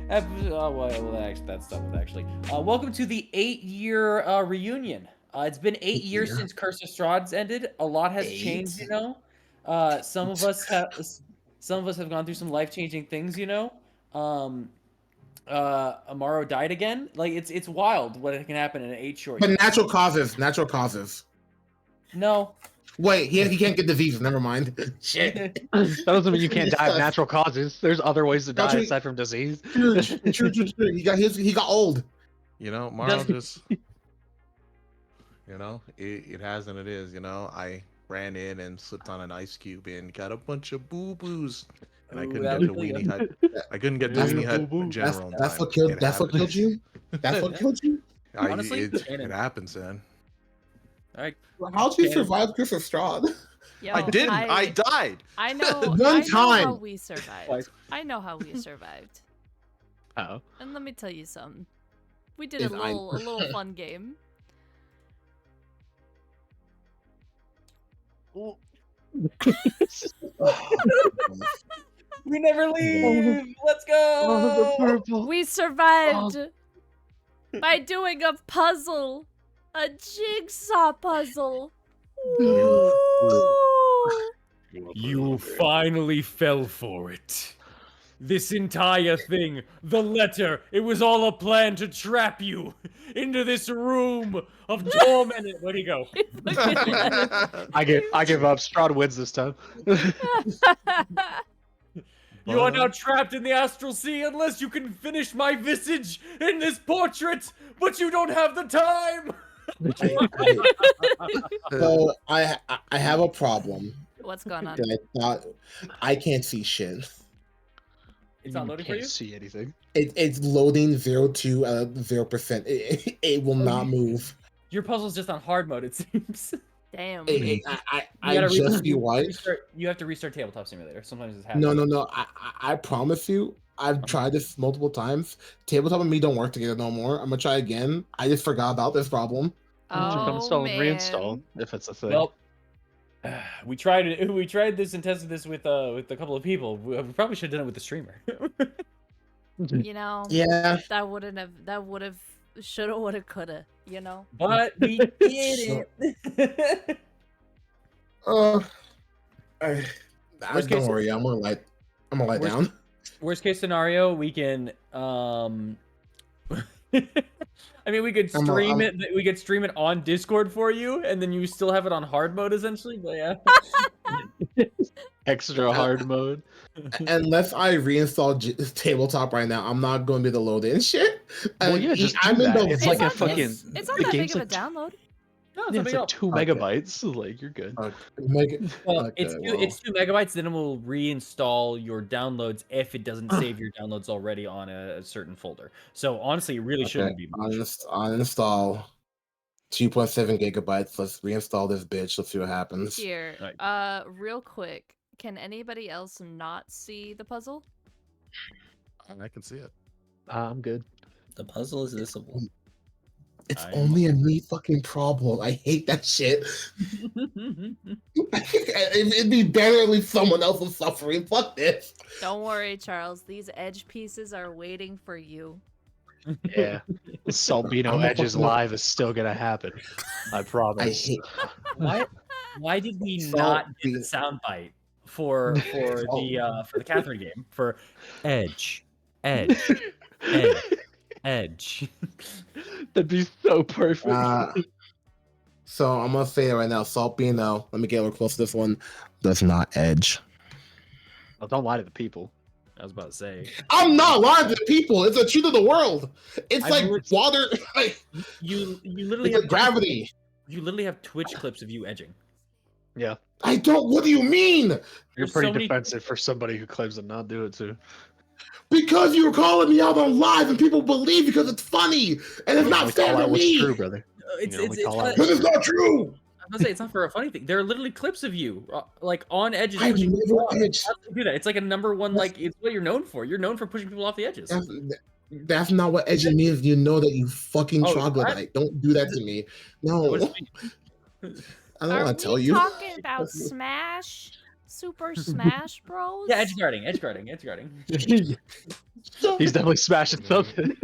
Episode, well, actually, that's done with actually. Welcome to the 8-year reunion. It's been 8 years Year. since Curse of Strahd's ended. A lot has changed, Eight? you know. Some of us have gone through some life-changing things, you know. Um, Amaro died again. Like it's wild what can happen in 8 short But years. natural causes. Natural causes. No. Wait, he can't get diseases. Never mind. Shit. That doesn't mean you can't die of natural causes. There's other ways to die Actually, aside from disease. True. He got old. You know, Morrow just You know, it has and it is. You know, I ran in and slipped on an ice cube and got a bunch of boo boos, and I Ooh, couldn't that get was to really Weenie good. Hut. I couldn't get to That's Yeah, Weenie what, boo Hut boo. General in that's time. what killed. It That's what killed happens. you. That's what Yeah. killed you. Honestly, It canon. happens, man. All right, How'd you canon. survive Christmas Strahd? Yo, I didn't. I died. One I know how time. we survived. Twice. I know how we survived. Oh. And let me tell you something. We did If a I- little fun game. We never leave. Let's Oh, the go. purple. We survived by doing a puzzle. A jigsaw puzzle. Woo! You finally fell for it. This entire thing, the letter, it was all a plan to trap you into this room of torment. Where'd he go? I give up. Strahd wins this time. You are now trapped in the astral sea unless you can finish my visage in this portrait, but you don't have the time. So I have a problem. What's going on? That I thought I can't see shit. It's not loading for Can't you? see anything. It's loading 0 to 0%. It will not move. Your puzzle's just on hard mode, it seems. Damn. I just see white. You have to restart Tabletop Simulator. Sometimes it's happening. No. I promise you, I've tried this multiple times. Tabletop and me don't work together no more. I'm gonna try again. I just forgot about this problem. Uninstall and man. reinstall if it's a thing. Well, we tried it. We tried this and tested this with a couple of people. We probably should have done it with the streamer. You know, Yeah. that would have, shoulda, woulda, coulda, you know? But we did it. Worst Don't case- worry, I'm gonna lie Worst- down. Worst case scenario, we can I mean, we could stream it. We could stream it on Discord for you, and then you still have it on hard mode, essentially. But yeah, Extra hard mode. Unless I reinstall tabletop right now, I'm not going to be able to load in shit. Well, And yeah, just I'm do in that. the It's like a not- fucking. It's not the that big game's of a like download. no, Yeah, it's like 2 Okay. megabytes. Like you're good. well, Okay, it's 2 megabytes. Then it will reinstall your downloads if it doesn't save your downloads already on a certain folder. So honestly, it really shouldn't be much. Uninstall 2.7 gigabytes. Let's reinstall this bitch. Let's see what happens. Here, Right. real quick, can anybody else not see the puzzle? I can see it. I'm good. The puzzle is visible. It's only a me fucking problem. I hate that shit. It'd be better if at least someone else was suffering. Fuck this. Don't worry, Charles. These edge pieces are waiting for you. Yeah. Salbino I'm a Edges fucking- live is still gonna happen. I I promise. hate. Why did we So not get the the- soundbite for the Catherine game for Edge, Edge, Edge? That'd be so perfect. So I'm gonna say it right now. Saltbino. Let me get a little close to this one. Does not edge. Well, don't lie to the people. I was about to say I'm not lying to the people. It's a truth of the world. It's I've like heard- water. Like, you literally it's like have gravity. You literally have Twitch clips of you edging. Yeah. I don't. What do you mean? You're There's pretty so many- defensive for somebody who claims to not do it too. Because you were calling me out on live and people believe because it's funny and it's not Only fair call to out what's me. true, brother. It's You know, we it's call not, out- Because it's not true. I'm gonna say it's not for a funny thing. There are literally clips of you, like on edges. I've pushing people never off. edged. How do you do that? It's like a number one. Like it's what you're known for. You're known for pushing people off the edges. That's not what edging means. You know that you fucking Oh, troglodyte. Don't do that to me. No, What does it mean? I don't Are want to tell we you. talking about Smash? Super Smash Bros? Yeah, edge guarding, edge guarding, edge guarding. He's definitely smashing something.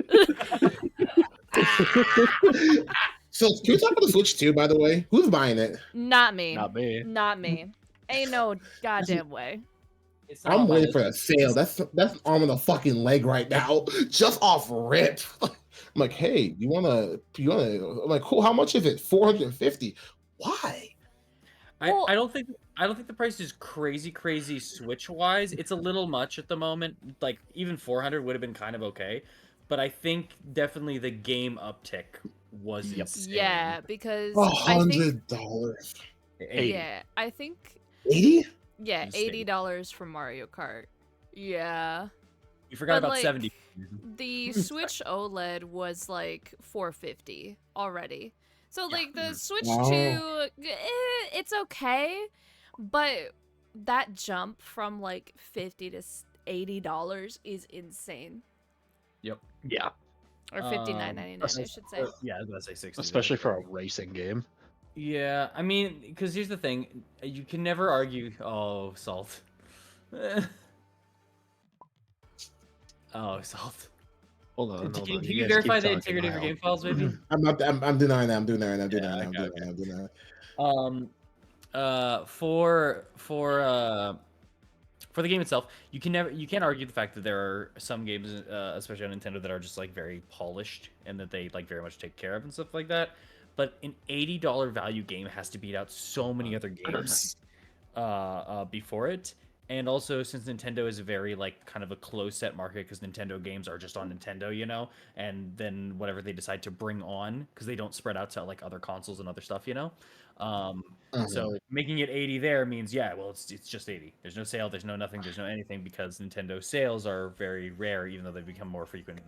So can we talk about the Switch too? By the way, who's buying it? Not me. Not me. Not me. Ain't no goddamn way. It's not I'm on my waiting for list. a sale. That's arm and a fucking leg right now, just off rip. I'm like, hey, you wanna? I'm like, cool. How much is it? 450. Why? Well- I don't think the price is crazy Switch wise. It's a little much at the moment. Like even 400 would have been kind of okay, but I think definitely the game uptick was Yep. insane. Yeah, because I think $100. 80. yeah, I think 80? yeah, Insane. $80 for Mario Kart. Yeah. You forgot But, about like, 70. The Switch OLED was like $450 already. So like the Switch Wow. 2, it's okay, but that jump from like $50 to $80 is insane. Yep. Yeah, Or $59.99, I should say. Yeah, I was gonna say 60. especially for a racing game. Yeah, I mean, because here's the thing, you can never argue. Oh, Salt. Oh, Salt. Hold on, Can hold on. you You guys verify keep the talking integrity of your while- game files, maybe? I'm denying that. I'm doing that. I'm doing Yeah, that. I'm okay, doing that. I'm doing that. For the game itself, you can't argue the fact that there are some games, especially on Nintendo, that are just like very polished and that they like very much take care of and stuff like that. But an $80 value game has to beat out so many other games before it. And also, since Nintendo is a very like kind of a close set market, because Nintendo games are just on Nintendo, you know, and then whatever they decide to bring on, because they don't spread out to like other consoles and other stuff, you know. So making it 80 there means, yeah, well, it's just 80. There's no sale, there's no nothing, there's no anything, because Nintendo sales are very rare, even though they've become more frequent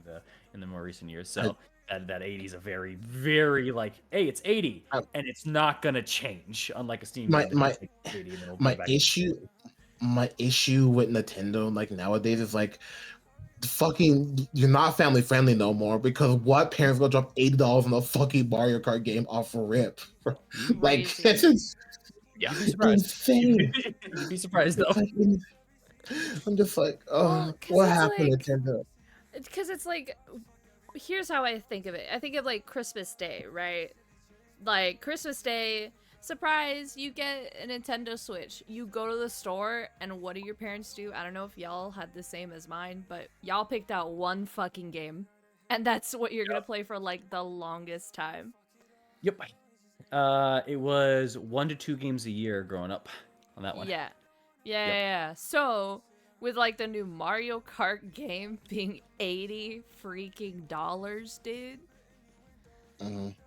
in the more recent years. So that 80 is a very, very like, hey, it's 80, and it's not gonna change, unlike a Steam game that's like 80 and it'll go back. My issue with Nintendo like nowadays is like fucking you're not family friendly no more, because what parents gonna drop $80 on a fucking Mario Kart game off a rip? Like Crazy. that's just Yeah, you'd be surprised. insane. You'd be surprised though. It's like, I'm just like, Well, 'cause what it's happened, like- Nintendo? Because it's like, here's how I think of it. I think of like Christmas Day, right? Like Christmas Day, surprise, you get a Nintendo Switch. You go to the store, and what do your parents do? I don't know if y'all had the same as mine, but y'all picked out one fucking game, and that's what you're gonna play for like the longest time. Yep. It was 1 to 2 games a year growing up on that one. Yeah. So with like the new Mario Kart game being $80 freaking dollars, dude,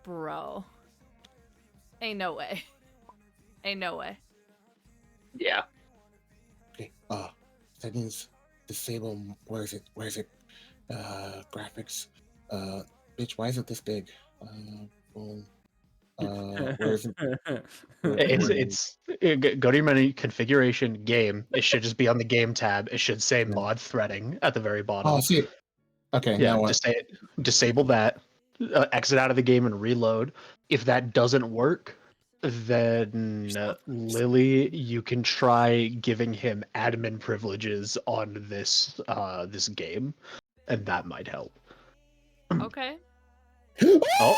bro, ain't no way. Ain't no way. Yeah. Okay, settings, disable. Where is it? Graphics. Bitch, why is it this big? Boom. Where is it? It's go to your menu, configuration, game. It should just be on the game tab. It should say mod threading at the very bottom. Oh, see. Okay, Yeah, now what? just disable that, exit out of the game and reload. If that doesn't work, then Lily, you can try giving him admin privileges on this this game, and that might help. Okay. Oh,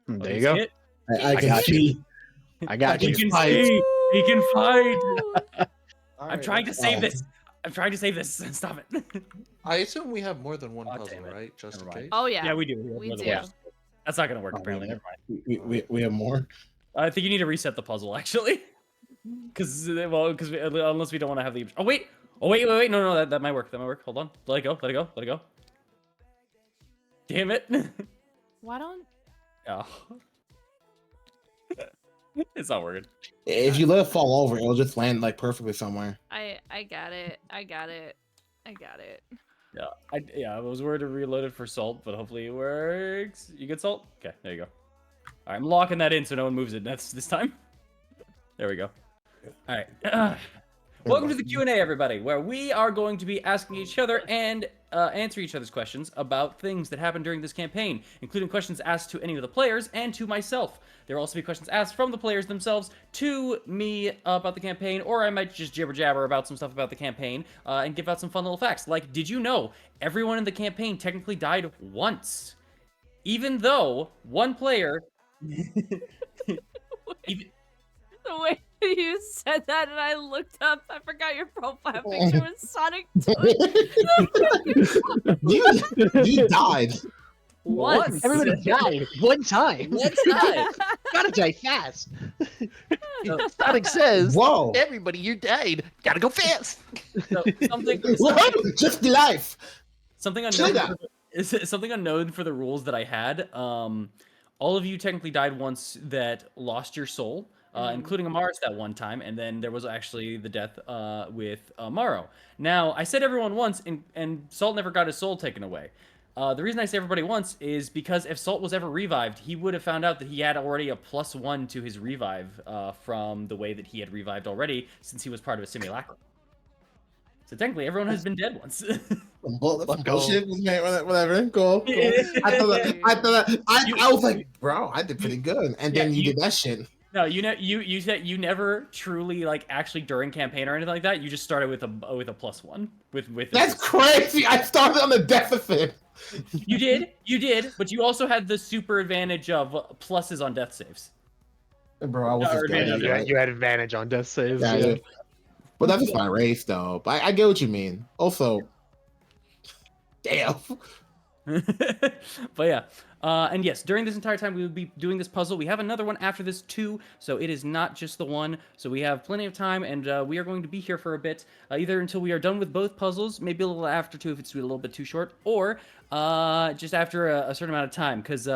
there you go. I can got you. see. I got He you. can fight. see. He can fight. I'm Alright, trying to that's- save this. I'm trying to save this. Stop it. I assume we have more than one Aw, puzzle, damn it. right? Just in Never mind. case. Oh yeah. Yeah, we do. We have do. another one. That's not gonna work Oh, apparently. we- Never mind. We have more. I think you need to reset the puzzle actually, because unless we don't want to have the. Oh wait. No. That might work. That might work. Hold on. Let it go. Damn it. Why don't? Oh. It's not working. If you let it fall over, it'll just land like perfectly somewhere. I got it. Yeah, I was worried to reload it for Salt, but hopefully it works. You get Salt? Okay, there you go. All right, I'm locking that in so no one moves it. That's this time. There we go. All right. Welcome to the Q&A, everybody, where we are going to be asking each other and answer each other's questions about things that happened during this campaign, including questions asked to any of the players and to myself. There will also be questions asked from the players themselves to me about the campaign, or I might just jibber-jabber about some stuff about the campaign and give out some fun little facts. Like, did you know everyone in the campaign technically died once? Even though one player... The way you said that, and I looked up, I forgot your profile picture was Sonic Toad. you died. Once. Everybody died one time. One time. Gotta die fast. Sonic says, Whoa. "Everybody, you died. Gotta go fast." So, something Just life. something Chill unknown out. something unknown for the rules that I had. all of you technically died once that lost your soul, including Amaris that one time, and then there was actually the death with Maro. Now, I said everyone once, and Salt never got his soul taken away. The reason I say everybody once is because if Salt was ever revived, he would have found out that he had already a +1 to his revive from the way that he had revived already, since he was part of a simulacrum. So technically, everyone has been dead once. Let's bullshit. Whatever. Cool. I was like, bro, I did pretty good. And then you did that shit. No, you said you never truly like actually during campaign or anything like that. You just started with a +1 with. That's crazy. I started on the deficit. You did, but you also had the super advantage of pluses on death saves. Bro, I was just Yeah, you had advantage on death saves. Yeah. But that's just my race, though. But I get what you mean. Also, damn. But yeah, and yes, during this entire time we will be doing this puzzle. We have another one after this too, so it is not just the one. So we have plenty of time, and we are going to be here for a bit, either until we are done with both puzzles, maybe a little after too if it's a little bit too short, or just after a certain amount of time, because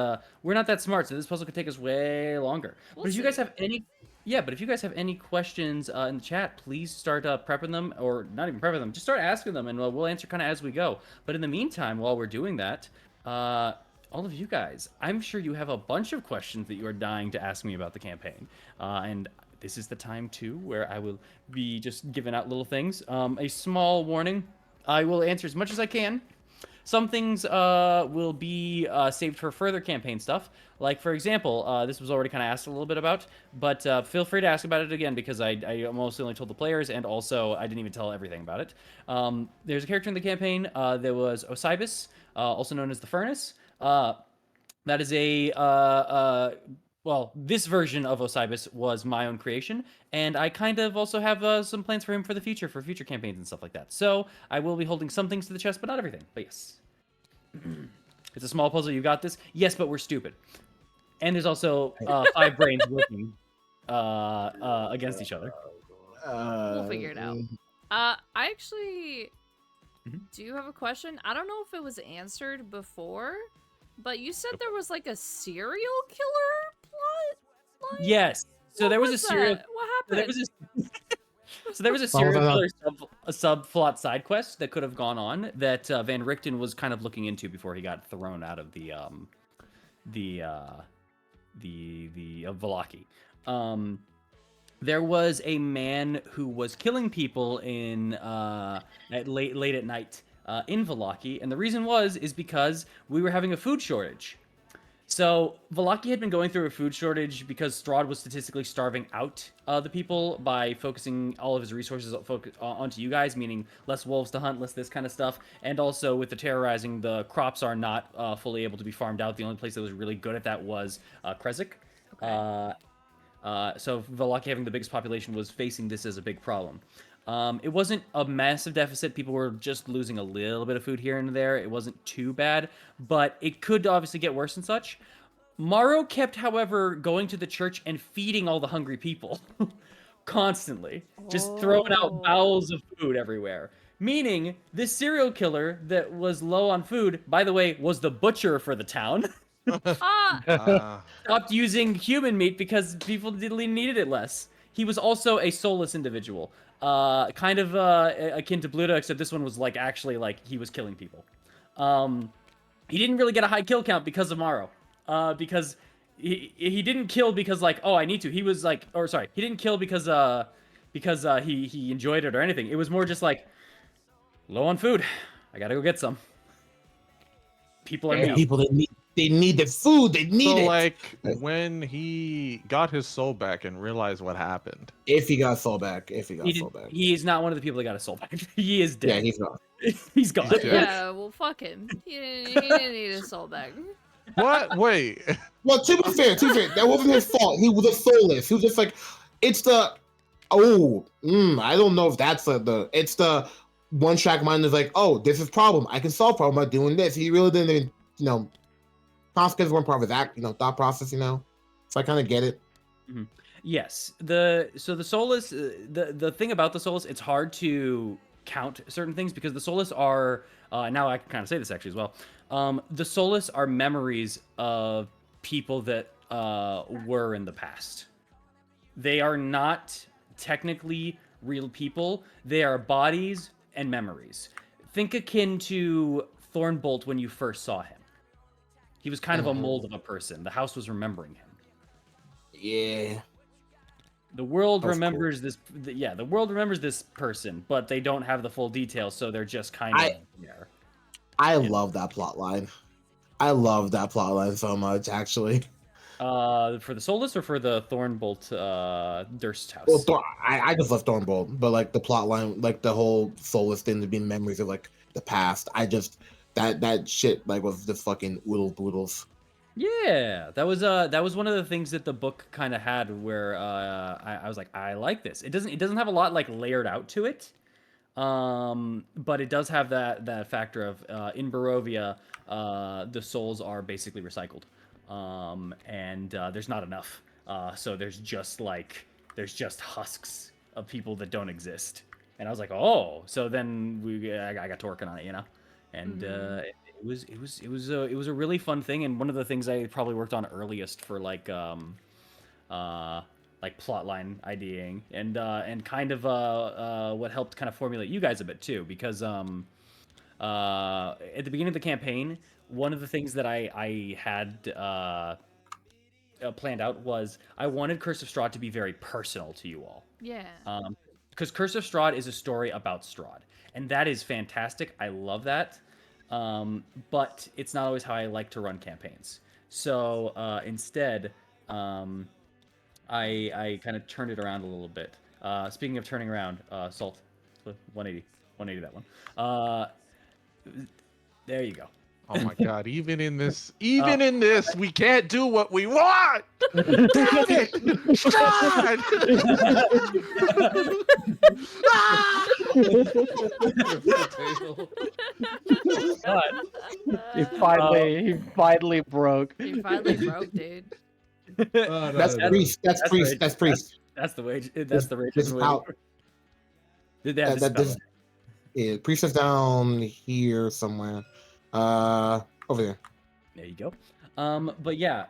we're not that smart, so this puzzle could take us way longer. But if you guys have any... Yeah, but if you guys have any questions in the chat, please start prepping them, or not even prepping them, just start asking them, and we'll answer kind of as we go. But in the meantime, while we're doing that, all of you guys, I'm sure you have a bunch of questions that you are dying to ask me about the campaign. And this is the time, too, where I will be just giving out little things. A small warning, I will answer as much as I can. Some things will be saved for further campaign stuff. Like, for example, this was already kind of asked a little bit about, but feel free to ask about it again, because I mostly only told the players, and also I didn't even tell everything about it. There's a character in the campaign. There was Osibis, also known as the Furnace. That is well, this version of Osibis was my own creation, and I kind of also have some plans for him for the future, for future campaigns and stuff like that. So I will be holding some things to the chest, but not everything. But yes. It's a small puzzle. You got this? Yes, but we're stupid. And there's also 5 brains working against each other. We'll figure it out. I actually do have a question. I don't know if it was answered before, but you said there was like a serial killer plot line? Yes. So What there was a was serial. that? What happened? So there was a serial killer subplot side quest that could have gone on that Van Richten was kind of looking into before he got thrown out of the Valaki. There was a man who was killing people in at late at night in Valaki, and the reason is because we were having a food shortage. So Valaki had been going through a food shortage because Strahd was statistically starving out the people by focusing all of his resources onto you guys, meaning less wolves to hunt, less this kind of stuff, and also with the terrorizing, the crops are not fully able to be farmed out. The only place that was really good at that was Krezk. Okay. So Valaki having the biggest population was facing this as a big problem. It wasn't a massive deficit. People were just losing a little bit of food here and there. It wasn't too bad, but it could obviously get worse and such. Maro kept, however, going to the church and feeding all the hungry people constantly, just throwing out bowls of food everywhere. Meaning, this serial killer that was low on food, by the way, was the butcher for the town. Stopped using human meat because people needed it less. He was also a soulless individual. Kind of akin to Bluto, except this one was like actually like he was killing people. He didn't really get a high kill count because of Maro. Because he didn't kill because like, oh, I need to. He was like, or sorry, he didn't kill because he enjoyed it or anything. It was more just like, low on food. I gotta go get some. People are people they need the food. They need it. Like when he got his soul back and realized what happened. If he got soul back. He is not one of the people that got his soul back. He is dead. Yeah, he's gone. He's gone. Yeah, well, fuck him. He didn't need his soul back. What? Wait. Well, to be fair, that wasn't his fault. He was a soulless. He was just like, it's the, I don't know if that's it's the one track mind is like, oh, this is problem. I can solve problem by doing this. He really didn't even, consequences weren't part of his thought process, So I kind of get it. Mm-hmm. Yes. The soulless, the thing about the soulless, it's hard to count certain things because the soulless are, now I can kind of say this actually as well. The soulless are memories of people that were in the past. They are not technically real people. They are bodies and memories. Think akin to Thornbolt when you first saw him. He was kind of a mold of a person. The house was remembering him. Yeah. The world That's cool. remembers this. Yeah, the world remembers this person, but they don't have the full details, so they're just kind of there. I love that plot line. I love that plot line so much, actually. For the Soulless or for the Thornbolt Durst house? Well, I just love Thornbolt, but like the plot line, like the whole soulless thing to being memories of like the past. I just that shit like was just fucking oodles. Yeah, that was one of the things that the book kind of had, where I was like, I like this. It doesn't have a lot like layered out to it, but it does have that factor of in Barovia, the souls are basically recycled, and there's not enough. So there's just husks of people that don't exist, and I was like, oh, so then I got to working on it, you know, and it was a really fun thing, and one of the things I probably worked on earliest for like plotline ideating, and kind of what helped kind of formulate you guys a bit too, because at the beginning of the campaign, one of the things that I had planned out was I wanted Curse of Strahd to be very personal to you all. Yeah. Because Curse of Strahd is a story about Strahd, and that is fantastic. I love that. But it's not always how I like to run campaigns. So instead, I kind of turned it around a little bit. Speaking of turning around, Salt, 180 that one. There you go. Oh my god, even in this, we can't do what we want! Damn it! Strahd! God. He finally broke. You finally broke, dude. That's priest. That's priest. That's priest. That's the way. That's the rage. This is how. Did they have this? Yeah, priest is down here somewhere. Over there. There you go. But yeah,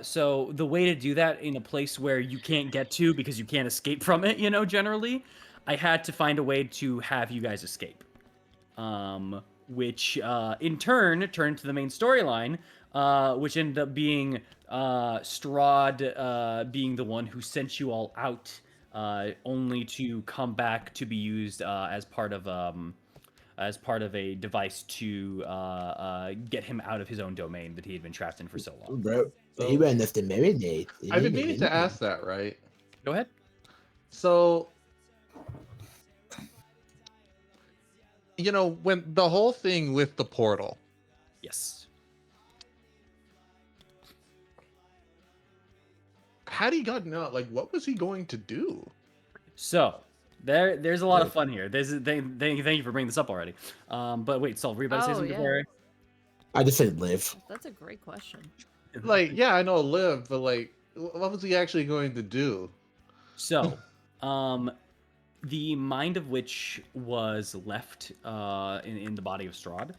so the way to do that in a place where you can't get to because you can't escape from it, you know, generally, I had to find a way to have you guys escape. Which in turn turned to the main storyline, which ended up being Strahd being the one who sent you all out, only to come back to be used as part of a device to get him out of his own domain that he had been trapped in for so long. Bro, he ran this to marinate. I've been meaning to ask that, right? Go ahead. So, you know, when the whole thing with the portal, Yes. had he gotten out? Like, what was he going to do? So there's a lot of fun here. Thank you for bringing this up already. But wait, Saul, were you about to say something before? I just said live. That's a great question. Like, yeah, I know live, but like, what was he actually going to do? So, the mind of which was left in the body of Strahd,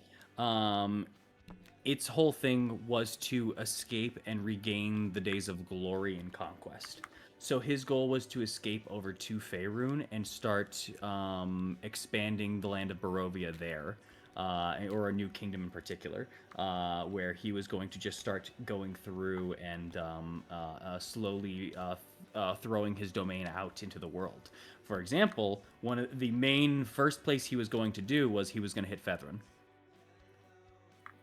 its whole thing was to escape and regain the days of glory and conquest. So his goal was to escape over to Faerun and start expanding the land of Barovia there, or a new kingdom in particular, where he was going to just start going through and slowly throwing his domain out into the world. For example, one of the main first place he was going to do was he was going to hit Fethrin.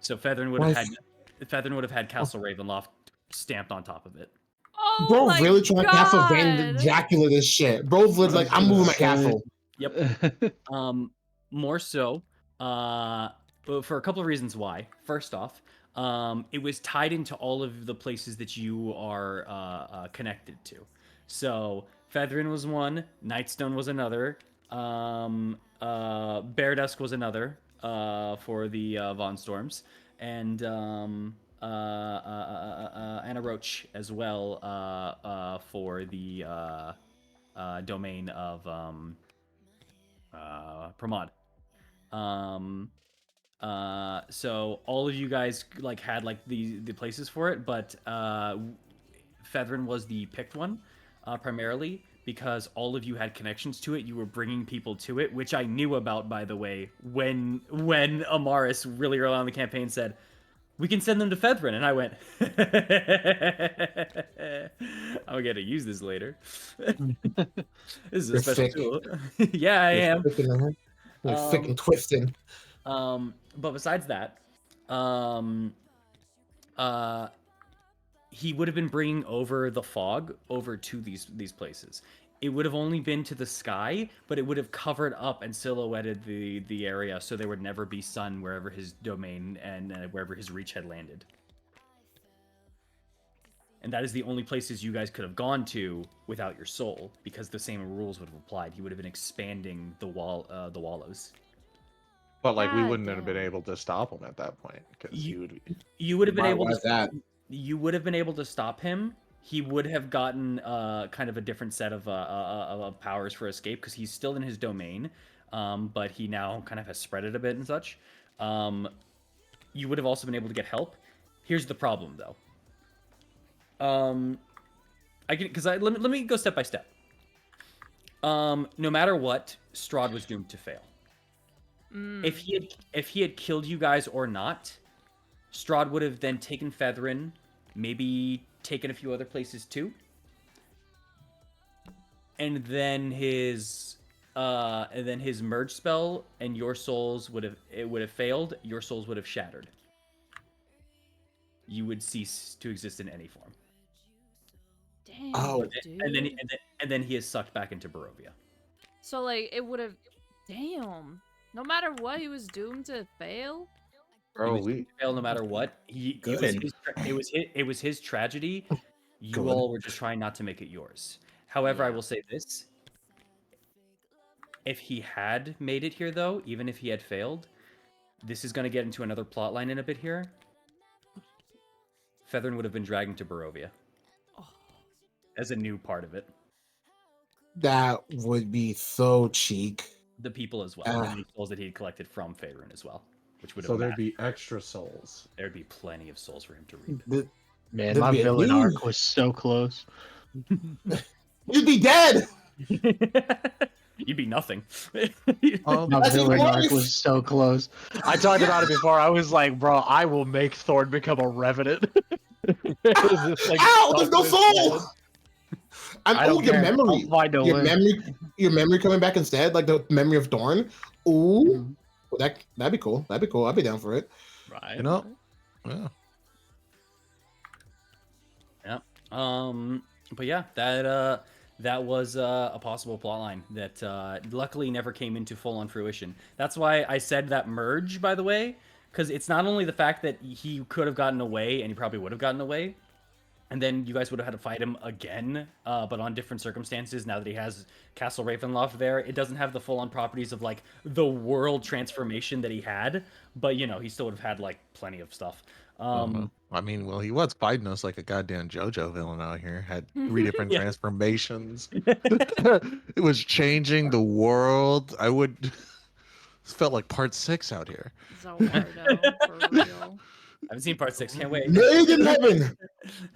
So Fethrin would have had Castle Ravenloft stamped on top of it. Oh Bro, my really trying to castle God. Van Dracula this shit. Bro's like, I'm moving my castle. Yep. More so, for a couple of reasons why. First off, it was tied into all of the places that you are connected to. So Fethrin was one, Nightstone was another, Bear Dusk was another for the Von Storms, and Anna Roach as well for the domain of Pramod. So all of you guys like had like the places for it, but Fethrin was the picked one, primarily because all of you had connections to it. You were bringing people to it, which I knew about, by the way, when Amaris really early on in the campaign said, "We can send them to Fethrin," and I went, "I'm gonna use this later." This is a You're special thick. tool. Yeah, I am. You're thick Um, and twisted. But besides that, um, uh, he would have been bringing over the fog over to these places. It would have only been to the sky, but it would have covered up and silhouetted the area, so there would never be sun wherever his domain and wherever his reach had landed. And that is the only places you guys could have gone to without your soul, because the same rules would have applied. He would have been expanding the wallows. But like we God wouldn't have been damn. able to stop him at that point because he would be. You would have been able Why to. is that? You would have been able to stop him. He would have gotten kind of a different set of powers for escape because he's still in his domain, but he now kind of has spread it a bit and such. You would have also been able to get help. Here's the problem, though. I can let me go step by step. No matter what, Strahd was doomed to fail. If he had killed you guys or not, Strahd would have then taken Fethrin, maybe taken a few other places too, and then his merge spell and your souls would have failed. Your souls would have shattered. You would cease to exist in any form. Damn, Oh, dude. And then he is sucked back into Barovia. So like it would have. Damn. No matter what, he was doomed to fail. Bro, He was fail no matter what. Good. It was his tragedy. You Good. all were just trying not to make it yours. However, I Yeah. will say this: if he had made it here, though, even if he had failed, this is going to get into another plot line in a bit here. Fethrin would have been dragged to Barovia as a new part of it. That would be so cheek. The people as well, and the souls that he had collected from Faerun as well, which would have so there'd be extra souls. there'd be plenty of souls for him to reap. Man, That'd my be a villain huge- arc was so close. You'd be dead. You'd be nothing. My That's villain even arc worse. was so close. I talked about it before. I was like, bro, I will make Thorn become a revenant. It was just, like, Ow! There's no stuck in his soul. head. I'm I don't your care. memory. I'll find a way. Your memory coming back instead, like the memory of Dorn. Ooh, well, that'd be cool. That'd be cool. I'd be down for it. Right. You know? Yeah. But yeah, that was a possible plotline that luckily never came into full-on fruition. That's why I said that merge, by the way, because it's not only the fact that he could have gotten away, and he probably would have gotten away, and then you guys would have had to fight him again, but on different circumstances. Now that he has Castle Ravenloft there, it doesn't have the full-on properties of like the world transformation that he had, but you know he still would have had like plenty of stuff. I mean, well, he was fighting us like a goddamn JoJo villain out here. Had 3 different Yeah. transformations. It was changing the world. It felt like part 6 out here. Zoardo, for real. I haven't seen part 6. Can't wait. Made in heaven.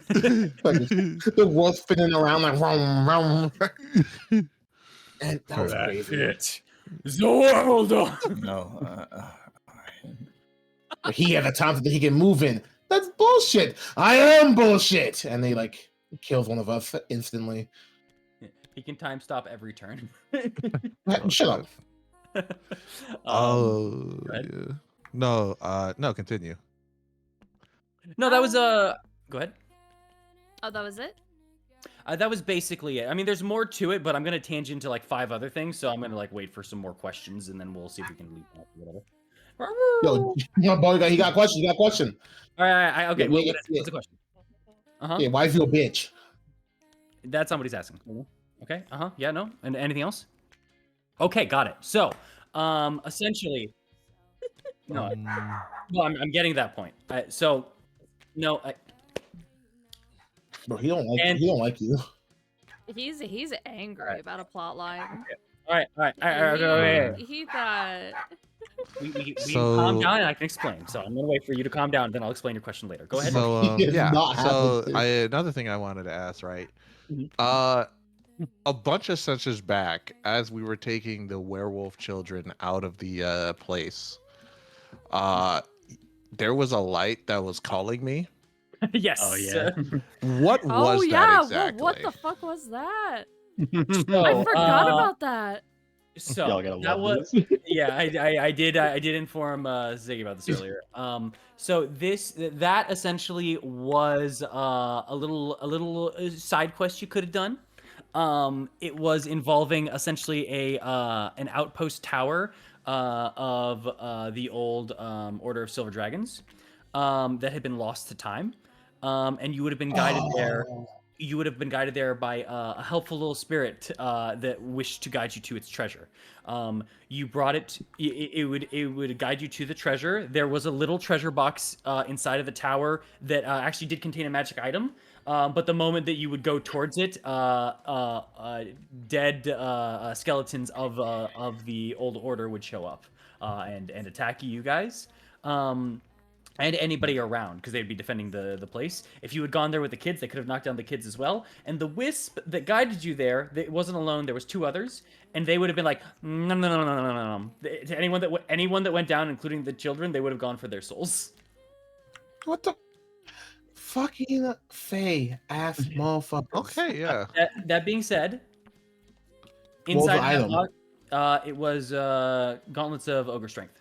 The world spinning around like rum rum. And that was crazy. it. Zoardo. No. He had a time that he can move in. That's bullshit. I am bullshit. And they like kills one of us instantly. He can time stop every turn. Shut up. Oh, right. yeah. No, continue. No, that was Go ahead. Oh, that was it? That was basically it. I mean, there's more to it, but I'm gonna tangent to like 5 other things, so I'm gonna like wait for some more questions, and then we'll see if we can leave that or whatever. Yo, my boy, he got a question. He got a question. All right. Okay. Yeah, What's the question? Yeah, why is you a bitch? That's somebody's asking. Okay. Yeah. No. And anything else? Okay. Got it. So, essentially, no. Well, I'm getting that point. No. Bro, he don't like And- he don't like you. He's angry Alright. about a plot line. All right. He thought We So- calm down and I can explain. So I'm gonna wait for you to calm down, then I'll explain your question later. Go ahead. Mark. So He is yeah. not So having another thing I wanted to ask, right? Mhm. A bunch of sessions back, as we were taking the werewolf children out of the place, uh, there was a light that was calling me. Yes. Oh yeah. What Oh was yeah, that exactly? what the fuck was that? So, I forgot about that. So Y'all gotta that love was this. yeah, I did inform Ziggy about this earlier. So that essentially was a little side quest you could have done. It was involving essentially an outpost tower of the old Order of Silver Dragons that had been lost to time, and you would have been guided there. Oh. You would have been guided there by a helpful little spirit that wished to guide you to its treasure. You brought it. It would guide you to the treasure. There was a little treasure box inside of the tower that actually did contain a magic item. But the moment that you would go towards it, dead skeletons of the old order would show up and attack you guys. And anybody around, because they'd be defending the place. If you had gone there with the kids, they could have knocked down the kids as well. And the wisp that guided you there, it wasn't alone. There was two others, and they would have been like, no, no, no, no, no, no, no. To anyone that went down, including the children, they would have gone for their souls. What the fucking Faye ass motherfuckers. Okay, yeah. That being said, What was the inside that item? box, it was gauntlets of ogre strength.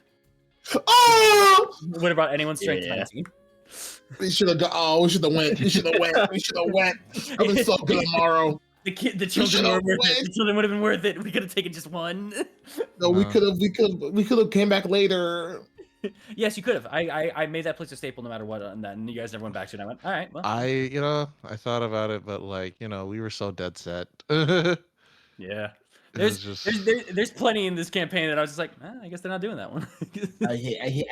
Oh! Would have brought anyone's strength Yeah. 19. We should have. Oh, we should have went. We should have went. We should have went. I've been so good tomorrow. The children should've were worth it. went. The children would have been worth it. We could have taken just one. No, we No. could have. We could have came back later. Yes, you could have. I made that place a staple no matter what, and then you guys never went back to it. And I went, all right, well, I thought about it, but like, we were so dead set. yeah. It was There's plenty in this campaign that I was just like, I guess they're not doing that one. I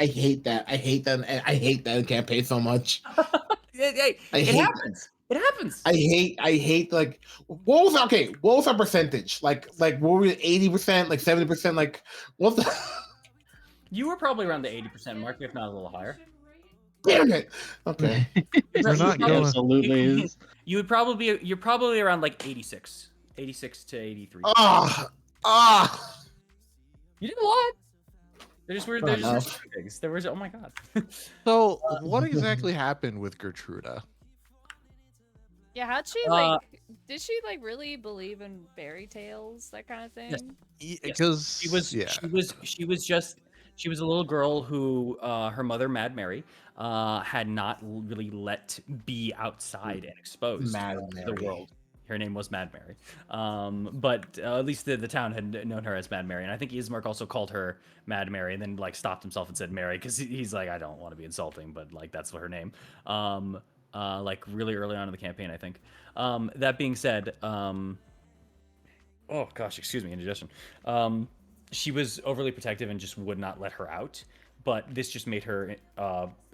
hate that. I hate that. I hate that campaign so much. Hey, I it hate happens. It happens. I hate like what was our percentage? Like what were we 80%, like 70%, like what the You were probably around the 80% mark, if not a little higher. damn it. Okay. We're not going. Absolutely is. You're probably around like 86 to 83. Ah. You did a lot. There's Not just enough. things. There was, oh my god. So, what exactly happened with Gertruda? Yeah, how'd she Uh, did she like really believe in fairy tales, that kind of thing? Yes. Because She was a little girl who her mother, Mad Mary, had not really let be outside and exposed Mad to Mary. the world. Her name was Mad Mary, but at least the town had known her as Mad Mary, and I think Ismark also called her Mad Mary, and then like stopped himself and said Mary because he's like, I don't want to be insulting, but like that's her name. Like really early on in the campaign, I think. That being said, oh gosh, excuse me, indigestion. She was overly protective and just would not let her out. But this just made her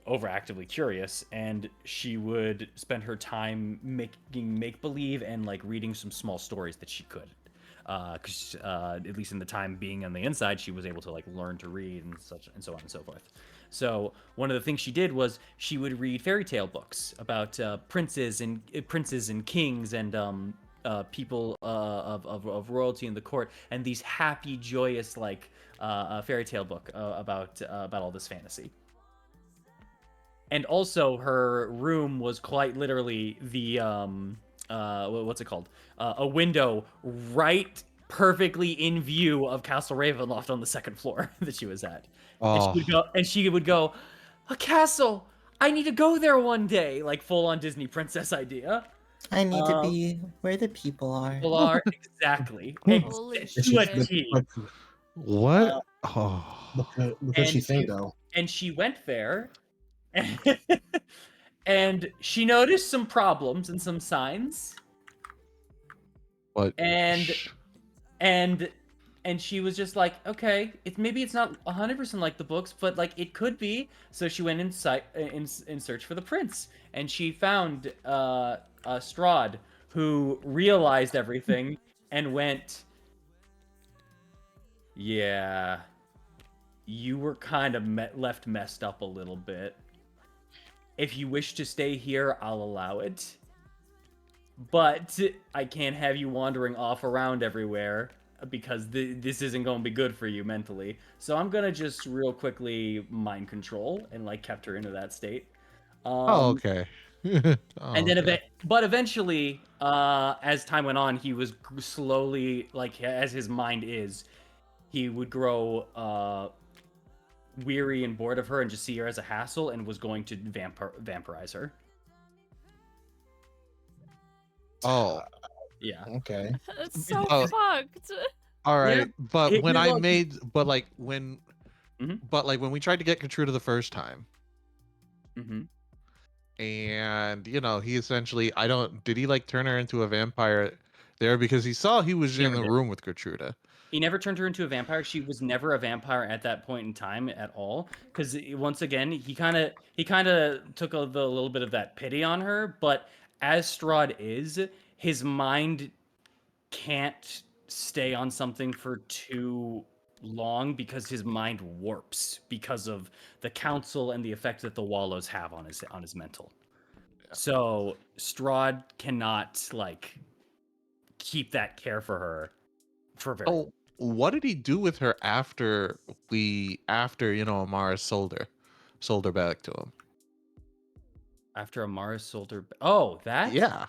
overactively curious, and she would spend her time making make-believe and like reading some small stories that she could. Because at least in the time being on the inside, she was able to like learn to read and such and so on and so forth. So one of the things she did was she would read fairy tale books about princes and kings and people of royalty in the court, and these happy, joyous like fairy tale book about all this fantasy. And also, her room was quite literally the what's it called? A window right perfectly in view of Castle Ravenloft on the second floor that she was at. Oh, And she would go, a castle. I need to go there one day, like full on Disney princess idea. I need to be where the people are. People are exactly. Holy To a shit. T. what? Oh, What does she think though? And she went there, and she noticed some problems and some signs, what? and she was just like, okay, maybe it's not 100% like the books, but like it could be. So she went in search for the prince, and she found Strahd, who realized everything and went, yeah, you were kind of left messed up a little bit. If you wish to stay here, I'll allow it. But I can't have you wandering off around everywhere because this isn't going to be good for you mentally. So I'm going to just real quickly mind control and like kept her into that state. Oh, okay. And then, okay. but eventually, as time went on, he was slowly, like, as his mind is, he would grow weary and bored of her and just see her as a hassle and was going to vampirize her. Oh, Yeah. Okay. That's so Oh. fucked. all right. But It- when you're I lucky. made, but like when, Mhm. but like when we tried to get Katruda the first time, Mm-hmm. and you know, he essentially, I don't, did he like turn her into a vampire there because he saw he was in Never the did. room with Katruda? He never turned her into a vampire. She was never a vampire at that point in time at all. Because once again, he kind of took the little bit of that pity on her. But as Strahd is, his mind can't stay on something for too long because his mind warps because of the council and the effect that the Wallows have on his mental. So Strahd cannot like keep that care for her for very long. Oh, what did he do with her after you know, Amara sold her back to him? After Amara sold her. Oh, that. Yeah.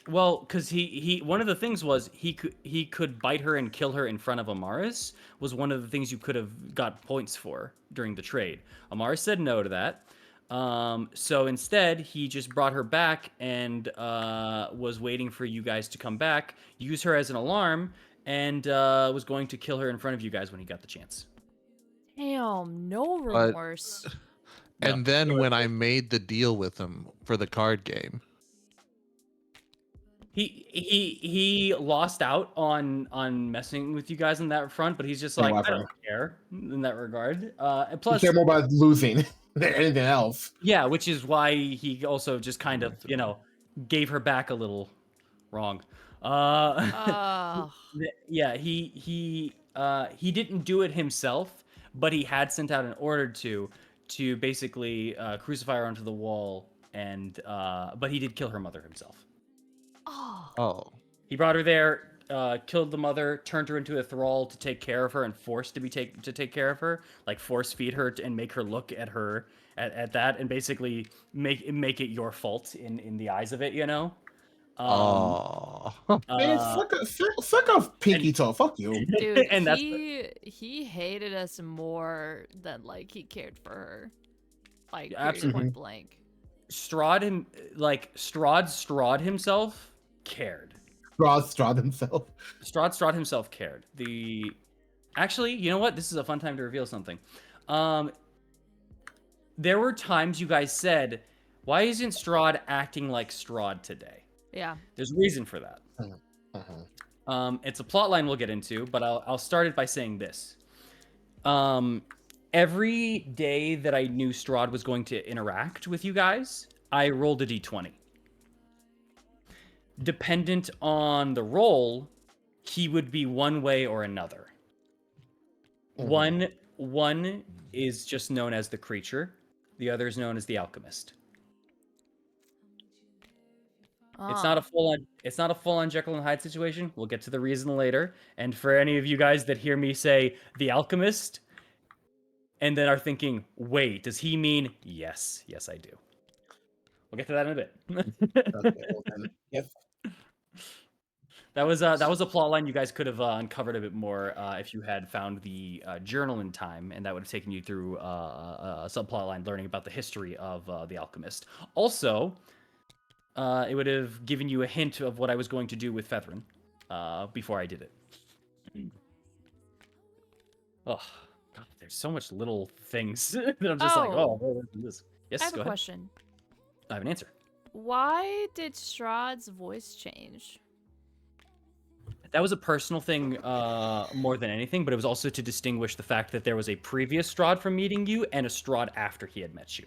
Well, because he one of the things was he could bite her and kill her in front of Amaris was one of the things you could have got points for during the trade. Amaris said no to that. So instead, he just brought her back and was waiting for you guys to come back, use her as an alarm, and was going to kill her in front of you guys when he got the chance. Damn, no But- remorse. And then when I made the deal with him for the card game, he lost out on messing with you guys on that front, but he's just like, I Whatever. don't care in that regard. And You plus, care more about losing than anything else. yeah, which is why he also just kind of, you know, gave her back a little wrong. Ugh. Yeah, he didn't do it himself, but he had sent out an order to basically crucify her onto the wall, and but he did kill her mother himself. Oh. oh, He brought her there, killed the mother, turned her into a thrall to take care of her, and forced to take care of her, like force feed her and make her look at her at that, and basically make it your fault in the eyes of it, you know. oh, Man, fuck off, pinky toe. Fuck you. Dude, and that's he hated us more than like he cared for her. Like period, Absolutely. point blank. Strahd himself cared. Strahd himself. Strahd himself cared. Actually, you know what? This is a fun time to reveal something. There were times you guys said, "Why isn't Strahd acting like Strahd today?" Yeah. There's a reason for that. It's a plot line we'll get into, but I'll start it by saying this. Every day that I knew Strahd was going to interact with you guys, I rolled a d20. Dependent on the roll, he would be one way or another. One is just known as the creature. The other is known as the alchemist. It's not a full on Jekyll and Hyde situation. We'll get to the reason later. And for any of you guys that hear me say the alchemist and then are thinking, wait, does he mean yes? Yes, I do. We'll get to that in a bit. Okay, well then, yes. That was a plot line you guys could have uncovered a bit more if you had found the journal in time, and that would have taken you through a subplot line learning about the history of the alchemist. Also, it would have given you a hint of what I was going to do with Fethrin before I did it. Oh, God, there's so much little things that I'm just like, oh, this. Yes, I have go a ahead. question. I have an answer. Why did Strahd's voice change? That was a personal thing more than anything, but it was also to distinguish the fact that there was a previous Strahd from meeting you and a Strahd after he had met you.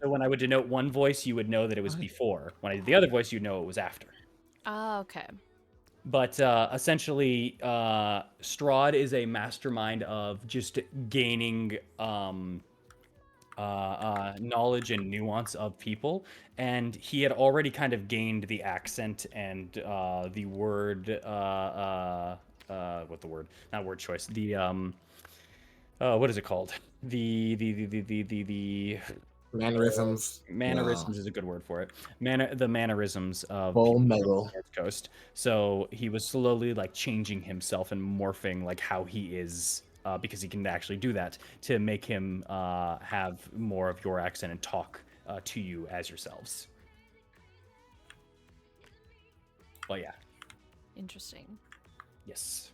So when I would denote one voice, you would know that it was before. When I did the other voice, you'd know it was after. Oh, okay. But essentially, Strahd is a mastermind of just gaining knowledge and nuance of people, and he had already kind of gained the accent and the word, what the word? Not word choice. The what is it called? The Mannerisms. mannerisms is a good word for it. The mannerisms of Full people from metal. the North Coast. So he was slowly like changing himself and morphing like how he is, because he can actually do that to make him have more of your accent and talk to you as yourselves. But yeah, Interesting. yes.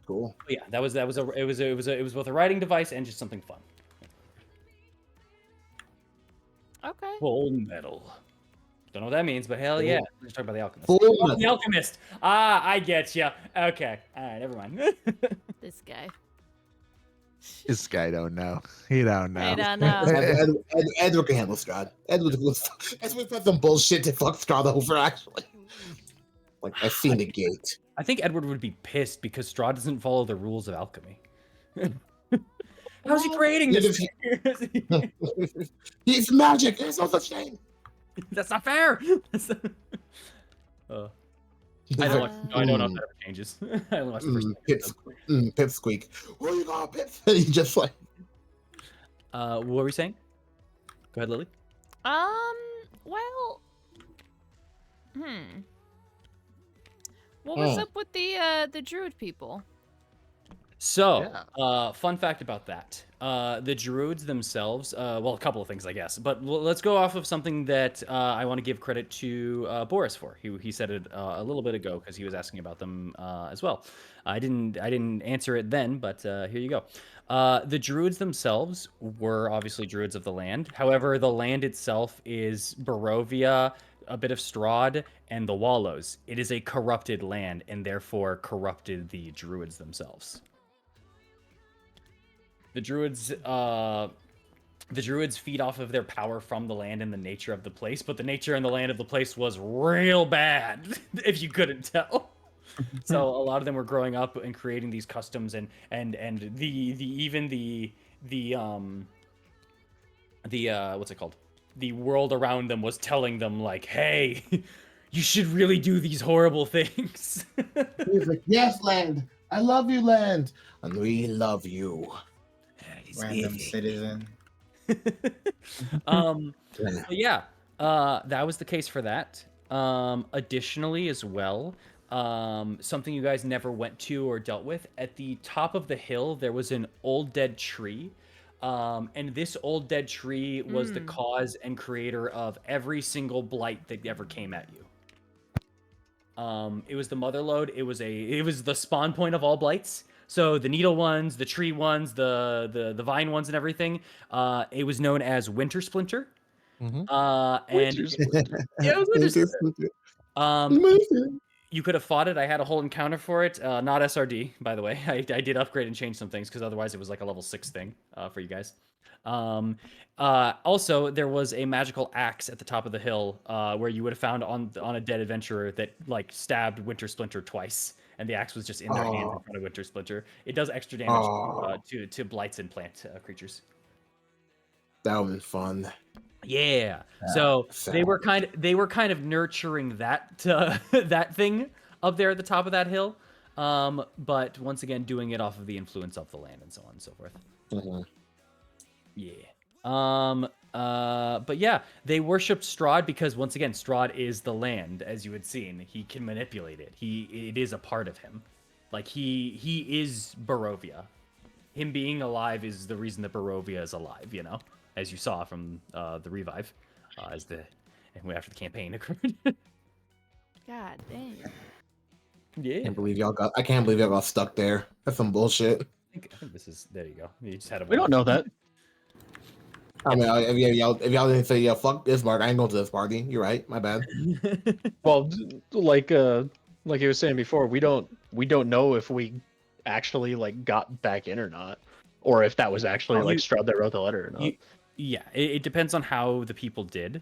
Cool. But yeah, it was both a writing device and just something fun. Okay. Full metal. Don't know what that means, but hell yeah. We're just talking about the alchemist. Full Oh, the metal. alchemist. Ah, I get you. Okay. All right. Never mind. This guy. This guy don't know. He don't know. I don't know. Edward can handle Strahd. Edward put some bullshit to fuck Strahd over, actually. Like, I've seen the gate. I think Edward would be pissed because Strahd doesn't follow the rules of alchemy. How's he creating this? He's magic. There's no such thing. That's not fair. I don't know if that ever changes. I only watched the first episode. Pipsqueak. Where you going, Pip? He just like. What were we saying? Go ahead, Lily. Well. What was up with the druid people? So, fun fact about that. The druids themselves, well, a couple of things, I guess. But let's go off of something that I want to give credit to Boris for. He said it a little bit ago because he was asking about them as well. I didn't answer it then, but here you go. The druids themselves were obviously druids of the land. However, the land itself is Barovia, a bit of Strahd, and the Wallows. It is a corrupted land, and therefore corrupted the druids themselves. The druids feed off of their power from the land and the nature of the place, but the nature and the land of the place was real bad, if you couldn't tell. So a lot of them were growing up and creating these customs and the what's it called? The world around them was telling them like, hey, you should really do these horrible things. He's like, yes, land. I love you, land. And we love you. Random citizen. Yeah, that was the case for that. Additionally, as well, something you guys never went to or dealt with, at the top of the hill, there was an old dead tree. And this old dead tree was the cause and creator of every single blight that ever came at you. It was the mother lode. It was the spawn point of all blights. So the needle ones, the tree ones, the vine ones, and everything. It was known as Winter Splinter. Mhm. And yeah, it was Winter Splinter. You could have fought it. I had a whole encounter for it. Not SRD, by the way. I did upgrade and change some things because otherwise it was like a level 6 thing for you guys. Also, there was a magical axe at the top of the hill where you would have found on a dead adventurer that like stabbed Winter Splinter twice, and the axe was just in their hands in front of Winter Splinter. It does extra damage to blights and plant creatures. That would be fun. Yeah. So they were kind of nurturing that that thing up there at the top of that hill. But once again, doing it off of the influence of the land and so on and so forth. Mm-hmm. Yeah. But yeah, they worshipped Strahd because once again, Strahd is the land, as you had seen. He can manipulate it. It is a part of him. Like he is Barovia. Him being alive is the reason that Barovia is alive, you know, as you saw from the revive, after the campaign occurred. God dang. Yeah. I can't believe y'all got stuck there. That's some bullshit. I think this is, there you go. You just had a We don't know that. I mean, if y'all didn't say, yeah, fuck this party, I ain't going to this party. You're right. My bad. Well, like you was saying before, we don't know if we actually like got back in or not, or if that was actually like Strahd that wrote the letter or not. Yeah, it depends on how the people did.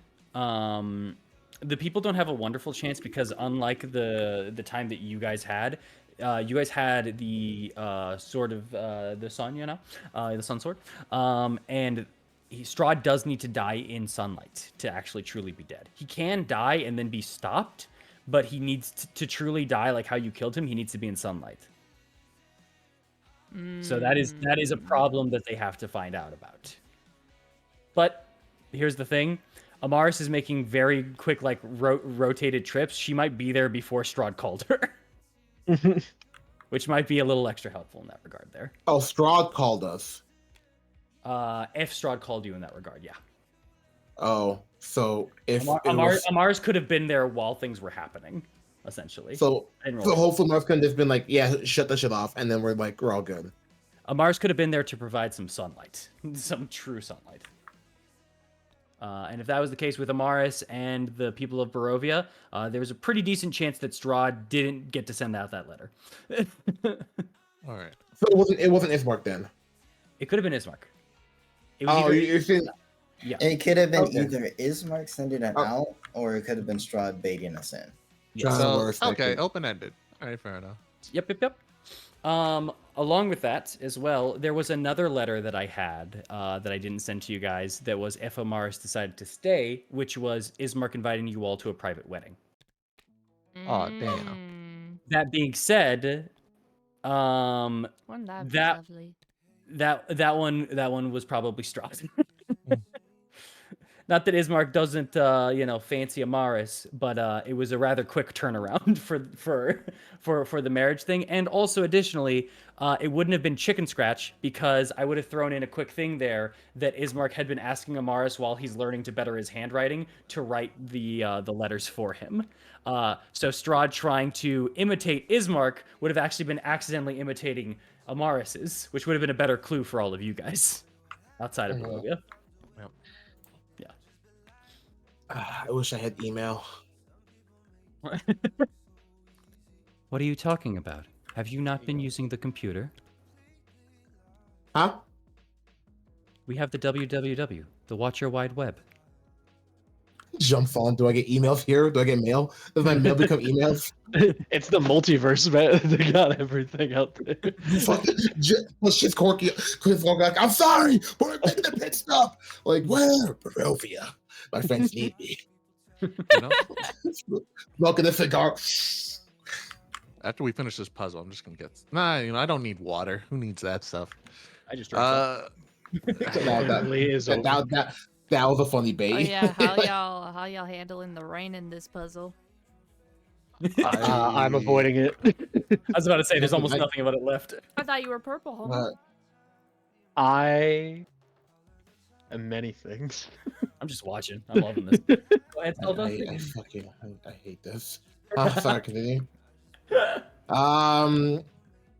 the people don't have a wonderful chance because unlike the time that you guys had the sword of the sun, the sun sword, and Strahd does need to die in sunlight to actually truly be dead. He can die and then be stopped, but he needs to truly die like how you killed him. He needs to be in sunlight. So that is a problem that they have to find out about. But here's the thing. Amaris is making very quick, like, rotated trips. She might be there before Strahd called her. Which might be a little extra helpful in that regard there. Oh, Strahd called us. If Strahd called you in that regard, yeah. Oh, so if Amaris could have been there while things were happening, essentially. So hopefully Marv could have just been like, yeah, shut the shit off, and then we're all good. Amaris could have been there to provide some sunlight. Some true sunlight. And if that was the case with Amaris and the people of Barovia, there was a pretty decent chance that Strahd didn't get to send out that letter. All right. So it wasn't Ismark then. It could have been Ismark. It was you're saying... Yeah. It could have been either Ismark sending it out, or it could have been Strahd baiting us in. Yeah. So, okay, open-ended. All right, fair enough. Yep. Along with that as well, there was another letter that I had that I didn't send to you guys that was if Amaris decided to stay, which was Ismark inviting you all to a private wedding. Oh, damn. That being said, Wouldn't that be lovely? That one was probably Strahd. Not that Ismark doesn't, fancy Amaris, but it was a rather quick turnaround for the marriage thing. And also, additionally, it wouldn't have been chicken scratch because I would have thrown in a quick thing there that Ismark had been asking Amaris while he's learning to better his handwriting to write the letters for him. So Strahd trying to imitate Ismark would have actually been accidentally imitating Amaris's, which would have been a better clue for all of you guys outside of Barovia. I wish I had email. What are you talking about? Have you not been using the computer? Huh? We have the www, the Watch Your Wide Web. Jump phone. Do I get emails here? Do I get mail? Does my mail become emails? It's the multiverse, man. They got everything out there. Shit's Corky. Like, I'm sorry, but I'm making the pit stop. Like, where? Barovia. My friends need me. Smoking a cigar. After we finish this puzzle, I'm just gonna get. I don't need water. Who needs that stuff? I just drank that was a funny bait. Oh yeah, how y'all handling the rain in this puzzle? I'm avoiding it. I was about to say, there's almost nothing about it left. I thought you were purple, homie. I am many things. I'm just watching. I'm loving this. Go ahead, Zelda. I hate this. Sorry, continue.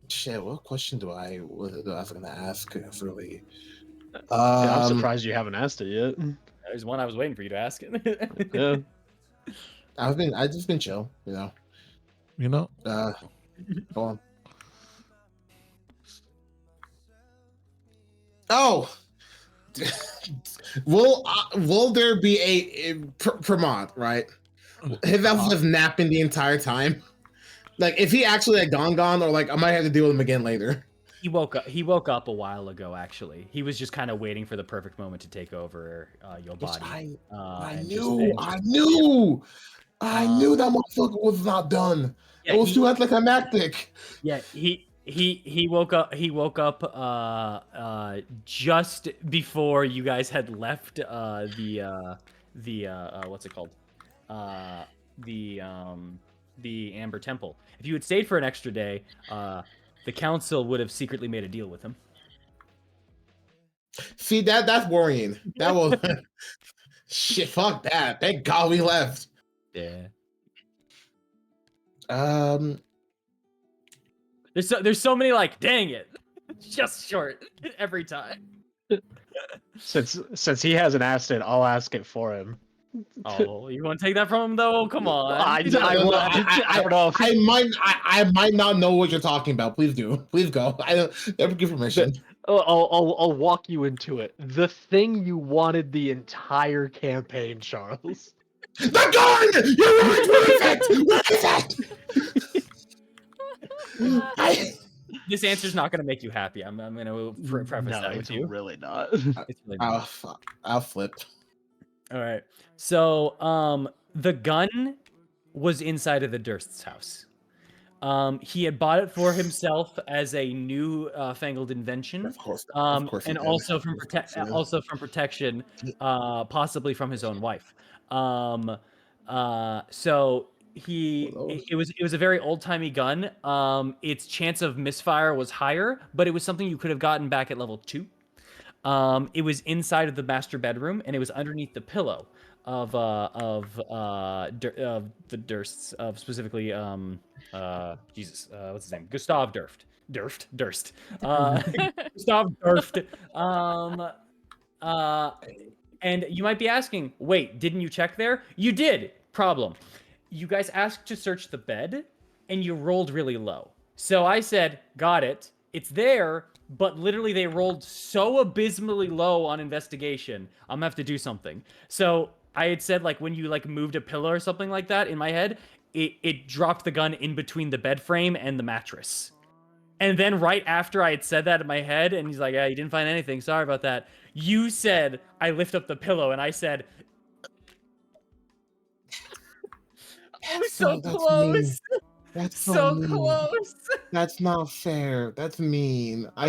Shit. What question I was gonna ask? Really. I'm surprised you haven't asked it yet. There's one I was waiting for you to ask it. Yeah. I've just been chill, Go on. Oh, will there be a Pramod, right? His elf was napping the entire time. Like, if he actually had gone, or like I might have to deal with him again later. He woke up a while ago. Actually, he was just kind of waiting for the perfect moment to take over your body. I knew that motherfucker was not done. Yeah, it was too anticlimactic. Yeah, he woke up. He woke up just before you guys had left the what's it called? The Amber Temple. If you had stayed for an extra day, the council would have secretly made a deal with him. See, that's worrying. That was shit. Fuck that. Thank God we left. Yeah. There's so many, like, dang it, just short every time. Since he hasn't asked it, I'll ask it for him. Oh, you want to take that from him though? Come on. I don't know. I might not know what you're talking about. Please do. Please go. I don't ever give permission. I'll walk you into it. The thing you wanted the entire campaign, Charles. The gun! You're right! Where is it? Where is it? This answer's not going to make you happy. I'm going to preface No, that with it's you. really not. It's really not. I'll flip. All right. So, the gun was inside of the Durst's house. He had bought it for himself as a new fangled invention. Of course And he did. also from Of course he did. protection, possibly from his own wife. So it was a very old timey gun. Its chance of misfire was higher, but it was something you could have gotten back at level 2. It was inside of the master bedroom, and it was underneath the pillow of the Dursts, of specifically Jesus, what's his name? Gustav Durst. Gustav Durst. And you might be asking, wait, didn't you check there? You did. Problem. You guys asked to search the bed, and you rolled really low. So I said, got it. It's there, but literally they rolled so abysmally low on investigation. I'm gonna have to do something. So I had said, like, when you like moved a pillow or something like that in my head, it dropped the gun in between the bed frame and the mattress. And then right after I had said that in my head, and he's like, yeah, you didn't find anything. Sorry about that. You said, I lift up the pillow, and I said, oh, so close. That's So mean. close. That's not fair. That's mean. I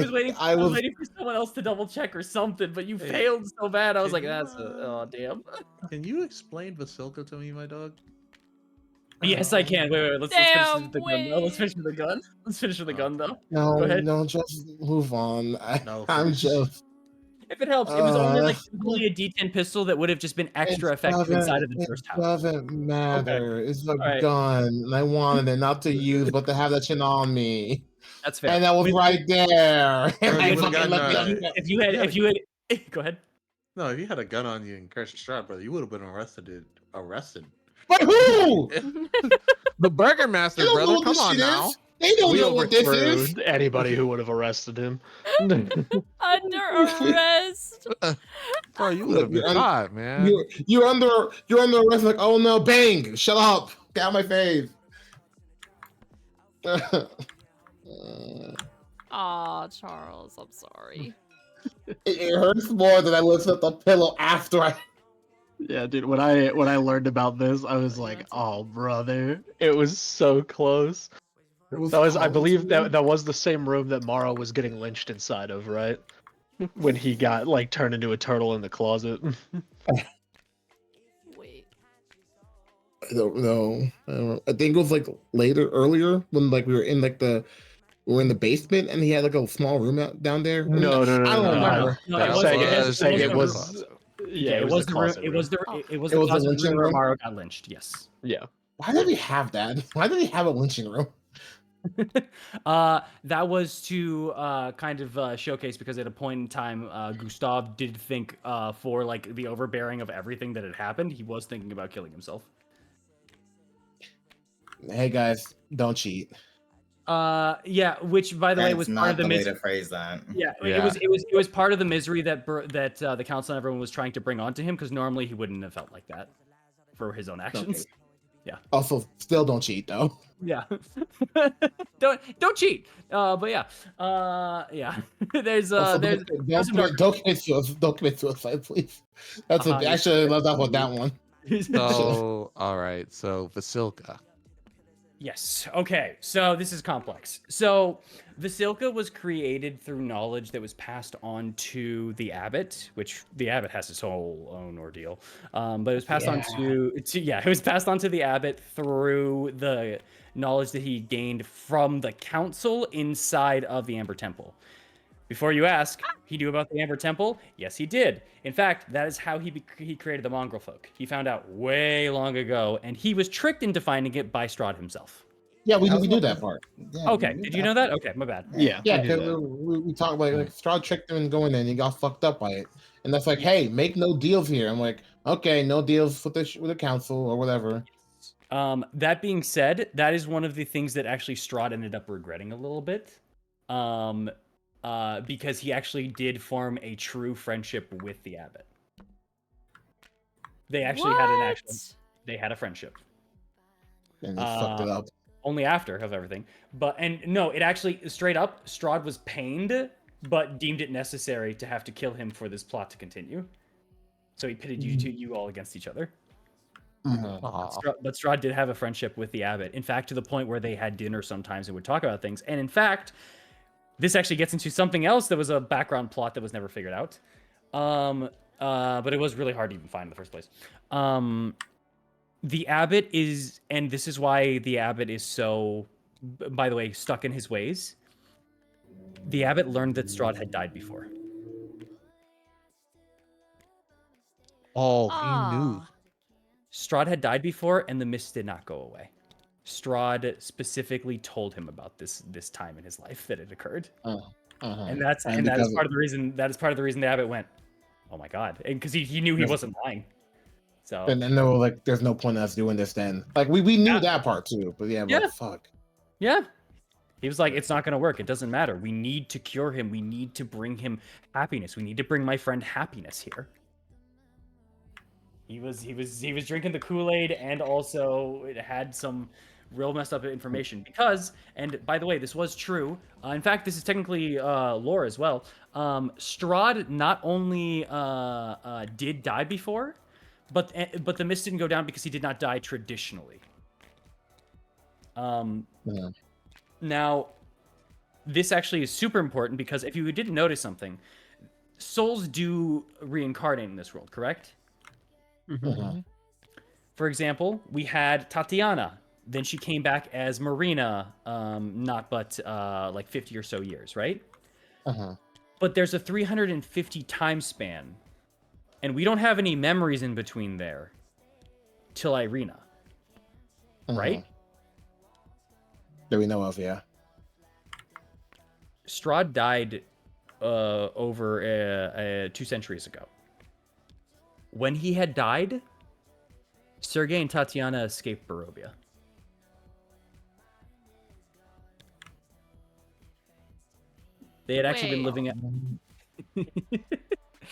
was waiting for someone else to double check or something, but you failed so bad. I was like, that's oh damn. Can you explain Vasilka to me, my dog? Yes, I can. Wait. Let's finish with the gun. No, let's finish with the gun. Let's finish with the gun, though. No, Go ahead. no, just move on. No, I'm please. just. If it helps, it was only a D10 pistol that would have just been extra effective inside of the first house. It doesn't matter. Okay. It's a Right. gun, and I wanted it not to use, but to have that shit on me. That's fair. And that was right there. And I you would've fucking gotten, let If you had, go ahead. No, if you had a gun on you and crashed Strahd, brother, you would have been arrested. But who? The Burger Master, They don't know brother. what Come this on shit now. is. They don't We know what this is. overthrew anybody who would have arrested him. Under arrest. Bro, you would have been caught, man. You're under arrest. Like, oh no, bang! Shut up! Get out of my face. Aw, Charles, I'm sorry. It hurts more than I lifted up the pillow after I. Yeah, dude. When I learned about this, I was like, "Oh, brother, it was so close." That was, I believe, that was the same room that Mara was getting lynched inside of, right? When he got like turned into a turtle in the closet. Wait. I don't know. I think it was like earlier when like we were in the basement and he had like a small room down there. No. I don't remember. No, That it was- was it was- Yeah, it was the room. closet It was the It was the closet lynching room where room? Maro got lynched. Yes. Yeah. Why did we have that? Why did we have a lynching room? That was to kind of showcase, because at a point in time, Gustav did think for like the overbearing of everything that had happened, he was thinking about killing himself. Hey guys, don't cheat. Yeah, which by the way That's was not part of the the way misery. to phrase that. Yeah, Yeah. it was part of the misery that the council and everyone was trying to bring onto him, because normally he wouldn't have felt like that for his own actions. Okay. Also, still don't cheat though. Yeah. don't cheat. But yeah. Yeah. There's Also, there's some dark- don't commit suicide, please. That's actually I love that one. That one. So, all right. So, Vasilka. Yes. Okay. So this is complex. So Vasilka was created through knowledge that was passed on to the abbot, which the abbot has his whole own ordeal. But it was passed on it was passed on to the abbot through the knowledge that he gained from the council inside of the Amber Temple. Before you ask, he knew about the Amber Temple? Yes, he did. In fact, that is how he created the mongrel folk. He found out way long ago, and he was tricked into finding it by Strahd himself. Yeah, we knew that part. Yeah, Okay, did you know that? Okay, my bad. Yeah. Yeah, I knew because that. we talked about like Strahd tricked him and going in, and he got fucked up by it. And that's like, hey, make no deals here. I'm like, okay, no deals with the council or whatever. That being said, that is one of the things that actually Strahd ended up regretting a little bit. Because he actually did form a true friendship with the abbot. They actually had an actual. They had a friendship. And they fucked it up. Only after of everything. And no, it actually straight up, Strahd was pained, but deemed it necessary to have to kill him for this plot to continue. So he pitted you all against each other. Aw. But Strahd did have a friendship with the abbot. In fact, to the point where they had dinner sometimes and would talk about things. And in fact, this actually gets into something else that was a background plot that was never figured out. But it was really hard to even find in the first place. The abbot is, and this is why the abbot is so, by the way, stuck in his ways. The abbot learned that Strahd had died before. Oh, he knew. Aw. Strahd had died before, and the mist did not go away. Strahd specifically told him about this time in his life that it occurred, and that is part of the reason. That is part of the reason the abbot went, "Oh my god," and because he knew he wasn't lying. So And then they were like, "There's no point in us doing this." Then, like, we knew Yeah. that part too, but yeah, Yeah. but fuck. yeah, he was like, "It's not going to work. It doesn't matter. We need to cure him. We need to bring him happiness. We need to bring my friend happiness here." He was drinking the Kool-Aid, and also it had some real messed up information because, and by the way, this was true. In fact, this is technically lore as well. Strahd not only did die before, but the mist didn't go down because he did not die traditionally. Yeah. Now, this actually is super important because if you didn't notice something, souls do reincarnate in this world, correct? For example, we had Tatiana. Then she came back as Marina, not but like 50 or so years, right? But there's a 350 time span, and we don't have any memories in between there till Irina, right? That we know of, yeah. Strahd died over 2 centuries ago. When he had died, Sergei and Tatiana escaped Barovia. They had actually been Wait. living at.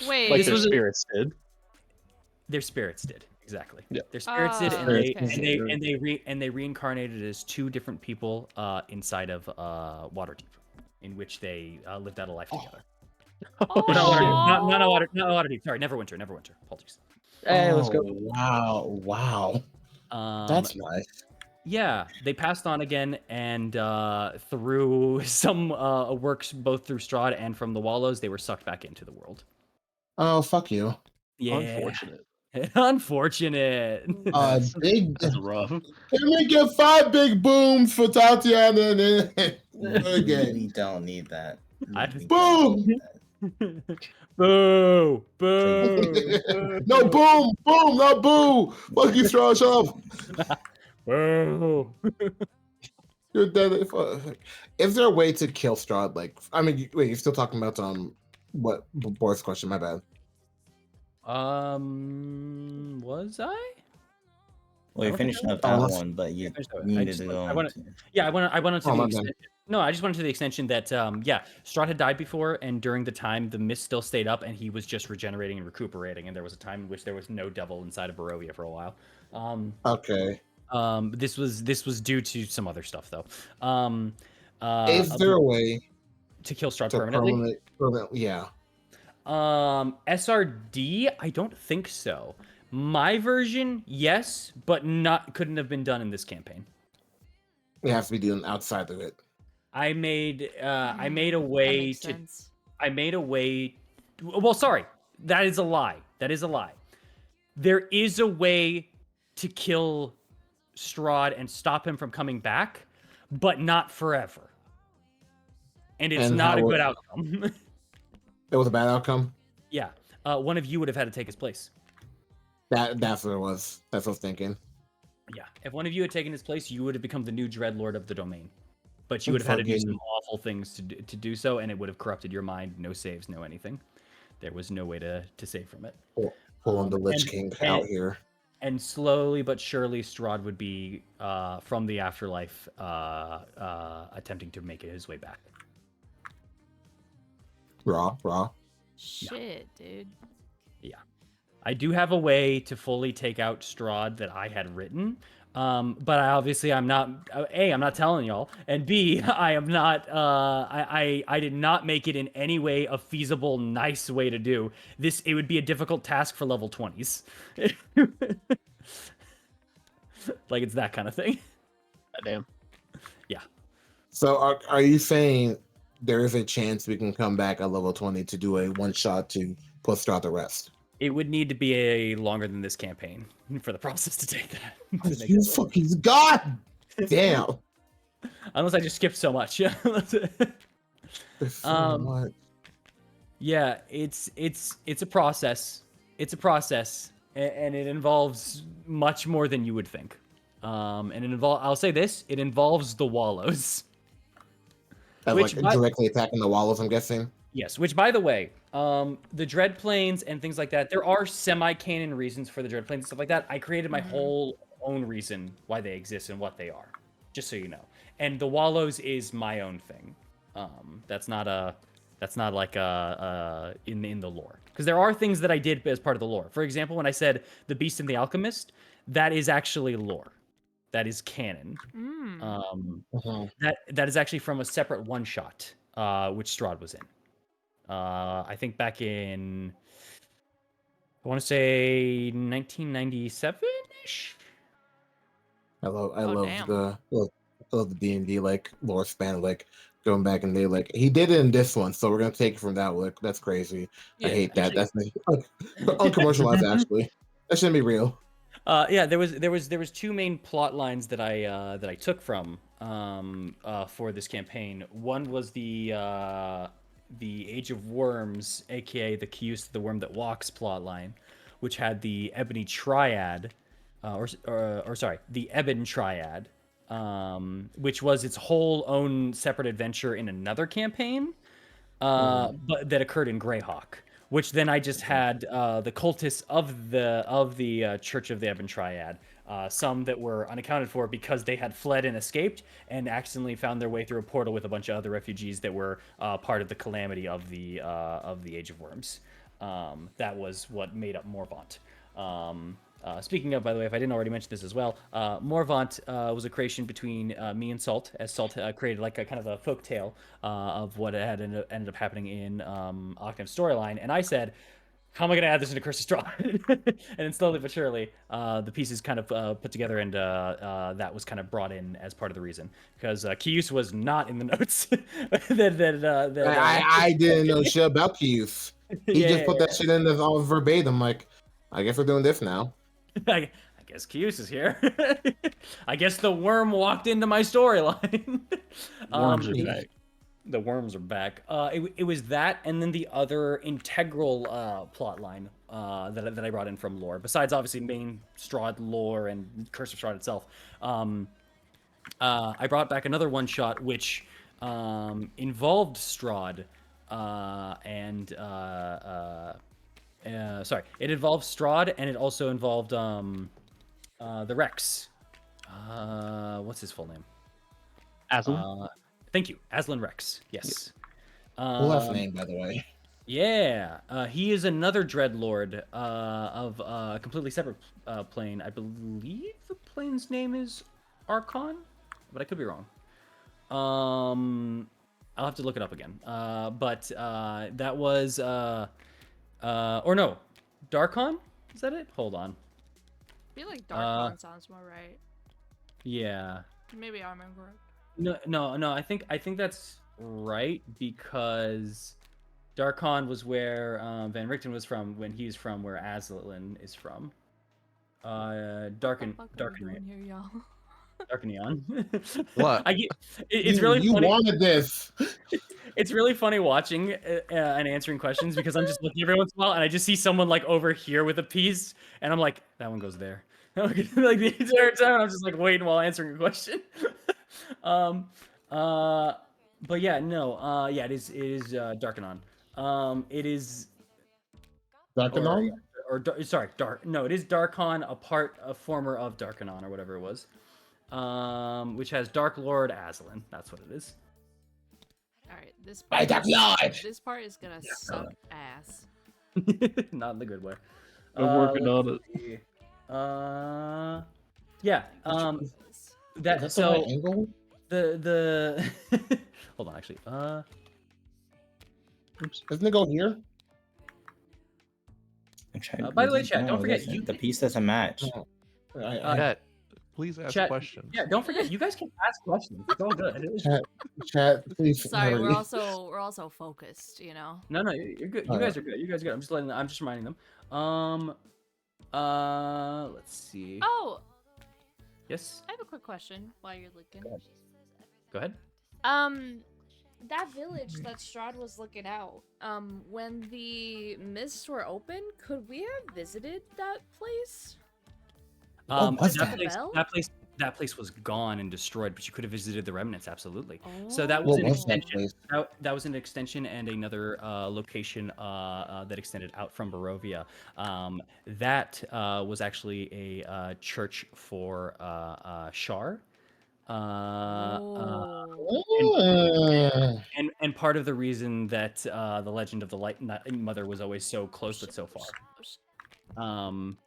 Wait. Like This their was spirits did. Their spirits did, exactly. Yeah. Their spirits did, and Oh, they okay. and they reincarnated as 2 different people inside of Waterdeep, in which they lived out a life together. Oh. Not Waterdeep. Sorry, Neverwinter. Apologies. Hey, let's go. Wow. That's nice. Yeah, they passed on again, and through some works both through Strahd and from the Wallows, they were sucked back into the world. Oh, fuck you. Yeah, Unfortunate. unfortunate. Big. That's rough. Can we get 5 big booms for Tatiana and then again? We don't need that. Boom! Boo! Boo! No, boom! Boom! Not boo! Fuck you, Strahd, shut up! Boo! You're dead. Is there a way to kill Strahd? Like, I mean, wait, you're still talking about what Boris question? My bad. Was I? Well, you finished up Oh, that one, but you finished that one. needed to go on. Yeah, I went on to Oh, the my extension. No, I just went to the extension that Strahd had died before, and during the time the mist still stayed up, and he was just regenerating and recuperating, and there was a time in which there was no devil inside of Barovia for a while. Okay. This was due to some other stuff though. Is there a way to kill Strahd to permanently? Yeah. SRD, I don't think so. My version, yes, but couldn't have been done in this campaign. It has to be done outside of it. I made a That way makes to. sense. I made a way. Well, sorry, that is a lie. There is a way to kill Strahd and stop him from coming back, but not forever. And it's And not a how good would- outcome. It was a bad outcome. Yeah, one of you would have had to take his place. That's what it was. That's what I was thinking. Yeah, if one of you had taken his place, you would have become the new Dreadlord of the domain. But you would have had to do some awful things to do so, and it would have corrupted your mind. No saves, no anything. There was no way to save from it. Pulling the Lich King out here. And slowly but surely, Strahd would be from the afterlife, attempting to make his way back. Raw. Shit, dude. Yeah. I do have a way to fully take out Strahd that I had written. But I'm not. A, I'm not telling y'all, and B, I am not. I did not make it in any way a feasible, nice way to do this. It would be a difficult task for level 20s. Like it's that kind of thing. Damn. So are you saying there is a chance we can come back at level 20 to do a one shot to put Strahd to rest? It would need to be a longer than this campaign for the process to take that. to make You that work. fucking god damn. Unless I just skipped so much. There's so Um, much. Yeah, it's a process. It's a process, and it involves much more than you would think. And I'll say this: it involves the wallows. As, which like by- directly attacking the walls, I'm guessing. Yes, which by the way, the dread planes and things like that, there are semi-canon reasons for the dread planes and stuff like that. I created my whole own reason why they exist and what they are, just so you know. And the wallows is my own thing. That's not like in the lore, because there are things that I did as part of the lore. For example, when I said the Beast and the Alchemist, that is actually lore. That is canon. That is actually from a separate one shot, which Strahd was in. I think back in, I want to say 1997-ish. I love damn. I love the D&D like lore span, like going back and they like he did it in this one, so we're gonna take it from that. Like that's crazy. I hate that. Actually, That's uncommercialized. Actually, that shouldn't be real. Yeah, there was two main plot lines that I took from for this campaign. One was the Age of Worms, aka the Kyus, the Worm That Walks plot line, which had the Ebony Triad, or sorry, the Ebon Triad, which was its whole own separate adventure in another campaign, but that occurred in Greyhawk. Which then I just had the cultists of the Church of the Ebon Triad, some that were unaccounted for because they had fled and escaped and accidentally found their way through a portal with a bunch of other refugees that were part of the calamity of the Age of Worms. That was what made up Morvaunt. Speaking of, by the way, if I didn't already mention this as well, Morvaunt was a creation between me and Salt, as Salt created like a kind of a folk tale of what had ended up happening in Octave's storyline, and I said, how am I going to add this into Curse of Strahd? And then slowly but surely, the pieces kind of put together, and that was kind of brought in as part of the reason, because Kyus was not in the notes. I didn't know shit about Keith. He just put that shit in as all verbatim. Like, I guess we're doing this now. I guess Kyus is here. I guess the worm walked into my storyline. Worms are back. The worms are back. It was that, and then the other integral plot line that I brought in from lore, besides obviously main Strahd lore and Curse of Strahd itself. I brought back another one shot which involved Strahd sorry, it involved Strahd, and it also involved the Rex. What's his full name? Aslan? Thank you, Aslan Rex. Yes. Cool last name, by the way. Yeah, he is another Dreadlord of a completely separate plane. I believe the plane's name is Archon, but I could be wrong. I'll have to look it up again. But that was or no, Darkon? Is that it? Hold on. I feel like Dark sounds more right. Yeah. Maybe I remember it. No. I think that's right, because Darkon was where Van Richten was from when he's from where Aslan is from. Darken here, y'all. Neon. What? It's really you funny. wanted this. It's really funny watching and answering questions, because I'm just looking every once in a while and I just see someone like over here with a piece, and I'm like, that one goes there. Like the entire time I'm just like waiting while answering a question. But yeah, no, yeah, it is Darkanon. It is Darkanon? sorry, Dark. No, it is Darkon, a former of Darkanon or whatever it was. Which has Dark Lord Aslan. That's what it is. All right, this My part, Dark Lord! this part is gonna suck ass. Not in the good way. I'm working let's on it. see. Yeah. That Is that the so right angle? the hold on, actually. Oops. Doesn't it go here? By the way, Listen, chat, don't no, forget listen, you the can, piece doesn't match. No. Chat, please ask chat. questions. Yeah, don't forget you guys can ask questions. It's all good. Chat, please. Sorry, hurry. we're also focused, you know. No, you're good. You guys are good. You guys are good. I'm just reminding them. Let's see. Oh, Yes. I have a quick question while you're looking. Go ahead. That village that Strahd was looking out, when the mists were open, could we have visited that place? was that that? place, that place was gone and destroyed, but you could have visited the remnants, absolutely. So that was What an was that extension. place? That was an extension and another location that extended out from Barovia. That was actually a church for Shar. And part of the reason that the legend of the Light Mother was always so close but so far.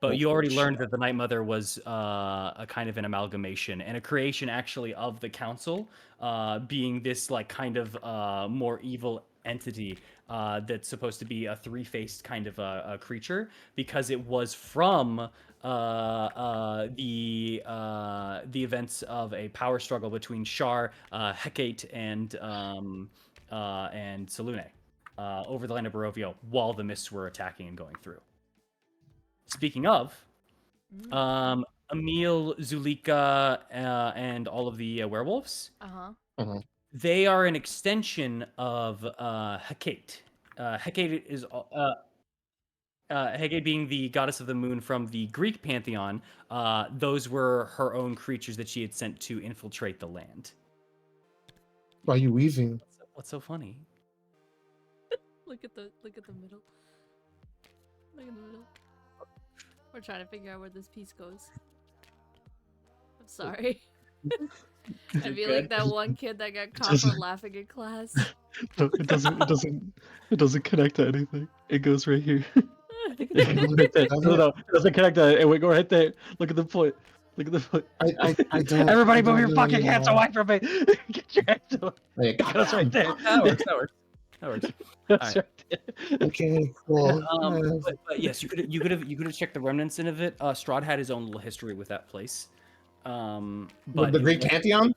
But you already learned that the Night Mother was a kind of an amalgamation and a creation actually of the council, being this like kind of more evil entity that's supposed to be a three-faced kind of a creature, because it was from the events of a power struggle between Shar, Hecate, and Selûne over the land of Barovia while the mists were attacking and going through. Speaking of, Emil, Zulika, and all of the werewolves, they are an extension of Hecate. Hecate is Hecate being the goddess of the moon from the Greek pantheon. Those were her own creatures that she had sent to infiltrate the land. Why are you weaving? What's so funny? Look at the middle. Look at the middle. We're trying to figure out where this piece goes. I'm sorry. I feel like that one kid that got caught for laughing in class. No, it doesn't connect to anything. It goes right here. Right there, doesn't No, it? no, it doesn't connect to it. It would go right there. Look at the foot. Look at the foot. I don't. Everybody I move don't your know fucking hands anymore. away from me. Get your hands away. Wait, It goes right there. That works. That works. That's Alright. right there. Okay, cool. But yes, you could have checked the remnants in of it. Strahd had his own little history with that place. But The it Greek was- pantheon?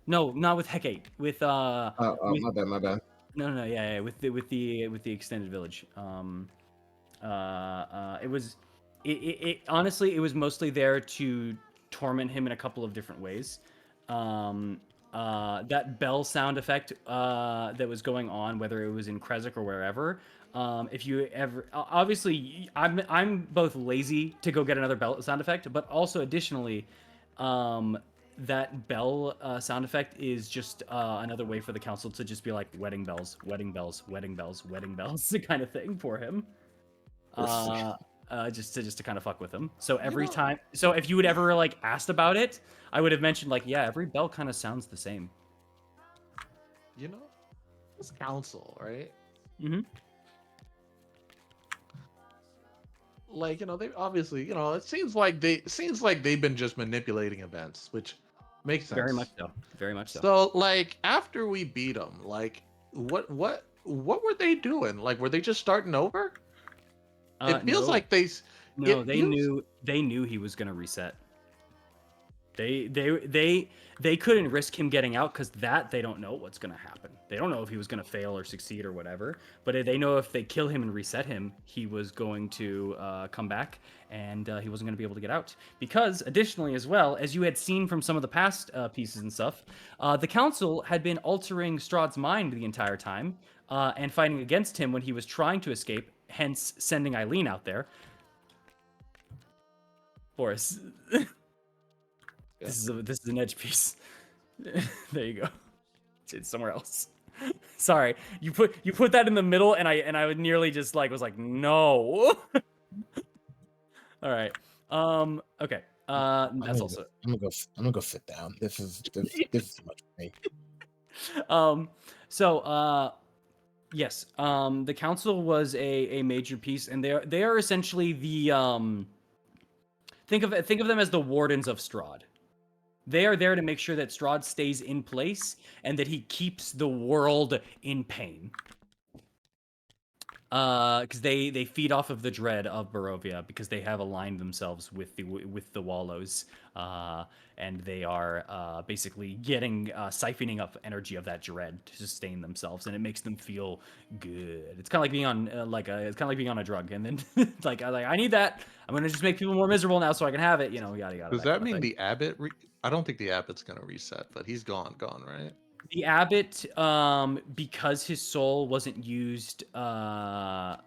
No, not with Hecate. With with- My bad. no, yeah, with the extended village. It was, it honestly, it was mostly there to torment him in a couple of different ways. That bell sound effect that was going on, whether it was in Kresik or wherever. If you ever, obviously, I'm both lazy to go get another bell sound effect, but also additionally, that bell sound effect is just another way for the council to just be like wedding bells, wedding bells, wedding bells, wedding bells, the kind of thing for him. Just to kind of fuck with him. So every time, so if you would ever like asked about it, I would have mentioned like, yeah, every bell kind of sounds the same. You know, this council, right? Mm-hmm. Like, you know, they obviously, you know, it seems like they've been just manipulating events, which makes sense. Very much so. Very much so. So, like, after we beat them, like, what were they doing? Like, were they just starting over? It feels no. like they. No, it they feels- knew he was gonna reset. They couldn't risk him getting out because that they don't know what's gonna happen. They don't know if he was gonna fail or succeed or whatever. But they know if they kill him and reset him, he was going to come back and he wasn't gonna be able to get out. Because additionally, as well as you had seen from some of the past pieces and stuff, the council had been altering Strahd's mind the entire time and fighting against him when he was trying to escape. Hence, sending Eileen out there. Boris. This is an edge piece. There you go. It's somewhere else. Sorry, you put that in the middle, and I would nearly just like was like no. All right. Okay. That's also. I'm gonna go sit down. This is too much for me. So Yes. The council was a major piece, and they are essentially the think of them as the wardens of Strahd. They are there to make sure that Strahd stays in place and that he keeps the world in pain. Because they feed off of the dread of Barovia because they have aligned themselves with the Wallows, and they are basically getting siphoning up energy of that dread to sustain themselves, and it makes them feel good. It's kind of like being on it's kind of like being on a drug, and then I need that. I'm gonna just make people more miserable now so I can have it. Yada yada. Does that mean the abbot? I don't think the abbot's gonna reset, but he's gone, right? The abbot, because his soul wasn't used, the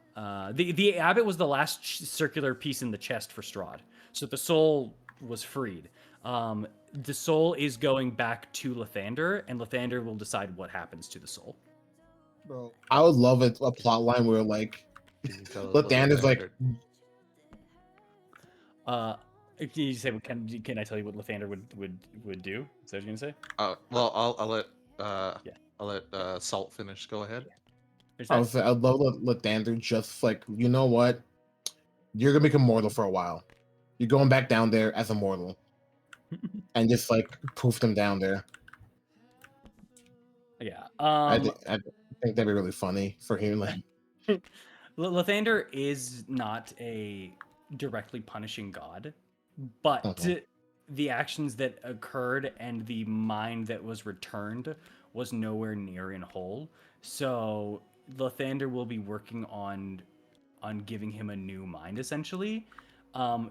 abbot was the last circular piece in the chest for Strahd, so the soul was freed. The soul is going back to Lathander, and Lathander will decide what happens to the soul. Bro, I would love a plot line where like Lathander's like, can you say can I tell you what Lathander would do? Is that what you're gonna say? Well, I'll let Salt finish. Go ahead. I'd love Lathander just like, you know what? You're gonna become mortal for a while. You're going back down there as a mortal, and just like poof them down there. Yeah. I think that'd be really funny for him. Like, Lathander is not a directly punishing god, but the actions that occurred and the mind that was returned was nowhere near in whole. So Lathander will be working on giving him a new mind, essentially.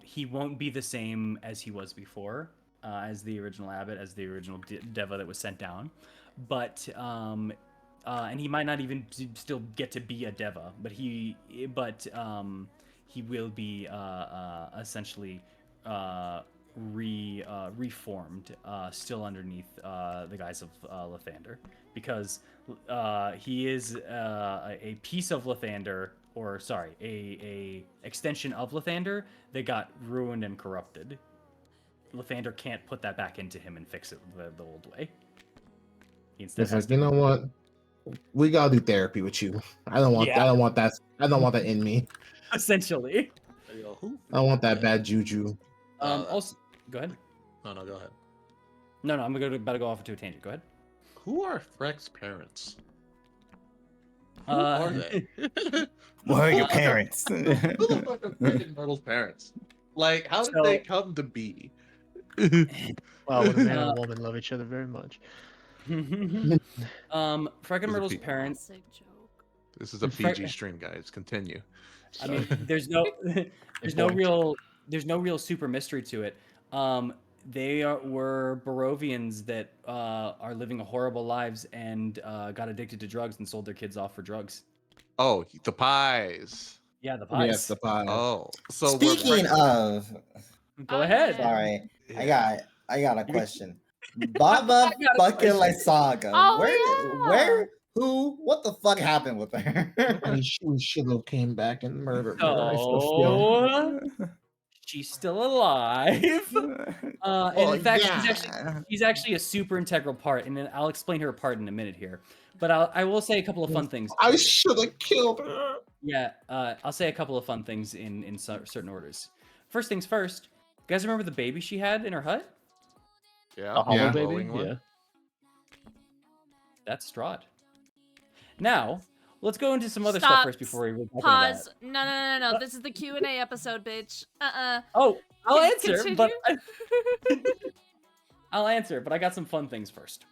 He won't be the same as he was before, as the original abbot, as the original Deva that was sent down. But and he might not even still get to be a Deva, but he will be essentially reformed, still underneath the guise of Lathander, because he is a piece of Lathander, or sorry, a extension of Lathander that got ruined and corrupted. Lathander can't put that back into him and fix it the old way. He instead it's like, you know what? We gotta do therapy with you. I don't want that in me. Essentially. I don't want that bad juju. Also, go ahead. No, go ahead. No, I'm about to go off into a tangent. Go ahead. Who are Freck's parents? Who are they? What are your parents? Who the fuck are freaking Myrtle's parents? Like, how did they come to be? Wow, when a man and a woman love each other very much. Freck and Myrtle's parents. Classic joke. This is a PG stream, guys. Continue. I mean, there's no real super mystery to it. They were Barovians that are living horrible lives and got addicted to drugs and sold their kids off for drugs. Oh, the pies. Yeah, the pies. Yes, the pies. Oh, so Speaking of, go ahead. Sorry, I got a question. Baba fucking Lysaga. Oh, where, who, what the fuck happened with her? We should have came back and murdered her. Oh, she's still alive. And in fact, she's actually a super integral part, and then I'll explain her part in a minute here. But I will say a couple of fun things. I should have killed her. Yeah, I'll say a couple of fun things in certain orders. First things first. You guys remember the baby she had in her hut? Yeah, A hollow baby. glowing one. Yeah. That's Strahd. Now, let's go into some other stuff first before we move on to Pause. that. No. This is the Q&A episode, bitch. Oh, I'll answer, Continue? but I'll answer, but I got some fun things first.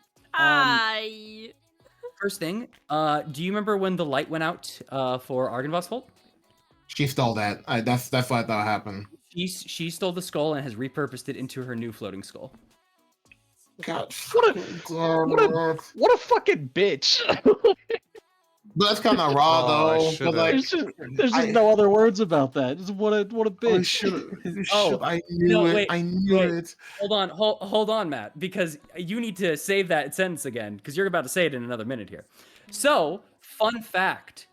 First thing, do you remember when the light went out for Argynvost Holt? She stole that. That's what I thought happened. She stole the skull and has repurposed it into her new floating skull. God, What a fucking bitch. But that's kind of raw though. But like, there's just no other words about that. Just what a bitch. I knew it. I knew it. Hold on, Matt, because you need to save that sentence again, because you're about to say it in another minute here. So, fun fact.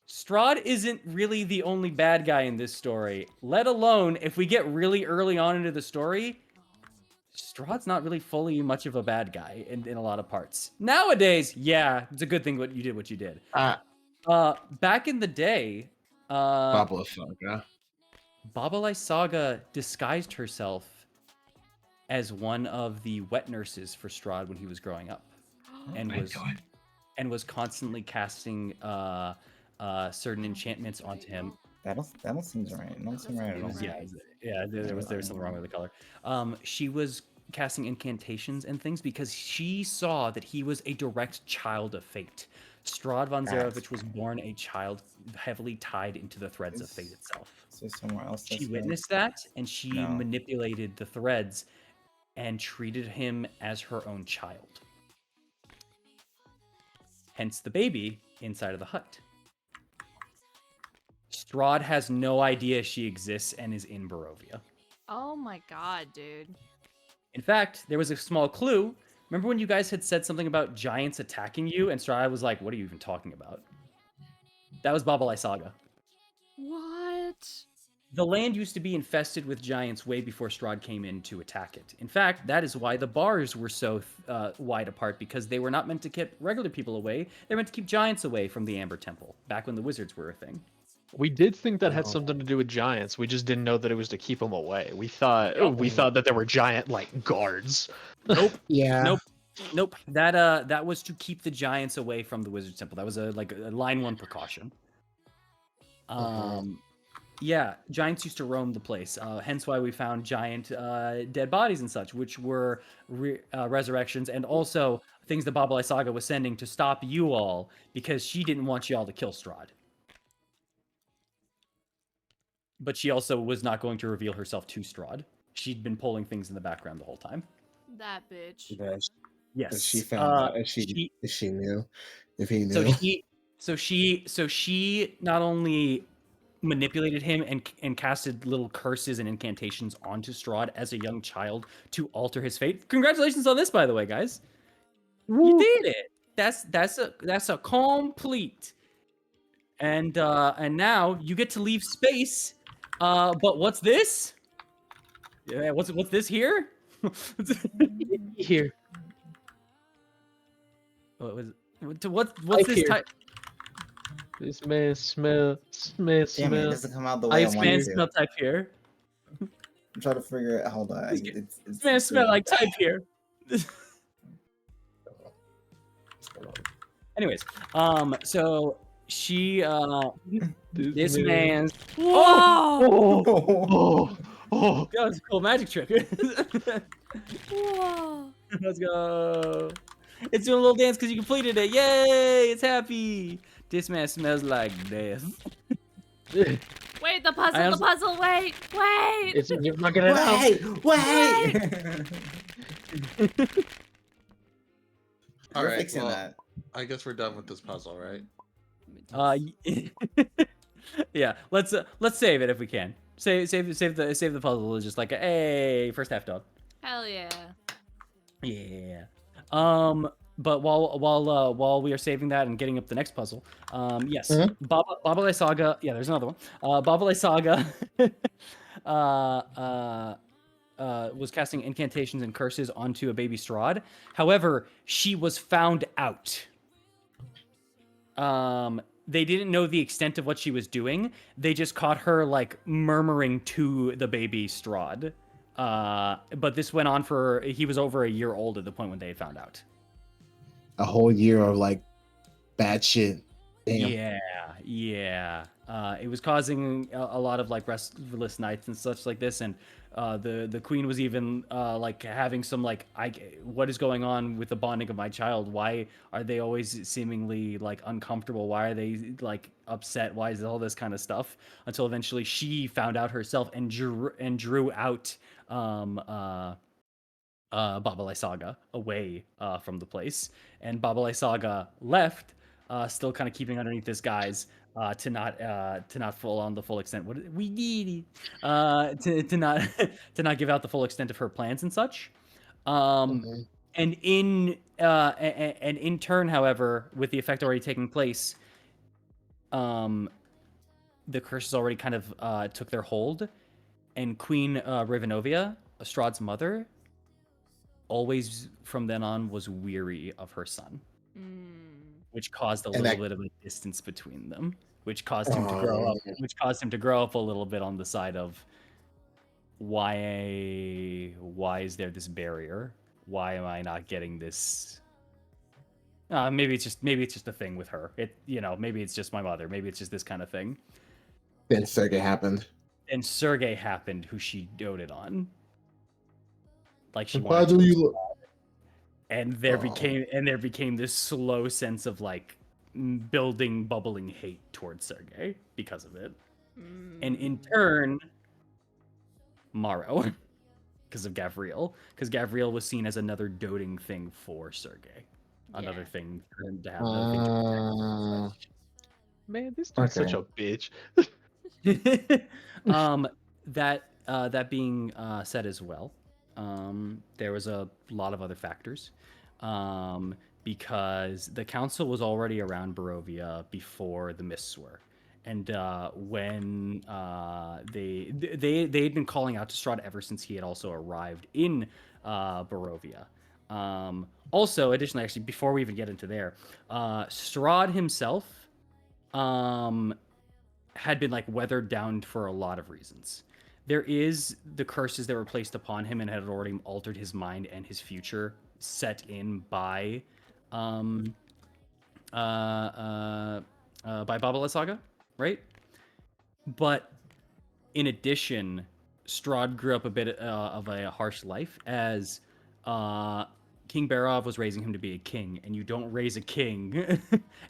Strahd isn't really the only bad guy in this story, let alone if we get really early on into the story, Strahd's not really fully much of a bad guy in a lot of parts. Nowadays, yeah, it's a good thing what you did. Back in the day, Baba Saga. Baba Lysaga disguised herself as one of the wet nurses for Strahd when he was growing up, and was constantly casting certain enchantments onto him. That don't seem right. It don't seem right at all. There was something wrong with the color. She was casting incantations and things because she saw that he was a direct child of fate. Strahd von Zarovich was born a child heavily tied into the threads of fate itself. Is there somewhere else? She That's witnessed that, and she No. manipulated the threads and treated him as her own child. Hence the baby inside of the hut. Strahd has no idea she exists and is in Barovia. Oh my god, dude. In fact, there was a small clue. Remember when you guys had said something about giants attacking you, and Strahd was like, "What are you even talking about?" That was Baba Lysaga. What? The land used to be infested with giants way before Strahd came in to attack it. In fact, that is why the bars were so wide apart, because they were not meant to keep regular people away. They were meant to keep giants away from the Amber Temple, back when the wizards were a thing. We did think that had something to do with giants. We just didn't know that it was to keep them away. We thought that there were giant like guards. Nope. Yeah. Nope. That was to keep the giants away from the wizard's temple. That was a line one precaution. Yeah, giants used to roam the place. Hence why we found giant dead bodies and such, which were resurrections, and also things that Baba Lysaga was sending to stop you all, because she didn't want you all to kill Strahd. But she also was not going to reveal herself to Strahd. She'd been pulling things in the background the whole time. That bitch. Yes. She found out. If she knew. If he knew. So she not only manipulated him and casted little curses and incantations onto Strahd as a young child to alter his fate. Congratulations on this, by the way, guys. You did it. That's a complete. And now you get to leave space. But what's this? Yeah, what's this here? Here. What's this type? This man smell. Damn it, it doesn't come out the way I Ice want man it to. smell type here. I'm trying to figure it. Hold on. This man smell like type here. Anyways, so she this man's Whoa! Oh. that was a cool magic trick. Whoa! Let's go. It's doing a little dance because you completed it. Yay! It's happy. This man smells like death. Wait, the puzzle, wait! You're not gonna know. Wait! All We're right, fixing well, that. I guess we're done with this puzzle, right? Yeah. Let's save it if we can. Save the puzzle. It's just like hey, first half dog. Hell yeah. Yeah. But while we are saving that and getting up the next puzzle, yes, Baba Lysaga. Yeah, there's another one. Baba Lysaga was casting incantations and curses onto a baby Strahd. However, she was found out. They didn't know the extent of what she was doing. They just caught her like murmuring to the baby Strahd. But this went on for, he was over a year old at the point when they had found out. A whole year of like bad shit. Damn. Yeah. It was causing a lot of like restless nights and such like this, and the queen was even like having some like, what is going on with the bonding of my child? Why are they always seemingly like uncomfortable? Why are they like upset? Why is all this kind of stuff? Until eventually she found out herself and drew out Baba Lysaga away from the place, and Baba Lysaga left, still kind of keeping underneath this guise to not full on the full extent. What we need to not give out the full extent of her plans and such. And in turn, however, with the effect already taking place, the curses already kind of took their hold, and Queen Rivanovia, Strahd's mother, always from then on was weary of her son, which caused a And little that- bit of a distance between them, which caused him to grow up, a little bit on the side of why is there this barrier? Why am I not getting this? Maybe it's just a thing with her. Maybe it's just my mother. Maybe it's just this kind of thing. Then Sergey happened. And Sergey happened, who she doted on. Like she Why wanted do to, you? and there became this slow sense of like bubbling hate towards Sergey because of it. And in turn, Maro, because of Gavriel, because Gavriel was seen as another doting thing for Sergey, another thing for him to have the vigilance. Man, this dude's such a bitch. That being said as well, there was a lot of other factors, because the council was already around Barovia before the mists were, and when they'd been calling out to Strahd ever since he had also arrived in Barovia. Also, additionally, actually, before we even get into there, Strahd himself had been like weathered down for a lot of reasons. There is the curses that were placed upon him and had already altered his mind and his future, set in by Babala Saga, right? But in addition, Strahd grew up a bit of a harsh life, as King Barov was raising him to be a king, and you don't raise a king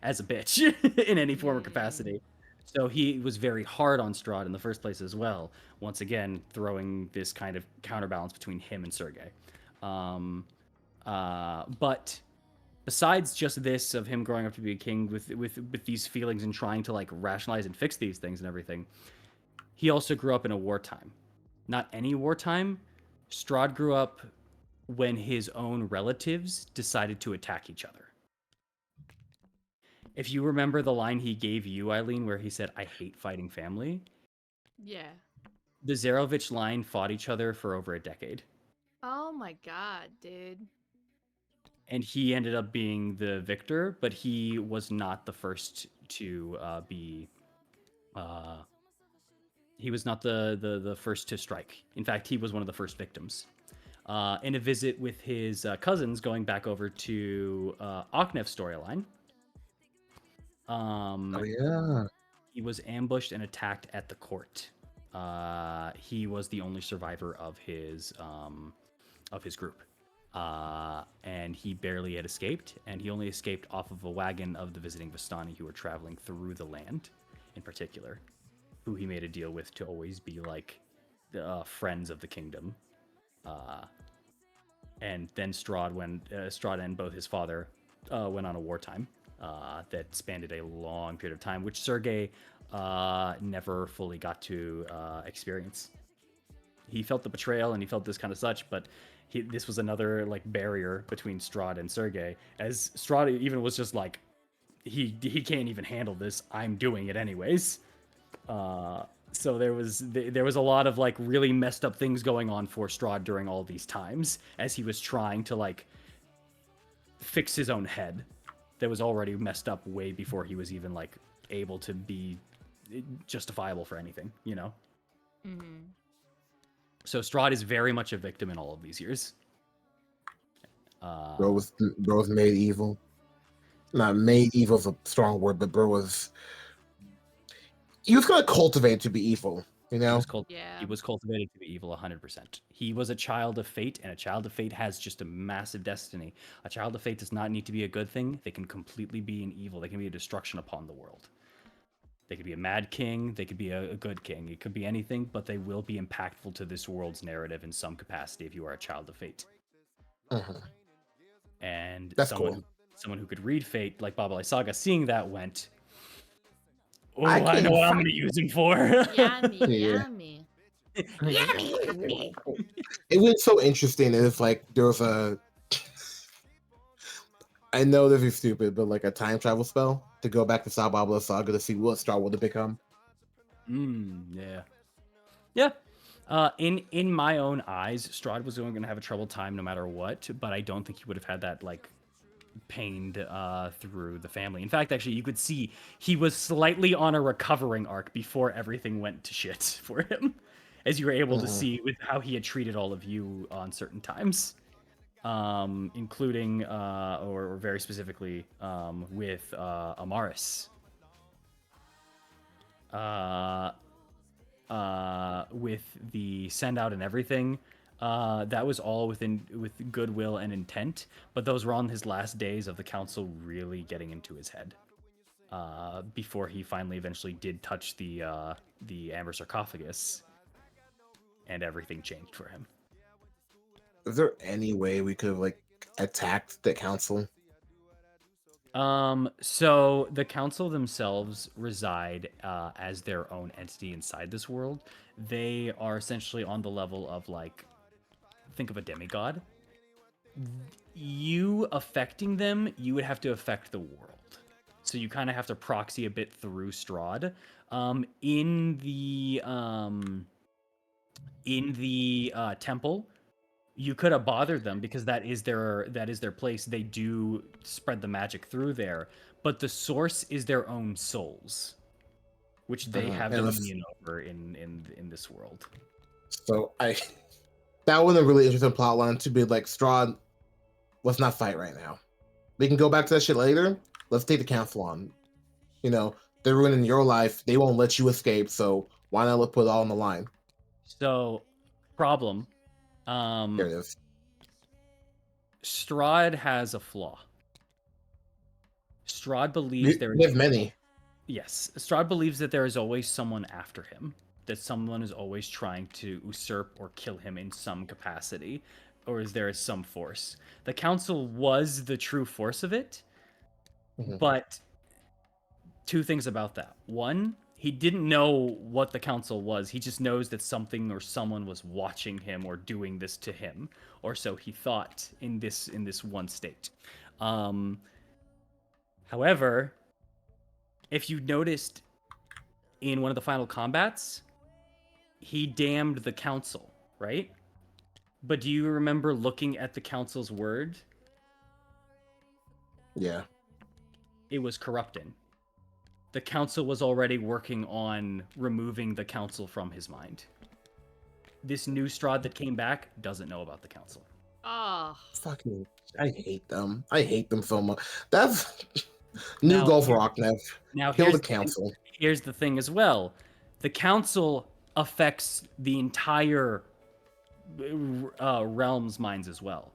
as a bitch in any form or capacity. So he was very hard on Strahd in the first place as well. Once again, throwing this kind of counterbalance between him and Sergey. But besides just this of him growing up to be a king with these feelings and trying to like rationalize and fix these things and everything, he also grew up in a wartime. Not any wartime. Strahd grew up when his own relatives decided to attack each other. If you remember the line he gave you, Eileen, where he said, "I hate fighting family." Yeah. The Zarovich line fought each other for over a decade. Oh my god, dude. And he ended up being the victor, but he was not the first to be... he was not the first to strike. In fact, he was one of the first victims. In a visit with his cousins, going back over to Oknev's storyline, Oh yeah. he was ambushed and attacked at the court. He was the only survivor of his group, and he barely had escaped. And he only escaped off of a wagon of the visiting Vistani who were traveling through the land, in particular, who he made a deal with to always be like the friends of the kingdom. And then Strahd and both his father went on a wartime that spanned a long period of time, which Sergey never fully got to experience. He felt the betrayal and he felt this kind of such, but this was another like barrier between Strahd and Sergey, as Strahd even was just like, he can't even handle this. I'm doing it anyways. So there was a lot of like really messed up things going on for Strahd during all these times, as he was trying to like fix his own head that was already messed up way before he was even like able to be justifiable for anything, you know? Mm-hmm. So Strahd is very much a victim in all of these years. Bro was made evil. Not made evil is a strong word, but bro was... he was gonna cultivate to be evil, you know? Yeah. He was cultivated to be evil 100%. He was a child of fate, and a child of fate has just a massive destiny. A child of fate does not need to be a good thing. They can completely be an evil. They can be a destruction upon the world. They could be a mad king. They could be a good king. It could be anything, but they will be impactful to this world's narrative in some capacity if you are a child of fate. And That's someone who could read fate, like Baba Saga, seeing that went, oh, I I know what I'm can't- going to use him for. Yummy. It was so interesting. It's like there was a... I know this is stupid, but like a time travel spell to go back to Sababla Saga to see what Strahd would have become. Yeah. In my own eyes, Strahd was going to have a troubled time no matter what, but I don't think he would have had that like pained through the family. In fact, actually, you could see he was slightly on a recovering arc before everything went to shit for him, as you were able to see with how he had treated all of you on certain times, including or very specifically with Amaris. With the send out and everything, that was all with goodwill and intent, but those were on his last days of the council really getting into his head. Before he finally eventually did touch the amber sarcophagus, and everything changed for him. Is there any way we could have like attacked the council? So the council themselves reside as their own entity inside this world. They are essentially on the level of like, think of a demigod. You affecting them, you would have to affect the world. So you kind of have to proxy a bit through Strahd. In the temple, you could have bothered them because that is their place. They do spread the magic through there, but the source is their own souls, which they have dominion over in this world. So that was a really interesting plotline to be like, Strahd, let's not fight right now. We can go back to that shit later. Let's take the council on. You know, they're ruining your life. They won't let you escape. So why not put it all on the line? So, problem. Here it is. Strahd has a flaw. Strahd believes We have many. Yes, Strahd believes that there is always someone after him. That someone is always trying to usurp or kill him in some capacity, or is there some force? The council was the true force of it, but two things about that. One, he didn't know what the council was. He just knows that something or someone was watching him or doing this to him, or so he thought in this one state. However, if you noticed in one of the final combats, he damned the council, right? But do you remember looking at the council's word? Yeah. It was corrupting. The council was already working on removing the council from his mind. This new Strahd that came back doesn't know about the council. Oh. Fucking, I hate them. I hate them so much. That's new Now, goal for Oknev. Now Kill the council. Here's the thing as well. The council affects the entire realm's minds as well.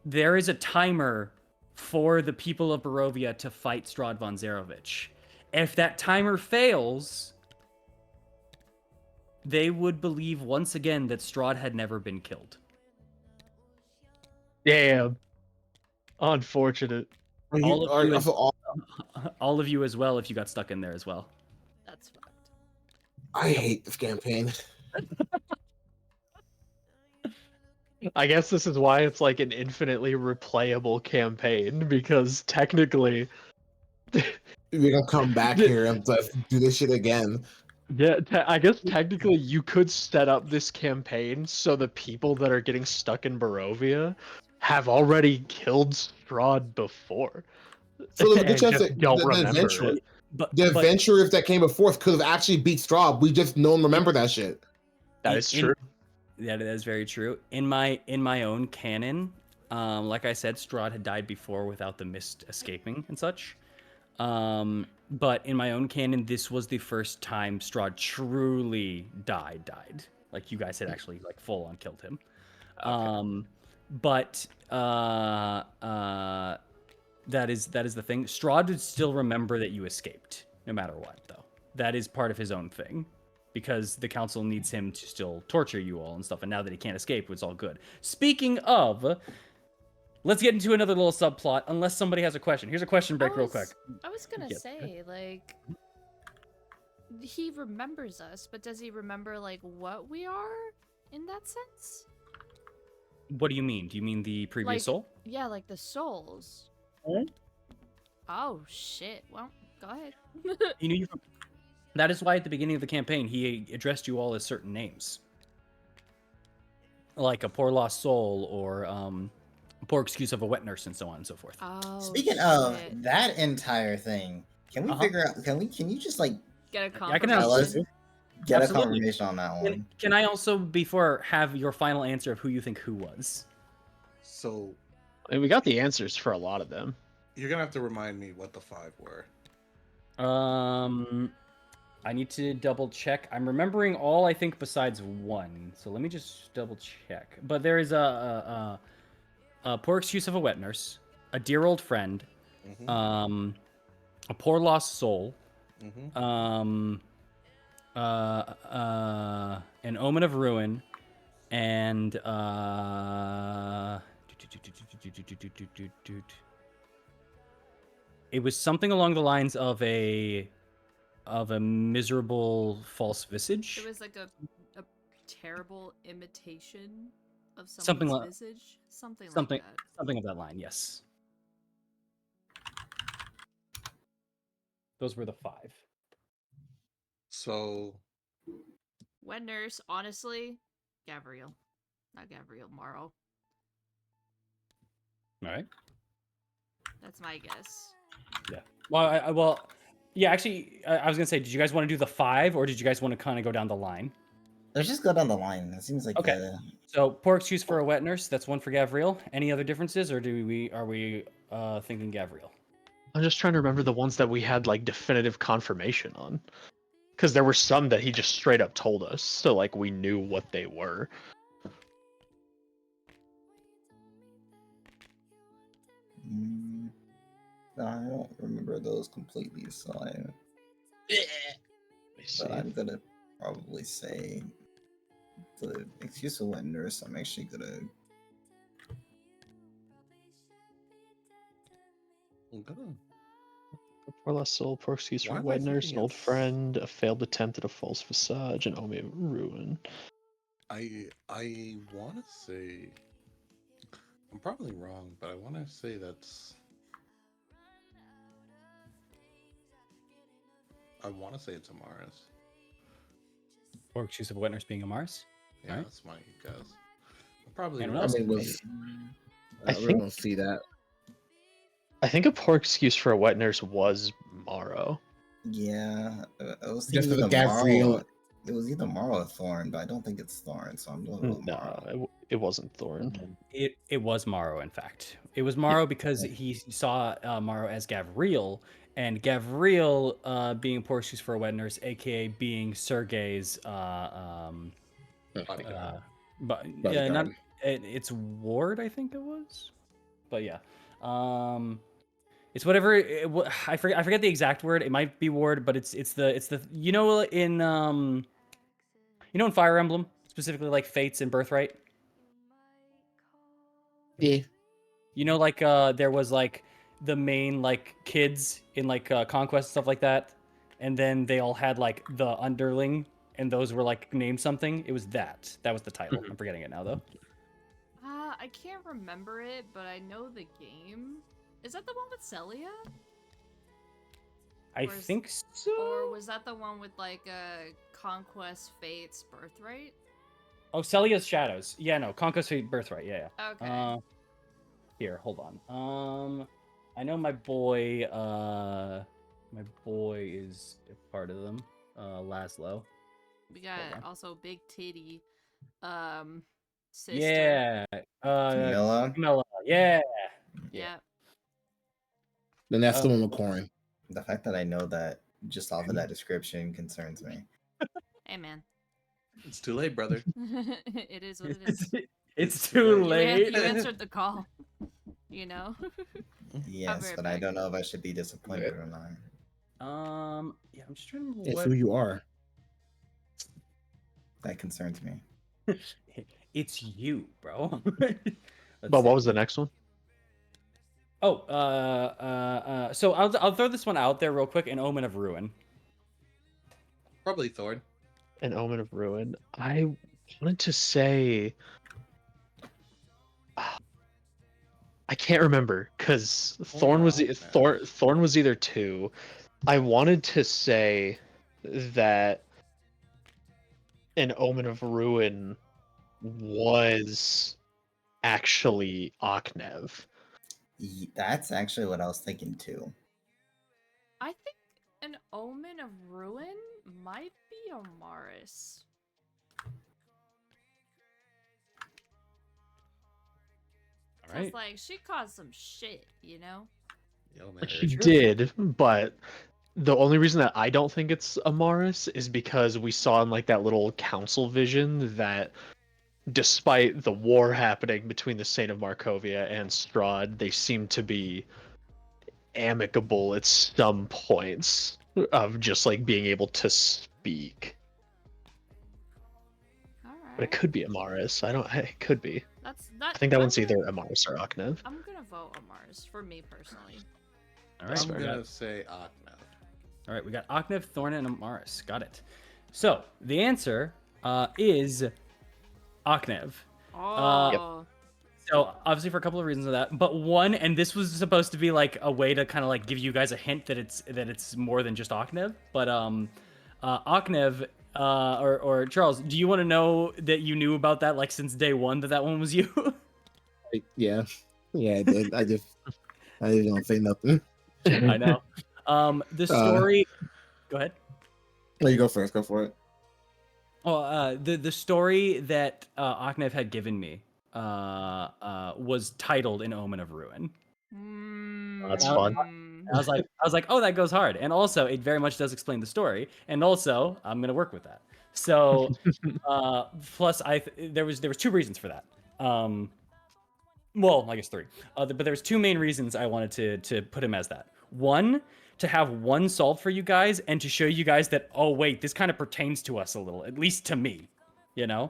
There is a timer for the people of Barovia to fight Strahd von Zarovich. If that timer fails, they would believe once again that Strahd had never been killed. Damn. Unfortunate. All of you as well if you got stuck in there as well. That's fucked. I hate this campaign. I guess this is why it's like an infinitely replayable campaign, because technically we're gonna come back here and do this shit again. Yeah, I guess technically you could set up this campaign so the people that are getting stuck in Barovia have already killed Strahd before. So there's a good chance just that don't the remember adventure, it. the adventurers that came before us could have actually beat Strahd. We just don't remember that shit. That is true. Yeah, that is very true. In my own canon, like I said, Strahd had died before without the mist escaping and such. But in my own canon, this was the first time Strahd truly died. Like you guys had actually like full on killed him. Okay. That is the thing. Strahd would still remember that you escaped, no matter what, though. That is part of his own thing. Because the council needs him to still torture you all and stuff, and now that he can't escape, it's all good. Speaking of, let's get into another little subplot, unless somebody has a question. Here's a question break real quick. I was gonna say, like, he remembers us, but does he remember, like, what we are in that sense? What do you mean? Do you mean the previous soul? Yeah, like the souls. Oh, shit. Well, go ahead. You knew you That is why at the beginning of the campaign he addressed you all as certain names, like a poor lost soul or a poor excuse of a wet nurse, and so on and so forth. Oh, Speaking of shit. that entire thing, can we figure out? Can you just like Get a I can tell us? confirmation. Get a Absolutely. confirmation on that one. Can I also, before, have your final answer of who you think who was? So I mean, we got the answers for a lot of them. you're gonna have to remind me what the 5 were. I need to double check. I'm remembering all I think besides one, so let me just double check. But there is a poor excuse of a wet nurse, a dear old friend, Mm-hmm. a poor lost soul, Mm-hmm. an omen of ruin, and it was something along the lines of a miserable false visage. It was like a terrible imitation of Something someone's like- visage. Something like something that. something of that line. Yes, those were the 5. So Wet nurse, honestly, Gabriel. Not Gabriel, Morrow. All right. That's my guess. Yeah. Well, yeah. Actually, I was gonna say, did you guys want to do the 5, or did you guys want to kind of go down the line? Let's just go down the line. It seems like Okay. So poor excuse for a wet nurse. That's one for Gavriel. Any other differences, or are we thinking Gavriel? I'm just trying to remember the ones that we had like definitive confirmation on, because there were some that he just straight up told us, so like we knew what they were. No, I don't remember those completely, so but I'm gonna probably say the excuse of wet nurse. I'm actually gonna. A poor lost soul, poor excuse for Why a am I wet nurse, thinking an old it's- friend, a failed attempt at a false visage, an omen of ruin. I want to say I'm probably wrong, but I want to say I want to say it's Amara's. Poor excuse of a wet nurse being a Mars. Yeah, Alright. that's my guess. I'm probably Anyone wrong. else? I mean, I I think- really don't see that. I think a poor excuse for a wet nurse was Morrow. Yeah, I was Just thinking for the either Gabriel- Morrow. It was either Morrow or Thorn, but I don't think it's Thorn, so I'm going with Morrow. No, it wasn't Thorn. It was Morrow, in fact. It was Morrow because he saw Morrow as Gavriel, and Gavriel being poor excuse for a wet nurse, aka being Sergei's Bodyguard. but yeah, Bodyguard. not it's Ward, I think it was. But yeah. It's whatever I forget the exact word. It might be Ward, but it's the in Fire Emblem, specifically like Fates and Birthright. Yeah. Like there was like the main like kids in like Conquest and stuff like that, and then they all had like the underling, and those were like named something. It was that. That was the title. I'm forgetting it now though. I can't remember it, but I know the game. Is that the one with Celia? I Or is- think so. Or was that the one with like Conquest Fates Birthright? Oh, Celia's Shadows. Yeah, no, Conquest Fate Birthright. Yeah, yeah. Okay. Here, hold on. I know my boy is a part of them. Laszlo. We got on. also Big Titty, sister. Yeah. Camilla? Camilla. Yeah. Yeah. Then that's the one with Corin. The fact that I know that just off of that description concerns me. Hey man. It's too late, brother. It is what it is. It's too late. You answered the call. You know? Yes, right but I back. don't know if I should be disappointed or not. Yeah, I'm just trying to remember It's what who you are. That concerns me. it's you, bro. But what was the next one? Oh, so I'll throw this one out there real quick. An Omen of Ruin. Probably Thorn. An omen of ruin. I wanted to say. I can't remember because Thorn was man. Thorn was either 2. I wanted to say that an Omen of Ruin was actually Aknev. That's actually what I was thinking too. I think an Omen of Ruin might be Amaris. All Cause right. like she caused some shit, you know. Yo, man, She true. did, but the only reason that I don't think it's Amaris is because we saw in like that little council vision that despite the war happening between the Saint of Markovia and Strahd, they seem to be amicable at some points of just like being able to speak. All But it right. could be Amaris. I don't. It could be. That's that. I think that I'm one's either gonna- Amaris or Aknev. I'm gonna vote Amaris for me personally. All right. I'm we gonna got, say Aknev. all right. We got Aknev, Thorn, and Amaris. Got it. So the answer is Aknev. Oh. So obviously for a couple of reasons of that, but one, and this was supposed to be like a way to kind of like give you guys a hint that it's more than just Aknev. But Aknev or Charles, do you want to know that you knew about that like since day one that one was you? Yeah, I did. I just don't say nothing. I know. The story. Go ahead. There you go first. Go for it. Well, the story that Aknev had given me was titled "An Omen of Ruin." That's Uh, fun. I was like, oh, that goes hard. And also, it very much does explain the story. And also, I'm gonna work with that. So, plus, there was two reasons for that. Well, I guess three. But there was two main reasons I wanted to put him as that. One, to have one solved for you guys, and to show you guys that, oh wait, this kind of pertains to us a little, at least to me, you know.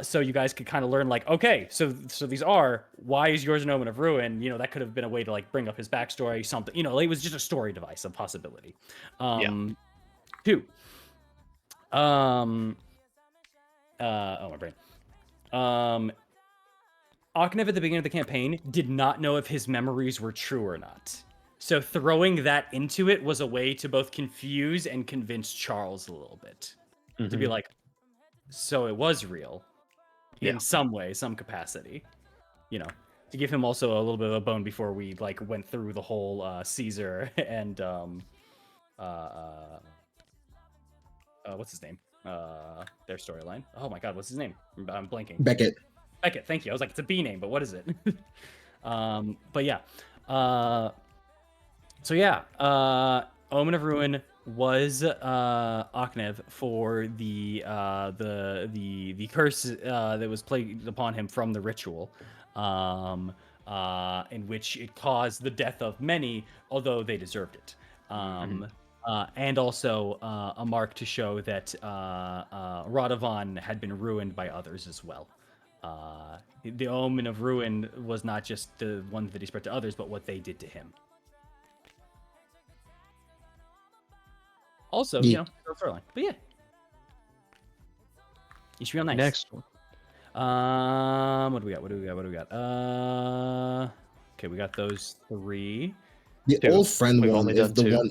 So you guys could kind of learn like, okay, so these are, why is yours an Omen of Ruin? You know, that could have been a way to like bring up his backstory, something, you know, it was just a story device, a possibility. Two. Oh, my brain. Aknev at the beginning of the campaign did not know if his memories were true or not. So throwing that into it was a way to both confuse and convince Charles a little bit. To be like, so it was real in some way, some capacity, you know, to give him also a little bit of a bone before we like went through the whole Caesar and what's his name? Their storyline. Oh my god, what's his name? I'm blanking. Beckett. Beckett, thank you. I was like, it's a B name, but what is it? But yeah. So yeah, Omen of Ruin was Aknev for the curse that was plagued upon him from the ritual, in which it caused the death of many, although they deserved it. And also a mark to show that Radovan had been ruined by others as well. The Omen of Ruin was not just the one that he spread to others, but what they did to him. Also, you know, storyline. But yeah. You should be on nice. Next one. What do we got? Okay, we got those three. The Two. old friend We've one only is done the two. one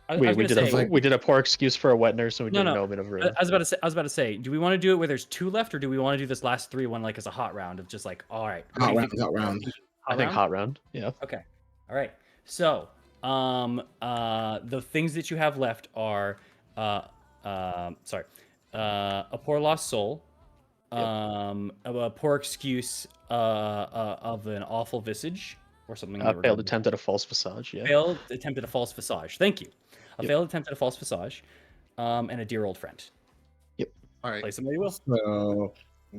I'm. We did a poor excuse for a wet nurse, and we did an Omen of Ruin. I was about to say, do we want to do it where there's two left, or do we want to do this last three one like as a hot round of just like, all right, Hot round. I think hot round. Yeah. Okay. All right. So, the things that you have left are, a poor lost soul, a poor excuse, of an awful visage, or something. Failed attempt at a false visage. Yeah. Failed attempt at a false visage. Thank you. A failed attempt at a false visage, and a dear old friend. Yep. All right. Place them where you will.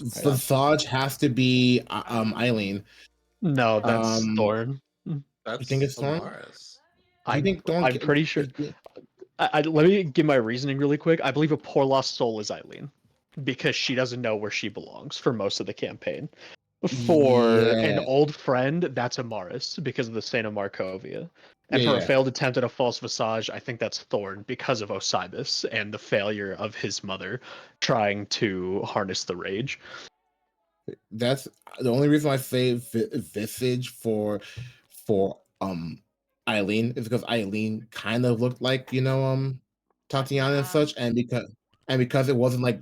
So Visage has to be Eileen. No, that's Thorn. That's You think it's Thorn? Amaris. I think Thorn. I'm pretty sure. Let me give my reasoning really quick. I believe a poor lost soul is Eileen, because she doesn't know where she belongs for most of the campaign. For an old friend, that's Amaris because of the Saint of Markovia. And for a failed attempt at a false visage, I think that's Thorn because of Osibus and the failure of his mother trying to harness the rage. That's the only reason I say visage for Eileen is because Eileen kind of looked like Tatiana and such, and because it wasn't like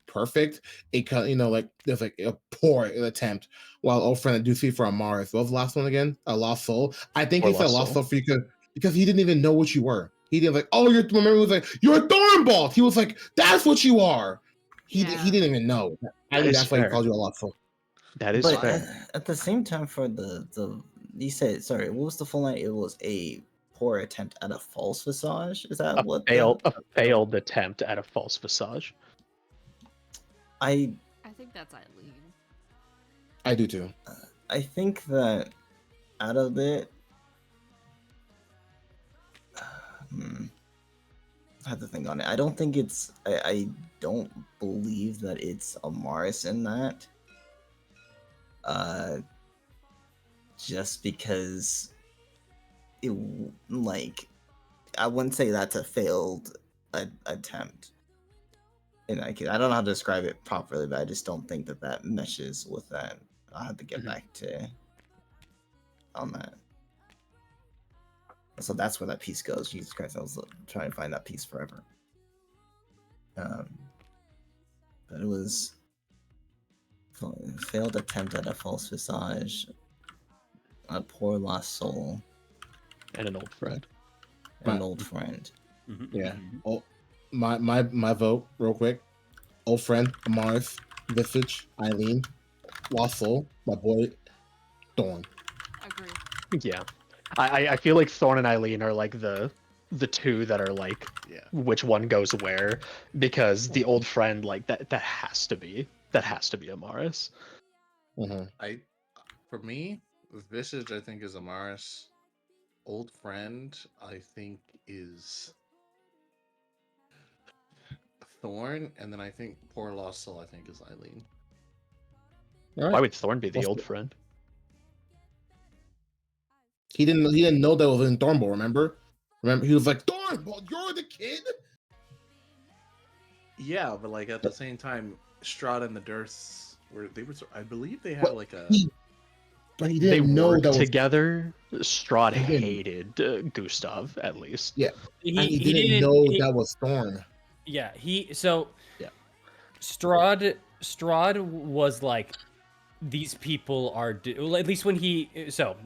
perfect, it kind like there's like a poor attempt. While old friend I do see for Amaris, what was the last one again? A Lost Soul. I think Or he said Lost Lost Soul. Soul for you because he didn't even know what you were. He didn't like, oh, remember he was like, you're a Thornbolt. He was like, that's what you are. He didn't even know. I think is that's why he fair. called you a Lost Soul. That is But fair. at the same time, for the you said, sorry, what was the full line? It was a poor attempt at a false visage. Is that what A failed attempt at a false visage. I think that's Eileen. I do too. I think that out of it, I have to think on it. I don't think it's. I don't believe that it's Amaris in that. Just because it I wouldn't say that's a failed attempt. And I don't know how to describe it properly, but I just don't think that meshes with that. I'll have to get back to on that. So that's where that piece goes. Jesus Christ, I was trying to find that piece forever. But it was failed attempt at a false visage, a poor lost soul, and an old friend. An old friend. Yeah. Oh, my vote, real quick. Old friend, Amaris, Visage, Eileen, Lost Soul, my boy, Thorn. Agree. Yeah, I feel like Thorn and Eileen are like the two that are like which one goes where, because the old friend like that has to be Amaris. For me, Visage I think is Amaris. Old friend I think is Thorn, and then I think poor lost soul I think is Eileen. Why would Thorn be the old friend? He didn't know that was in Thornbolt, remember? He was like, Thornbolt, you're the kid? Yeah, but like at the same time, Strahd and the Dursts I believe they had like a but he didn't know that was together. Strahd hated Gustav, at least. Yeah. He didn't know that was Thorn. Yeah, Strahd was like, these people are at least when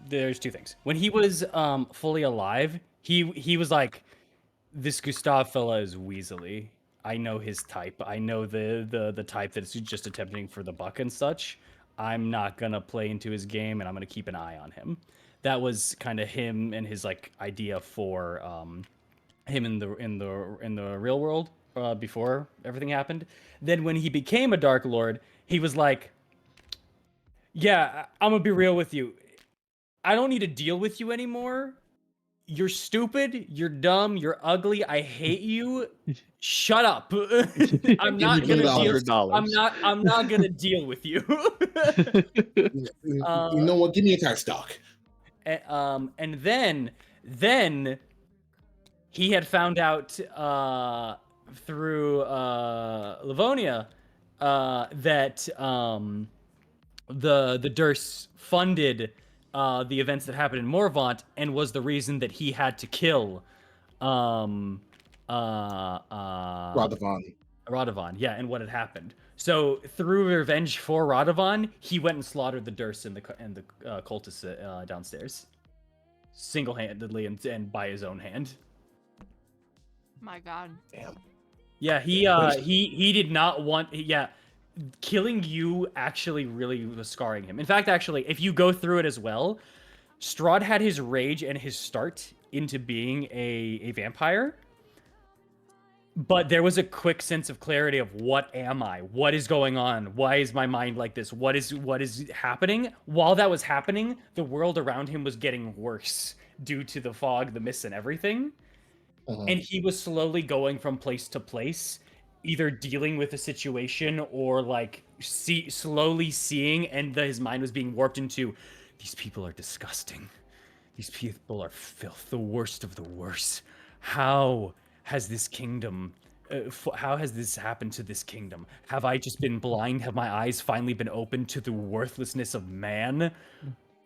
there's two things. When he was fully alive, he was like, this Gustav fella is weaselly. I know his type. I know the type that's just attempting for the buck and such. I'm not gonna play into his game, and I'm gonna keep an eye on him. That was kind of him and his like idea for him in the real world before everything happened. Then when he became a Dark Lord, he was like, yeah, I'm gonna be real with you. I don't need to deal with you anymore. You're stupid. You're dumb. You're ugly. I hate you. Shut up. I'm not gonna deal. I'm not gonna deal with you. You know what? Give me a entire stock. And then he had found out through Livonia that the Dursts funded the events that happened in Morvant and was the reason that he had to kill Radovan. Radovan, yeah, and what had happened. So through revenge for Radovan, he went and slaughtered the Dursts and the cultists downstairs, single-handedly and by his own hand. My God. Damn. Yeah, he did not want. Yeah, killing you actually really was scarring him. In fact, actually, if you go through it as well, Strahd had his rage and his start into being a vampire. But there was a quick sense of clarity of what am I? What is going on? Why is my mind like this? What is happening? While that was happening, the world around him was getting worse due to the fog, the mist, and everything. And he was slowly going from place to place, either dealing with a situation or like slowly seeing, and his mind was being warped into, these people are disgusting. These people are filth, the worst of the worst. How has this kingdom, how has this happened to this kingdom? Have I just been blind? Have my eyes finally been opened to the worthlessness of man?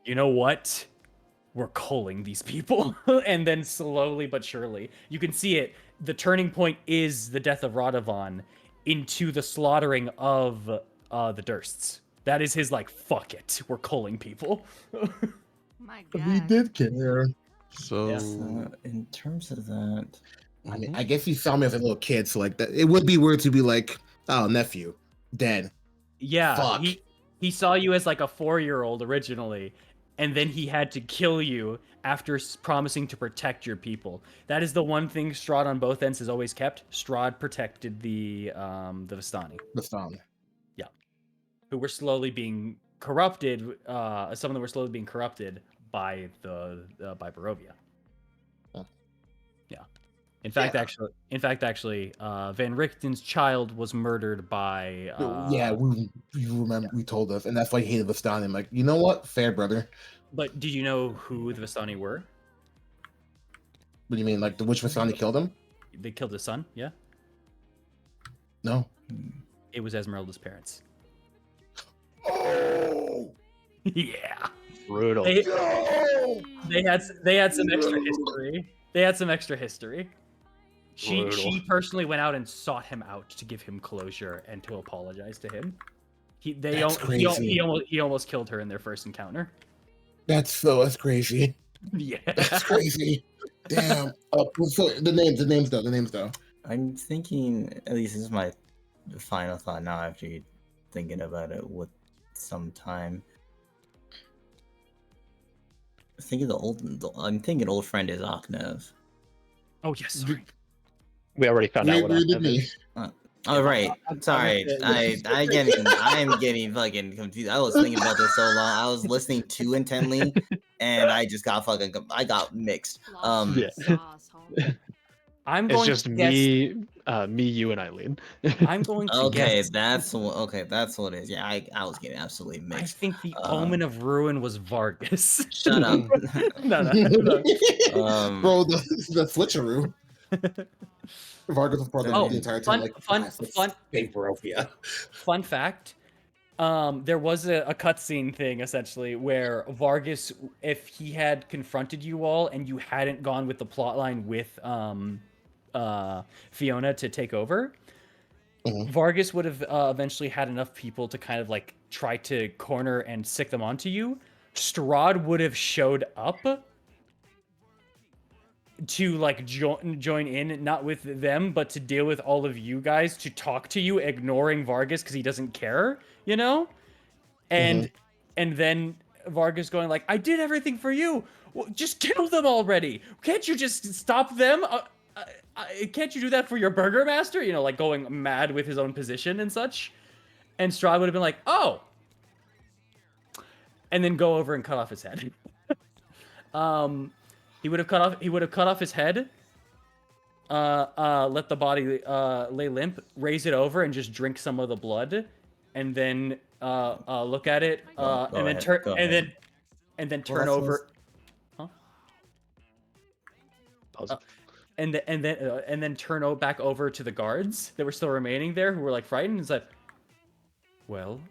You know what? we're culling these people. And then slowly but surely, you can see it. The turning point is the death of Radovan into the slaughtering of the Dursts. That is his like, fuck it, we're culling people. My He God. did care. So, So in terms of that, I mean, mhm. I guess he saw me as a little kid, so like that, it would be weird to be like, "Oh, nephew, dead." Yeah, Fuck. he saw you as like a 4-year-old originally, and then he had to kill you after promising to protect your people. That is the one thing Strahd on both ends has always kept. Strahd protected the Vistani, The song. who were slowly being corrupted. Some of them were slowly being corrupted by the by Barovia. Oh. Yeah. In fact, Yeah. actually, Van Richten's child was murdered by. Yeah, you remember we told us, and that's why he hated Vistani. I'm like, you know what? Fair, brother. But do you know who the Vistani were? What do you mean, like the witch Vistani killed him? They killed his son. Yeah, No. it was Esmeralda's parents. Oh Yeah, Brutal. no! they had some extra history. They had some extra history. She Brutal. personally went out and sought him out to give him closure and to apologize to him. That's crazy. He almost killed her in their first encounter. That's crazy. Yeah. That's crazy. Damn. So the names though. I'm thinking, at least this is my final thought now after you thinking about it with some time. I'm thinking old friend is Aknev. Oh yes. Sorry. We already found out what Agree with Ahmed me. is. Oh right, sorry. I'm getting fucking confused. I was thinking about this so long. I was listening too intently, and I just got I got mixed. Lost in Yeah. the sauce, homie. I'm It's going just to guess. me, you, and Eileen. I'm going to Okay, guess. that's what it is. Yeah, I was getting absolutely I mixed. think the omen of ruin was Vargas. Shut up. no. Bro, the switcheroo. Vargas was part of Oh, the entire time. fun Barovia. Fun fact. There was a cutscene thing essentially where Vargas, if he had confronted you all and you hadn't gone with the plotline with Fiona to take over, Mhm. Vargas would have eventually had enough people to kind of like try to corner and sick them onto you. Strahd would have showed up to like join in, not with them, but to deal with all of you guys, to talk to you, ignoring Vargas because he doesn't care, you know? And then Vargas going like, I did everything for you. Well, just kill them already. Can't you just stop them? Can't you do that for your burgermaster? You know, like going mad with his own position and such. And Strahd would have been like, oh. And then go over and cut off his head. He would have cut off his head. Let the body lay limp, raise it over, and just drink some of the blood, and then look at it, and then turn, and then turn over. Huh? Pause. And then turn back over to the guards that were still remaining there, who were like frightened, and said, "Well,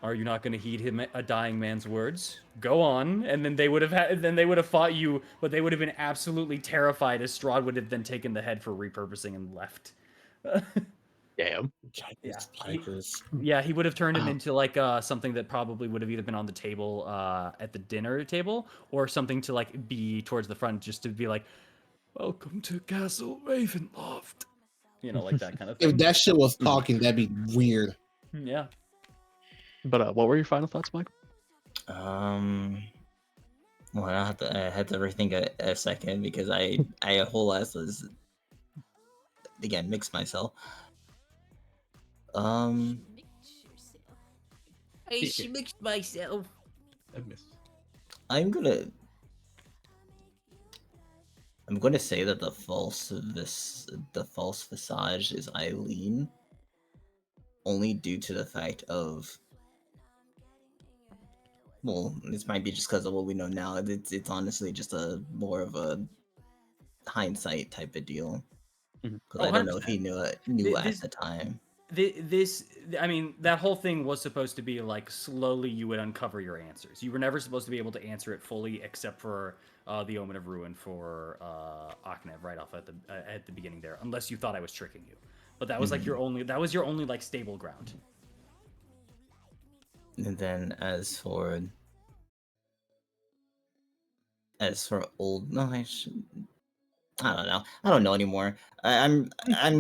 are you not going to heed him, a dying man's words? Go on." And then they would have fought you, but they would have been absolutely terrified as Strahd would have then taken the head for repurposing and left. Damn. Yeah, he would have turned him into like something that probably would have either been on the table at the dinner table, or something to like be towards the front, just to be like, "Welcome to Castle Ravenloft," you know, like that kind of thing. If that shit was talking, that'd be weird. Yeah. But what were your final thoughts, Mike? Well, I had to rethink a second because I a whole ass was again mixed myself. I mixed myself. I miss. I'm gonna say that the false visage is Eileen, only due to the fact of, well, this might be just because of what we know now. It's honestly just a more of a hindsight type of deal. Because I don't know if he knew at the time. I mean, that whole thing was supposed to be like slowly you would uncover your answers. You were never supposed to be able to answer it fully, except for the Omen of Ruin for Aknev right off at the beginning there, unless you thought I was tricking you. But that was like your only like stable ground. And then as for old, no, I don't know. I don't know anymore. I'm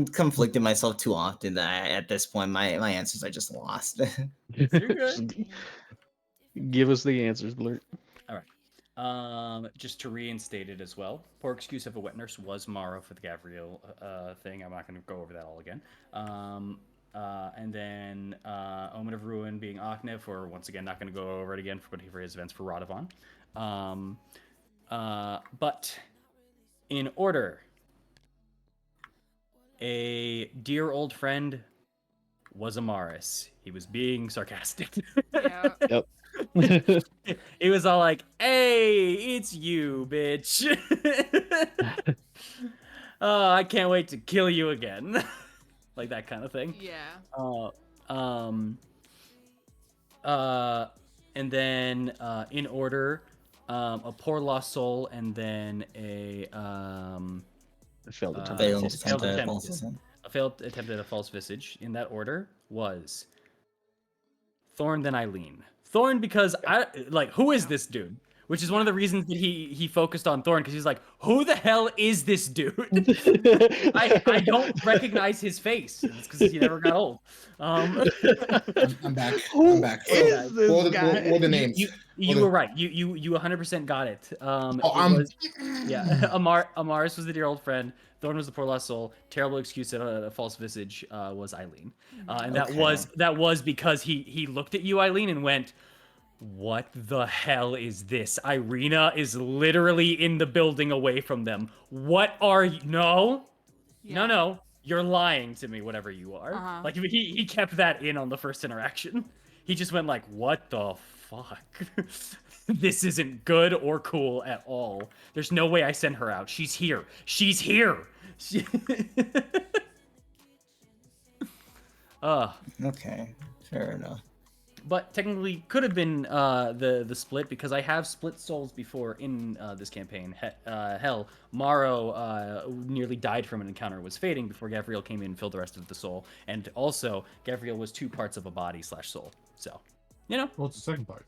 conflicting myself too often that at this point my answers are just lost. You're good. Give us the answers, Blurt. All right. Just to reinstate it as well, poor excuse of a wet nurse was Mara for the Gavriel thing. I'm not going to go over that all again. And then Omen of Ruin being Aknev, or once again, not going to go over it again for his events for Radovon. But in order, a dear old friend was Amaris. He was being sarcastic. Yeah. Yep. He was all like, "Hey, it's you, bitch. Oh, I can't wait to kill you again." Like that kind of thing. Yeah. And then in order, a poor lost soul, and then a Failed attempt. Failed False attempt attempt. at false attempt. a failed attempt at a false visage. In that order was Thorn, then Eileen. Thorn, because who is this dude? Which is one of the reasons that he focused on Thorn, because he's like, who the hell is this dude? I don't recognize his face. It's because he never got old. I'm back. Who I'm back. is this what guy? are the names? You were right. You 100% got it. Amaris was the dear old friend. Thorn was the poor lost soul. Terrible excuse at a false visage was Eileen, and that was because he looked at you, Eileen, and went, "What the hell is this? Irina is literally in the building away from them. What are you? No, Yeah. no. You're lying to me. Whatever you are." Uh-huh. Like he kept that in on the first interaction. He just went like, "What the fuck? This isn't good or cool at all. There's no way I send her out. She's here. She's here." Okay, fair enough. But technically could have been the split, because I have split souls before in this campaign. Hell, Morrow nearly died from an encounter was fading before Gavriel came in and filled the rest of the soul. And also, Gavriel was 2 parts of a body / soul. So, you know. What's the second part?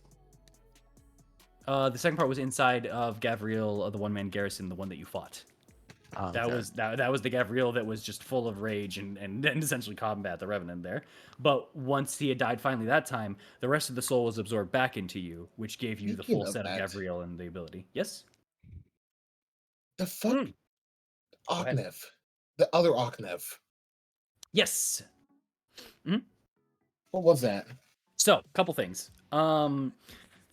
The second part was inside of Gavriel, the one-man garrison, the one that you fought. That was the Gavriel that was just full of rage and essentially combat the Revenant there. But once he had died finally that time, the rest of the soul was absorbed back into you, which gave you the Speaking full of set of that- Gavriel and the ability. Yes? The fuck? ahead. Aknev. The other Aknev. Yes. What was that? So, couple things.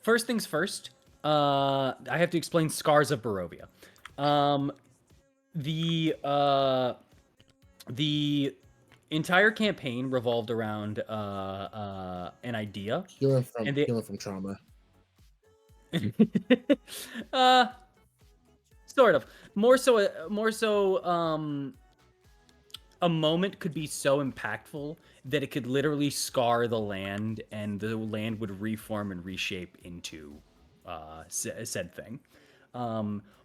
First things first, I have to explain Scars of Barovia. The entire campaign revolved around an idea. Healing And from trauma. Sort of. More so, a moment could be so impactful that it could literally scar the land, and the land would reform and reshape into said thing.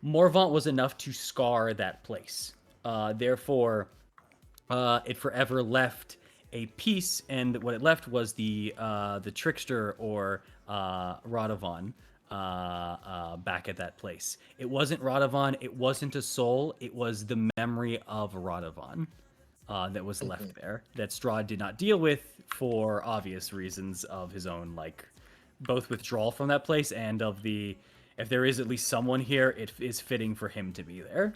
Morvant was enough to scar that place. Therefore, it forever left a piece, and what it left was the trickster, or Radovon, back at that place. It wasn't Radovon, it wasn't a soul, it was the memory of Radovon that was left there, that Strahd did not deal with for obvious reasons of his own, like, both withdrawal from that place and of the, if there is at least someone here, it is fitting for him to be there.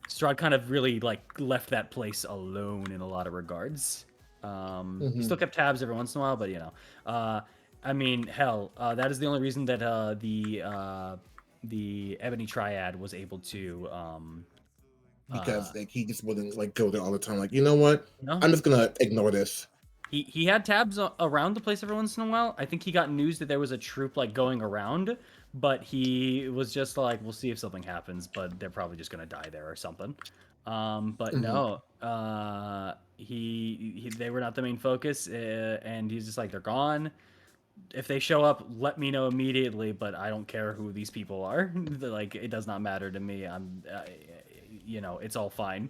Strahd kind of really, like, left that place alone in a lot of regards. He still kept tabs every once in a while, but, you know. I mean, hell, that is the only reason that the Ebony Triad was able to... Because like he just wouldn't like go there all the time. Like, you know what? No. I'm just gonna ignore this. He had tabs around the place every once in a while. I think he got news that there was a troop like going around, but he was just like, we'll see if something happens, but they're probably just gonna die there or something. But Mhm. no, they were not the main focus, and he's just like, they're gone. If they show up, let me know immediately. But I don't care who these people are. Like, it does not matter to me. It's all fine.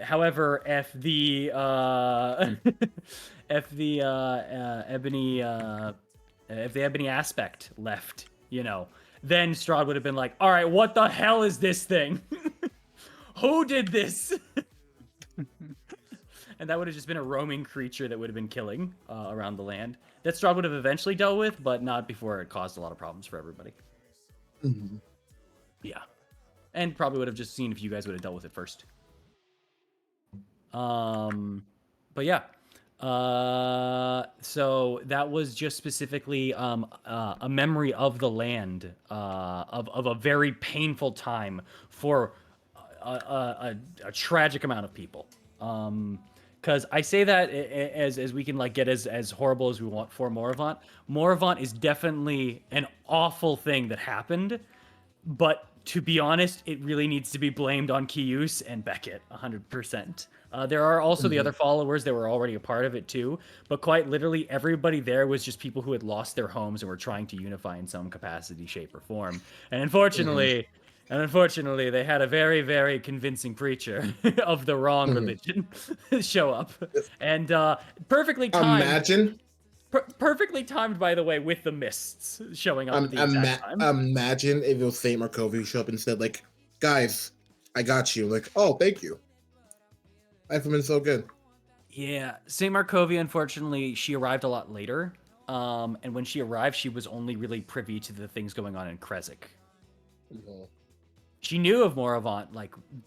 However, if the if the ebony aspect left, then Strahd would have been like, all right, what the hell is this thing? Who did this? And that would have just been a roaming creature that would have been killing around the land. That Strahd would have eventually dealt with, but not before it caused a lot of problems for everybody. Mhm. Yeah. And probably would have just seen if you guys would have dealt with it first. But yeah. So that was just specifically a memory of the land, of a very painful time for a tragic amount of people. Because I say that as we can like get as horrible as we want for Moravant. Moravant is definitely an awful thing that happened, but to be honest, it really needs to be blamed on Kius and Beckett, 100%. There are also the other followers that were already a part of it too, but quite literally everybody there was just people who had lost their homes and were trying to unify in some capacity, shape, or form. And unfortunately, they had a very, very convincing preacher of the wrong religion show up, and perfectly timed. Imagine, Perfectly timed, by the way, with the mists showing up at the exact time. imagine if it was Saint Markovi who showed up and said, like, guys, I got you. Like, oh, thank you. Life would have been so good. Yeah, St. Markovia, unfortunately, she arrived a lot later. And when she arrived, she was only really privy to the things going on in Krezk. Mhm. She knew of Moravant,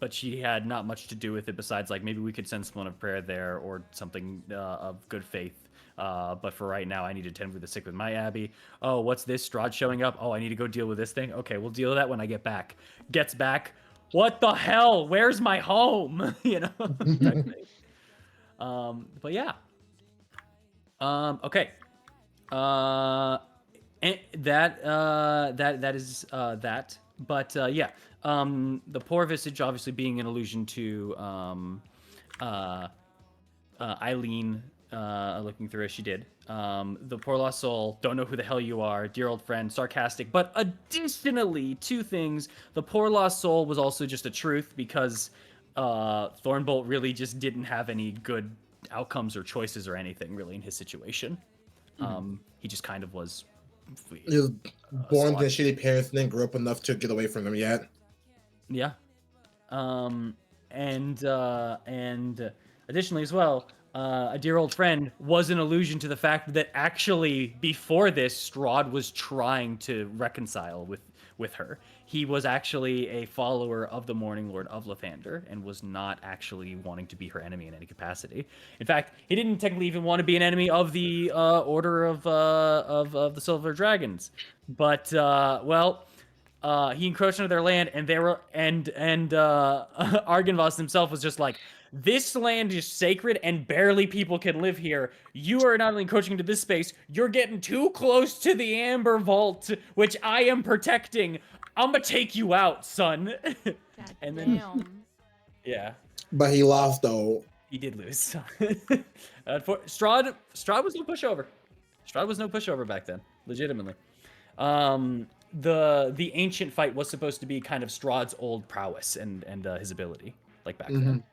but she had not much to do with it besides, like, maybe we could send someone of prayer there or something of good faith. But for right now, I need to tend to the sick with my abbey. Oh, what's this? Strahd showing up? Oh, I need to go deal with this thing? Okay, we'll deal with that when I get back. Gets back. What the hell? Where's my home? type thing. But yeah. Okay. And that is that. But yeah. The poor visage obviously being an allusion to Eileen looking through as she did. The poor lost soul, don't know who the hell you are, dear old friend, sarcastic. But additionally, two things. The poor lost soul was also just a truth because Thornbolt really just didn't have any good outcomes or choices or anything really in his situation. He just kind of was. He was born to slot. shitty parents and then grew up enough to get away from them yet. Yeah. And additionally as well, a dear old friend was an allusion to the fact that actually before this, Strahd was trying to reconcile with her. He was actually a follower of the Morning Lord of Lathander and was not actually wanting to be her enemy in any capacity. In fact, he didn't technically even want to be an enemy of the Order of the Silver Dragons. But he encroached into their land, and they were Argynvost himself was just like, this land is sacred and barely people can live here. You are not only encroaching into this space, you're getting too close to the Amber Vault, which I am protecting. I'm gonna take you out, son. God And then- damn. Yeah, But he lost, though. he did lose. Strahd was no pushover. Strahd was no pushover back then, legitimately. The ancient fight was supposed to be kind of Strahd's old prowess and his ability, like back then.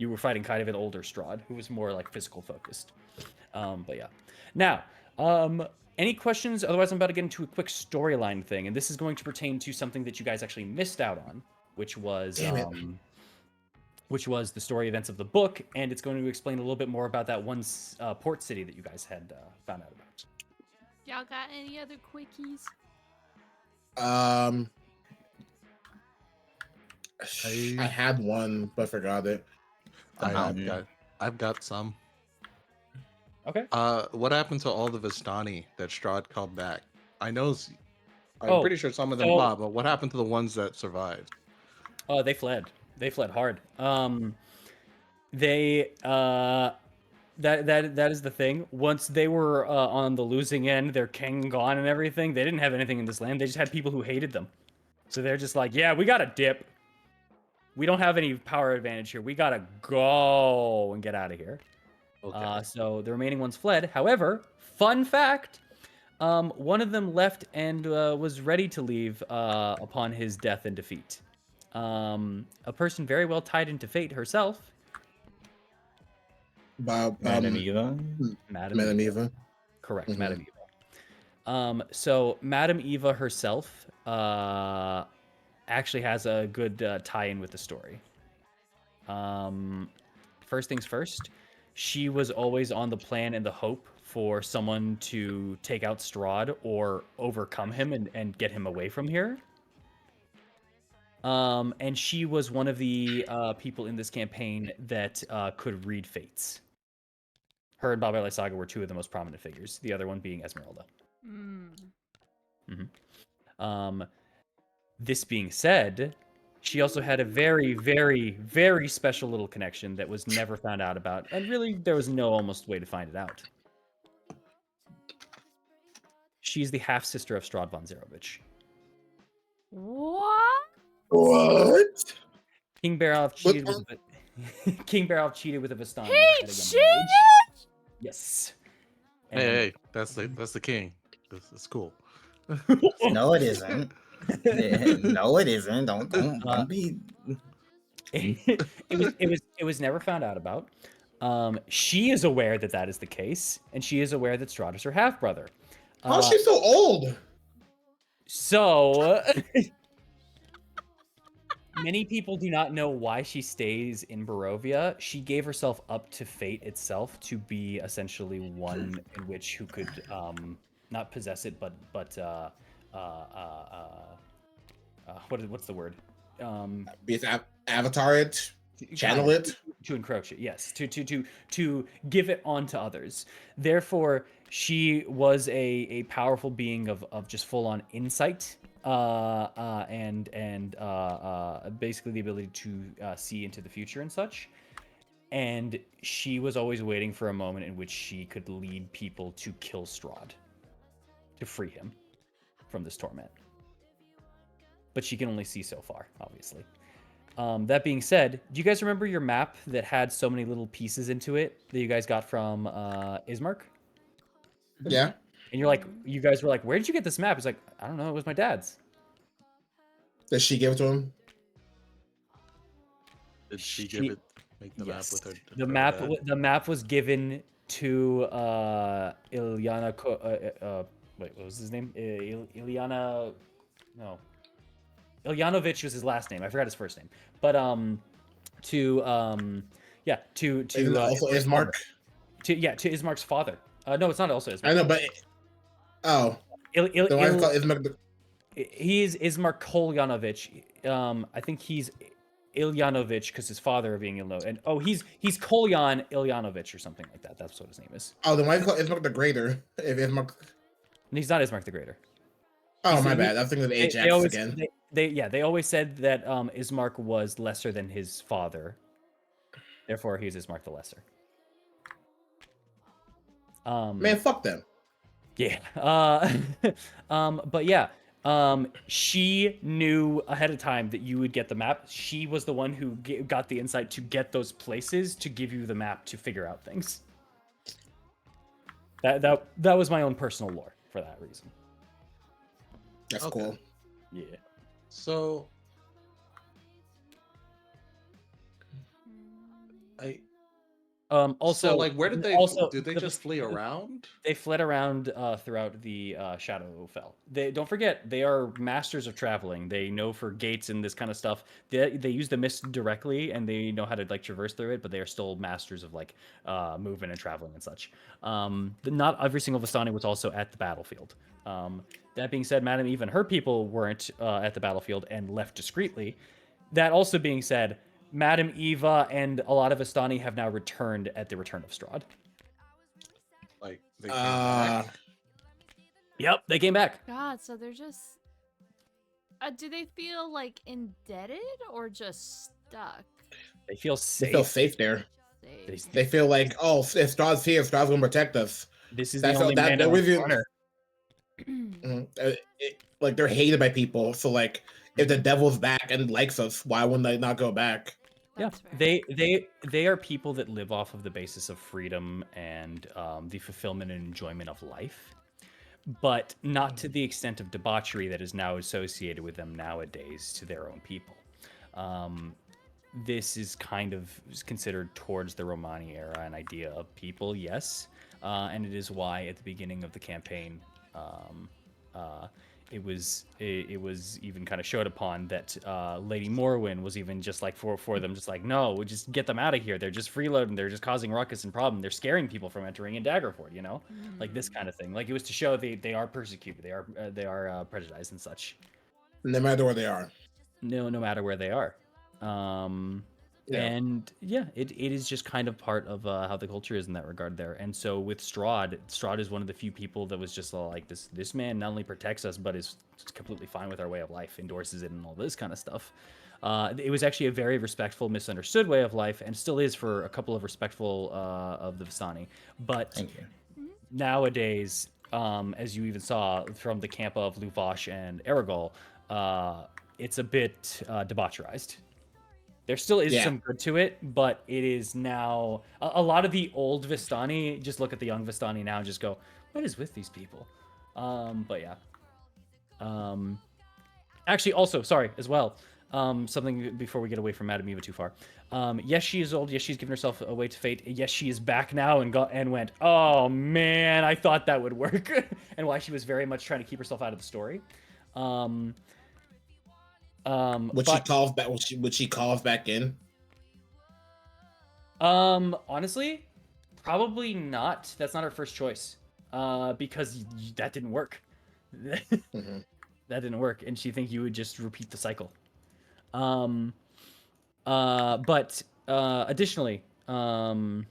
You were fighting kind of an older Strahd who was more like physical focused. But yeah. Now, any questions? Otherwise, I'm about to get into a quick storyline thing, and this is going to pertain to something that you guys actually missed out on, which was the story events of the book, and it's going to explain a little bit more about that one port city that you guys had found out about. Y'all got any other quickies? I had one, but forgot it. I've got some. Okay. What happened to all the Vistani that Strahd called back? I'm Oh, pretty sure some of them died, but what happened to the ones that survived? Oh, they fled. They fled hard. They that is the thing. Once they were on the losing end, their king gone and everything, they didn't have anything in this land. They just had people who hated them. So they're just like, yeah, we got to dip. we don't have any power advantage here. We gotta go and get out of here. Okay. So the remaining ones fled. However, fun fact, one of them left and was ready to leave upon his death and defeat. A person very well tied into fate herself, Madam Eva. Madam Eva. Correct, Mhm. Madam Eva. So Madam Eva herself actually has a good tie-in with the story. First things first, she was always on the plan and the hope for someone to take out Strahd or overcome him and get him away from here. And she was one of the people in this campaign that could read fates. Her and Baba Saga were two of the most prominent figures, the other one being Esmeralda. This being said, she also had a very, very, very special little connection that was never found out about, and really there was no almost way to find it out. She's the half sister of Strahd von Zarovich. What? What? King Barov cheated with King Barov cheated with a Vistani. He at a young cheated? age. Yes. And Hey, that's the king. This is cool. No, it isn't. No, it isn't. Don't be. it was never found out about. She is aware that that is the case, and she is aware that Strahd is her half brother. How's she so old? So many people do not know why she stays in Barovia. She gave herself up to fate itself to be essentially one in which who could not possess it, but what's the word? Be it avatar it, channel it. To encroach it, yes, to give it on to others. Therefore, she was a powerful being of just full on insight, and basically the ability to see into the future and such. And she was always waiting for a moment in which she could lead people to kill Strahd, to free him from this torment. But she can only see so far, obviously. That being said, do you guys remember your map that had so many little pieces into it that you guys got from Ismark? Yeah. And you guys were like, where did you get this map? It's like, I don't know, it was my dad's. Did she give it to him? Did she give it? Make the Yes. map with her. The her map dad? the map was given to Ilyana. Wait, what was his name? Ilyana. No. Ilyanovic was his last name. I forgot his first name. But to also Ismark. to Ismark's father. No, it's not also Ismark. I know, but the one called Ismark. He is Ismark Kolyanovic. I think he's Ilyanovic because his father being Ilno. And he's Kolyan Ilyanovic or something like that. That's what his name is. Oh, the one called Ismark the Greater. If Ismark. And he's not Ismark the Greater. Oh, my bad. I was thinking of Ajax again. They always said that Ismark was lesser than his father. Therefore, he's Ismark the Lesser. Man, fuck them. Yeah. But yeah. She knew ahead of time that you would get the map. She was the one who got the insight to get those places to give you the map to figure out things. That was my own personal lore for that reason. That's Okay. cool. Yeah. So Also, like, where did they? Also, Did they just flee around? They fled around throughout the Shadowfell. Don't forget, they are masters of traveling. They know for gates and this kind of stuff. They use the mist directly, and they know how to like traverse through it. But they are still masters of like movement and traveling and such. Not every single Vistani was also at the battlefield. That being said, Madame Eva and her people weren't at the battlefield and left discreetly. That also being said, Madame Eva and a lot of Vistani have now returned at the return of Strahd. Like they came back. Yep, they came back. God, so they're just. Do they feel like indebted or just stuck? They feel They safe. feel safe there. Safe. They feel like, oh, if Strahd's here, Strahd's gonna protect us. This is That's the only that- man that in with you- corner. Like they're hated by people, so like if the devil's back and likes us, why wouldn't they not go back? Yeah, That's fair. they are people that live off of the basis of freedom and the fulfillment and enjoyment of life, but not to the extent of debauchery that is now associated with them nowadays to their own people. This is kind of considered towards the Romani era an idea of people, yes, and it is why at the beginning of the campaign, it was even kind of showed upon that Lady Morwyn was even just like for them, just like, no, we just get them out of here. They're just freeloading. They're just causing ruckus and problem. They're scaring people from entering in Daggerford. You know, like this kind of thing. Like it was to show they are persecuted. They are prejudiced and such. No matter where they are. No matter where they are. Yeah. And yeah, it is just kind of part of how the culture is in that regard there. And so with Strahd is one of the few people that was just like this man not only protects us but is completely fine with our way of life, endorses it and all this kind of stuff. It was actually a very respectful, misunderstood way of life, and still is for a couple of respectful of the Vistani. But Thank you. nowadays, as you even saw from the camp of Luvash and Aragol, it's a bit debaucherized. There still is some good to it, but it is now a lot of the old Vistani just look at the young Vistani now and just go, "What is with these people?" But yeah. Actually, also sorry as well. Something before we get away from Madame Eva too far. Yes, she is old. Yes, she's given herself away to fate. Yes, she is back now and went, "Oh man, I thought that would work," and why she was very much trying to keep herself out of the story. She calls back? Would she call us back in? Honestly, probably not. That's not her first choice. Because that didn't work. Mm-hmm. That didn't work, and she think you would just repeat the cycle. But additionally, sorry,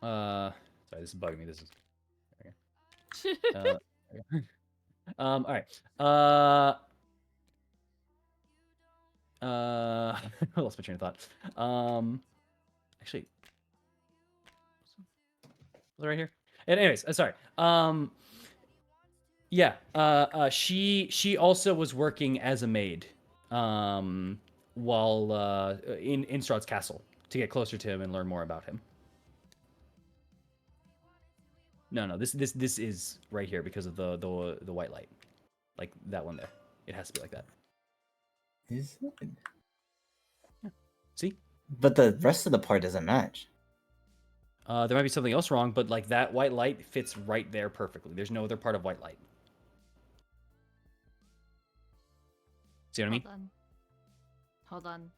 this is bugging me. This is okay. All right. I lost my train of thought. Actually, was it right here? And anyways, sorry. Yeah. She also was working as a maid, while in Strahd's castle to get closer to him and learn more about him. No, this is right here because of the white light, like that one there. It has to be like that. Is it? See? But the rest of the part doesn't match. There might be something else wrong, but like that white light fits right there perfectly. There's no other part of white light. See what I mean? Hold on.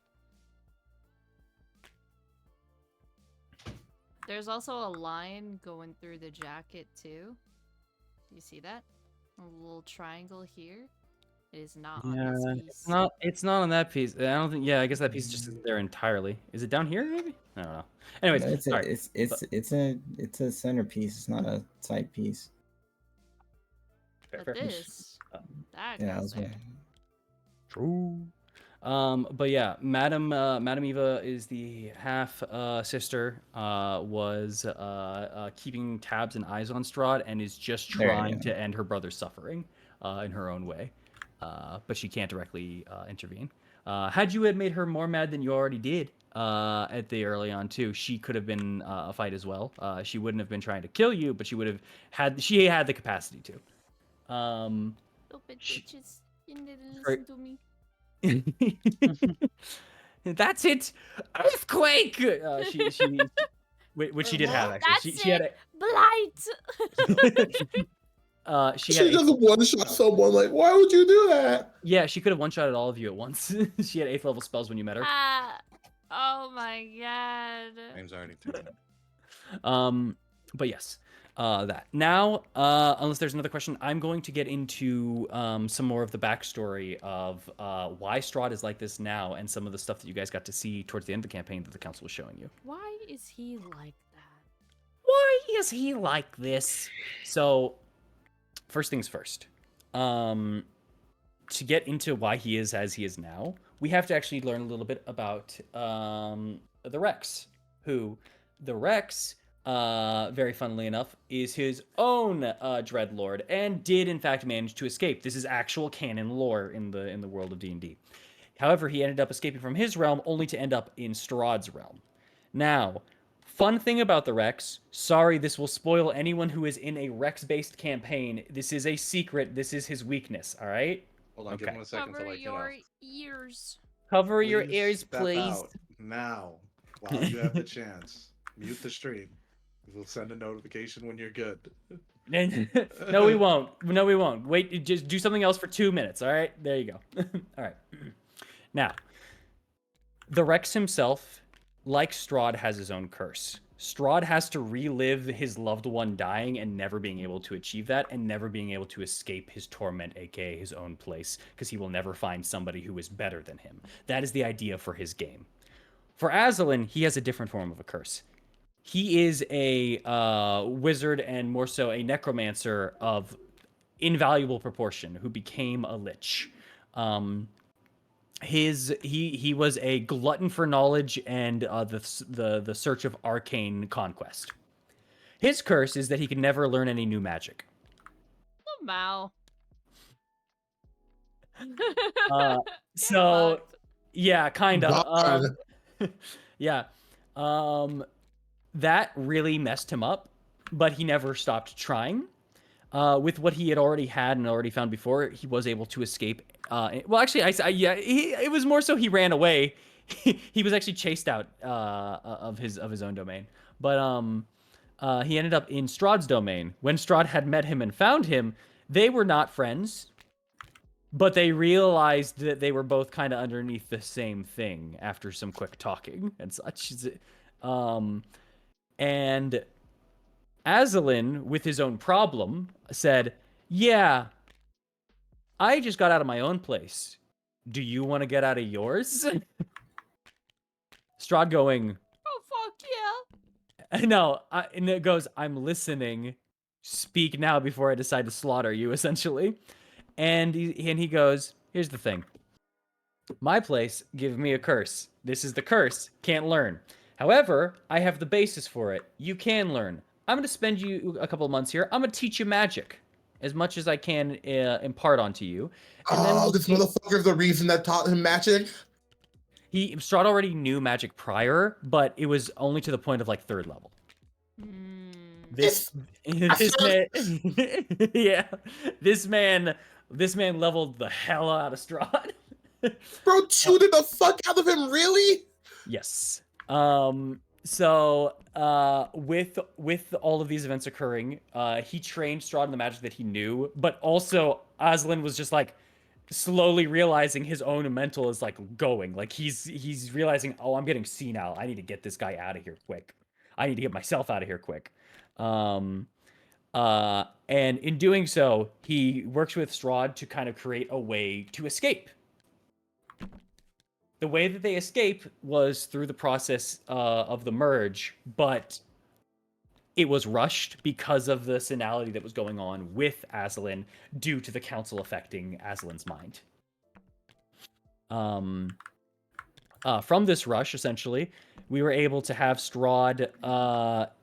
There's also a line going through the jacket too. Do you see that? A little triangle here. It is not on this piece. It's not on that piece. I don't think. Yeah, I guess that piece just isn't there entirely. Is it down here? Maybe. I don't know. Anyways, No, it's sorry. it's a centerpiece. It's not a side piece. But Fair. this, that Yeah, goes there. True. But yeah, Madame Eva is the half sister. Was keeping tabs and eyes on Strahd and is just There you trying go. to end her brother's suffering, in her own way. But she can't directly intervene. Had you had made her more mad than you already did at the early on too, she could have been a fight as well. She wouldn't have been trying to kill you, but she would have had the capacity to. Stupid bitches. You need to listen to me. That's it. Earthquake. Which she did have actually. That's She had Blight. she She had doesn't one shot someone. Like, why would you do that? yeah, she could have one-shotted all of you at once. She had 8th level spells when you met her. Oh my god. Name's already taken. But yes, that. Now, unless there's another question, I'm going to get into some more of the backstory of why Strahd is like this now and some of the stuff that you guys got to see towards the end of the campaign that the council was showing you. Why is he like that? Why is he like this? So, first things first. To get into why he is as he is now, we have to actually learn a little bit about the Rex. The Rex very funnily enough, is his own Dreadlord, and did in fact manage to escape. This is actual canon lore in the world of D&D. However, he ended up escaping from his realm only to end up in Strahd's realm. Now, fun thing about the Rex, sorry, this will spoil anyone who is in a Rex-based campaign. This is a secret. This is his weakness, all right? Hold on, give him a second to Cover like, your ears. Cover your please ears, step please. out now while you have the chance. Mute the stream. We'll send a notification when you're good. No, we won't. No, we won't. Wait, just do something else for 2 minutes, all right? There you go. All right. Now, the Rex himself, like Strahd, has his own curse. Strahd has to relive his loved one dying and never being able to achieve that, and never being able to escape his torment, aka his own place, because he will never find somebody who is better than him. That is the idea for his game. For Azalin, he has a different form of a curse. He is a wizard, and more so a necromancer of invaluable proportion, who became a lich. He was a glutton for knowledge and the search of arcane conquest. His curse is that he can never learn any new magic. Oh, Mao. So yeah, kind of. God. Yeah. That really messed him up, but he never stopped trying. With what he had already had and already found before, he was able to escape. Well, actually, it was more so he ran away. He was actually chased out of his own domain. But he ended up in Strahd's domain. When Strahd had met him and found him, they were not friends, but they realized that they were both kind of underneath the same thing after some quick talking and such. And Azalin, with his own problem, said, "Yeah, I just got out of my own place. Do you want to get out of yours?" Strahd going, Oh, fuck yeah. "No," and it goes, "I'm listening. Speak now before I decide to slaughter you," essentially. And he goes, "Here's the thing. My place gave me a curse. This is the curse. Can't learn. However, I have the basis for it. You can learn. I'm going to spend you a couple months here. I'm going to teach you magic as much as I can impart onto you." And then Oh, this motherfucker is the reason that taught him magic. Strahd already knew magic prior, but it was only to the point of like 3rd level. This man, yeah, this man leveled the hell out of Strahd. Bro, chewed the fuck out of him, really? Yes. So with all of these events occurring, he trained Strahd in the magic that he knew, but also Aslan was just like slowly realizing his own mental is like going. Like he's realizing, oh, I'm getting senile. I need to get this guy out of here quick. I need to get myself out of here quick. And in doing so, he works with Strahd to kind of create a way to escape. The way that they escape was through the process of the merge, but it was rushed because of the senility that was going on with Azalin due to the council affecting Azalin's mind. From this rush, essentially, we were able to have Strahd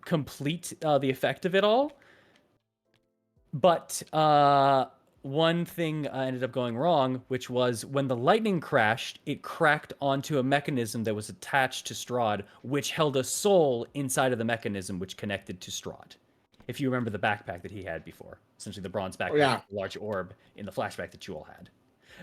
complete the effect of it all. But one thing ended up going wrong, which was when the lightning crashed, it cracked onto a mechanism that was attached to Strahd, which held a soul inside of the mechanism, which connected to Strahd. If you remember the backpack that he had before, essentially the bronze backpack, yeah. the large orb in the flashback that you all had.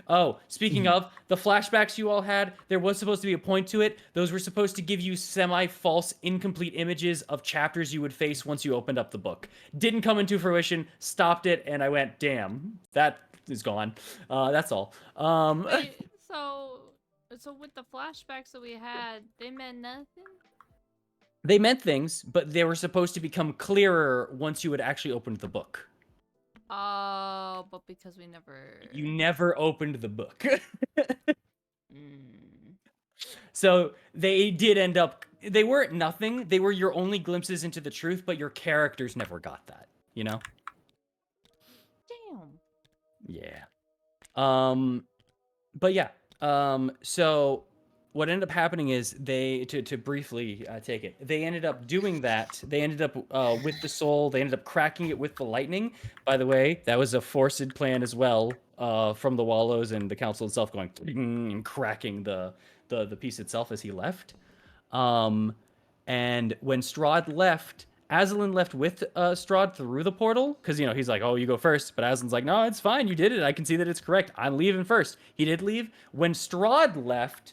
Oh, speaking of the flashbacks you all had, there was supposed to be a point to it. Those were supposed to give you semi-false, incomplete images of chapters you would face once you opened up the book. Didn't come into fruition, stopped it, and I went, damn, that is gone. That's all. Wait, so with the flashbacks that we had, they meant nothing? They meant things, but they were supposed to become clearer once you had actually opened the book. Oh, but because we never... You never opened the book. Mm. So they did end up... They weren't nothing. They were your only glimpses into the truth, but your characters never got that, you know? Damn. Yeah. But yeah. So what ended up happening is they to briefly take it. They ended up doing that. They ended up with the soul. They ended up cracking it with the lightning. By the way, that was a forced plan as well from the Wallows and the council itself, going and cracking the piece itself as he left. And when Strahd left, Aslan left with Strahd through the portal because he's like, "Oh, you go first," but Aslan's like, "No, it's fine. You did it. I can see that it's correct. I'm leaving first." He did leave. When Strahd left,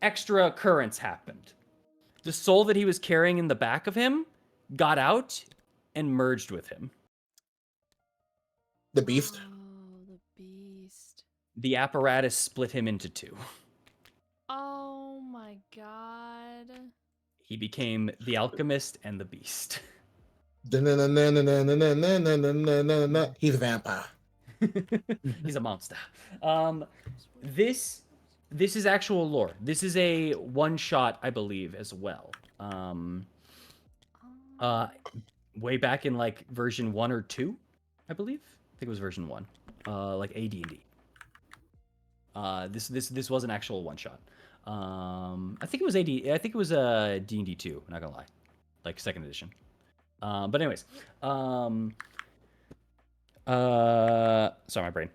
extra occurrence happened. The soul that he was carrying in the back of him got out and merged with him. The beast. Oh, the beast. The apparatus split him into two. Oh my god. He became the alchemist and the beast. He's a vampire. He's a monster. This is actual lore. This is a one shot, I believe, as well. Way back in like version 1 or 2, I believe. I think it was version 1. Like AD&D. This was an actual one shot. I think it was D&D 2, I'm not gonna lie. Like 2nd edition. But anyways, sorry, my brain.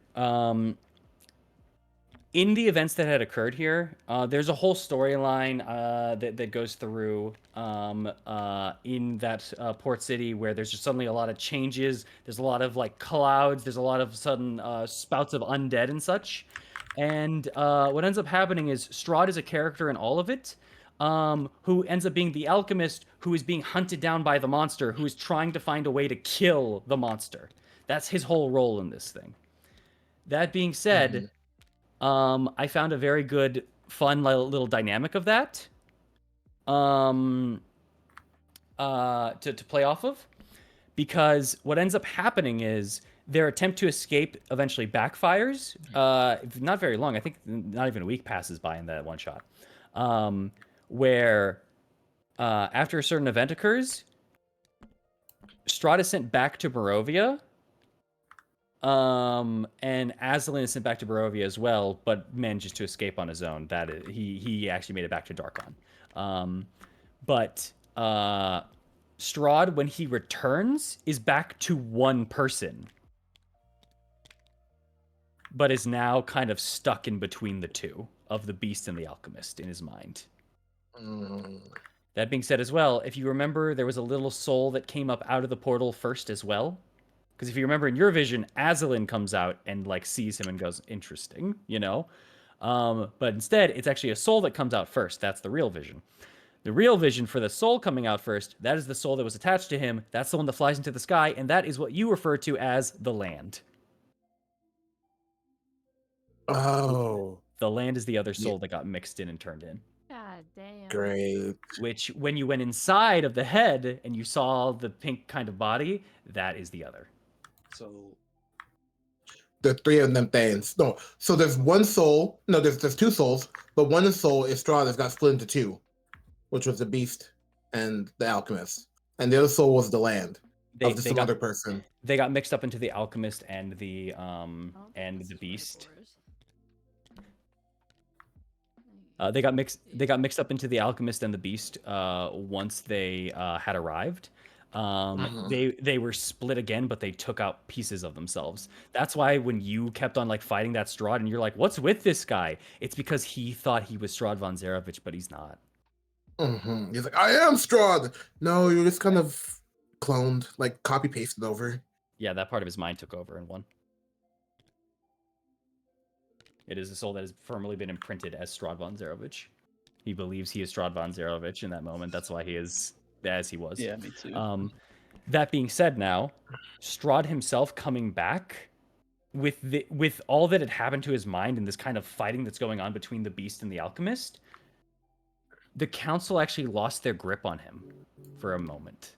In the events that had occurred here, there's a whole storyline that goes through in that port city where there's just suddenly a lot of changes. There's a lot of like clouds. There's a lot of sudden spouts of undead and such. And what ends up happening is Strahd is a character in all of it, who ends up being the alchemist who is being hunted down by the monster, who is trying to find a way to kill the monster. That's his whole role in this thing. That being said, I found a very good, fun little dynamic of that to play off of, because what ends up happening is their attempt to escape eventually backfires. Not very long. I think not even a week passes by in that one shot. Where after a certain event occurs, Strahd is sent back to Barovia. And Aslan is sent back to Barovia as well, but manages to escape on his own. That is, he actually made it back to Darkon. But Strahd, when he returns, is back to one person, but is now kind of stuck in between the two of the beast and the alchemist in his mind. That being said as well, if you remember, there was a little soul that came up out of the portal first as well. Because if you remember in your vision, Aslan comes out and like sees him and goes, interesting, But instead, it's actually a soul that comes out first. That's the real vision. The real vision for the soul coming out first, that is the soul that was attached to him. That's the one that flies into the sky, and that is what you refer to as the land. Oh. The land is the other soul that got mixed in and turned in. God damn. Great. Which, when you went inside of the head and you saw the pink kind of body, that is the other. So the three of them things. No, so there's one soul. No, there's two souls, but one soul is Strahd that got split into two, which was the beast and the alchemist, and the other soul was the land of this other person. They got mixed up into the alchemist and the beast. They got mixed up into the alchemist and the beast once they had arrived. They were split again, but they took out pieces of themselves. That's why when you kept on like fighting that Strahd and you're like, what's with this guy? It's because he thought he was Strahd von Zarevich, but he's not. He's like, I am Strahd. No, you're just kind of cloned, like copy pasted over. Yeah, that part of his mind took over and won. It is a soul that has firmly been imprinted as Strahd von Zarevich. He believes he is Strahd von Zarevich in that moment. That's why he is as he was. Yeah, me too. That being said, now Strahd himself coming back with all that had happened to his mind and this kind of fighting that's going on between the beast and the alchemist, the council actually lost their grip on him for a moment.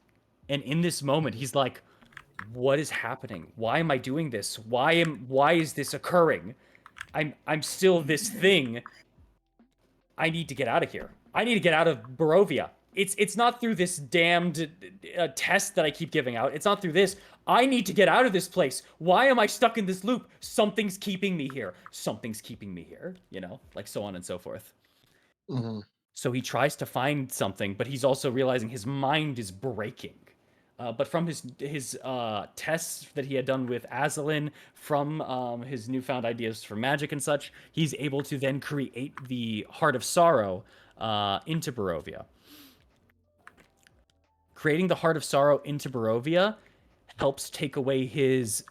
And in this moment, he's like, what is happening? Why am I doing this? Why is this occurring? I'm still this thing. I need to get out of here. I need to get out of Barovia. It's not through this damned test that I keep giving out. It's not through this. I need to get out of this place. Why am I stuck in this loop? Something's keeping me here. Something's keeping me here. Like so on and so forth. Mhm. So he tries to find something, but he's also realizing his mind is breaking. But from his tests that he had done with Azalin, from his newfound ideas for magic and such, he's able to then create the Heart of Sorrow into Barovia. Creating the Heart of Sorrow into Barovia helps take away his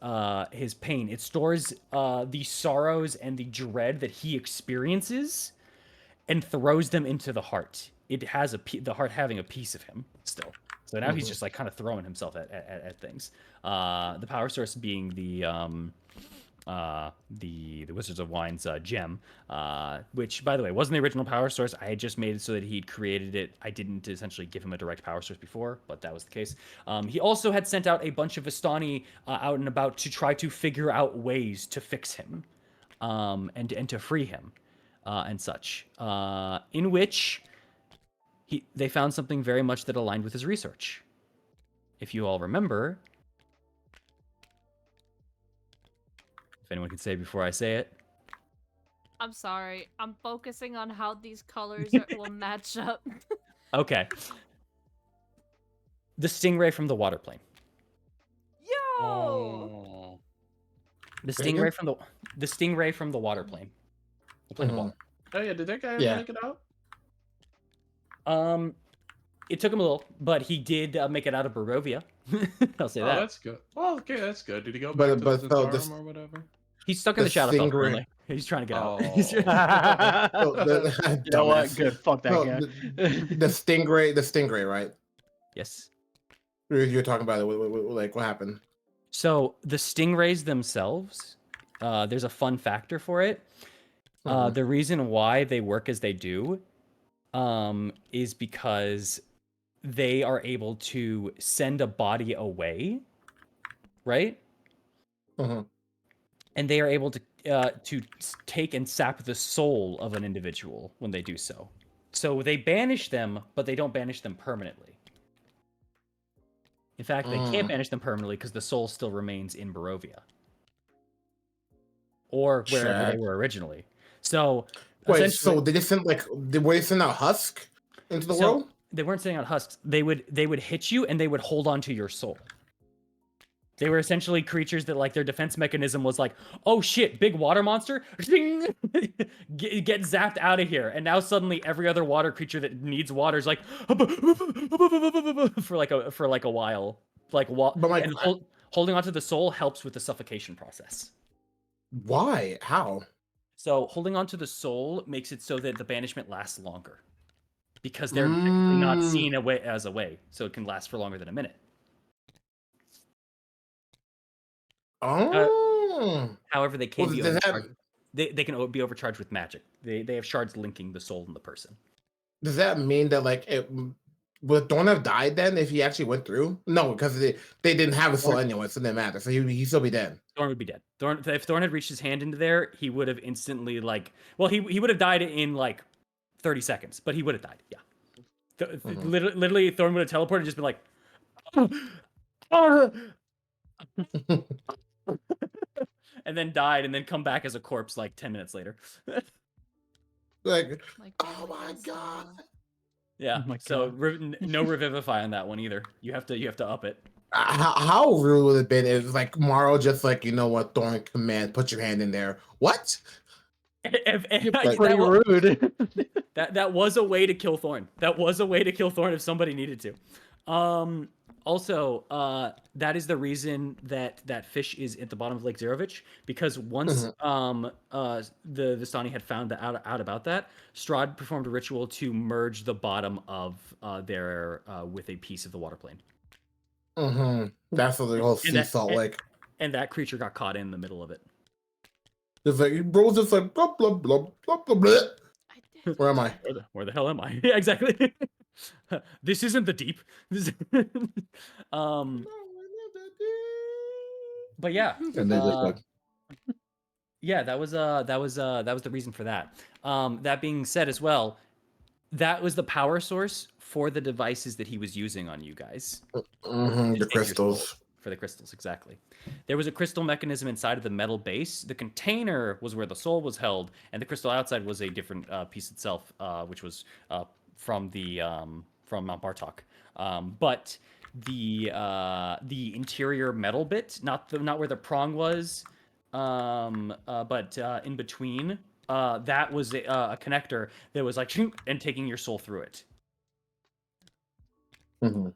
pain. It stores the sorrows and the dread that he experiences and throws them into the heart. It has the heart having a piece of him still. So now he's just like kind of throwing himself at things. The power source being the Wizards of Wine's gem, which, by the way, wasn't the original power source. I had just made it so that he'd created it. I didn't essentially give him a direct power source before, but that was the case. He also had sent out a bunch of Vistani out and about to try to figure out ways to fix him, and to free him, and such. In which they found something very much that aligned with his research. If you all remember, if anyone can say it before I say it. I'm sorry. I'm focusing on how these colors will match up. Okay. The stingray from the water plane. Yo! Oh. The Say again? stingray from the water plane. The plane of water. Oh yeah, did that guy ever Yeah. make it out? It took him a little, but he did make it out of Barovia. I'll say Oh, that. that's good. Well, okay, that's good. Did he go But- back to but the so Zentarum this- or whatever? He's stuck in the the Shadowfell stingray- currently. He's trying to get out. Oh. He's- You know what? Dumbass. Good. Fuck that No, guy. the stingray, right? Yes. You're talking about it. Like, what happened? So the stingrays themselves, there's a fun factor for it. Mhm. The reason why they work as they do, is because they are able to send a body away, right? Mhm. And they are able to take and sap the soul of an individual when they do so. So they banish them, but they don't banish them permanently. In fact, they can't banish them permanently because the soul still remains in Barovia. Or wherever they Check. were originally. So Wait, essentially, so they just sent were they send out Husk into the so world? they weren't sending out husks. They would hit you and they would hold on to your soul. They were essentially creatures that, like, their defense mechanism was like, oh shit, big water monster, Ding! get zapped out of here. And now suddenly every other water creature that needs water is like for like a while. But like, and holding onto the soul helps with the suffocation process. why? How? So holding onto the soul makes it so that the banishment lasts longer. Because they're technically not seen as a way, so it can last for longer than a minute. Oh. However, they can Well, be does that- overcharged. They can be overcharged with magic. They have shards linking the soul and the person. Does that mean that would Thorn have died then if he actually went through? No, because they didn't have a soul anyway, so it didn't matter. So he'd still be dead. Thorn would be dead. If Thorn had reached his hand into there, he would have instantly he would have died in like 30 seconds, but he would have died. Yeah. Literally, Thorn would have teleported and just been like, and then died, and then come back as a corpse like 10 minutes later. Like, Like, oh my god. Yeah. Oh my So God. no revivify on that one either. You have to up it. How rude would it have been if like Morrow just like, you know what, Thorn command, put your hand in there. What? Pretty rude. That was a way to kill Thorn. That was a way to kill Thorn if somebody needed to. Also, that is the reason that fish is at the bottom of Lake Zerovich, because once the Vistani had found out about that, Strahd performed a ritual to merge the bottom of there with a piece of the water plane. That's what the whole sea salt like. And that creature got caught in the middle of it. It's like bro's just like blah blah blah blah blah blah. I did. Where am I? Where the hell am I? Yeah, exactly. This isn't the deep. But yeah, And then just like, yeah, that was the reason for that. That being said, as well, that was the power source for the devices that he was using on you guys. the crystals. For the crystals, exactly. There was a crystal mechanism inside of the metal base. The container was where the soul was held, and the crystal outside was a different piece itself, which was from Mount Bartok. But the interior metal bit, not where the prong was, but in between, that was a connector that was like and taking your soul through it. Mhm.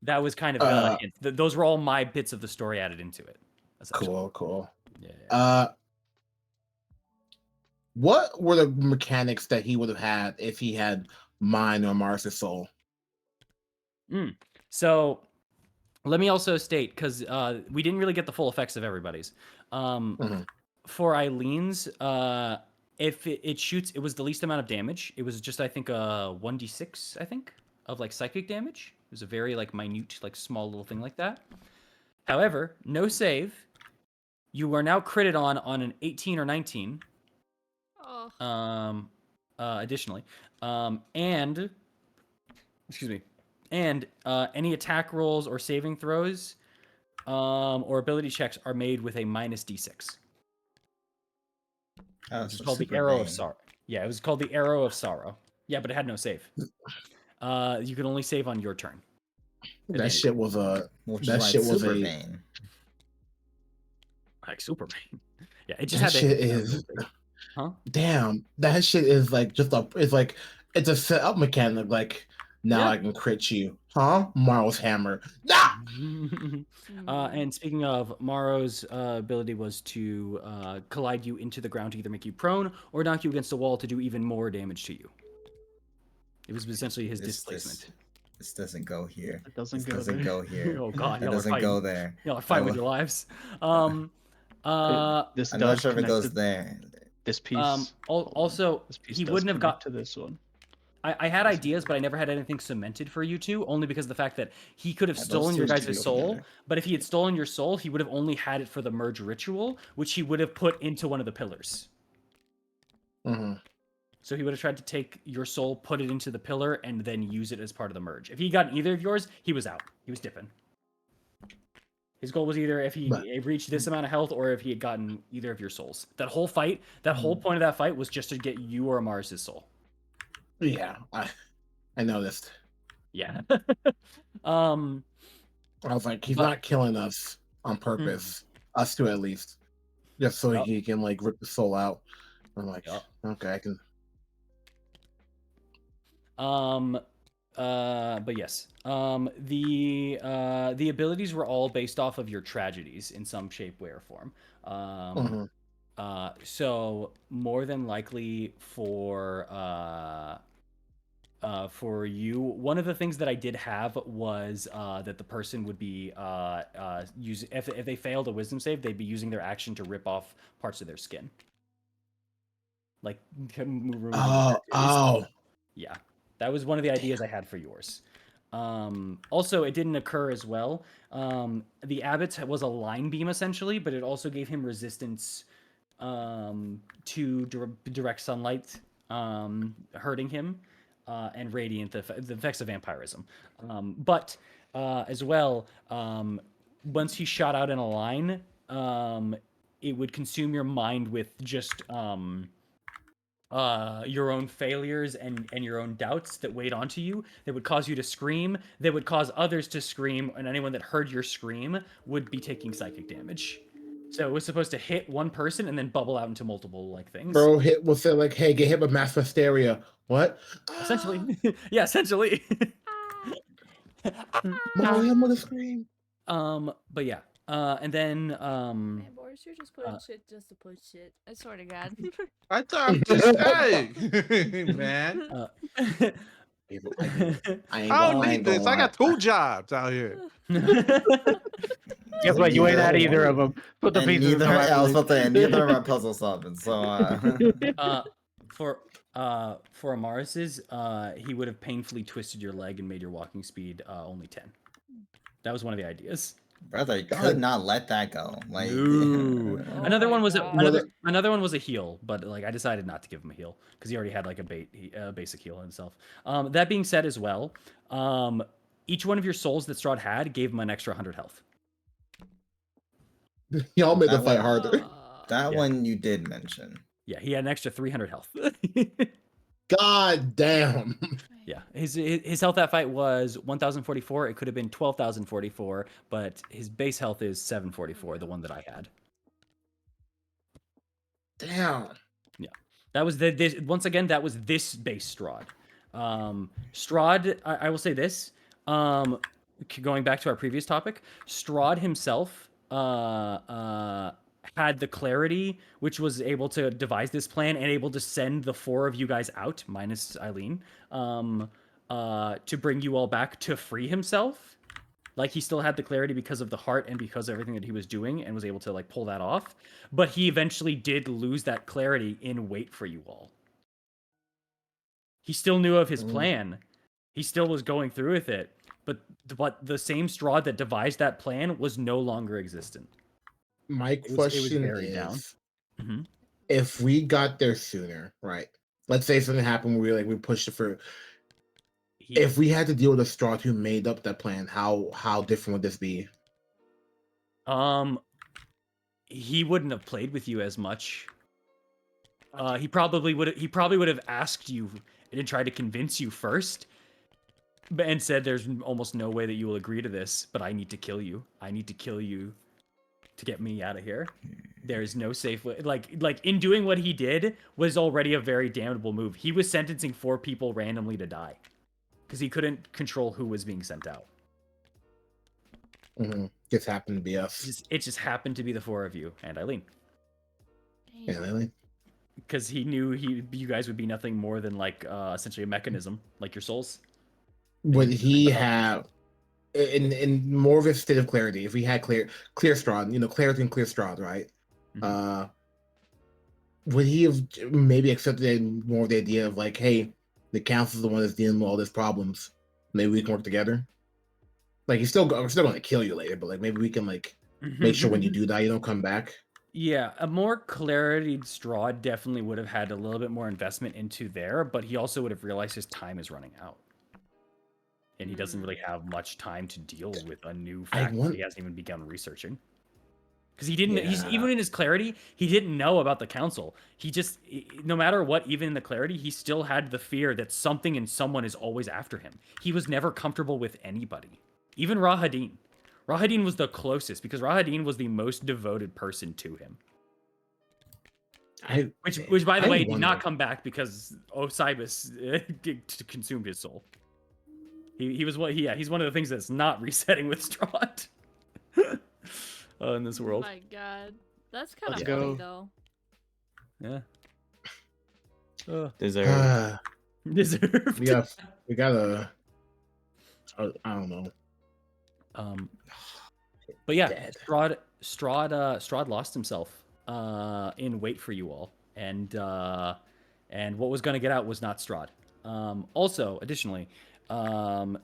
That was kind of those were all my bits of the story added into it. Cool. Yeah. What were the mechanics that he would have had if he had mine or Mars's soul? So let me also state, because we didn't really get the full effects of everybody's. For Eileen's, if it shoots, it was the least amount of damage. It was just, I think, 1d6, I think, of like psychic damage. It was a very like minute, like small little thing like that. However, no save. You are now critted on an 18 or 19. Oh. Additionally, and excuse me, and any attack rolls or saving throws, or ability checks are made with a minus d6. Oh, Which is so called the super Arrow vain. of Sorrow. Yeah, it was called the Arrow of Sorrow. Yeah, but it had no save. You could only save on your turn. That shit was Which that is why shit it's was super a vain. Like Superman. Yeah, it just that had shit to is huh? damn. That shit is like it's a setup mechanic. Like now Yeah. I can crit you, huh? Marl's hammer. Nah! And speaking of, Morrow's ability was to collide you into the ground to either make you prone or knock you against a wall to do even more damage to you. It was essentially his displacement. This doesn't go here. It doesn't This go doesn't there. go here. Oh god, It y'all are doesn't fighting. go there. Y'all are fighting with your lives. This I'm does not sure if it connect goes to there. this piece. Also, This piece he does wouldn't have got connect to this one. I had ideas, but I never had anything cemented for you two, only because of the fact that he could have Yeah, those stolen your two guys' go soul. together. But if he had stolen your soul, he would have only had it for the merge ritual, which he would have put into one of the pillars. So he would have tried to take your soul, put it into the pillar, and then use it as part of the merge. If he got either of yours, he was out. He was dipping. His goal was either if he reached this amount of health or if he had gotten either of your souls. That whole fight, that whole point of that fight was just to get you or Mars' soul. Yeah, I noticed. Yeah. I was like, he's not killing us on purpose. Us two at least. Just so he can like rip the soul out. I'm like, okay, I can. But yes. The abilities were all based off of your tragedies in some shape, way, or form. So more than likely for you, one of the things that I did have was that the person would be using if they failed a wisdom save, they'd be using their action to rip off parts of their skin. Like yeah, that was one of the ideas I had for yours. Also, it didn't occur as well. The abbot was a line beam essentially, but it also gave him resistance to direct sunlight, hurting him, and radiant, the effects of vampirism. But as well, once he shot out in a line, it would consume your mind with just your own failures and your own doubts that weighed onto you, that would cause you to scream, that would cause others to scream, and anyone that heard your scream would be taking psychic damage. So it was supposed to hit one person and then bubble out into multiple like things. Bro will say like, hey, get hit with mass hysteria. What? Essentially. Yeah, essentially. Molly, I'm gonna scream. But yeah. And then Man, Boris, you're just putting shit just to put shit. I swear to God. I thought I'm just saying, man. I don't need this. I got 2 jobs out here. Guess what? You ain't had either of them. Put the And pieces. neither, I was about to say, neither of our puzzle solving. So, for Amaris's, he would have painfully twisted your leg and made your walking speed only 10. That was one of the ideas. brother, you could not let that go. Like, Ooh. Oh another my one was God. another one was a heal, but like I decided not to give him a heal because he already had like a basic heal himself. That being said, as well, each one of your souls that Strahd had gave him an extra 100 health. Y'all made the fight harder. That Yeah. one you did mention. Yeah, he had an extra 300 health. God damn. Yeah, his health that fight was 1,044. It could have been 12,044, but his base health is 744, the one that I had. Damn. That was this once again. That was this base Strahd. Strahd. I will say this. Going back to our previous topic, Strahd himself had the clarity, which was able to devise this plan and able to send the 4 of you guys out, minus Eileen, to bring you all back to free himself. Like, he still had the clarity because of the heart and because of everything that he was doing and was able to, like, pull that off. But he eventually did lose that clarity in wait for you all. He still knew of his plan. He still was going through with it. But the same Strahd that devised that plan was no longer existent. My question is, Mhm. if we got there sooner, right? Let's say something happened where we pushed it for. If we had to deal with a Strahd who made up that plan, how different would this be? He wouldn't have played with you as much. He probably would have asked you and tried to convince you first, and said, "There's almost no way that you will agree to this, but I need to kill you. I need to kill you to get me out of here. There is no safe way." Like in doing what he did was already a very damnable move. He was sentencing 4 people randomly to die because he couldn't control who was being sent out. Just happened to be us. It just happened to be the 4 of you and Eileen. Yeah, Eileen. Because he knew you guys would be nothing more than like essentially a mechanism, like your souls. Would he have in more of a state of clarity? If we had clear Strahd, clarity and clear Strahd, right? Mhm. Would he have maybe accepted more of the idea of like, hey, the council's the one that's dealing with all these problems. Maybe we can work together. Like I'm still going to kill you later, but like maybe we can like make sure when you do die, you don't come back. Yeah, a more clarity Strahd definitely would have had a little bit more investment into there, but he also would have realized his time is running out. And he doesn't really have much time to deal with a new fact that he hasn't even begun researching. Because he didn't, he's even in his clarity, he didn't know about the council. He just, no matter what, even in the clarity, he still had the fear that something and someone is always after him. He was never comfortable with anybody. Even Rahadin. Rahadin was the closest because Rahadin was the most devoted person to him. Which by the way, did not come back because Osiris consumed his soul. He's one of the things that's not resetting with Strahd in this world. Oh my god. That's kind of Let's funny, go. though. Yeah. Deserved. Deserved. We gotta. I don't know. But yeah, Strahd lost himself in wait for you all, and what was gonna get out was not Strahd. Also, additionally,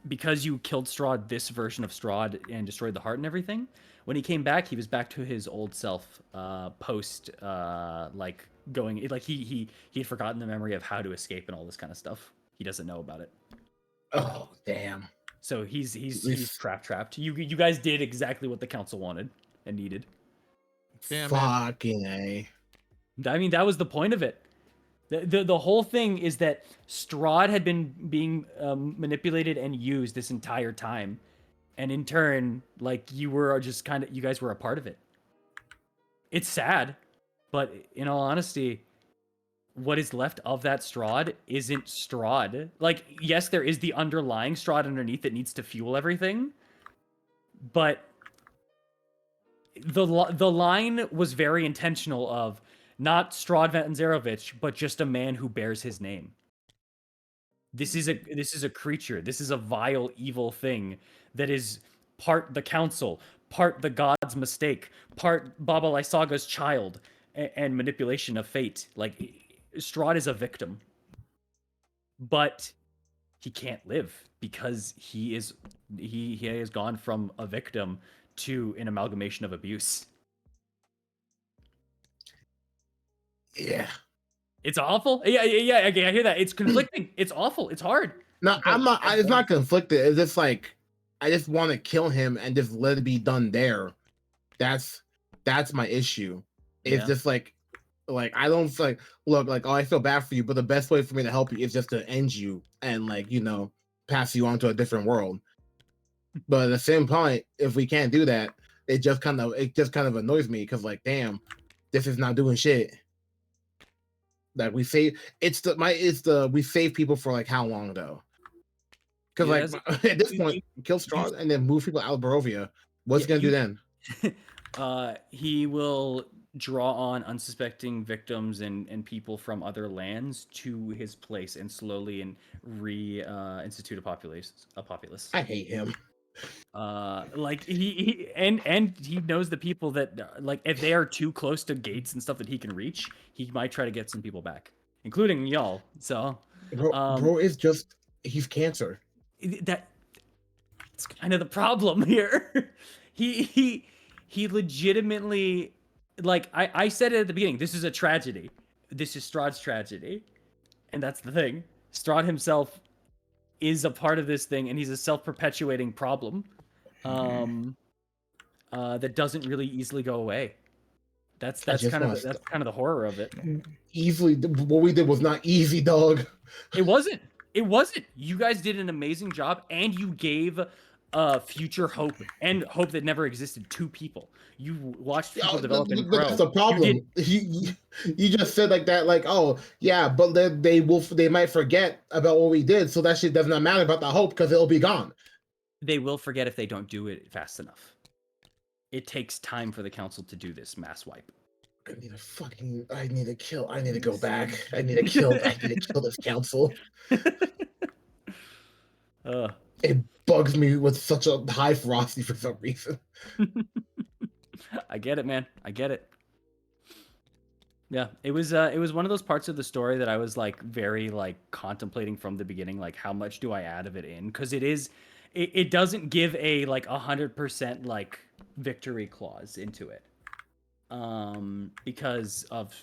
because you killed Strahd, this version of Strahd, and destroyed the heart and everything, when he came back, he was back to his old self. Post like going like he had forgotten the memory of how to escape and all this kind of stuff. He doesn't know about it. Oh damn. So he's trapped. You guys did exactly what the council wanted and needed. Damn Fucking A. I mean, that was the point of it. The whole thing is that Strahd had been being manipulated and used this entire time, and in turn, like you guys were a part of it. It's sad, but in all honesty, what is left of that Strahd isn't Strahd. Like, yes, there is the underlying Strahd underneath that needs to fuel everything, but the line was very intentional of not Strahd Vanzerovich, but just a man who bears his name. This is a creature. This is a vile, evil thing that is part the council, part the god's mistake, part Baba Lysaga's child, and manipulation of fate. Like, Strahd is a victim, but he can't live because he has gone from a victim to an amalgamation of abuse. Yeah. It's awful. Yeah, I hear that. It's conflicting. It's awful. It's hard. No, I'm not. It's not conflicted. It's just like I just want to kill him and just let it be done there. That's that's my issue. It's Yeah. just like I don't like look like oh I feel bad for you, but the best way for me to help you is just to end you and like pass you on to a different world. But at the same point, if we can't do that, it just kind of annoys me because like damn, this is not doing shit. Like we save we save people for like how long though? Because Yeah, like at this point, kill Strahd and then move people out of Barovia. What's Yeah, he gonna do then? He will draw on unsuspecting victims and people from other lands to his place and slowly and institute a populace. I hate him. Like and he knows the people that like if they are too close to gates and stuff that he can reach, he might try to get some people back, including y'all. So Bro is just he's cancer. that's kind of the problem here. he legitimately, like I said it at the beginning, this is a tragedy. This is Strahd's tragedy. And that's the thing. Strahd himself is a part of this thing, and he's a self-perpetuating problem that doesn't really easily go away. That's kind of the horror of it. Easily, what we did was not easy, dog. It wasn't. It wasn't. You guys did an amazing job, and you gave future hope and hope that never existed to people. You watched people develop and grow. That's the problem. You just said like that, like, oh yeah, but they might forget about what we did, so that shit does not matter about the hope because it'll be gone. They will forget if they don't do it fast enough. It takes time for the council to do this mass wipe. I need to go back. I need to kill this council. It bugs me with such a high ferocity for some reason. I get it, man. I get it. Yeah, it was one of those parts of the story that I was like very like contemplating from the beginning, like how much do I add of it in? Because it doesn't give a like 100% like victory clause into it. Because of,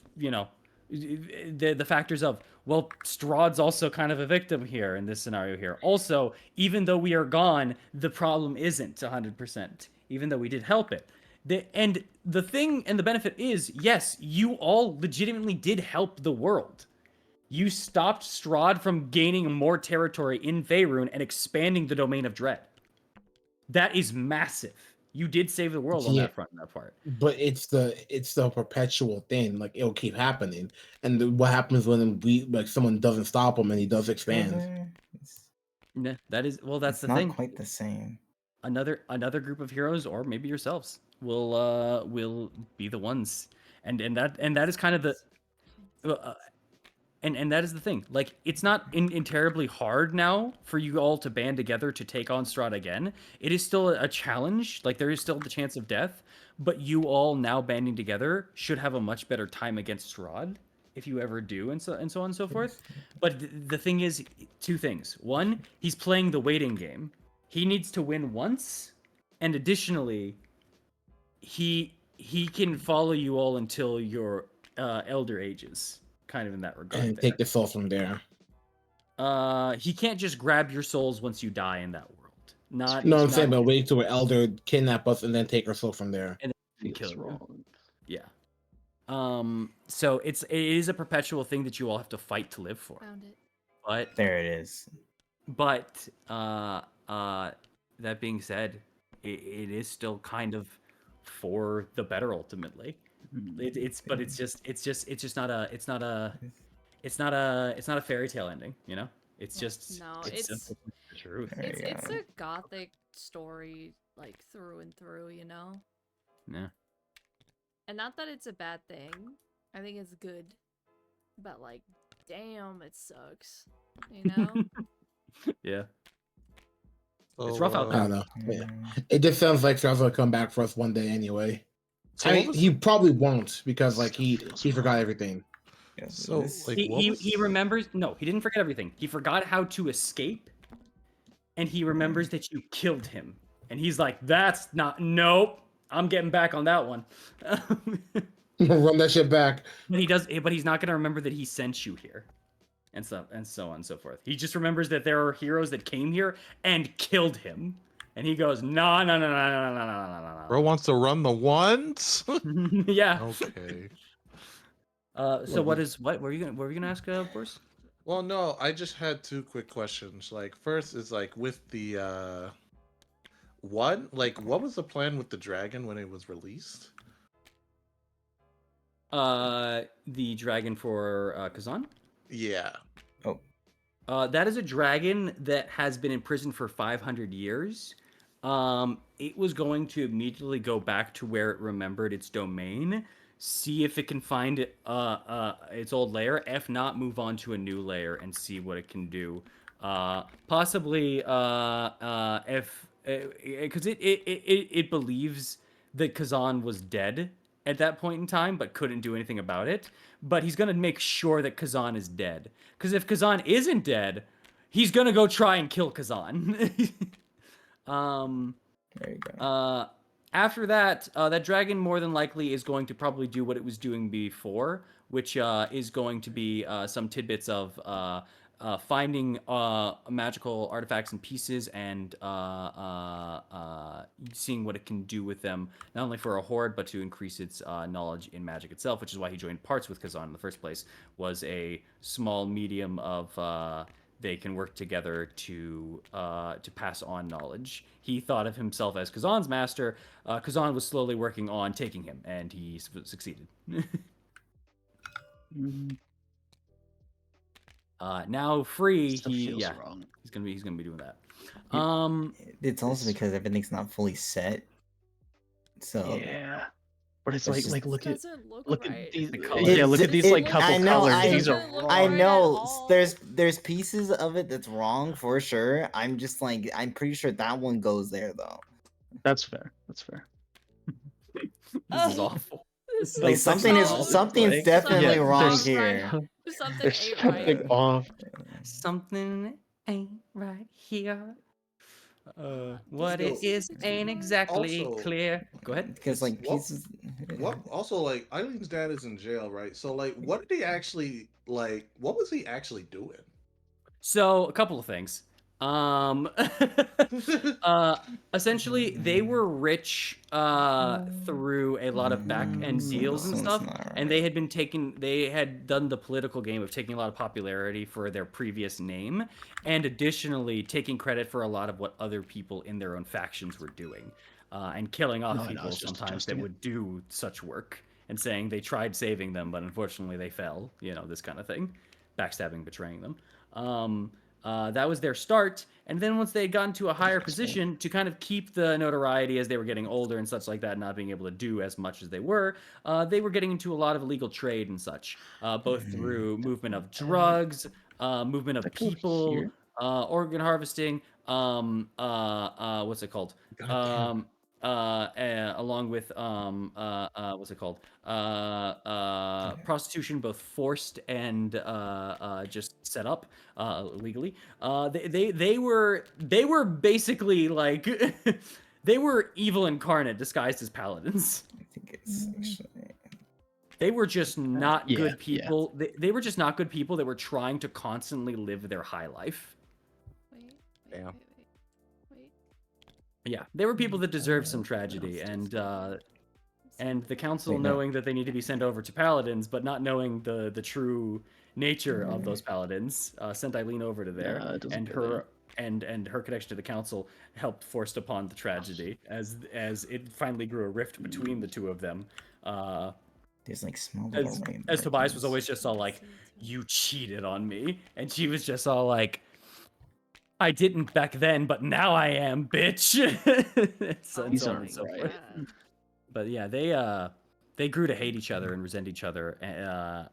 the factors of, well, Strahd's also kind of a victim here in this scenario here. Also, even though we are gone, the problem isn't 100%, even though we did help it. And the thing and the benefit is, yes, you all legitimately did help the world. You stopped Strahd from gaining more territory in Faerun and expanding the domain of Dread. That is massive. You did save the world on that front and that part. But it's the perpetual thing. Like it'll keep happening. And what happens when someone doesn't stop him and he does expand? Yeah, that's the thing. Not quite the same. Another group of heroes, or maybe yourselves, will be the ones, and that is kind of the. And that is the thing. Like, it's not terribly hard now for you all to band together to take on Strahd again. It is still a challenge. Like, there is still the chance of death. But you all now banding together should have a much better time against Strahd, if you ever do, and so on and so forth. But the thing is, two things. One, he's playing the waiting game. He needs to win once. And additionally, he can follow you all until your elder ages. Kind of in that regard. And take the soul from there. He can't just grab your souls once you die in that world. I'm saying, but wait till an elder kidnap us and then take our soul from there. And then kill you. Yeah. So it is a perpetual thing that you all have to fight to live for. Found it. But there it is. But that being said, it is still kind of for the better ultimately. It's just not a fairy tale ending, It's just it's the truth. It's a gothic story, like through and through, Yeah. And not that it's a bad thing. I think it's good. But like, damn, it sucks. Yeah. It's rough out there. I don't know. Yeah. It just sounds like Strahd will come back for us one day anyway. So he probably won't because like he forgot everything. Yeah, so like he remembers. No, he didn't forget everything. He forgot how to escape, and he remembers that you killed him. And he's like, "That's not. Nope. I'm getting back on that one." Run that shit back. But he does. But he's not going to remember that he sent you here, and so on and so forth. He just remembers that there are heroes that came here and killed him, And he goes, no, no, no, no, no, no, no, no, Bro wants to run the ones. no. Yeah. Okay. So what were you gonna ask, Boris? Well, no, I just had two quick questions. Like, first is like with the what was the plan with the dragon when it was released? The dragon for Kazan. Yeah. That is a dragon that has been in prison for 500 years. It was going to immediately go back to where it remembered its domain, see if it can find its old lair. If not, move on to a new lair and see what it can do. Possibly, if because it believes that Kazan was dead at that point in time, but couldn't do anything about it. But he's gonna make sure that Kazan is dead. Because if Kazan isn't dead, he's gonna go try and kill Kazan. There you go. After that, that dragon more than likely is going to probably do what it was doing before, which is going to be some tidbits of finding magical artifacts and pieces and seeing what it can do with them, not only for a horde, but to increase its knowledge in magic itself, which is why he joined parts with Kazan in the first place, was a small medium of they can work together to pass on knowledge. He thought of himself as Kazan's master. Kazan was slowly working on taking him, and he succeeded. Now free, Stuff feels yeah, wrong. he's gonna be doing that. It's also because everything's not fully set. So Yeah, but it's It's like just- look at Look at right. these. The colors. Yeah, look at these like couple I know, colors. These Doesn't are look I wrong. right. know at all. there's pieces of it that's wrong for sure. I'm just like I'm pretty sure that one goes there though. That's fair. That's fair. This is awful. This Like is something's like- definitely Yeah, wrong there's- here. Something There's ain't something right. off. Something ain't right here. What Still- it is ain't exactly Also- clear. Go ahead. Because like What- pieces. What also like Eileen's dad is in jail, right? So like what did he actually like what was he actually doing? So a couple of things. Essentially, they were rich through a lot of back end deals and This one's stuff, not and they right. had done the political game of taking a lot of popularity for their previous name, and additionally taking credit for a lot of what other people in their own factions were doing, and killing off No, no, people it's just sometimes that adjusting it. would do such work, and saying they tried saving them, but unfortunately they fell. You know, this kind of thing, backstabbing, betraying them. That was their start, and then once they had gotten to a higher position, to kind of keep the notoriety as they were getting older and such like that, not being able to do as much as they were getting into a lot of illegal trade and such, both through movement of drugs, movement of That go people, here? organ harvesting, what's it called? Along with what's it called? Prostitution, both forced and just set up legally. They were basically like they were evil incarnate disguised as paladins. I think it's actually. They were just not Yeah, good yeah. people. They were just not good people that were trying to constantly live their high life. Wait, Yeah. wait. Yeah, they were people that deserved some tragedy, and the council Wait, no. knowing that they need to be sent over to paladins, but not knowing the true nature of those paladins, sent Eileen over to there, Nah, it doesn't and go her and her connection to the council helped forced upon the tragedy as it finally grew a rift between the two of them. There's like small little As, rain as Tobias was markings. always just all like, "You cheated on me," and she was just all like, "I didn't back then, but now I am, bitch." So So These so on aren't and so right. forth. But yeah, they grew to hate each other and resent each other.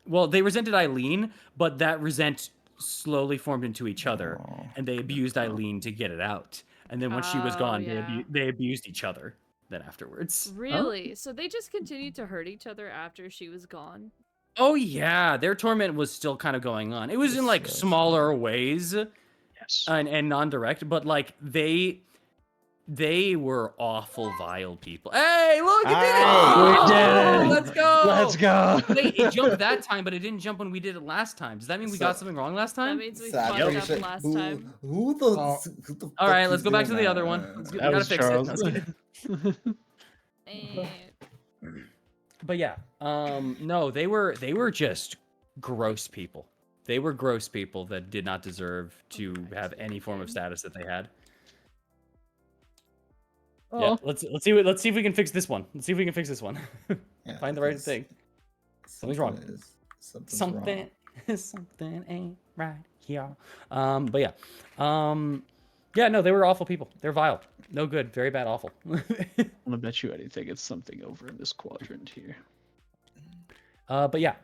Well, they resented Eileen, but that resent slowly formed into each other, Oh. and they abused Eileen to get it out. And then when she was Oh, gone, yeah. they abused each other. Then afterwards. Really? So they just continued to hurt each other after she was gone? Oh yeah, their torment was still kind of going on. It was in like Yes, smaller ways Yes. and non-direct, but like They were awful, vile people. Hey, look, you did it! Alright. We did it! Let's go! Let's go. Wait, it jumped that time, but it didn't jump when we did it last time. Does that mean we got So- something wrong last That time? means we So I'm fucked pretty up sure- last who, time. Who the? Oh. Who the All fuck right, is let's go back to doing the other that? one. We That gotta was fix Charles. it. Let's get- Eh, But yeah, no, they were just gross people. They were gross people that did not deserve to have any form of status that they had. Yeah, Oh. let's see if we can fix this one. Let's see if we can fix this one. Yeah, Find the right because thing. Something's wrong. Something's wrong. Something ain't right here. But yeah, yeah, no, they were awful people. They're vile, no good, very bad, awful. I'm gonna bet you anything it's something over in this quadrant here. But yeah,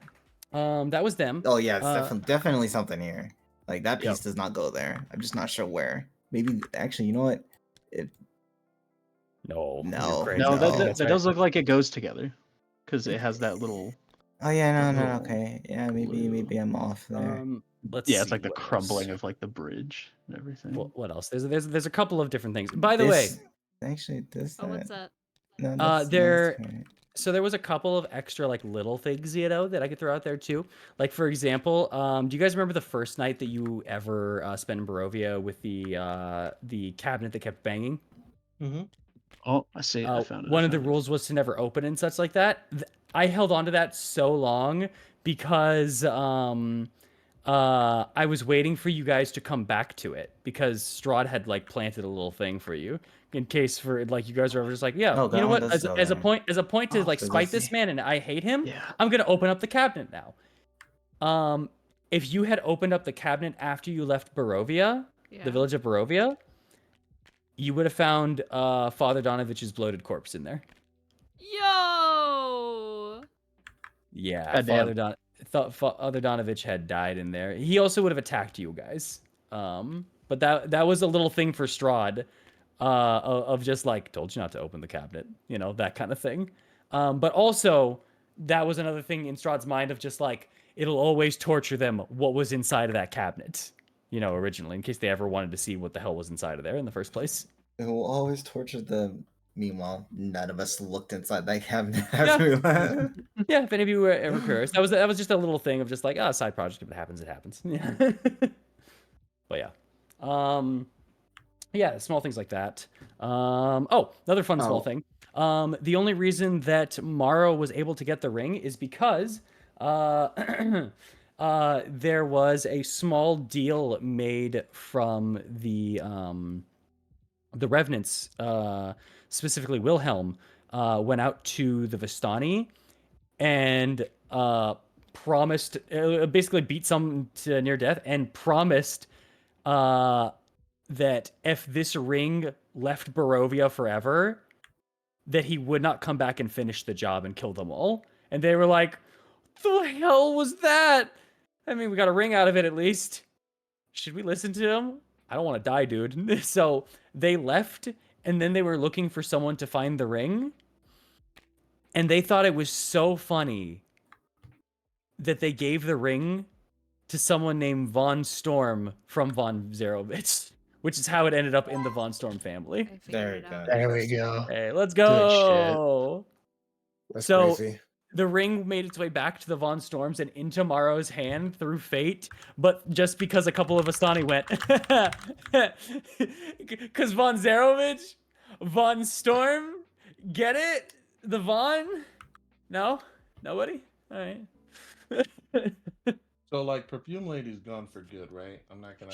that was them. Oh yeah, it's Uh, definitely something here. Like that piece Yep. does not go there. I'm just not sure where. Maybe actually, you know what? No, No. you're crazy. No, No. that That's that right. does look like it goes together, because it has that little. Oh yeah, no, Oh, okay. Yeah, maybe I'm off there. Let's Yeah, it's see like the what else. crumbling of like the bridge and everything. What else? There's a couple of different things. By the way, Actually, this. oh, what's that? No, there- that's right. so there was a couple of extra like little things, you know, that I could throw out there too. Like for example, do you guys remember the first night that you ever spent in Barovia with the cabinet that kept banging? Oh, I see. I found it. One I of the found it. rules was to never open and such like that. I held on to that so long because I was waiting for you guys to come back to it because Strahd had like planted a little thing for you in case for like you guys are ever just like, yeah, Oh, you know that what? one does go As a there. point to Oh, like so spite this- this man and I hate him, Yeah. I'm gonna open up the cabinet now. If you had opened up the cabinet after you left Barovia, Yeah. the village of Barovia, you would have found Father Donovich's bloated corpse in there. Yo! Yeah, Goddamn. Father Donovich had died in there. He also would have attacked you guys. But that was a little thing for Strahd, of just like told you not to open the cabinet, you know, that kind of thing. But also that was another thing in Strahd's mind of just like it'll always torture them what was inside of that cabinet, you know, originally in case they ever wanted to see what the hell was inside of there in the first place. It will always torture them. Meanwhile, none of us looked inside that cabinet Yeah. after we left. Yeah, if any of you were ever curious, that was just a little thing of just like, side project. If it happens, it happens. Yeah. But yeah, yeah, small things like that. Oh, another fun small Oh. thing. The only reason that Maro was able to get the ring is because there was a small deal made from the Revenants, specifically Wilhelm, went out to the Vistani and promised, basically beat some to near death and promised that if this ring left Barovia forever, that he would not come back and finish the job and kill them all. And they were like, the hell was that? I mean, we got a ring out of it at least. Should we listen to him? I don't want to die, dude. So they left, and then they were looking for someone to find the ring. And they thought it was so funny that they gave the ring to someone named Von Storm from Von Zarovich, which is how it ended up in the Von Storm family. I figured There it you go. out. There we go. Hey, let's Good go. That's So- crazy. The ring made its way back to the Von Storms and into Maro's hand through fate, but just because a couple of Astani went. Because Von Zarovich, Von Storm, get it? The Von? No? Nobody? All right. So like perfume lady's gone for good, right? I'm not gonna.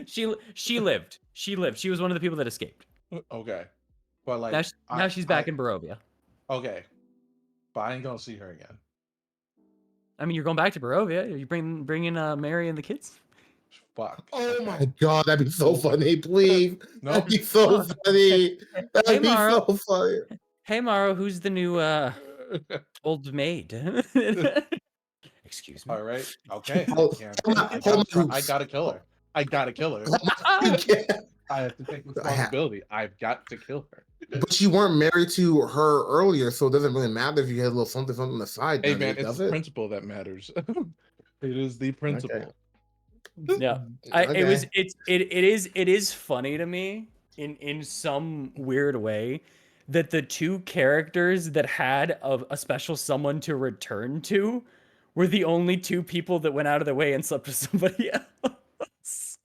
She lived. She lived. She was one of the people that escaped. Okay, but like Now she's back in Barovia. Okay, but I ain't gonna see her again. I mean, you're going back to Barovia. You bringing Mary and the kids? Fuck. Oh my god, that'd be so funny, please. No. That'd be so funny. Hey, That'd be Maro. so funny. Hey, Maro, who's the new old maid? Excuse me. All right. Okay. Hold- Yeah, hold on, I hold gotta, on. I gotta kill her. I gotta kill her. Yeah. I have to take responsibility. I've got to kill her. But you weren't married to her earlier, so it doesn't really matter if you had a little something on the side. Hey does man, it? it's Does the it? principle that matters. It is the principle. Yeah, it is funny to me in some weird way that the two characters that had a special someone to return to were the only two people that went out of their way and slept with somebody else.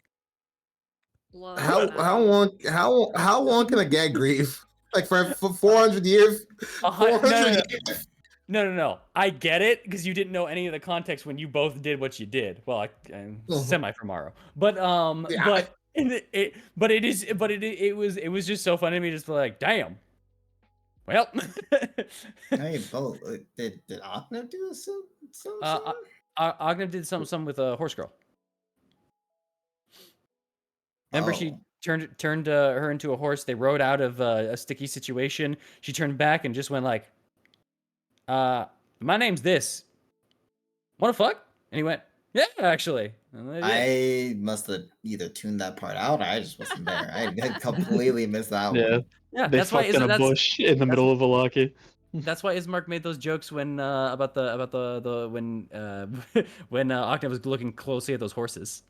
Love How that. how long can a gag grieve? Like for 400 years? A hun- 400 no, no, no. years? No. I get it because you didn't know any of the context when you both did what you did. Well, I'm semi from Morrow, but Yeah, but it was just so funny to me, just like, damn. Well, Hey, Bo, did Akna do some? Agnew did something with a horse girl. Remember, she Oh. turned her into a horse. They rode out of a sticky situation. She turned back and just went like, my name's this. Wanna fuck? And he went, yeah, actually. And they did. I must have either tuned that part out or I just wasn't there. I completely missed that Yeah. one. Yeah, They that's why fucked in a bush in the middle of Valaki. that's why Ismark made those jokes when about the when Octave was looking closely at those horses.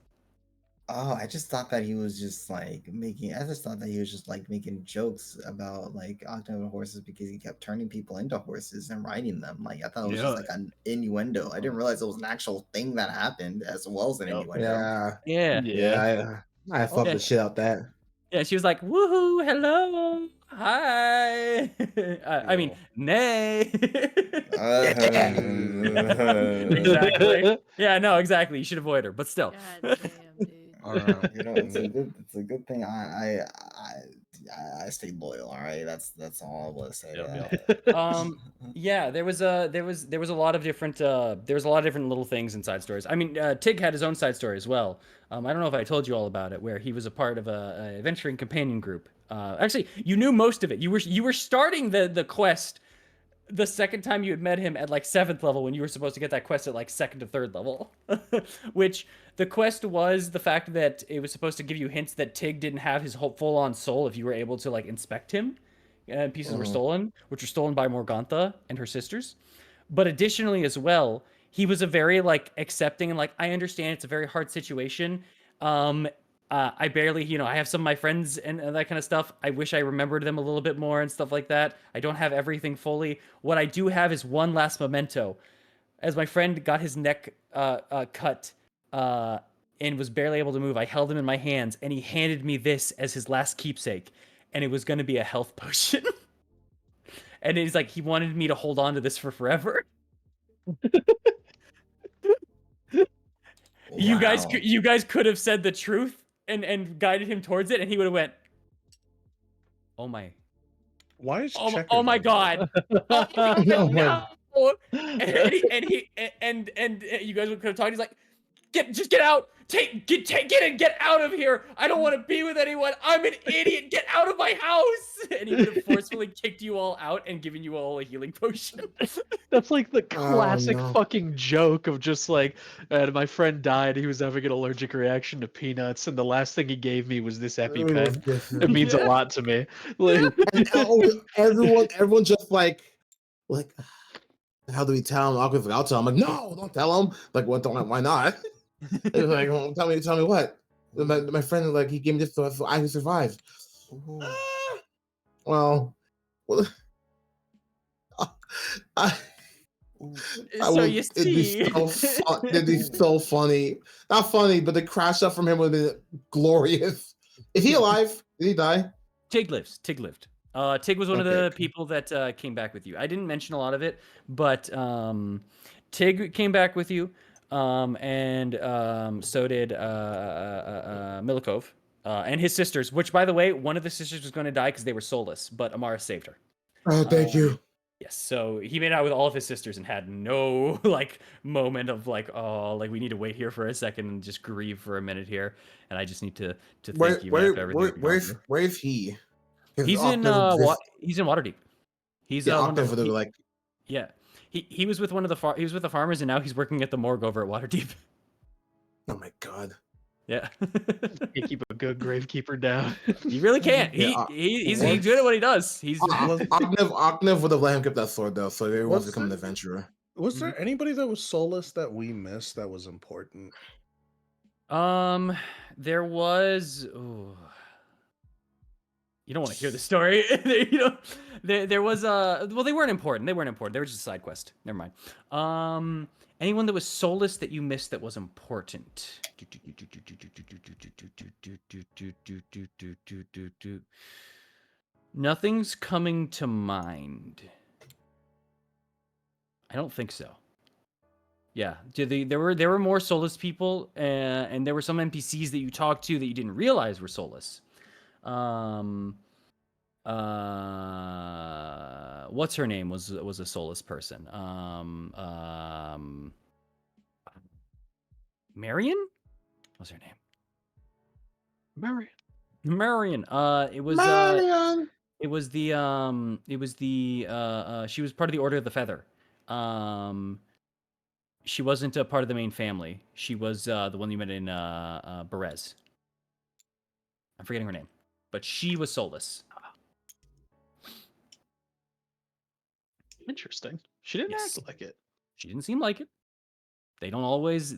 Oh, I just thought that he was just like making. I just thought that he was just like making jokes about like octave horses because he kept turning people into horses and riding them. Like I thought it was just like an innuendo. I didn't realize it was an actual thing that happened as well as an innuendo. Yeah. I fucked Yeah. the shit out that. Yeah, she was like, woohoo, hello, hi. I mean, nay. Exactly. Yeah, no, exactly. You should avoid her, but still. God damn, dude. You know, it's a good thing I stayed loyal. All right, that's all I want to say. Yeah, there was a lot of different little things in side stories. I mean, Tig had his own side story as well. I don't know if I told you all about it, where he was a part of a adventuring companion group. Actually, you knew most of it. You were starting the quest the second time you had met him at like 7th level when you were supposed to get that quest at like 2nd to 3rd level. Which the quest was the fact that it was supposed to give you hints that Tig didn't have his whole full-on soul if you were able to like inspect him. Pieces were stolen, which were stolen by Morgantha and her sisters. But additionally as well, he was a very like accepting and like, I understand it's a very hard situation. I barely, I have some of my friends and that kind of stuff. I wish I remembered them a little bit more and stuff like that. I don't have everything fully. What I do have is one last memento. As my friend got his neck cut and was barely able to move, I held him in my hands and he handed me this as his last keepsake. And it was going to be a health potion. And he's like, he wanted me to hold on to this for forever. You guys could have said the truth and guided him towards it, and he would have went, "Oh my, Why is oh my god, oh my god, no!" And you guys could have talked. He's like, just get out. Get out of here. I don't want to be with anyone. I'm an idiot. Get out of my house. And he would have forcefully kicked you all out and given you all a healing potion. That's like the classic no. fucking joke of just like, my friend died. He was having an allergic reaction to peanuts, and the last thing he gave me was this EpiPen. It means a lot to me. Like, everyone just like, how do we tell him? I'll tell him. Like, no, don't tell him. Like, what? Why not? It was like, well, tell me what? My friend, like, he gave me this so I can survive. Well, So you see, it'd be so funny. Not funny, but the crash up from him would have been glorious. Is he alive? Did he die? Tig lived. Tig was one of the people that came back with you. I didn't mention a lot of it, but Tig came back with you, and so did Milikov and his sisters. Which, by the way, one of the sisters was going to die because they were soulless, but Amara saved her. Oh, thank you. Yes, so he made out with all of his sisters and had no like moment of like, oh, like we need to wait here for a second and just grieve for a minute here, and I just need to thank you after everything. Where is he? He's in Waterdeep. He's one of the, like, yeah. He was with he was with the farmers, and now he's working at the morgue over at Waterdeep. Oh my god. Yeah. you keep a good gravekeeper down. You really can't. He's good at what he does. He's Ocnev would have let him keep that sword though, so he wants to become an adventurer. Was there anybody that was soulless that we missed that was important? There was. Ooh. You don't want to hear the story. There was well, they weren't important. They weren't important. They were just a side quest. Never mind. Anyone that was soulless that you missed that was important. Nothing's coming to mind. I don't think so. Yeah, there were more soulless people, and there were some NPCs that you talked to that you didn't realize were soulless. What's her name was a soulless person. Marion? What's her name? Marion. It was Marion. she was part of the Order of the Feather. She wasn't a part of the main family. She was the one you met in Berez. I'm forgetting her name, but she was soulless. Interesting. She didn't Yes. act like it. She didn't seem like it. They don't always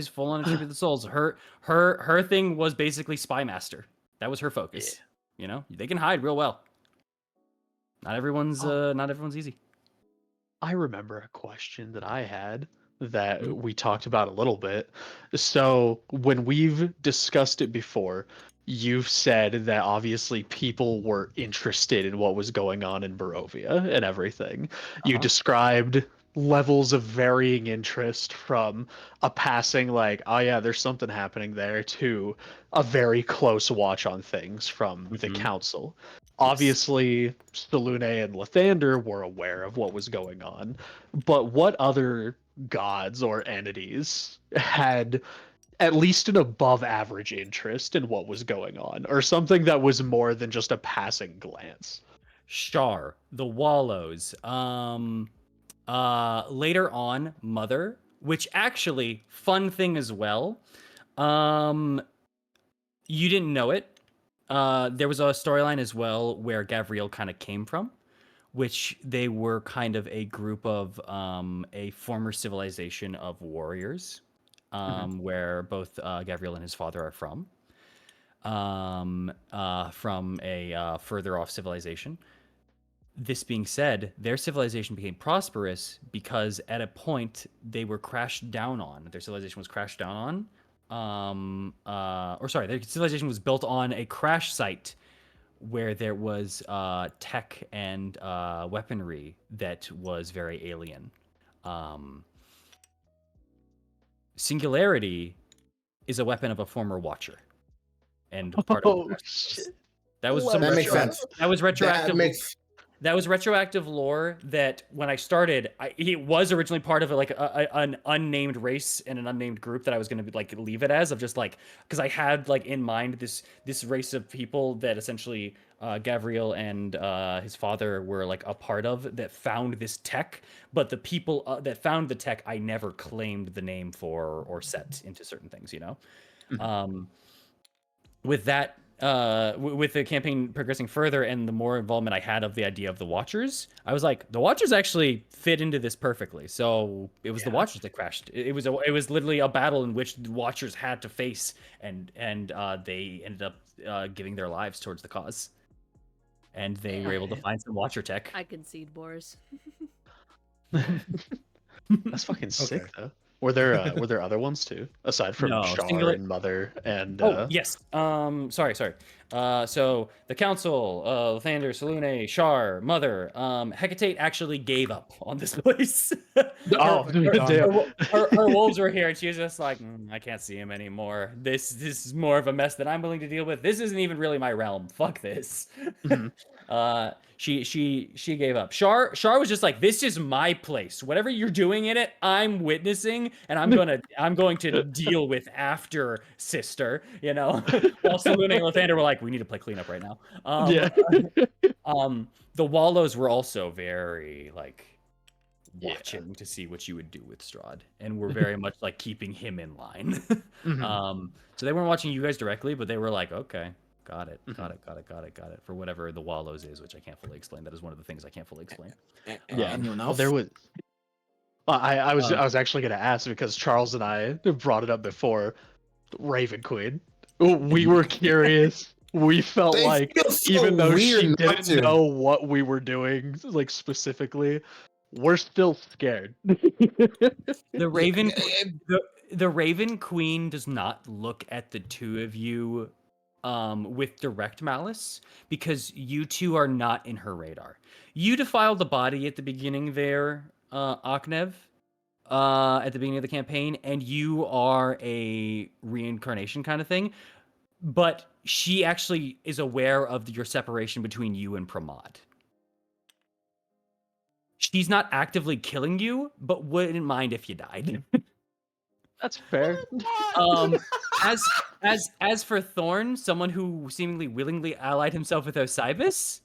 full on attribute the souls. Her thing was basically spy master. That was her focus. You know, they can hide real well. Not everyone's easy. I remember a question that I had that we talked about a little bit. So when we've discussed it before, you've said that obviously people were interested in what was going on in Barovia and everything. You described levels of varying interest from a passing like, oh yeah, there's something happening there, to a very close watch on things from the council. Obviously, Selune and Lathander were aware of what was going on, but what other gods or entities had at least an above average interest in what was going on, or something that was more than just a passing glance? Shar, the Wallows. Later on, Mother, which actually, fun thing as well. You didn't know it. There was a storyline as well where Gavriel kind of came from, which they were kind of a group of a former civilization of warriors, where both Gavriel and his father are from a further off civilization. This being said, their civilization became prosperous because at a point they were crashed down on. Their civilization was crashed down on. Their civilization was built on a crash site where there was tech and weaponry that was very alien. Singularity is a weapon of a former Watcher, and part of the crash Shit. that was That makes sense. That was retroactive. That makes retroactive lore that when I started, it was originally part of an unnamed race and an unnamed group that I was going to leave it as, of just because I had in mind this race of people that essentially Gavriel and his father were a part of, that found this tech, but the people that found the tech I never claimed the name for or set into certain things, with that. With the campaign progressing further and the more involvement I had of the idea of the Watchers, I was like, the Watchers actually fit into this perfectly. So it was the Watchers that crashed. It was literally a battle in which the Watchers had to face, and they ended up giving their lives towards the cause, and they were able to find some Watcher tech. I concede, Boris. That's fucking sick, though. Were there other ones too, aside from Shar and Mother and? Yes. Sorry. So the council, Lathander, Selune, Shar, Mother, Hecate actually gave up on this place. Her wolves were here, and she was just like, I can't see him anymore. This is more of a mess than I'm willing to deal with. This isn't even really my realm. Fuck this. She gave up. Shar was just like, this is my place. Whatever you're doing in it, I'm witnessing, and I'm going to deal with after, sister. While Selune and Lathander were like, we need to play cleanup right now. The Wallows were also very watching to see what you would do with Strahd, and were very much keeping him in line. So they weren't watching you guys directly, but they were like, okay. Got it. For whatever the Wallows is, which I can't fully explain. That is one of the things I can't fully explain. Anyone else? There was. I was actually going to ask, because Charles and I brought it up before. Raven Queen. We were curious We felt They like, feel so even though she weird not didn't to. know what we were doing, like specifically, we're still scared. The Raven, Yeah, the Raven Queen does not look at the two of you with direct malice because you two are not in her radar. You defiled the body at the beginning there, Aknev, at the beginning of the campaign, and you are a reincarnation kind of thing. But she actually is aware of your separation between you and Pramod. She's not actively killing you, but wouldn't mind if you died. That's fair. As for Thorn, someone who seemingly willingly allied himself with Osiris,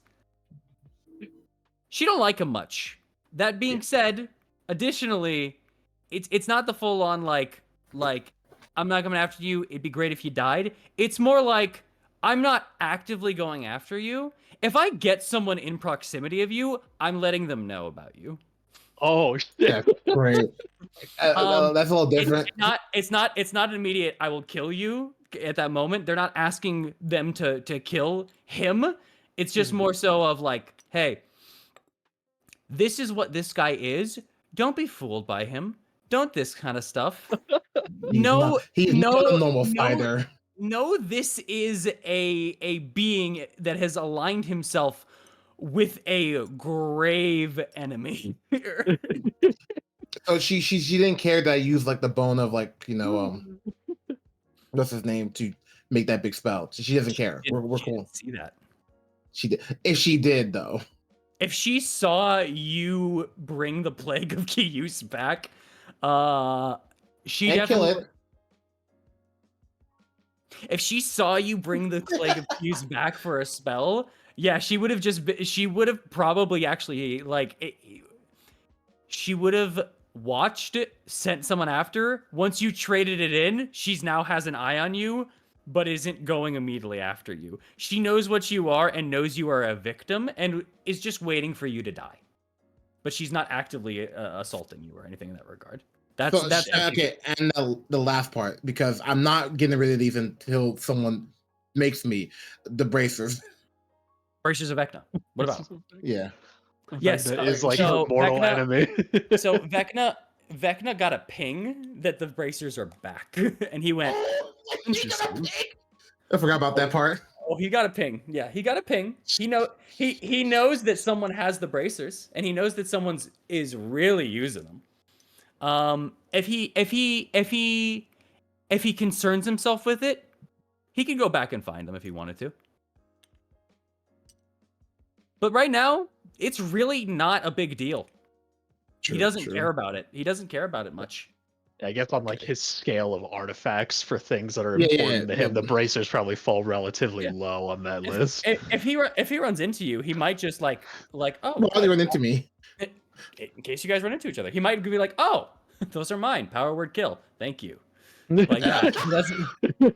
she don't like him much. That being said, additionally, it's not the full on like I'm not coming after you. It'd be great if you died. It's more like I'm not actively going after you. If I get someone in proximity of you, I'm letting them know about you. Oh shit. yeah, great. That's a little different. It's not an immediate I will kill you at that moment. They're not asking them to kill him. It's just more so of like, hey, this is what this guy is. Don't be fooled by him. Don't this kind of stuff. He's not a normal fighter. No, this is a being that has aligned himself with a grave enemy. So she didn't care that I used like the bone of like what's his name to make that big spell. She doesn't care. We're She cool. didn't see that. She did. If she did though. If she saw you bring the plague of Kiyus back, she And kill definitely. it. If she saw you bring the plague of Kiyus back for a spell, yeah, she would have she would have probably actually she would have watched it, sent someone after. Once you traded it in, she's now has an eye on you, but isn't going immediately after you. She knows what you are and knows you are a victim and is just waiting for you to die. But she's not actively assaulting you or anything in that regard. That's okay. And the last part, because I'm not getting rid of these until someone makes me the bracers. Bracers of Vecna. What about? Yeah. Yes, Vecna is like so her mortal Vecna- enemy. So Vecna got a ping that the bracers are back, and he went. Interesting. I forgot about that part. Oh, he got a ping. Yeah, he got a ping. He knows that someone has the bracers, and he knows that someone's is really using them. If he concerns himself with it, he can go back and find them if he wanted to. But right now, it's really not a big deal. He doesn't care about it. He doesn't care about it much. I guess on like his scale of artifacts for things that are Yeah, important to him, yeah. the bracers probably fall relatively Yeah. low on that list. If he runs into you, he might just like oh, Well, they run into me. in case you guys run into each other, he might be like, oh, those are mine. Power word kill. Thank you. Like that. But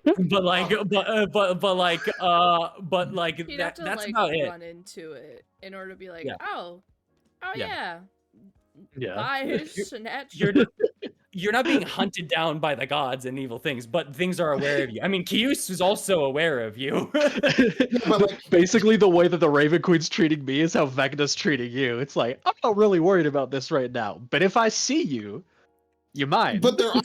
You'd have to that's like about it. run into it in order to be like, Yeah. oh Yeah. Yeah. bye, snatch. You're not being hunted down by the gods and evil things, but things are aware of you. I mean, Kiyus is also aware of you. But like, Basically, the way that the Raven Queen's treating me is how Vecna's treating you. It's like, I'm not really worried about this right now, but if I see you, you mind. but I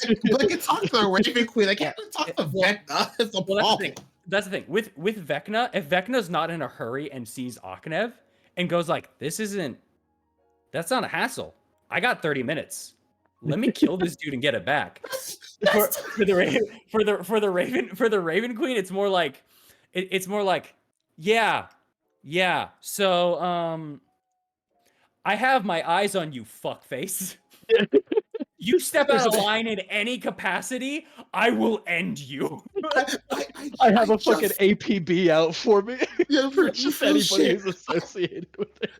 can talk to the Raven Queen. I can't talk to Vecna. It's a Well, problem. that's the thing. With Vecna, if Vecna's not in a hurry and sees Aknev and goes like, that's not a hassle. I got 30 minutes. Let me kill this dude and get it back. For the Raven Queen, it's more like yeah. So I have my eyes on you, fuckface. You step out of line in any capacity, I will end you. I have a fucking APB out for me. Yeah, for we're just just anybody shit. who's associated with it.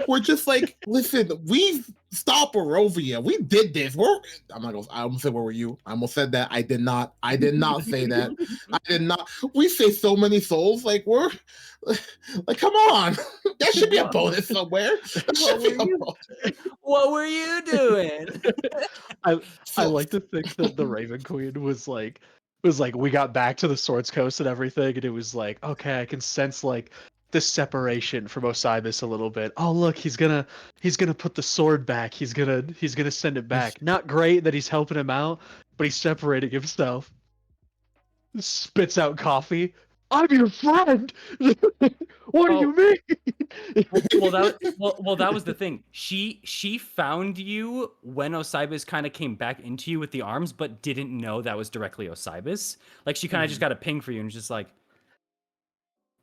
We're just like, listen, we stopped Barovia. We did this. I almost said, where were you? I almost said that. I did not say that. I did not. We saved so many souls. Like, we're like, come on. That should be a bonus somewhere. That should be a bonus. What were you doing? I like to think that the Raven Queen was like was like, we got back to the Swords Coast and everything, and it was like, okay, I can sense like the separation from Osiris a little bit. Oh look, he's gonna put the sword back. He's gonna send it back. Not great that he's helping him out, but he's separating himself. Spits out coffee. I'm your friend. What do you mean? well, that was the thing. She found you when Osibis kind of came back into you with the arms, but didn't know that was directly Osibis. Like she kind of just got a ping for you and was just like,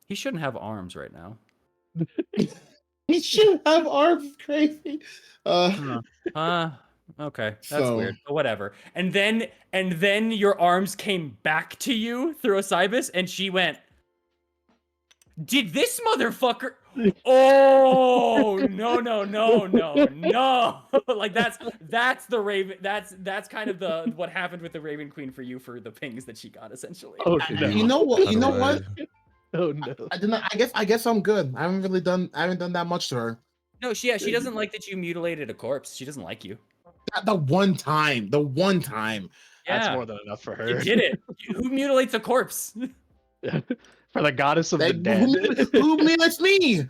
he shouldn't have arms right now. He should have arms. Crazy. Okay, that's weird. But whatever. And then your arms came back to you through Osibis, and she went, did this motherfucker? Oh no! Like that's the Raven. That's kind of the what happened with the Raven Queen for you for the pings that she got essentially. Oh no! You know what? You know what? Oh no! I did not. I guess I'm good. I haven't done that much to her. No, she doesn't like that you mutilated a corpse. She doesn't like you. The one time. Yeah. That's more than enough for her. You did it. Who mutilates a corpse? For the goddess of the dead. Who mutilates me?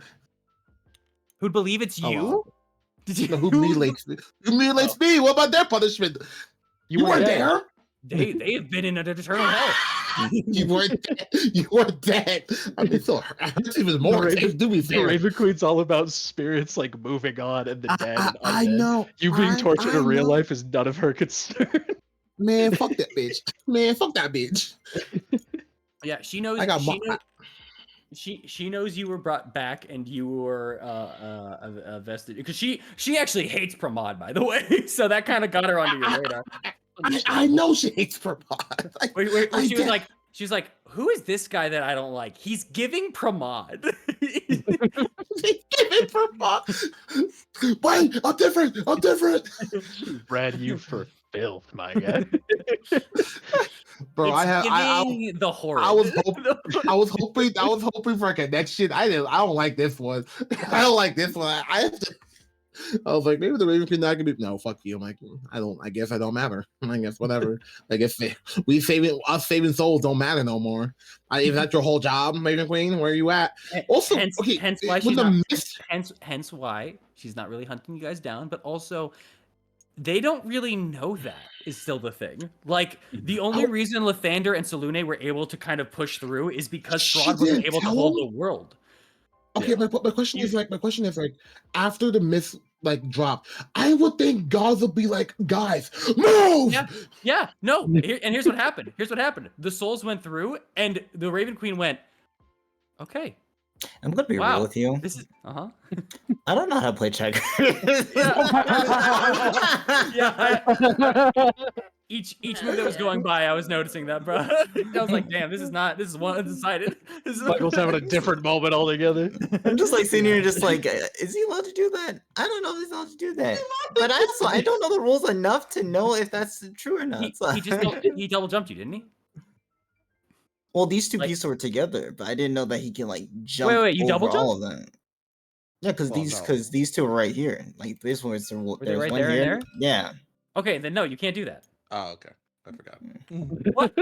Who'd believe it's you? Oh, wow. Did you? No, who mutilates me? Who mutilates me? What about their punishment? You weren't there. They have been in an eternal hell. You weren't dead. You weren't dead. I mean, so that's even more. The Raven Queen's all about spirits like moving on and the dead. And I know. You being tortured in real life is none of her concern. Man, fuck that bitch. Man, fuck that bitch. Yeah, she knows. She knows you were brought back and you were vested because she actually hates Pramod, by the way. So that kind of got her onto your radar. I know she hates Pramod. She was like, who is this guy that I don't like? He's giving Pramod. He's giving Pramod. Why? I'm different. Bred you for filth, my guy. Bro, the horror. I was hoping for a connection. I don't like this one. I don't like this one. I was like, maybe the Raven Queen not gonna be. No, fuck you. I'm like, I guess I don't matter. I guess whatever. I guess us saving souls don't matter no more. Is that your whole job, Raven Queen? Where are you at? Also, hence why she's not really hunting you guys down, but also they don't really know that is still the thing. Like the only reason Lathander and Selune were able to kind of push through is because Strahd wasn't able to hold the world. Okay, my question is like after the myth like drop, I would think gods would be like, guys, move. Yeah. No. Here's what happened. The souls went through, and the Raven Queen went, okay. I'm gonna be real with you. This is I don't know how to play checkers. Each move that was going by, I was noticing that, bro. I was like, damn, this is one-sided. Michael's having a different moment altogether. I'm just like sitting here, just like, is he allowed to do that? I don't know if he's allowed to do that. But I don't know the rules enough to know if that's true or not. He double jumped you, didn't he? Well, these two pieces were together, but I didn't know that he can like jump. Wait, you double over all of them. Yeah, because these two are right here. Like this one is there's right one there here. and there? Yeah. Okay, then no, you can't do that. Oh, okay. I forgot. What?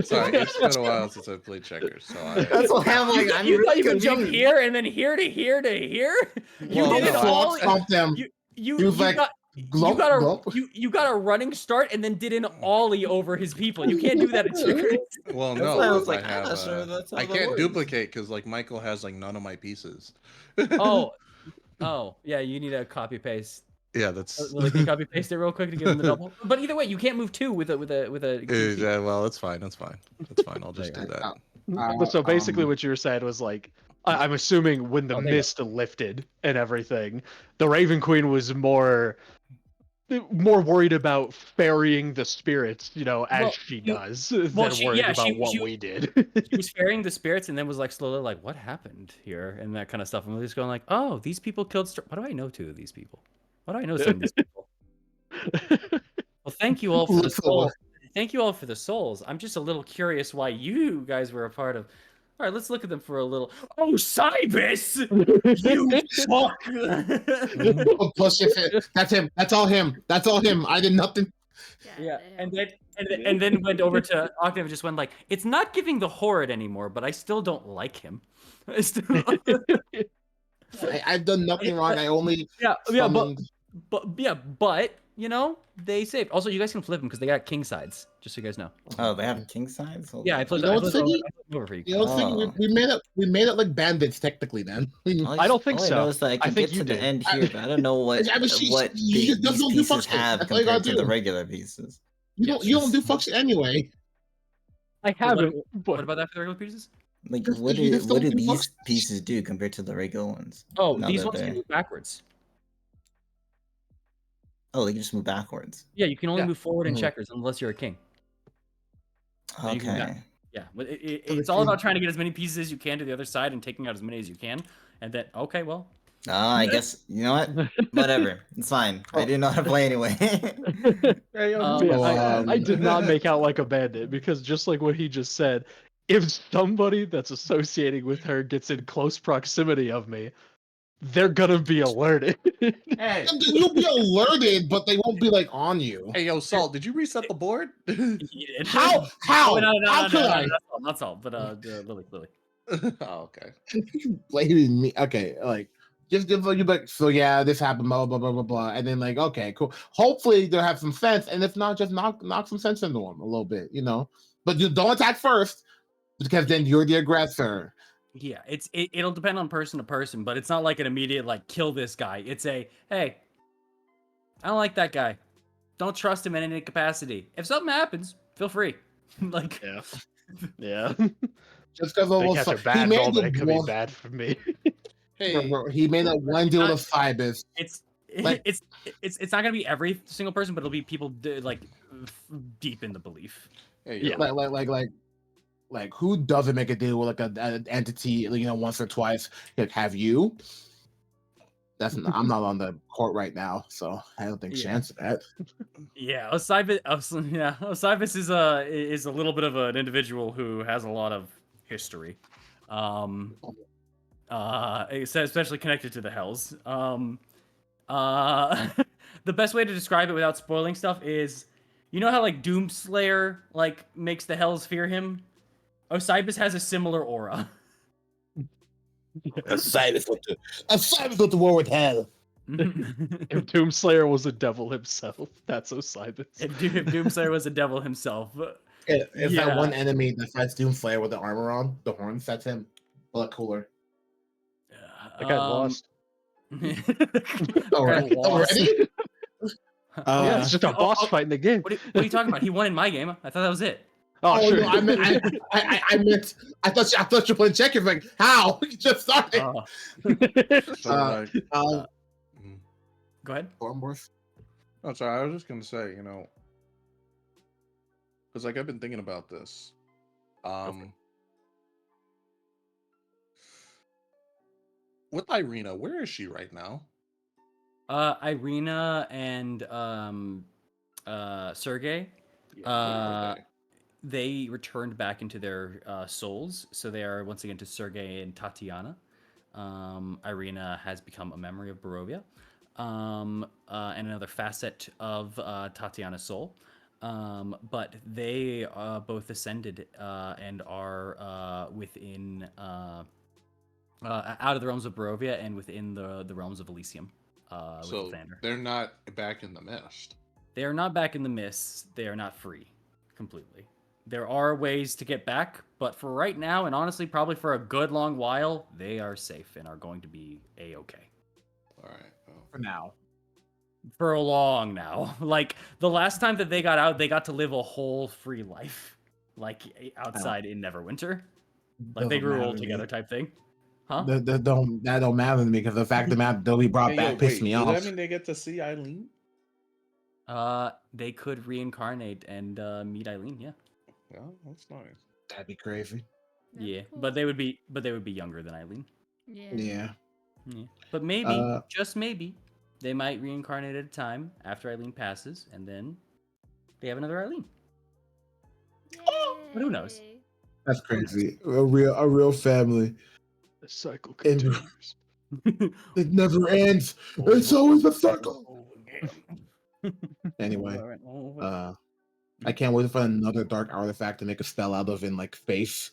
Sorry, it's been a while since I've played checkers, so That's why I'm like, I'm you really thought you could jump confused. here and then here to here to here? You Well, did it no, all. You got a running start and then did an ollie over his people. You can't do that at checkers. Well, That's no, why I was 'cause like, I have. I'm not sure that's how I that can't works. duplicate because like Michael has like none of my pieces. Oh, yeah. You need a copy paste. Yeah, that's. Can you copy paste it real quick to give him the double? But either way, you can't move two with a. Yeah, well, that's fine. That's fine. I'll just do that. So basically, what you were saying was like, I'm assuming when the mist lifted and everything, the Raven Queen was more worried about ferrying the spirits, as she does, than worried about what we did. She was ferrying the spirits and then was like slowly like, what happened here? And that kind of stuff. And we're just going like, oh, these people killed Why do I know two of these people? Why do I know some of these people? Well, thank you all for the souls. Thank you all for the souls. I'm just a little curious why you guys were a part of. All right, let's look at them for a little. Oh, Cybus! You fuck! Push it. That's him. That's all him. I did nothing. Yeah, and damn. then went over to Octave and just went like, it's not giving the Horrid anymore, but I still don't like him. I still- I've done nothing wrong. I only yeah, summoned. but you know they saved. Also, you guys can flip them because they got king sides. Just so you guys know. Oh, they have king sides. Hold Yeah, I on. flipped. You know I what's flipped over, Figgy? I flipped over for you. You know, Figgy, Oh. we made it like bandits technically. Then I don't think all so. I know is that I I can think get you to the did. end here, but I don't know what I mean, what she just these don't do pieces function. have That's all you gotta compared to the do. regular pieces. you Yeah, don't do function anyway. I What, haven't. what about that for the regular pieces? Like, Just- what you do just don't do these function. pieces do compared to the regular ones? Oh, Now these that ones can they're- move backwards. Oh, they can just move backwards. Yeah, you can only Yeah. move forward in Mhm. checkers unless you're a king. Then you can go Okay. back. Yeah, but So the it's all about king- trying to get as many pieces as you can to the other side and taking out as many as you can. And then, okay, well, I guess you know what? Whatever. It's fine. I didn't know how to play anyway. I did not make out like a bandit because just like what he just said, if somebody that's associating with her gets in close proximity of me, they're gonna be alerted. Hey, You'll be alerted, but they won't be like on you. Hey, yo, Salt, did you reset the board? he did. How? Oh, no, How could I? Not Salt, but Lily. Oh, okay. Blaming me. Okay, like just give you like so. Yeah, this happened. Blah blah blah blah blah. And then like, okay, cool. Hopefully they'll have some sense, and if not, just knock some sense into them a little bit, you know. But you don't attack first because then you're the aggressor. Yeah, it'll depend on person to person, but it's not like an immediate like kill this guy. It's a hey, I don't like that guy. Don't trust him in any capacity. If something happens, feel free. Like Yeah. Yeah. Just because They of catch a he bad made moment, the it could be one, bad for me. Hey, he made that one deal with Cybus. it's Like- it's not gonna be every single person, but it'll be people like deep in the belief. hey, Yeah. yo. Like who doesn't make a deal with like an entity, you know, once or twice? Like, have you? That's not, I'm not on the court right now, so I don't think Yeah. chance of that. Yeah, Osiris is a little bit of an individual who has a lot of history, especially connected to the Hells. The best way to describe it without spoiling stuff is, you know how like Doomslayer like makes the Hells fear him? Osiris has a similar aura. Cybus with the war with hell. If Doomslayer was a devil himself, that's Osiris. If Doomslayer was a devil himself. If Yeah. that one enemy that fights Doomslayer with the armor on, the horns, that's him. A lot cooler. That guy lost. Already? Yeah, it's just a boss fight in the game. What are you talking about? He won in my game. I thought that was it. Oh, sure. No, I meant I thought you were playing checkers. Like how? You just started. So, like, Go ahead. Stormworth. oh, sorry, I was just gonna say, you know, because like I've been thinking about this. With Irina, where is she right now? Irina and Sergey, Yeah, where are they returned back into their souls, so they are once again to Sergey and Tatiana. Irina has become a memory of Barovia, and another facet of Tatiana's soul. But they both ascended and are within out of the realms of Barovia and within the realms of Elysium. With so Xander. they're not back in the mist. They are not back in the mists. They are not free completely. There are ways to get back, but for right now, and honestly, probably for a good long while, they are safe and are going to be a-okay. All right. Well, For now. For a long now. Like, the last time that they got out, they got to live a whole free life. Like, outside in Neverwinter. Like, they Doesn't grew matter old to me. together type thing. Huh? That don't matter to me because the fact the map that we brought hey, back yo, pissed wait, me does off. that mean they get to see Eileen? They could reincarnate and meet Eileen, yeah. Yeah, that's nice. That'd be crazy. That's Yeah, cool. but they would be younger than Eileen. Yeah. Yeah. Yeah. But maybe, Uh, just maybe, they might reincarnate at a time after Eileen passes, and then they have another Eileen. But who knows? Yay. That's crazy. A real family. The cycle And- continues. It never ends. It's always a circle. Anyway, All right, well, I can't wait to find another dark artifact to make a spell out of in like space.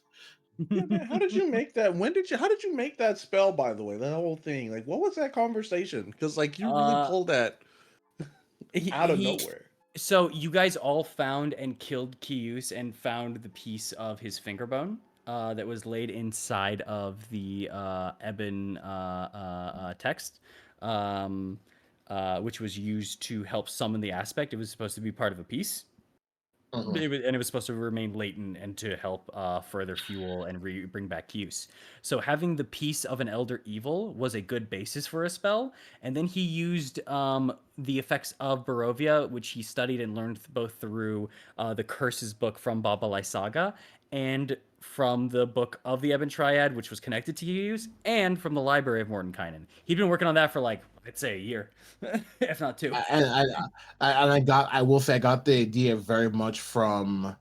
Yeah, man, how did you make that? How did you make that spell, by the way? That whole thing. Like, what was that conversation? Because, like, you really pulled that out of nowhere. So you guys all found and killed Kius and found the piece of his finger bone that was laid inside of the Ebon text, which was used to help summon the aspect. It was supposed to be part of a piece. It was supposed to remain latent and to help further fuel and bring back use. So having the piece of an elder evil was a good basis for a spell. And then he used the effects of Barovia, which he studied and learned both through the Curses book from Baba Lysaga and from the book of the Ebon Triad, which was connected to use, and from the Library of Mordenkainen. He'd been working on that for like, I'd say a year, if not two. I will say I got the idea very much from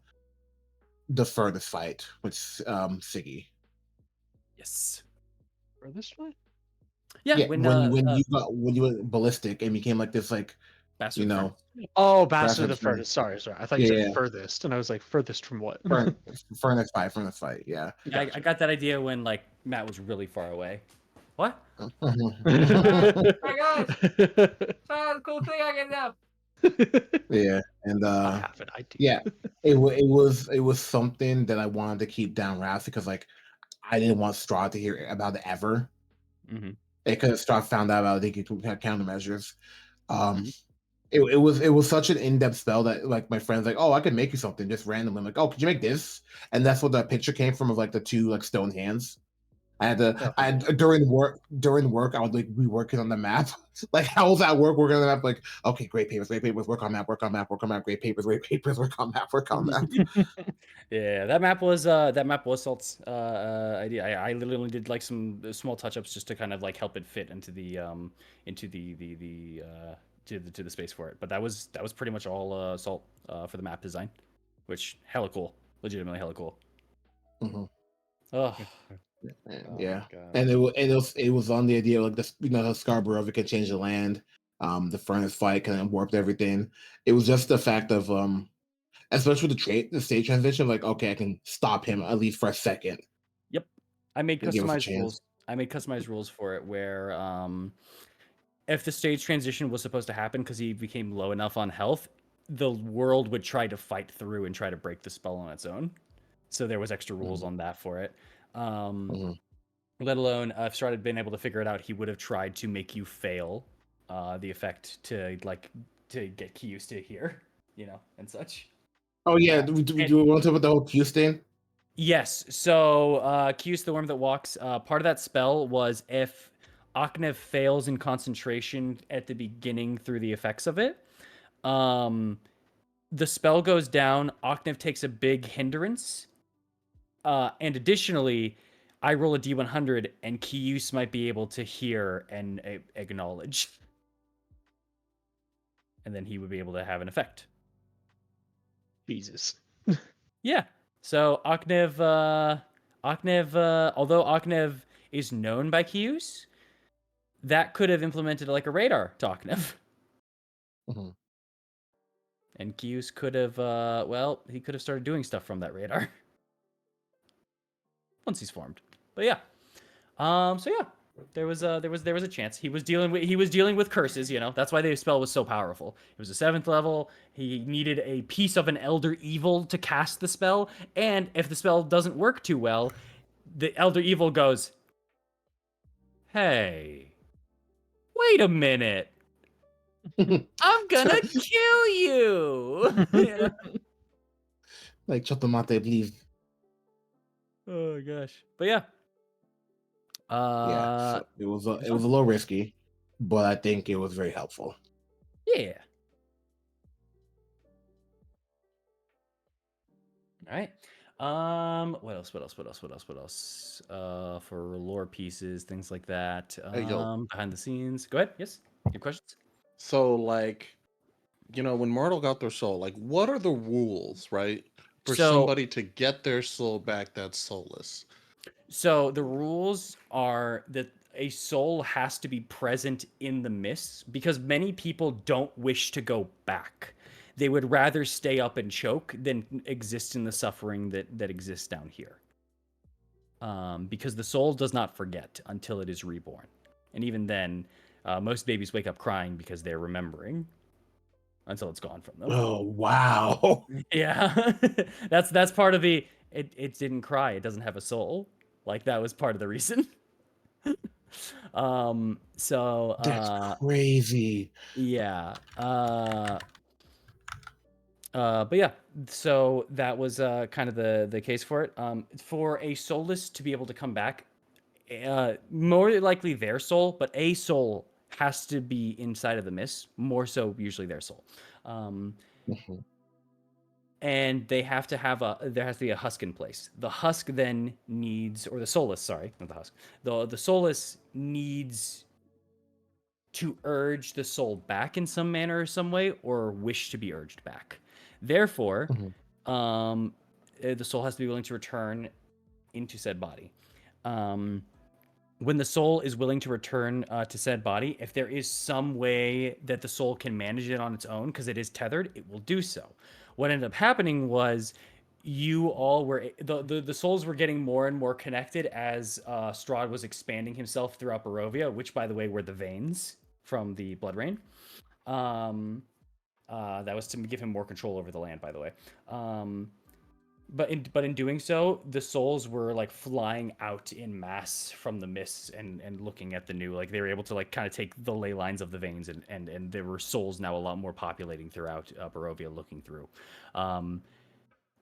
the furthest fight with Siggy. Yes. Furthest way? Yeah, when you went ballistic and became like this like Bastard you know Oh, Bastard of the Bastard Friend. Furthest. Sorry. I thought you Yeah, said yeah. furthest, and I was like, furthest from what? furnace fight. Yeah. I got that idea when like Matt was really far away. What? Yeah, Cool thing I can know. and I have an idea. yeah, it was something that I wanted to keep down wraps because like I didn't want Strahd to hear about it ever. Because Strahd found out about it, he had countermeasures. It was such an in-depth spell that like my friends like, oh, I could make you something just randomly. I'm like, oh, could you make this? And that's what that picture came from of like the two like stone hands. I had to during work I would like be working on the map. Like how was that working on the map? Like, okay, great papers, work on map, great papers, work on map. Yeah, that map was Salt's idea. I literally only did like some small touch-ups just to kind of like help it fit into the to the space for it. But that was pretty much all Salt for the map design, which hella cool, legitimately hella cool. Oh. Yeah, and it was on the idea like this, how Scarborough could change the land, the furnace fight kind of warped everything. It was just the fact of especially the state transition, like okay, I can stop him at least for a second. Yep, I made And give us a customized chance. rules. I made customized rules for it where if the stage transition was supposed to happen because he became low enough on health, the world would try to fight through and try to break the spell on its own. So there was extra rules on that for it. Let alone if Strahd had been able to figure it out, he would have tried to make you fail the effect to get Kius to hear, and such. Oh yeah, do we want to talk about the whole Kius thing? Yes. So Kius the Worm That Walks, part of that spell was if Aknev fails in concentration at the beginning through the effects of it, the spell goes down, Aknev takes a big hindrance, and additionally, I roll a d100 and Kius might be able to hear and acknowledge. And then he would be able to have an effect. Jesus. Yeah. So Aknev, although Aknev is known by Kius, that could have implemented like a radar to Aknev. And Kius could have, he could have started doing stuff from that radar. Once he's formed. But yeah. So yeah, there was a chance. He was dealing with curses, That's why the spell was so powerful. It was a 7th level. He needed a piece of an elder evil to cast the spell, and if the spell doesn't work too well, the elder evil goes, "Hey, wait a minute. I'm gonna kill you." Like Chotomate, please. Oh gosh. But yeah. So it was a little risky, but I think it was very helpful. Yeah. All right. What else? For lore pieces, things like that. Behind the scenes. Go ahead. Yes. Your questions? So, like, when Myrtle got their soul, like, what are the rules, right, for somebody to get their soul back that's soulless? So the rules are that a soul has to be present in the mists because many people don't wish to go back. They would rather stay up and choke than exist in the suffering that exists down here. Because the soul does not forget until it is reborn. And even then, most babies wake up crying because they're remembering until it's gone from them. Oh wow. Yeah. that's part of the it didn't cry, it doesn't have a soul. Like that was part of the reason. So That's crazy. yeah. But yeah, so that was kind of the case for it. For a soulless to be able to come back, more likely their soul, but a soul has to be inside of the mist. More so, usually their soul. Mhm. And they have to have there has to be a husk in place. The husk then needs, or the soulless, sorry, not the husk. The soulless needs to urge the soul back in some manner or some way, or wish to be urged back. Therefore, Mhm. the soul has to be willing to return into said body. When the soul is willing to return to said body, if there is some way that the soul can manage it on its own, because it is tethered, it will do so. What ended up happening was you all were the souls were getting more and more connected as Strahd was expanding himself throughout Barovia, which, by the way, were the veins from the blood rain. That was to give him more control over the land, by the way. But in doing so, the souls were like flying out in mass from the mists and looking at the new, like they were able to like kind of take the ley lines of the veins, and there were souls now a lot more populating throughout Barovia looking through.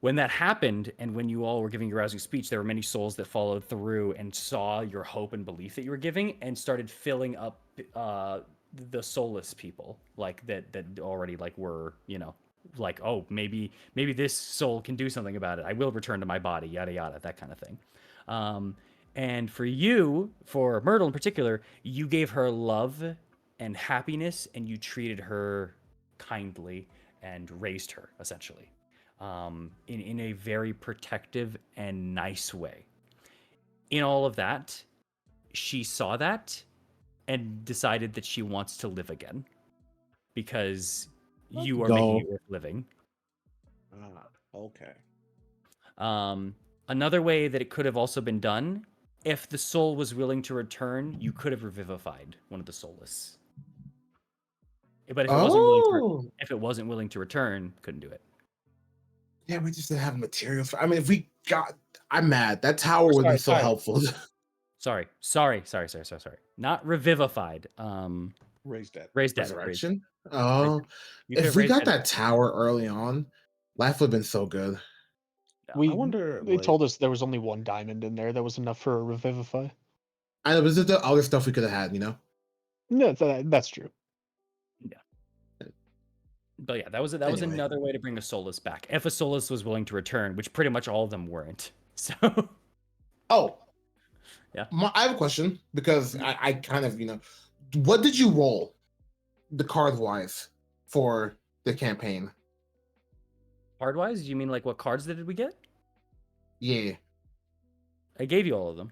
When that happened, and when you all were giving your rousing speech, there were many souls that followed through and saw your hope and belief that you were giving, and started filling up the soulless people, like that already like were, like, oh, maybe this soul can do something about it. I will return to my body, yada yada, that kind of thing. And for you, for Myrtle in particular, you gave her love and happiness, and you treated her kindly and raised her essentially, in a very protective and nice way. In all of that, she saw that and decided that she wants to live again because you are making Go. it worth living. Ah, okay. Another way that it could have also been done, if the soul was willing to return, you could have revivified one of the soulless. But Oh. if it wasn't willing to return, couldn't do it. Yeah, we just didn't have materials. I mean, if we got, I'm mad. That tower would be so helpful. Sorry. Not revivified. Raise that. Raised dead. Resurrection. Oh, You could if have we raised got dead. that tower early on, life would have been so good. We I wonder, they like- told us there was only one diamond in there. That was enough for a revivify. I know, but this is the other stuff we could have had, you know? No, that's true. But yeah, that was Anyway. another way to bring a soulless back. If a soulless was willing to return, which pretty much all of them weren't. So Oh, yeah. I have a question because I kind of, what did you roll the card wise for the campaign? Card wise, you mean like what cards did we get? Yeah. I gave you all of them.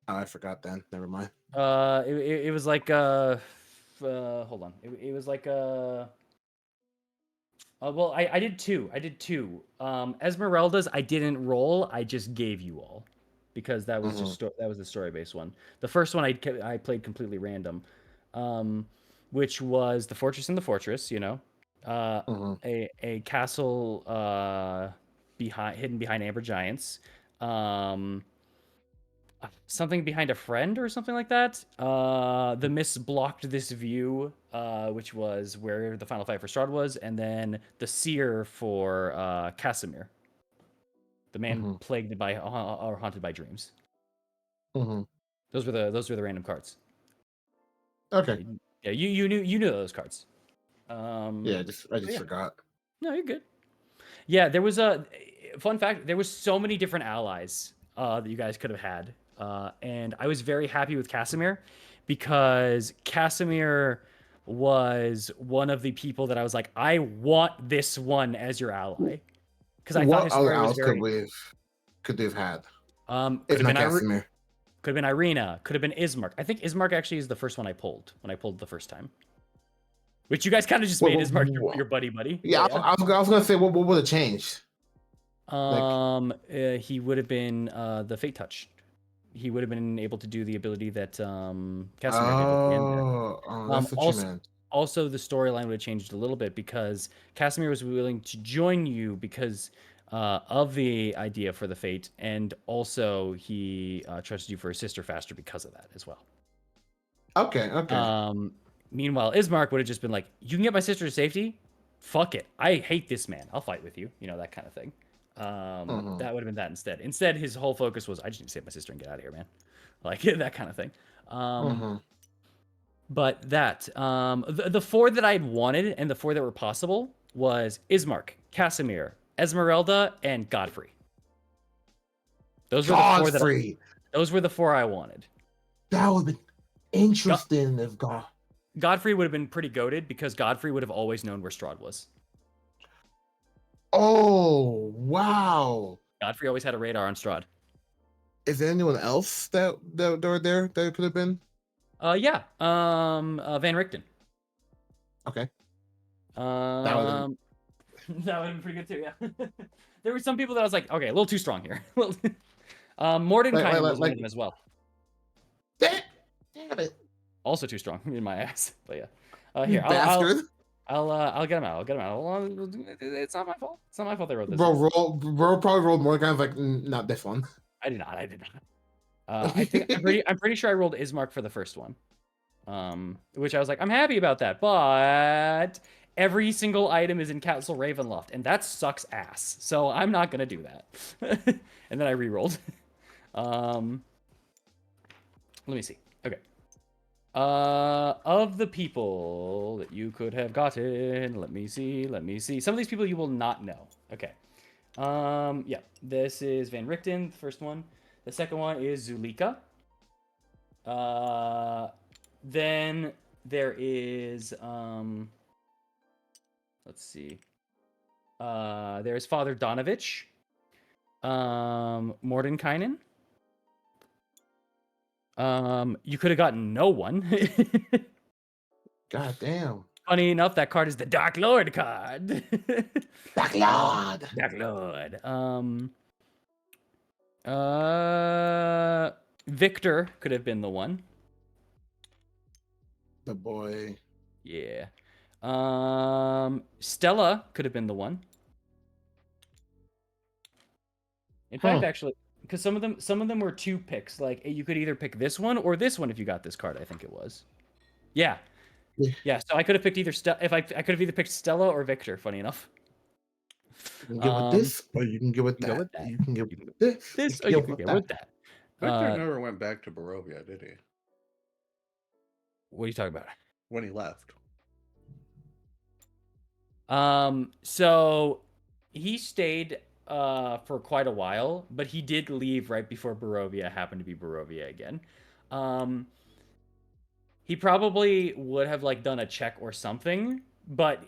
Oh, I forgot then. Never mind. It was like hold on. It was like well, I did two. Esmeralda's I didn't roll. I just gave you all because that was just that was the story based one. The first one I played completely random, which was the Fortress in the Fortress. A castle hidden behind amber giants. Something behind a friend or something like that. The mist blocked this view, which was where the final fight for Strahd was, and then the seer for Casimir, the man plagued by or haunted by dreams. Those were the random cards. Okay. Yeah, you knew those cards. Yeah, I just forgot. No, you're good. Yeah, there was a fun fact. There was so many different allies that you guys could have had. And I was very happy with Casimir because Casimir was one of the people that I was like, I want this one as your ally. Because I thought his story was very... could they have had? could If have not been Casimir. Could have been Irina. Could have been Ismark. I think Ismark actually is the first one I pulled when I pulled the first time. Which you guys kind of just made Ismark your buddy. Yeah, But I was gonna say what would have changed. He would have been the Fate Touch. He would have been able to do the ability that Casimir did at the end there. That's what you meant. Also, the storyline would have changed a little bit because Casimir was willing to join you because of the idea for the Fate, and also he trusted you for his sister faster because of that as well. Okay. Meanwhile, Ismark would have just been like, "You can get my sister to safety? Fuck it. I hate this man. I'll fight with you." You know, that kind of thing. That would have been that instead. Instead, his whole focus was, "I just need to save my sister and get out of here, man." Like that kind of thing. But that the four that I'd wanted and the four that were possible was Ismark, Casimir, Esmeralda, and Godfrey. Those were the four I wanted. That would have been interesting if Godfrey would have been pretty goated because Godfrey would have always known where Strahd was. Oh, wow. Godfrey always had a radar on Strahd. Is there anyone else that were there that it could have been? Yeah. Van Richten. Okay. That would have been pretty good too, yeah. There were some people that I was like, okay, a little too strong here. Morden kind of was one of them as well. Damn it. Also too strong in my ass. But yeah. You Here, bastard. I'll get him out. Hold on. It's not my fault. It's not my fault they wrote this. Bro probably rolled more kind of like not this one. I did not. I'm pretty sure I rolled Ismark for the first one. Which I was like, I'm happy about that, but every single item is in Castle Ravenloft, and that sucks ass. So I'm not gonna do that. And then I re-rolled. Let me see. Okay. Of the people that you could have gotten, let me see. Some of these people you will not know. Okay. Yeah, this is Van Richten, the first one. The second one is Zulika. Then there is let's see. There's Father Donovich. Mordenkainen. You could have gotten no one. God damn. Funny enough, that card is the Dark Lord card. Dark Lord. Dark Lord. Victor could have been the one. The boy. Yeah. Stella could have been the one. In fact, actually, because some of them were two picks. Like you could either pick this one or this one if you got this card. I think it was. Yeah. Yeah. So I could have picked either if I could have either picked Stella or Victor. Funny enough. You can get with this, or you can get with that. You can get with this, or you can get with that. Victor never went back to Barovia, did he? What are you talking about? When he left. So he stayed for quite a while, but he did leave right before Barovia happened to be Barovia again. He probably would have like done a check or something, but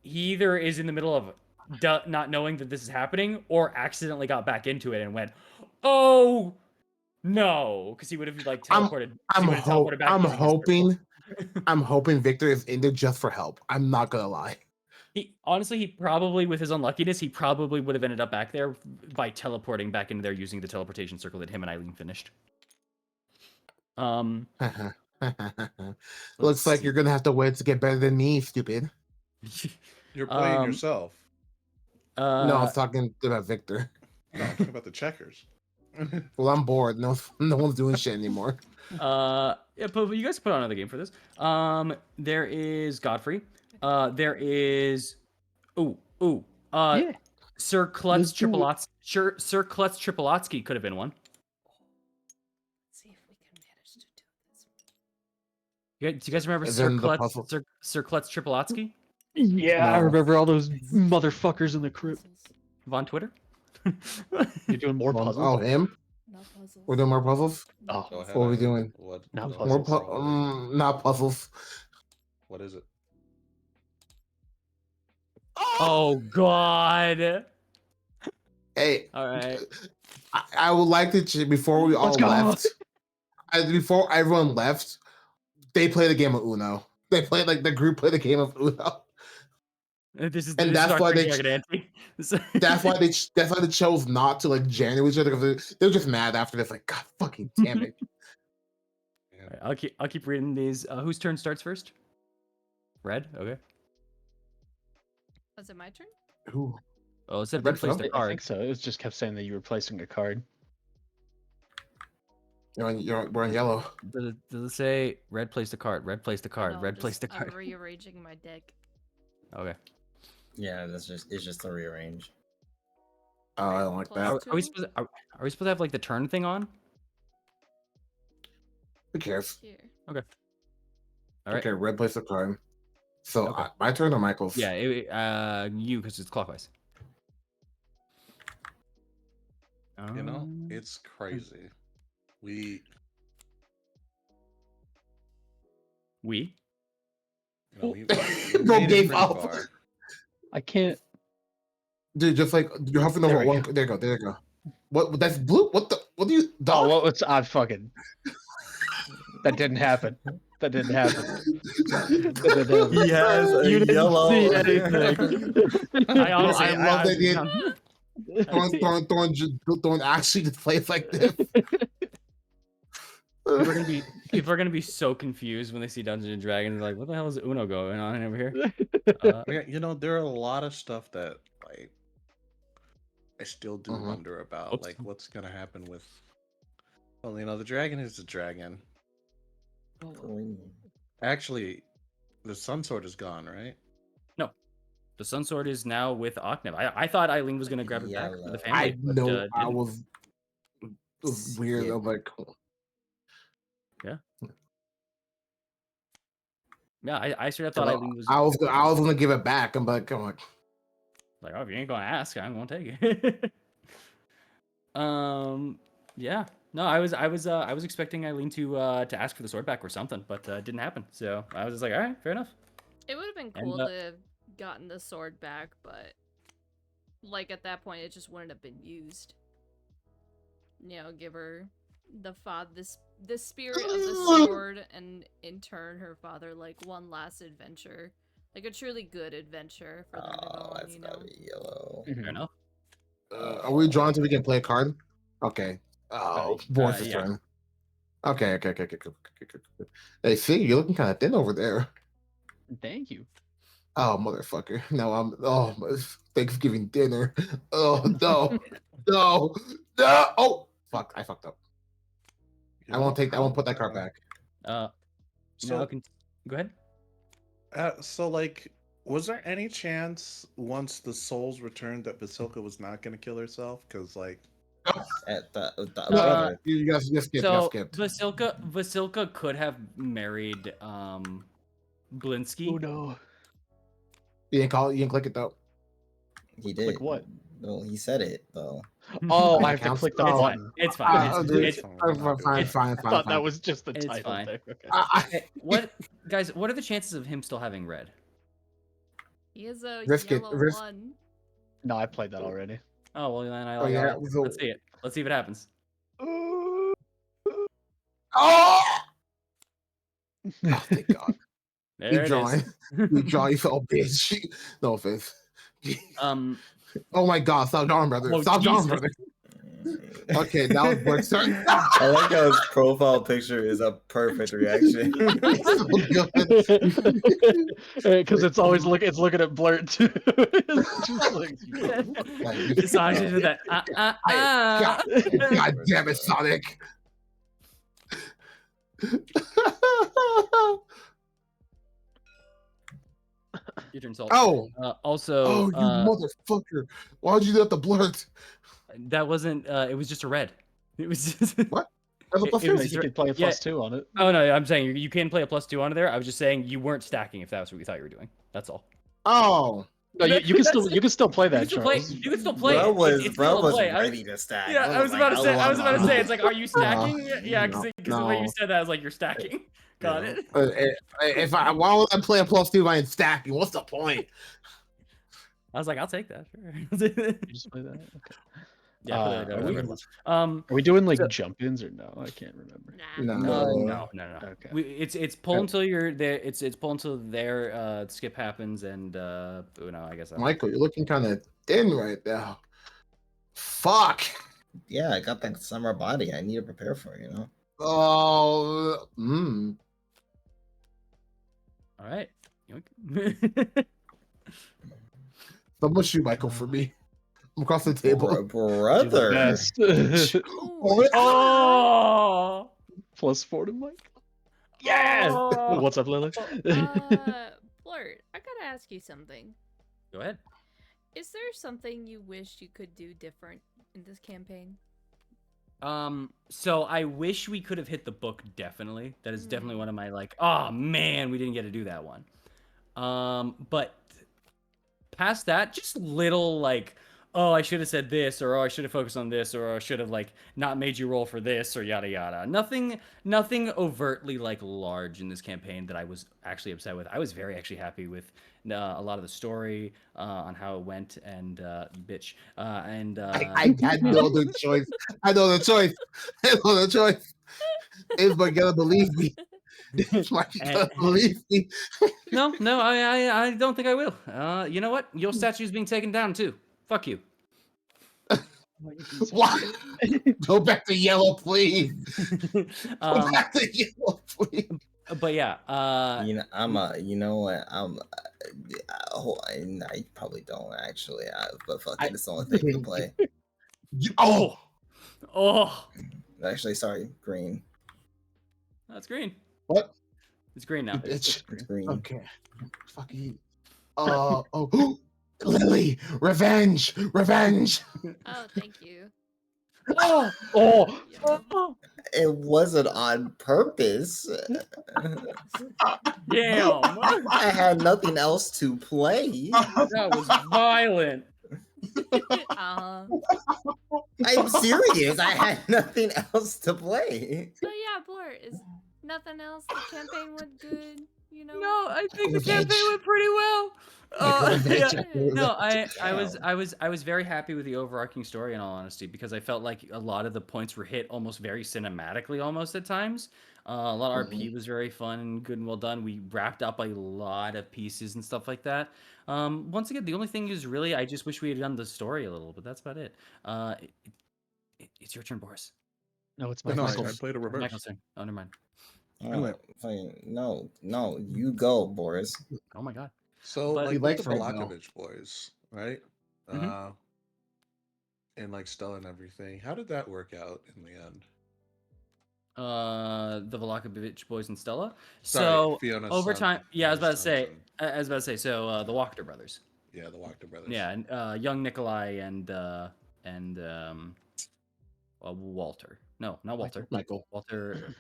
he either is in the middle of not knowing that this is happening or accidentally got back into it and went, "Oh no," because he would have like teleported. I'm hoping Victor is in there just for help. I'm not gonna lie. He probably, with his unluckiness, he probably would have ended up back there by teleporting back into there using the teleportation circle that him and Eileen finished. Looks like you're gonna have to wait to get better than me, stupid. You're playing yourself. No, I was talking about Victor. No, I'm talking about the checkers. Well, I'm bored. No one's doing shit anymore. Yeah, but you guys put on another game for this. There is Godfrey. There is Sir Klutz Tripolotsky. Sir Klutz Tripolotsky could have been one. Let's see if we can manage to do this. Do you guys remember Sir Klutz Tripolotsky? Yeah, I remember all those motherfuckers in the crypt. On Twitter? You're doing more puzzles? Oh, him? Not puzzles. We're doing more puzzles? Oh, what are we doing? not More puzzles. not puzzles. What is it? Oh, God. Hey. All right. I would like to, before we all left, before everyone left, they played a game of Uno. They played like the group played a game of Uno. This is And this is that's our why Three they Dragon Ante. that's why they chose not to like jam each other because they were just mad after this. Like, God fucking damn it. Alright, I'll keep reading these. Whose turn starts first? Red. Okay. Was it my turn? Who? Oh, it said I red think placed so. a I card. think so. It was just kept saying that you were placing a card. We're on yellow. Does it say red placed a card? Red placed a card. No, red placed a I'm card. rearranging my deck. Okay. Yeah, it's just a rearrange. Oh, I don't like that. Are we supposed to, are we supposed to have like the turn thing on? Who cares? Here. All right. Okay, red plays the card. So Okay. my turn or Michael's? Yeah. You because it's clockwise. You know, Um, it's crazy. We, we. you know, we No, made it gave pretty up. far. I can't. Dude, just like you're hovering There over we one. go. There you go. There you go. What? That's blue. What the? What do you? Oh, Dog? well, it's I fucking. That didn't happen. That didn't happen. That didn't happen. He has a You didn't yellow. see anything. I honestly, I love that he- honestly- Throwing actually just plays like this. People are gonna be so confused when they see Dungeons and Dragons. They're like, what the hell is Uno going on over here? Yeah, you know, there are a lot of stuff that like I still do Mhm. wonder about, Oops. like what's gonna happen with. Well, you know, the dragon is the dragon. Actually, the sun sword is gone, right? The Sun Sword is now with Ocnev. I thought Eileen was gonna grab it back for the family. I but, know. I didn't. was. It was weird. Yeah. I'm like, Yeah, I straight up thought Eileen was I was gonna give it back. I'm like, like, oh, if you ain't gonna ask, I'm gonna take it. Yeah. No, I was expecting Eileen to ask for the sword back or something, but it didn't happen. So I was just like, all right, fair enough. It would have been And, cool to have gotten the sword back, but like at that point, it just wouldn't have been used. You know, give her the spirit of the sword, and in turn, her father like one last adventure, like a truly good adventure for them to go on. You know. Yellow. Fair enough. are we drawn so we can play a card? Okay. Oh, Boris' yeah. turn. Okay. Hey, see, you're looking kind of thin over there. Thank you. Oh, motherfucker. No, Thanksgiving dinner. Oh, no. No. Oh, fuck. I fucked up. You I know, won't put that card back. So So, go ahead. so like, was there any chance once the souls returned that Basilka was not gonna kill herself? Because like, At the Uh, You guys skipped. You So guys skipped. Vasilka could have married Blinsky. Oh no. You didn't click it though. he did. Like what? No, he said it though. Oh, That I have to counts. click the It's button. It's fine. Dude, It's fine. I thought that was just the It's title fine. there. Okay. what guys? What are the chances of him still having red? He is a Risk it, yellow risk- one. No, I played that already. Oh well, then I Oh, yeah, so- let's see it. Let's see if it happens. Oh! Oh, thank God. There You it drawing. is. You draw, you felt bitch. No offense. Oh my God! Stop drawing, brother. Oh, Stop drawing, Jesus. brother. Okay, now it's Borg's turn. I like how his profile picture is a perfect reaction. Because it's always looking at Blurt too. It's just like, Decided to that. God damn it, Sonic. Your turn, Salt. Oh, Also, oh, you motherfucker! Why'd you do that to Blurt? that wasn't. It was just a red. It was just. What? That's a It- plus it two. was- you could play a +2 on it. Oh no, I'm saying you can play a +2 onto there. I was just saying you weren't stacking if that was what you thought you were doing. That's all. Oh, No, you can still play that. You can still play. Bro it. was It's bro still a was play. ready to stack. Yeah, I was about to say. I was about to say. It's like, are you stacking? Yeah, because the way you no. said that, I was like, you're stacking. Got it. why would I play a plus two if I ain't stacking? What's the point? I was like, I'll take that. Sure. You just play that. Okay. Yeah, put it are over we- at once. Um, Are we doing like So- jump-ins or no? I can't remember. Nah. No. no. Okay. It's pull until you're there. It's pull until their skip happens, and no, I guess. Michael, you're looking kind of thin right now. Fuck. Yeah, I got that summer body. I need to prepare for, you know. Oh. All right. Someone shoot Michael for me. I'm across the table. Brother. Best. Ooh. Oh. +4 to Mike. Yeah. Oh. What's up, Lily? Blurt, I gotta ask you something. Go ahead. Is there something you wish you could do different in this campaign? So I wish we could have hit the book, definitely. That is definitely one of my oh man, we didn't get to do that one. But past that, just little oh, I should have said this, or oh, I should have focused on this, or I should have not made you roll for this, or yada yada. Nothing overtly large in this campaign that I was actually upset with. I was very actually happy with a lot of the story on how it went, and bitch, and I had no other choice. I know the choice. I know the choice. Everybody gotta believe me. Everybody gotta believe me. no, I don't think I will. You know what? Your statue's being taken down too. Fuck you. Why? Go back to yellow, please. Go back to yellow, please. But yeah, You know, you know what? I probably don't actually. But fuck it, it's the only thing to play. Oh, Actually, sorry, green. That's green. What? It's green now. Bitch. It's green. Okay. Fuck you. Oh, Lily, revenge. Oh, thank you. It wasn't on purpose. Damn. I had nothing else to play. That was violent. I'm serious. I had nothing else to play. So yeah, Blurt, is nothing else? The campaign went good, you know? No, I think the Revenge. campaign went pretty well. Revenge. Yeah. Good. No, I was very happy with the overarching story, in all honesty, because I felt like a lot of the points were hit almost very cinematically, almost at times. A lot of RP was very fun and good and well done. We wrapped up a lot of pieces and stuff like that. Once again, the only thing is really, I just wish we had done the story a little, but that's about it. It's your turn, Boris. No, it's No, I Michael's. played a reverse. Michael's turn. Oh, never mind. Anyway. No, you go, Boris. Oh my god. So, But- like, He with likes the Frank, though. Balakovich boys, right? Mhm. And like Stella and everything. How did that work out in the end? The Volakovich boys and Stella. Sorry, So Fiona's over son, time, yeah, I was about to Fiona's say, son. so the Wachter brothers. Yeah, the Wachter brothers. Yeah, and young Nikolai and Walter. No, not Walter. Michael. Walter.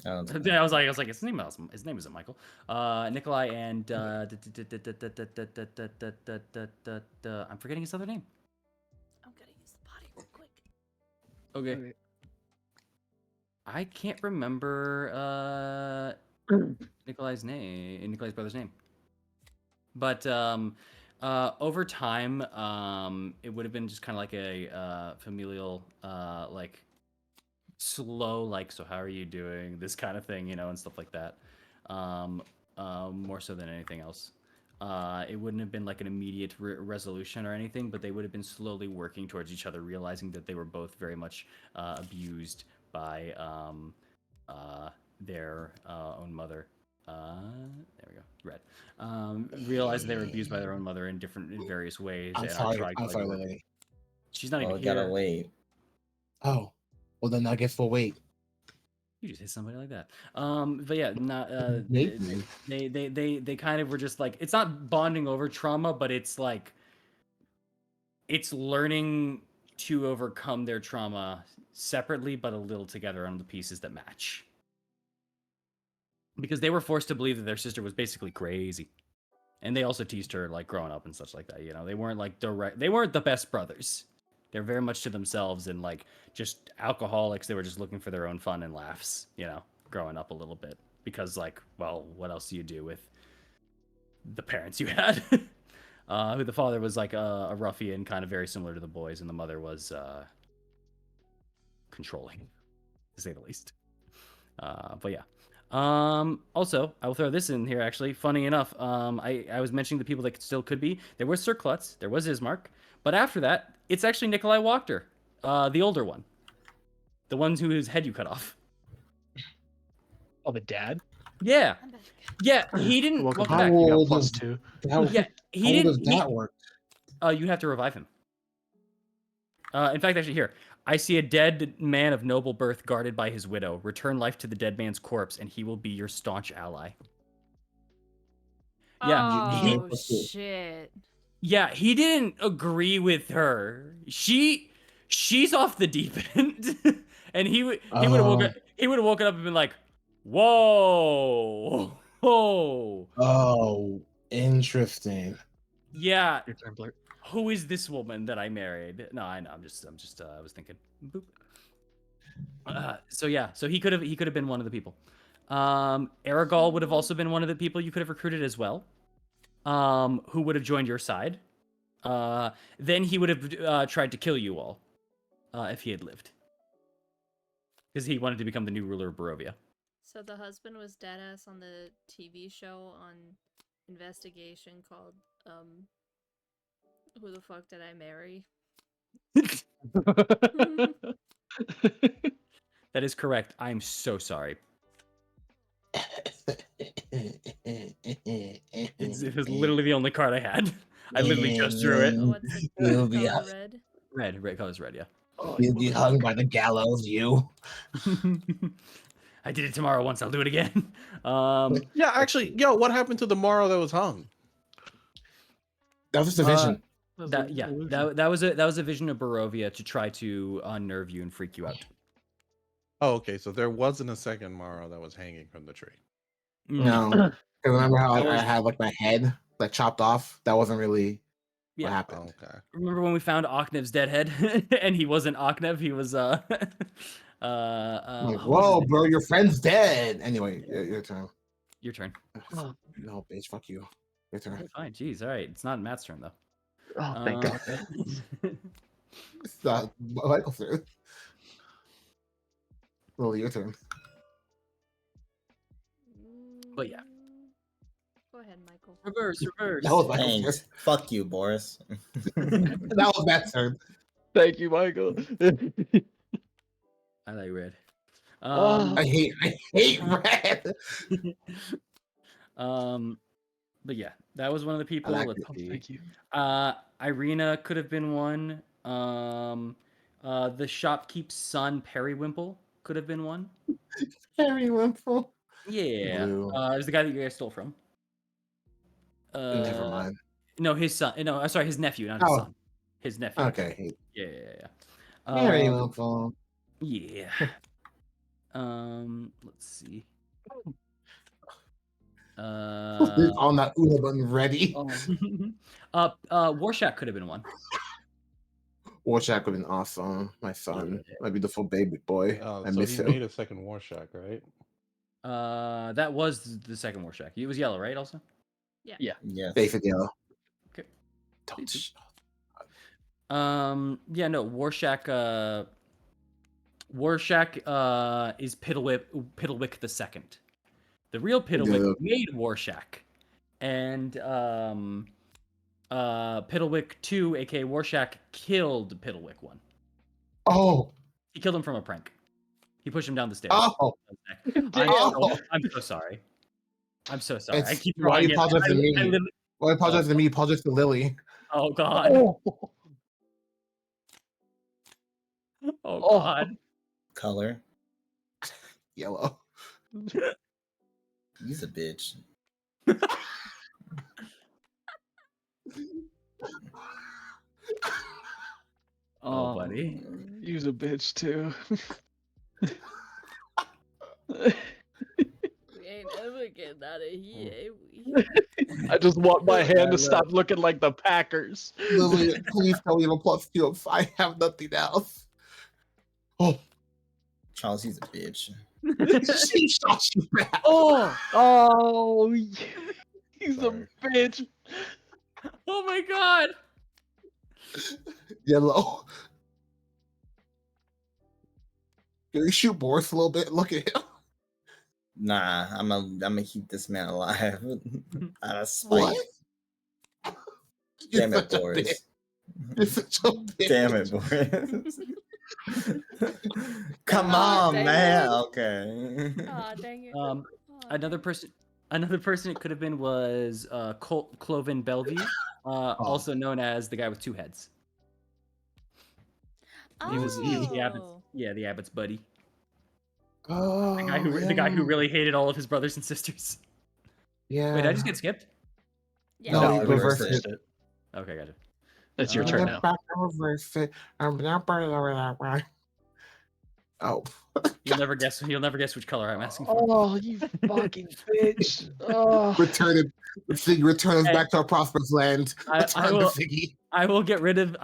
I don't know. Yeah, I was like, his name isn't Michael. Nikolai and I'm forgetting his other name. I'm gonna use the body real quick. Okay. I can't remember Nikolai's brother's name. But over time, it would have been just kind of like a familial, like slow, like, so how are you doing? This kind of thing, and stuff like that. More so than anything else. It wouldn't have been like an immediate resolution or anything, but they would have been slowly working towards each other, realizing that they were both very much abused by their own mother. There we go. Red. Realized they were abused by their own mother in various ways. I'm and sorry. tried I'm to, sorry, like, Lily. She's not Oh, even we gotta here. wait. Oh, well then I guess we'll wait. You just hit somebody like that. But yeah, not Maybe. they kind of were just like, it's not bonding over trauma, but it's like it's learning to overcome their trauma separately, but a little together on the pieces that match. Because they were forced to believe that their sister was basically crazy, and they also teased her like growing up and such like that. They weren't like they weren't the best brothers. They're very much to themselves and like just alcoholics. They were just looking for their own fun and laughs, growing up a little bit. Because like, well, what else do you do with the parents you had? Who the father was like a ruffian, kind of very similar to the boys, and the mother was controlling, to say the least. But yeah. Also, I will throw this in here. Actually, funny enough, I was mentioning the people that still could be. There was Sir Klutz, there was Ismark, but after that, it's actually Nikolai Wachter, the older one, the ones whose head you cut off. Oh, the dad. Yeah, I'm back. yeah. He didn't. Welcome Welcome back. back. You got old plus is- 2. Yeah, How he old didn't. does that work? You have to revive him. In fact, actually, here I see a dead man of noble birth guarded by his widow. Return life to the dead man's corpse, and he will be your staunch ally. Yeah, he- Oh shit. yeah, he didn't agree with her. She's off the deep end, and he would have woken up and been like, "Whoa, whoa, Oh, interesting. yeah." Your turn, Blurt. Who is this woman that I married? No, I know. I was thinking. Boop. So yeah, so he could have been one of the people. Aragol would have also been one of the people you could have recruited as well. Who would have joined your side. Then he would have tried to kill you all, if he had lived, because he wanted to become the new ruler of Barovia. So the husband was dead ass on the TV show on Investigation called Who the Fuck Did I Marry? That is correct. I'm so sorry. It was literally the only card I had. I literally just drew it. Oh, what's the You'll be color hung- red? Red color's red, yeah. You'll be hung by the gallows, you. I did it tomorrow once. I'll do it again. Yeah, actually, yo, what happened to the Morrow that was hung? That was just a vision. That was a vision of Barovia to try to unnerve you and freak you out. Oh, okay, so there wasn't a second Morrow that was hanging from the tree. No. 'Cause remember how That I was- had like my head like chopped off? That wasn't really Yeah. what happened. Okay. Remember when we found Oknev's dead head, and he wasn't Oknev? He was Like, what was whoa, his name? bro, your friend's dead. Anyway, your turn. Your turn. No, bitch, fuck you. Your turn. Okay, fine. Jeez. All right. It's not Matt's turn though. Oh, thank God. It's not Michael's turn. Lily, your turn. But yeah. Go ahead, Michael. Reverse. That was Michael's turn. Thanks. Fuck you, Boris. That was Matt's turn. Thank you, Michael. I like red. I hate red. But yeah, that was one of the people. like Let's it. see. Thank you. Irina could have been one. The shopkeep's son, Periwimple, could have been one. Periwinkle. Yeah. Blue. It was the guy that you guys stole from. Never mind. No, his son. No, sorry, his nephew, not his Oh. son. His nephew. Okay. Yeah. Periwinkle. Yeah. Let's see. On that Uno button ready. Warshak could have been one. Warshak would have been awesome. My son, my beautiful baby boy. I So miss he him. made a second Warshak, right? That was the second Warshak. It was yellow, right? Also. Yes. Basic yellow. Okay. Don't sh- Yeah, no, Warshak. Warshak is Piddlewick the second. The real Piddlewick made Warshak, and Piddlewick 2, aka Warshak, killed Piddlewick 1. Oh. He killed him from a prank. He pushed him down the stairs. Oh. I'm so sorry. I'm so sorry. I It's- keep why you trying it. apologize to me? literally- Well, I apologize to me. Apologize to Lily. Oh god. Oh god. Color. Yellow. He's a bitch. Oh, buddy. He's a bitch too. We ain't ever getting out of here, eh, we? I just want my hand to stop looking like the Packers. Lily, please tell me you have a +2 if I have nothing else. Oh. Charles, he's a bitch. She shot you back. Oh, he's Sorry. a bitch. Oh my god. Yellow. Can we shoot Boris a little bit? Look at him. Nah, I'm gonna keep this man alive. Out of What? spite. You're Damn it, such a Boris. bitch. You're such a bitch. Damn it, Boris. Come Aw, on, dang man. it. Okay. Aw, dang it. Um, Aw, another person it could have been was Cloven Bellevue, also known as the guy with two heads. He was the Abbott's, Oh. the Abbott's buddy. Oh, The guy who really hated all of his brothers and sisters. Yeah. Wait, did I just get skipped? Yeah. No, No, you we reversed reversed it. Okay, gotcha. It's your Uh, turn now. Oh. You'll never guess. You'll never guess which color I'm asking for. Oh, you fucking bitch! Oh. Return it. Siggy, return us Hey. back to our prosperous land. I Return will- to Siggy. I will get rid of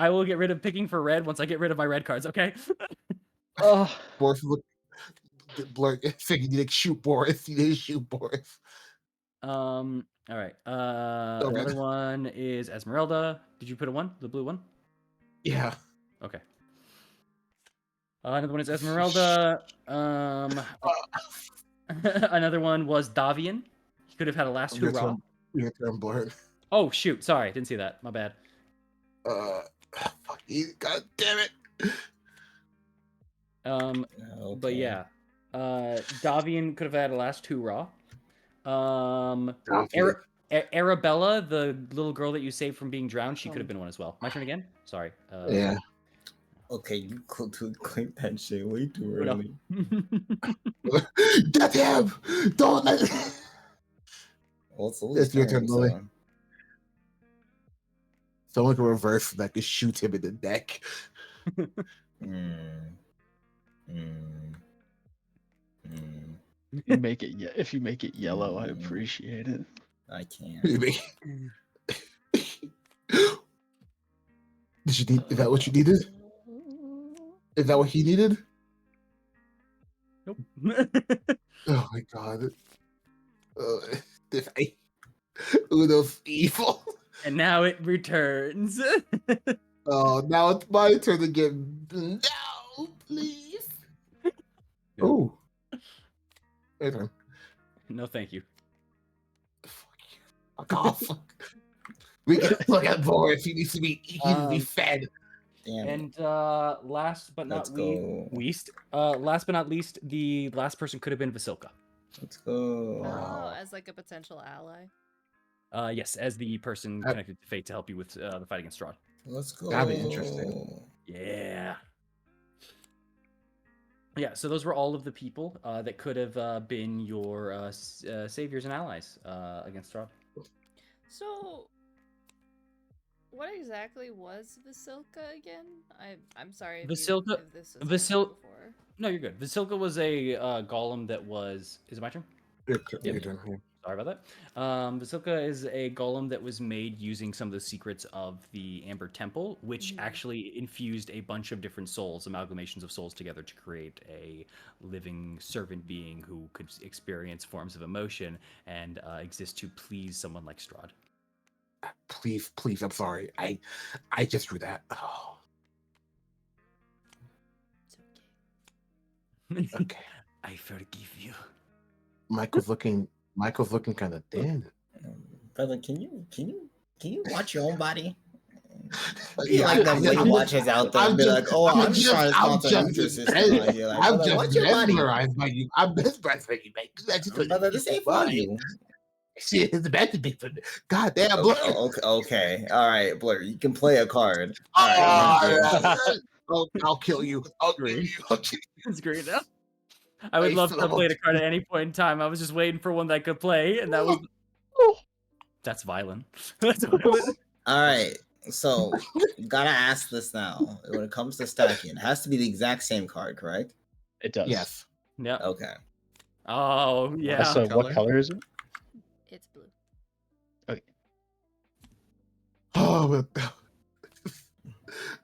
picking for red once I get rid of my red cards. Okay. Oh. Boris, look. Blur. Siggy, you didn't shoot Boris. You didn't shoot Boris. All right. Go Another red. one is Esmeralda. Did you put a one? The blue one? Yeah. Okay. Another one is Esmeralda. Another one was Davian. He could have had a last hurrah. Your turn, Blur. Oh shoot! Sorry, didn't see that. My bad. Fuck you. God damn it. But yeah, Davian could have had a last hurrah. Arabella, the little girl that you saved from being drowned, she could have been one as well. My turn again. Sorry. Yeah. Okay, you click that shit way too Oh, no. early. Get him! Don't let. Well, it's It's your turn, Lily. so- Someone can reverse that could shoot him in the neck. You make it. If you make it yellow, I appreciate it. I can't. Did you need? Is that what you needed? Is that what he needed? Nope. Oh my god. Uno's evil. And now it returns. Oh, now it's my turn again. No, please. Oh. Your turn. No, thank you. Fuck off. We can look at Boris. He needs to be fed. Damn. And last but not Let's go. least, the last person could have been Vasilka. Let's go. Oh, as like a potential ally. Yes, as the person connected to fate to help you with the fight against Strahd. Let's go. That'd be interesting. Yeah. Yeah, so those were all of the people that could have been your saviors and allies against Strahd. So, what exactly was Vasilka again? I'm sorry. If Vasilka- if this was Vasil- before. No, you're good. Vasilka was a golem that was. Is it my turn? Your turn. Sorry about that. Vasilka is a golem that was made using some of the secrets of the Amber Temple, which actually infused a bunch of different souls, amalgamations of souls together to create a living servant being who could experience forms of emotion and exist to please someone like Strahd. Please, I'm sorry. I just drew that. Oh. It's okay. Okay. I forgive you. Michael's looking kind of dead. Brother, can you watch your own body? Yeah, Like them Weight Watchers out there, be like, "Oh, I'm just trying to sponsor Nutrisystem out here." Like, I'm brother, just watch your body, mesmerized by you. I'm mesmerized by you, mate. brother. This ain't for you. Shit, it's meant to be for me. God damn, Blur. Okay, all right, Blur. You can play a card. All right, I'll kill you. I'll kill you. That's great. I would love to have played a card at any point in time. I was just waiting for one that I could play, and that was. That's violent. That's violent. all right. So, gotta ask this now. When it comes to stacking, it has to be the exact same card, correct? It does. Yes. Yeah. Okay. Oh yeah. So Color? what color is it? It's blue.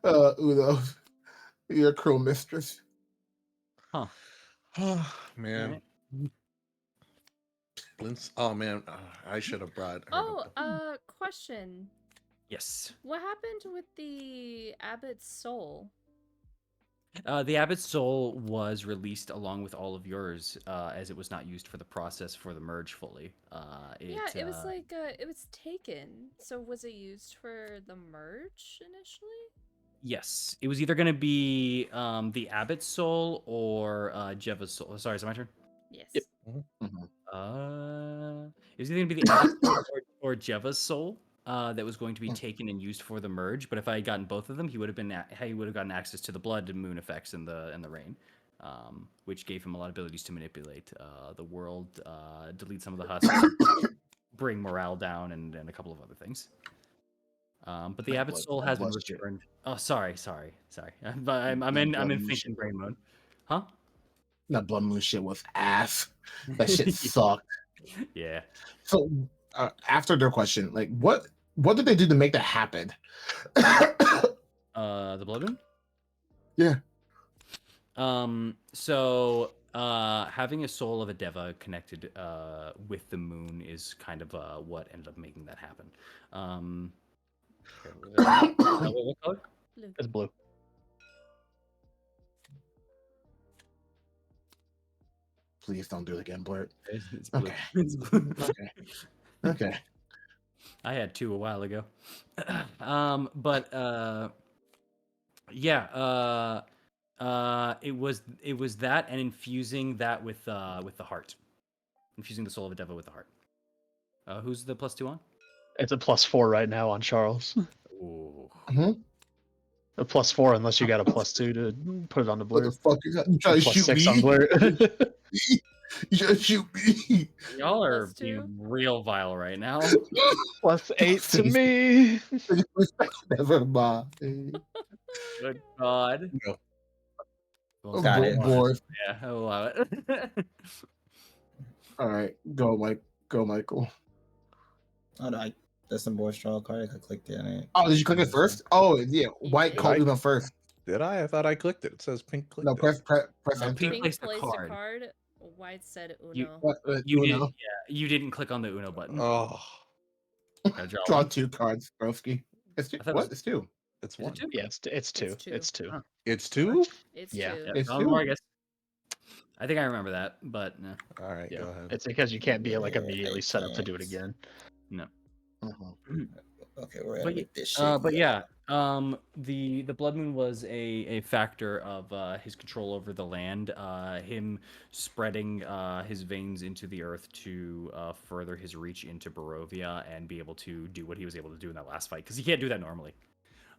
Oh, Uno, you're a cruel mistress. Oh man. Oh man, I should have brought. Oh, question. Yes. What happened with the abbot's soul? The Abbot's soul was released along with all of yours, as it was not used for the process for the merge fully. Yeah, it was like it was taken. So was it used for the merge initially? Yes, it was either going to be the Abbot's soul or Jeva's soul. Sorry, is it my turn? Yes. Yep. It was either going to be the Abbot's soul or Jeva's soul that was going to be taken and used for the merge. But if I had gotten both of them, he would have gotten access to the blood and moon effects and the rain, which gave him a lot of abilities to manipulate the world, delete some of the husks, bring morale down, and a couple of other things. But the Abbot's soul has been returned. Oh, sorry. I'm in thinking brain mode. Huh? That blood moon shit was ass. That shit sucked. Yeah. So after their question, like what did they do to make that happen? The blood moon? Yeah. So having a soul of a Deva connected with the moon is kind of what ended up making that happen. What color? Blue. It's blue. Please don't do it again, Blurt. It's blue. Okay. It's blue. Okay. I had 2 a while ago. Yeah. It was that and infusing that with the heart, infusing the soul of a Deva with the heart. Who's the +2 on? It's a +4 right now on Charles. Ooh. A +4 unless you got a +2 to put it on the What the blur. fuck is that? You trying to shoot +6 me? on blur. You trying to shoot me? Y'all are +2? being real vile right now. +8 to me. Never mind. Good God. No. Well, Got it. Boy. Yeah, I'll allow it. All right, go, Mike. Go, Michael. Oh no, there's some voice draw card. I clicked it. And Oh, did you click it first? Oh, yeah. White did. called Uno first. Did I? I thought I clicked it. It says pink clicked No, it. press enter. Pink Pink placed placed a a card. card. White said Uno. You Uno. did, you didn't click on the Uno button. Oh, Gotta draw Draw one. 2 cards, broski. It's 2. I thought it What? was- It's 2. it's Is it one. 2? Yeah, it's two. two. It's two. Huh. It's two? It's Yeah. two. Yeah, It's one 2. more, I guess. I think I remember that, but no. All right, Yeah. go ahead. It's because you can't be like Yeah, immediately I set up to do it can't. again. Okay, we're gonna But, make this shit. but yeah, the blood moon was a factor of his control over the land, him spreading his veins into the earth to further his reach into Barovia and be able to do what he was able to do in that last fight, because he can't do that normally.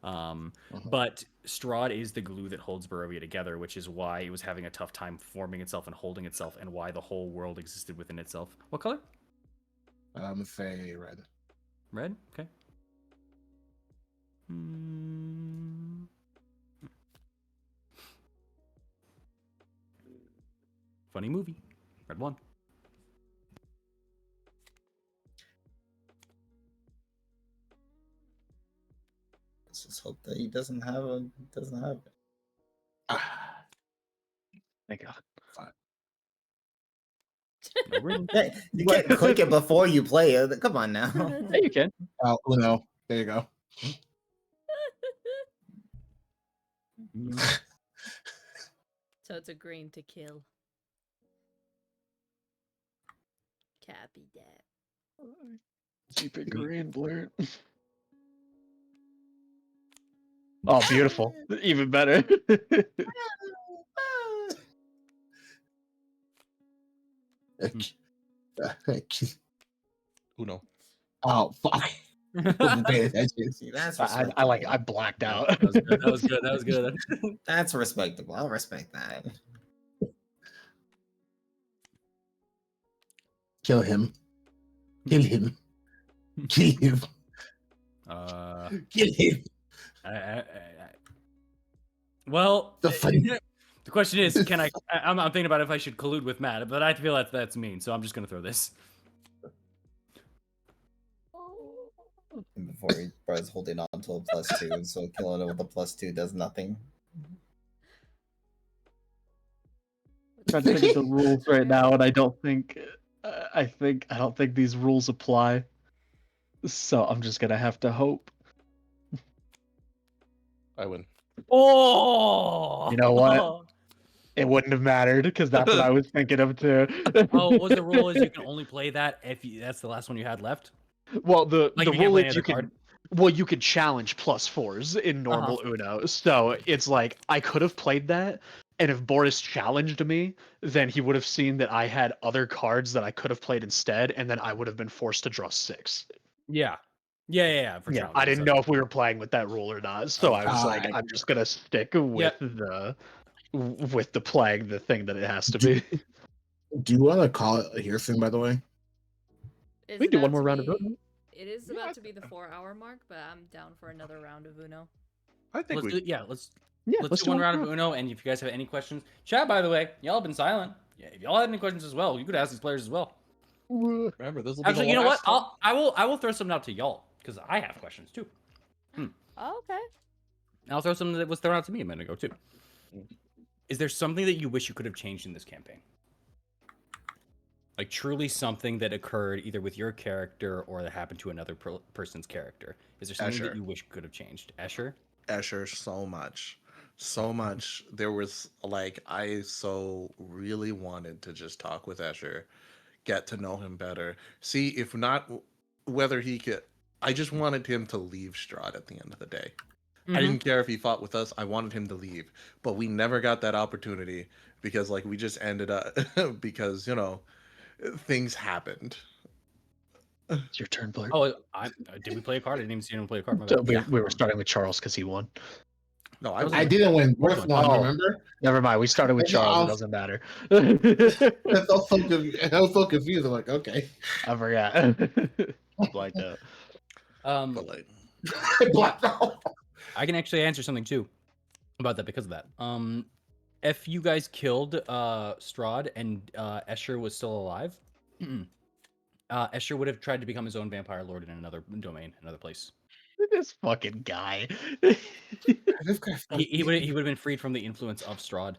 But Strahd is the glue that holds Barovia together, which is why it was having a tough time forming itself and holding itself, and why the whole world existed within itself. What color? I'm gonna say red. Red? Okay. Hmm. Funny movie. Red one. Let's just hope that he doesn't have it. Ah, Thank God. No ring. Hey, you can't click it before you play it. Come on now. Yeah, you can. oh, Uno. There you go. So it's a green to kill. Copy that. Keep it green, blur. Oh, beautiful. Even better. Uno. Oh, fuck. Wasn't paying attention. See, that's I blacked out. That was good. That was good. That was good. That's respectable. I'll respect that. Kill him. Kill him. Kill him. Kill him. Well, The funny- the question is, can I? I'm thinking about if I should collude with Matt, but I feel that's mean, so I'm just gonna throw this. And before he tries holding on to a +2, so killing it with a +2 does nothing. Trying to think of the rules right now, and I don't think these rules apply. So I'm just gonna have to hope. I win. Oh. You know what? It wouldn't have mattered because that's what I was thinking of too. Oh, was the rule is you can only play that if that's the last one you had left? Well, the Like, you can't rule play is any you other card? can. Well, you could challenge +4s in normal Uno. So it's like I could have played that, and if Boris challenged me, then he would have seen that I had other cards that I could have played instead, and then I would have been forced to draw 6. Yeah. Yeah. For Yeah, challenge, I didn't so- know if we were playing with that rule or not. So I was like, I- I'm just gonna stick with the playing the thing that it has to be. Do you want to call it a here thing, by the way? It's We can do one about more to round of be- Uno. It is about to be the 4-hour mark, but I'm down for another round of Uno. I think Let's we. do, yeah, let's Yeah, let's do one round of Uno. And if you guys have any questions, chat. By the way, y'all have been silent. Yeah, if y'all had any questions as well, you could ask these players as well. Remember, this will be Actually, the you know what? last one. I will throw something out to y'all because I have questions too. Oh, okay. I'll throw something that was thrown out to me a minute ago too. Is there something that you wish you could have changed in this campaign? Like truly something that occurred either with your character or that happened to another person's character. Is there something that Escher. you wish could have changed? Escher? Escher so much. There was like I so really wanted to just talk with Escher, get to know him better, see if not whether he could. I just wanted him to leave Strahd at the end of the day. I didn't care if he fought with us. I wanted him to leave, but we never got that opportunity because like we just ended up because things happened. It's your turn, Blair. Oh, did we play a card? I didn't even see anyone play a card. My bad. We were starting with Charles because he won. No, I didn't win. Boris won, Oh. remember? Never mind. We started with Yeah, Charles. It doesn't matter. I was so confused. I'm like, okay. I forgot. Blacked out. But like, Blacked out. I can actually answer something too about that because of that. If you guys killed Strahd and Escher was still alive, Escher would have tried to become his own vampire lord in another domain, another place. This fucking guy. This guy He would have been freed from the influence of Strahd,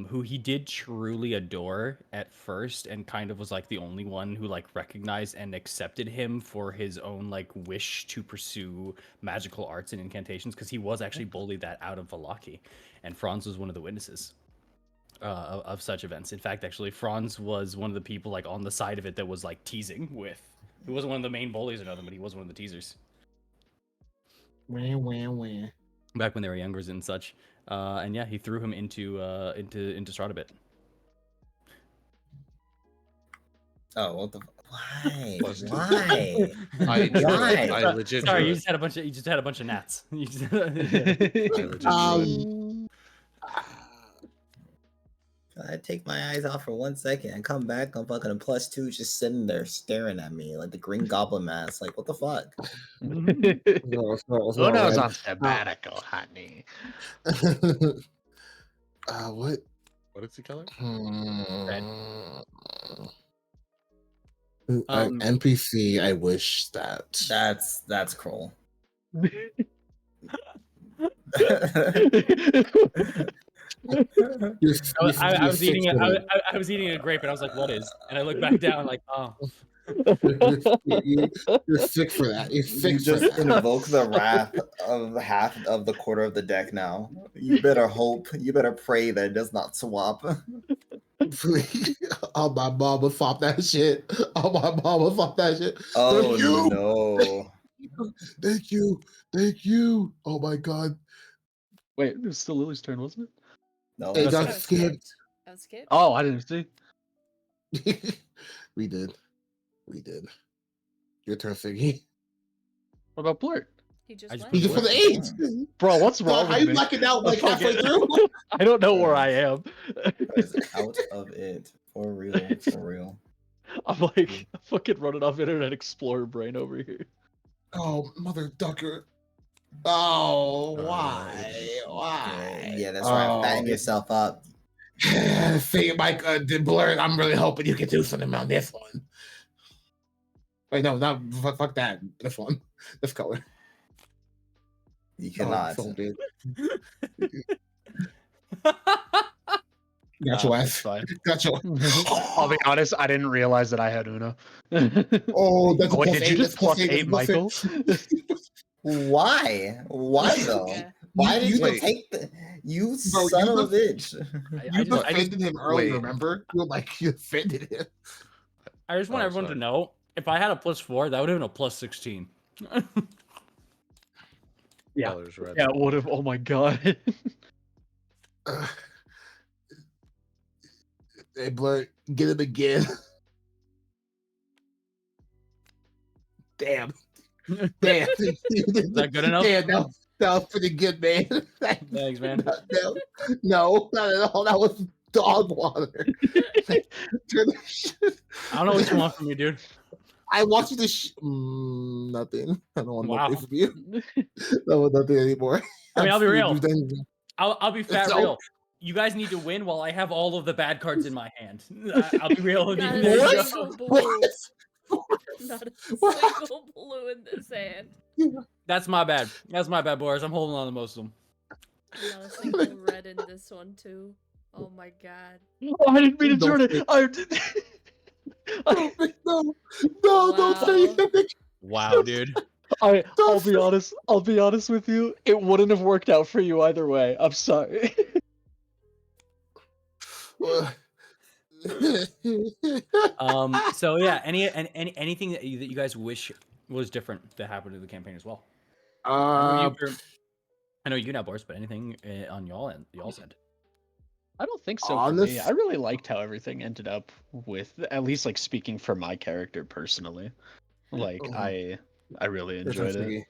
who he did truly adore at first, and kind of was like the only one who like recognized and accepted him for his own like wish to pursue magical arts and incantations, because he was actually bullied that out of Valaki, and Franz was one of the witnesses of such events. In fact, actually, Franz was one of the people like on the side of it that was like teasing with. He wasn't one of the main bullies or nothing, but he was one of the teasers. Wah. Back when they were younger and such, and yeah, he threw him into Strahd a bit. Oh, what the? Why? Plus two. Why? I Why? legit. Sorry, drew you it. just had a bunch of gnats. You just- I legit drew it. I take my eyes off for 1 second and come back. I'm fucking a +2 just sitting there staring at me like the Green Goblin mask. Like, what the fuck? Uno's on sabbatical, honey. What? What is the color? NPC. I wish that. That's cruel. I was eating I was eating a grape and I was like, "What is?" And I looked back down like, "Oh." You're sick for that. You're You sick for just that. invoke the wrath of half of the quarter of the deck now. You better hope, you better pray that it does not swap. Oh, my mom would flop that shit. Oh, my mom would flop that shit. Oh Thank you. no. Thank you. Thank you. Oh my god. Wait, it was still Lily's turn, wasn't it? No. It got That skipped. was skipped. Oh, I didn't see. We did. Your turn, Figgy. What about Blurt? He just I went. He just for the eight. Bro, what's Bro, wrong how with you me? blacking out like I'm halfway fucking- through? I don't know where I am. Guys, out of it. For real. For real. I'm like fucking running off Internet Explorer brain over here. Oh, mother ducker. Oh, why? Why? Yeah, that's right. Fatten yourself up. See, Mike, Blur, I'm really hoping you can do something on this one. Wait, no, not fuck that. This one. This color. You cannot. Oh, so big. Got your It's ass. fine. Got your I'll be honest, I didn't realize that I had Uno. Oh, that's a Wait, plus did eight. you That's just plus plus eight, Michael? Michael? Why? Why though? Yeah. Why did you wait. take the you Bro, son you of a bitch? You just- defended him earlier, wait. remember? You were like, you defended him. I just want Oh, everyone sorry. to know, if I had a +4, that would have been a +16. Yeah. Colors red. Yeah, it would have. Oh my god. Hey, Blur, get him again. Damn. Damn. Is that good enough? Damn, that was pretty good, man. Thanks, man. No, not at all. That was dog water. I don't know what you want from me, dude. I want you to nothing. I don't want Wow. nothing from you. That was nothing anymore. I mean, I'll be real. You've done- I'll be fat So- real. You guys need to win while I have all of the bad cards in my hand. I'll be real with you. Not There a you single go. blue. What? Not a What? single blue in this hand. That's my bad. That's my bad, Boris. I'm holding on to most of them. Not a single red in this one too. Oh my god. Oh, I didn't mean to turn Don't it. I did. No, don't say Wow. anything. Wow, dude. I'll be honest. I'll be honest with you. It wouldn't have worked out for you either way. I'm sorry. So yeah, anything that you guys wish was different that happened to the campaign as well. I know you now, Boris, but anything on y'all's end? I don't think so. For me. I really liked how everything ended up with, at least like speaking for my character personally. Like I really enjoyed it.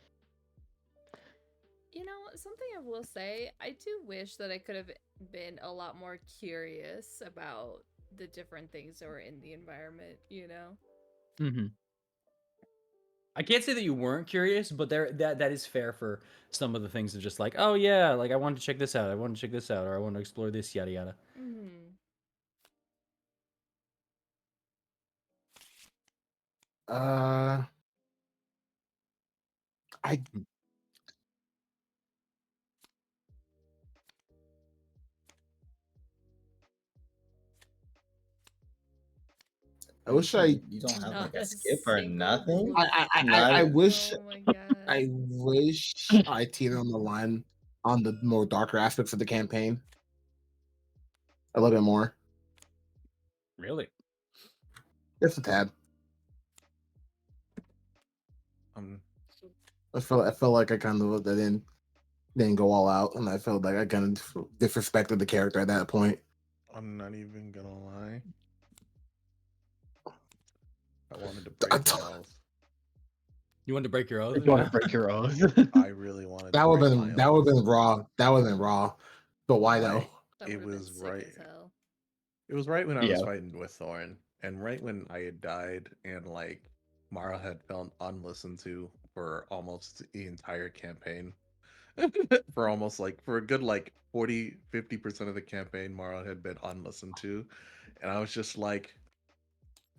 You know, something I will say, I do wish that I could have been a lot more curious about the different things that were in the environment, you know? Mm-hmm. I can't say that you weren't curious, but that is fair for some of the things of just like, oh yeah, like I wanted to check this out, I want to check this out, or I want to explore this, yada yada. Mm-hmm. I wish You don't have Not like a a skip or single nothing. blue. I wish Oh my god. I wish I teetered on the line on the more darker aspects of the campaign. A little bit more. Really? Just a tad. I felt like I kind of didn't go all out, and I felt like I kind of disrespected the character at that point. I'm not even gonna lie. I wanted to break the oath. You wanted to break your oath? You want to break your oath? I really wanted. That to would break have my been that would oath. have been raw. That would have been raw. But why though? That It would've been was sick right. as hell. It was right when I was Yeah. fighting with Thorn, and right when I had died, and like Mara had felt unlistened to for almost the entire campaign. For almost like for a good like 40-50% of the campaign, Mara had been unlistened to, and I was just like,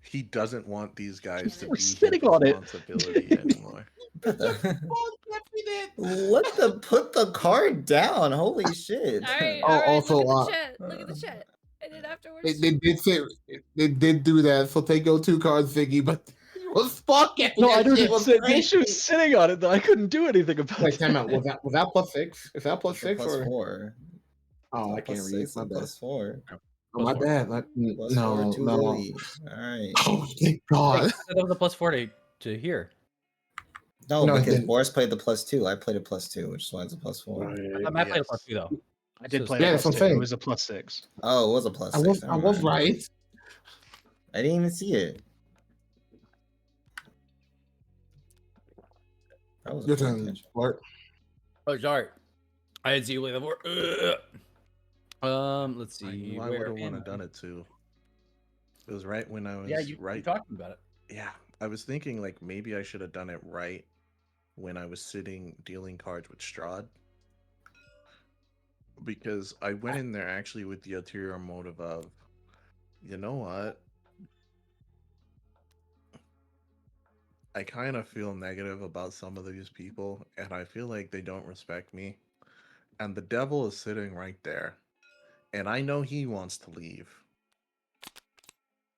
he doesn't want these guys to We're be his sitting on it. responsibility anymore. Put the card down. Holy shit. Alright, Oh, alright, also, look at the chat. Look at the chat. And then afterwards. They did say they did do that. So take your 2 cards, Ziggy, but it was fucking. No, I that shit didn't was say she crazy. was sitting on it though. I couldn't do anything about Wait, time it. out. Was that +6? Is that +6 Plus or? 4. Oh, I Plus can't read. 6 My and bad. plus 4. Oh, my bad. Like, Plus no, 4 to no. Lily. Alright. Oh, thank God. That was a +4 to here. No, No, it because didn't. Boris played the +2. I played a +2, which is why it's a +4. I thought Matt played a +2 though. I did So play yeah, a that's what +2. I'm saying. It was a +6. Oh, it was a +6. I was never mind. right. I didn't even see it. That was Your a turn, Bart. Oh, sorry. I didn't see you play the board. Let's I see. knew I where would have am want to I? done it too. It was right when I was Yeah, you right. talked about it. Yeah, I was thinking like maybe I should have done it right when I was sitting dealing cards with Strahd. Because I went in there actually with the ulterior motive of, you know what? I kind of feel negative about some of these people, and I feel like they don't respect me. And the devil is sitting right there. And I know he wants to leave.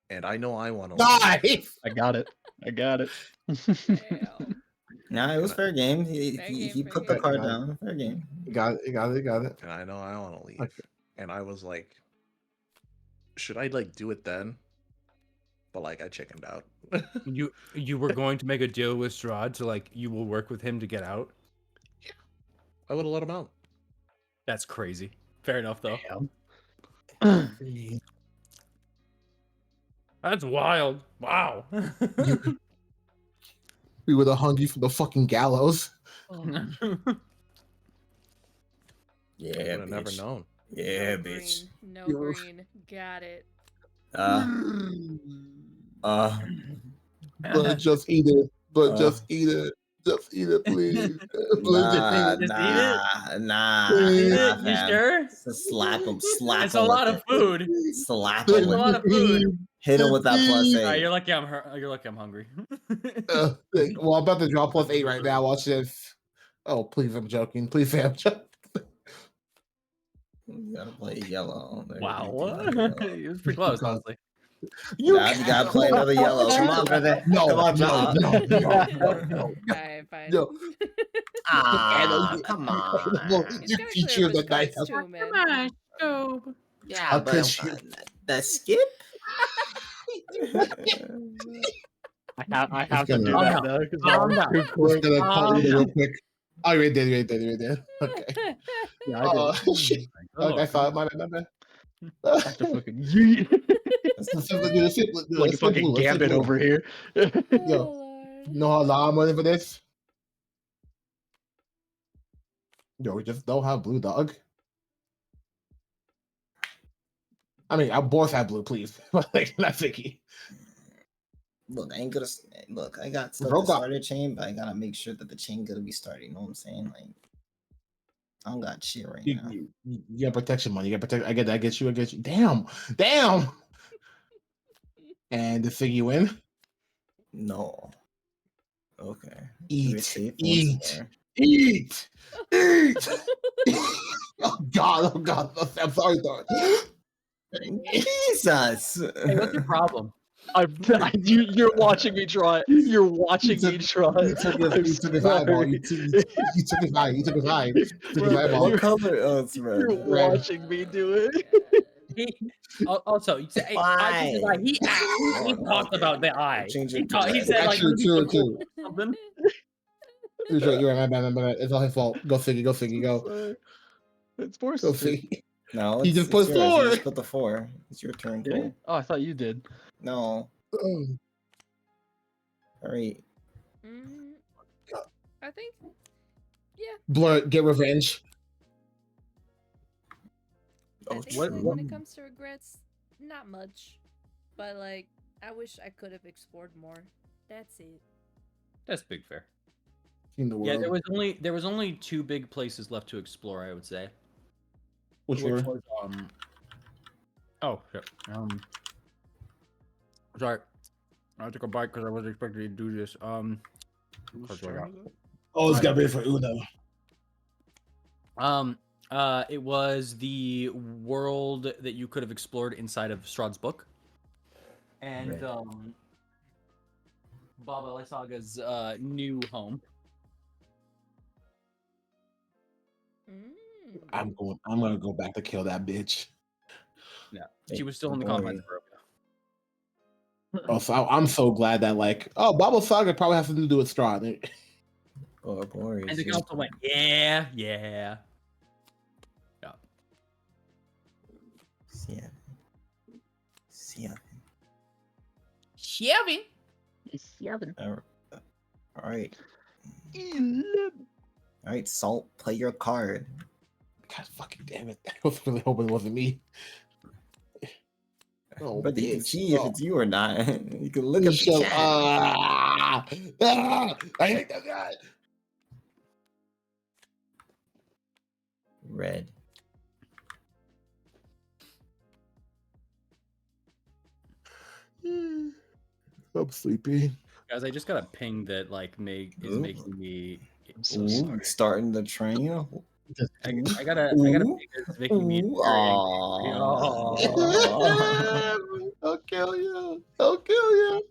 And I know I want to leave. Nice. I got it. I got it. Damn. Nah, it was fair game. He Fair he, game, he fair put the game. card down. Fair game. You got it. You got it. You got it. And I know I want to leave. Okay. And I was like, should I like do it then? But like I chickened out. You were going to make a deal with Strahd, so like you will work with him to get out. I would have let him out. That's crazy. Fair enough though. That's wild. Wow. We would have hung you from the fucking gallows. Yeah, I would have never known. Yeah, No bitch. green. No You're- green. Got it. But just eat it. But Uh. just eat it. Just eat it, please. Nah, Just eat nah. Eat it? You fam. sure? Just slap him. Slap It's him. a lot with of it. food. Slap It's him. a with lot it. of food. Hit him with that plus Alright, 8. you're lucky I'm hungry. Well, I'm about to draw +8 right now. Watch this. Oh, please, I'm joking. Please say I'm joking. You gotta play yellow. There Wow. you go. It was pretty close, honestly. You gotta play another yellow. Come on, brother. No, Come on, no, brother. no. Alright, fine. Yo. Ah, come on. He's You gotta teach clear you up his the night. cards too, man. Yeah, I'll but pitch you. the skip. I have to gonna- do Calm that down. though because Calm that down. was too Just quick. gonna call you yeah. real quick. Oh, you right there. Okay. Yeah, I did. Shit. Oh, I thought my bad. I have to fucking yeet. Like a fucking gambit over here. Oh, Yo. Lord. No, how long I'm running for this? Yo, we just don't have blue dog. I mean, our both have blue, please. But like, not Vicky. Look, I ain't gonna look. I got stuff Bro to got- start a chain, but I gotta make sure that the chain gonna be starting. You know what I'm saying? Like, I don't got shit right now. You got protection money. You got protect. I get you. Damn. And the Figgy win. No. Okay. Eat. Safe Eat. once Eat. Oh God. I'm sorry, dog. more. Jesus. Hey, what's your problem? You're watching me try. You're watching me try. You took his eyeball. You took his eye. You took his eye. You took his eyeball. What color? Oh, it's red. You're Red. watching me do it. Also, you say, Why? he talked about the eye. Change He it to red. said like Actually, maybe true. something. You're right. My bad. It's all his fault. Go figure. Go. It's Go forced. figure. No, He it's, just it's put yours. You 4. just put the 4. It's your turn. Did he? Cole. Oh, I thought you did. No. Oh, All right. I think. Blur, get revenge. I Oh, think what- that when it comes to regrets, not much. But like, I wish I could have explored more. That's it. That's big fair. In the world. Yeah, there was only 2 big places left to explore, I would say. Which were? was oh shit. Sorry. I took a bite because I wasn't expecting to do this. Whose That's what I turn is it? Oh, it's got to be for Uno. It was the world that you could have explored inside of Strahd's book. And Right. Baba Lysaga's new home. I'm gonna go back to kill that bitch. Yeah. She was still in the Boy. confines of Barovia. Oh, so I'm so glad that Baba Saga probably has something to do with Strahd. Oh, boy. And the council went, yeah. Yeah. 7. All right. All right, Salt, play your card. God fucking damn it! I was really hoping it wasn't me. Oh, But you can bitch. see if Oh. it's you or not. You can look at the Shut- chat. I hate that guy. Red. I'm sleepy. Guys, I just got a ping that is Ooh. making me. I'm so Ooh, sorry. starting the train. I got a ping that's making me. Ooh, very angry. aw. I'll kill you. I'll kill you.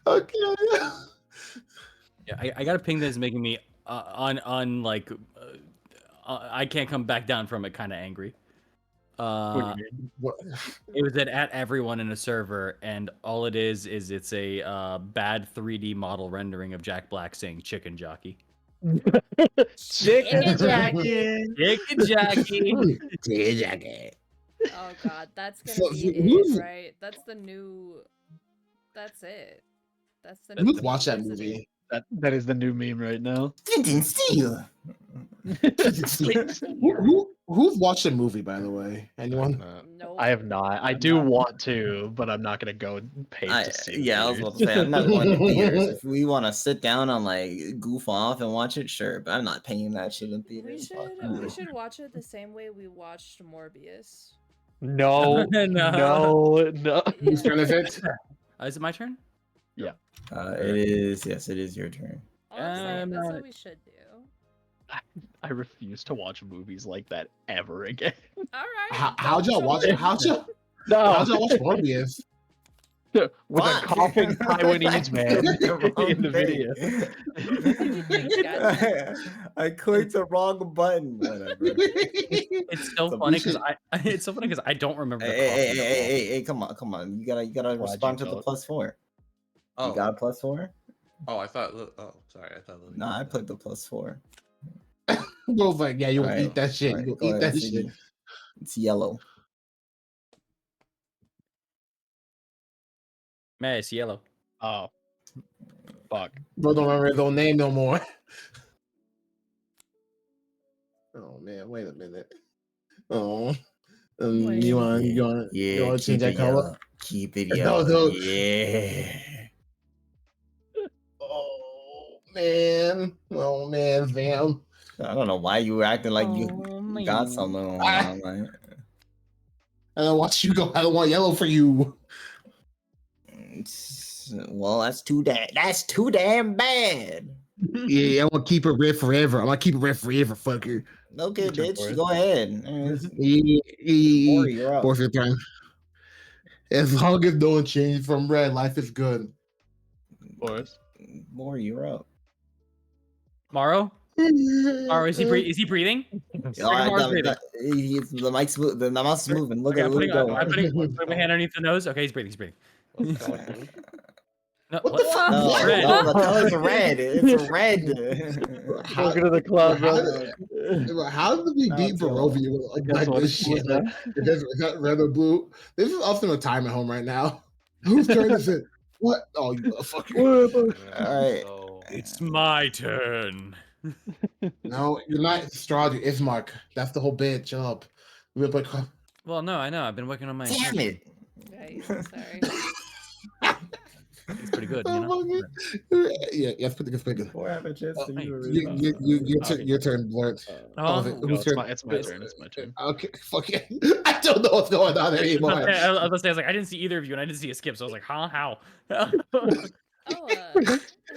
I'll kill you. Yeah, I got a ping that's making me on like I can't come back down from it. Kind of angry. What do you mean? What? It was at everyone in a server, and all it is it's a bad 3D model rendering of Jack Black saying "chicken jockey." Chicken Jackie. Chicken jockey. Oh god, that's gonna So, be who's- it, right? That's the new. That's it. That's the new. Who's meme, watched that isn't it? movie? That is the new meme right now. Flint Steel. Who's watched the movie, by the way? Anyone? Nope. I have not. I do want to, but I'm not gonna go and pay to see. Yeah, I was theaters. about to say I'm not going to theaters. If we want to sit down and like goof off and watch it, sure, but I'm not paying that shit in We theaters. should watch it the same way we watched Morbius. No, No. no. Whose turn is it? Is it my turn? It is. Yes, it is your turn. All I'm saying, that's not- what we should do. I refuse to watch movies like that ever again. All right. How'd y'all watch it? How'd y'all No, watch Morbius? with What? a coughing Taiwanese man in the video. I clicked the wrong button. Whatever. It's so So funny we because should- it's so funny because I don't remember the Hey, coffee. hey, come on. You gotta respond to the don't. +4. Oh, You got a +4? oh, I thought. Oh, sorry, I thought. Lily No, got I that. put the +4. Will's like, yeah, you gonna Alright, eat that shit. alright, You go gonna eat ahead, that shit. Siggy. It's yellow. Man, it's yellow. Oh, fuck. Bro, don't remember his own name no more. Oh man, wait a minute. Oh, you want to Yeah, change that color? Keep it No, yellow. no. Yeah. Oh man, fam. I don't know why you were acting like you got man. something on Ah. my mind. I don't want you to go. I don't want yellow for you. Well, that's too damn bad. Yeah, I want to keep it red forever. I want to keep it red forever, fucker. Okay, Your turn, bitch, Boris. go ahead. Yeah, You're up. Boris, your turn. As long as no one changes from red, life is good. Boris. Maury, you're up. Maro? Maro, is he breathing? Mauro's breathing. The mic's the mouse is moving. Look Okay, at I'm it putting, go. I'm putting my hand underneath the nose. Okay, he's breathing. No, What the fuck? No, What? Red. no, the color's red. It's red. How, Look at the cloud, how, bro. how did we No, beat it's yellow. Barovia with like Guess what? this shit? Like, is that red or blue? This is us in a time at home right now. Whose turn is it? What? Oh, you motherfucker. All right. It's my turn. No, you're not Strahd, you're Ismark. That's the whole bit. Shut up. We're like, Well, no, I know. I've been working on my. Damn it. Right, sorry. It's pretty good, you oh, know. fucking- yeah, it's pretty good. Before I have a chance to Hey, Your turn, Blurt. Oh, it. No, Whose it's my turn. It's my turn. Okay, fuck it. I don't know what's going on anymore. I was about to say, I was like, I didn't see either of you, and I didn't see a skip, so I was like, huh? How? Oh,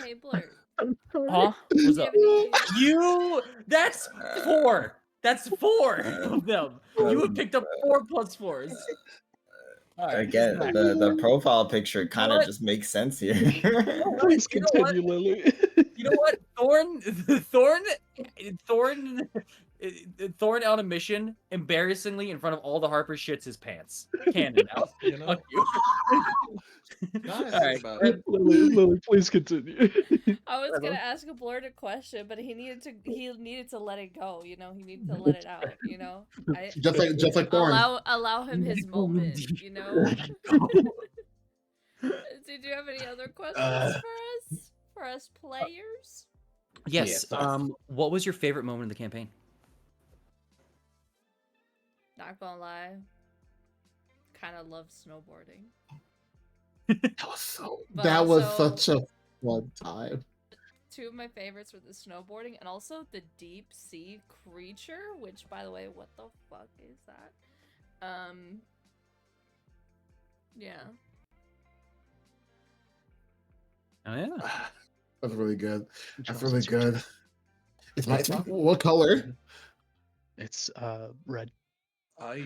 hey, Blur. Huh? Do What's you up? have any? You? That's 4. That's 4 of them. You have picked up 4 +4s. All right, Again, Smack. the profile picture kind of What? just makes sense here. Please You know what? continue, Lily. You know what? Thorn on a mission, embarrassingly in front of all the Harper shits his pants. Canon out. You know? Fuck you. Now I think Alright, about Red- Lily, please continue. I was gonna ask a Blur a question, but he needed to let it go. You know, he needed to let it out. You know, Just like Thorn. allow him his moment. You know. Did you have any other questions for us players? Yes. Yes. What was your favorite moment in the campaign? Not gonna lie, kind of love snowboarding. But That was also- such a fun time. 2 of my favorites were the snowboarding and also the deep sea creature, which, by the way, what the fuck is that? Yeah. Oh yeah. That's really good. That's really good. It's my what color? It's red. I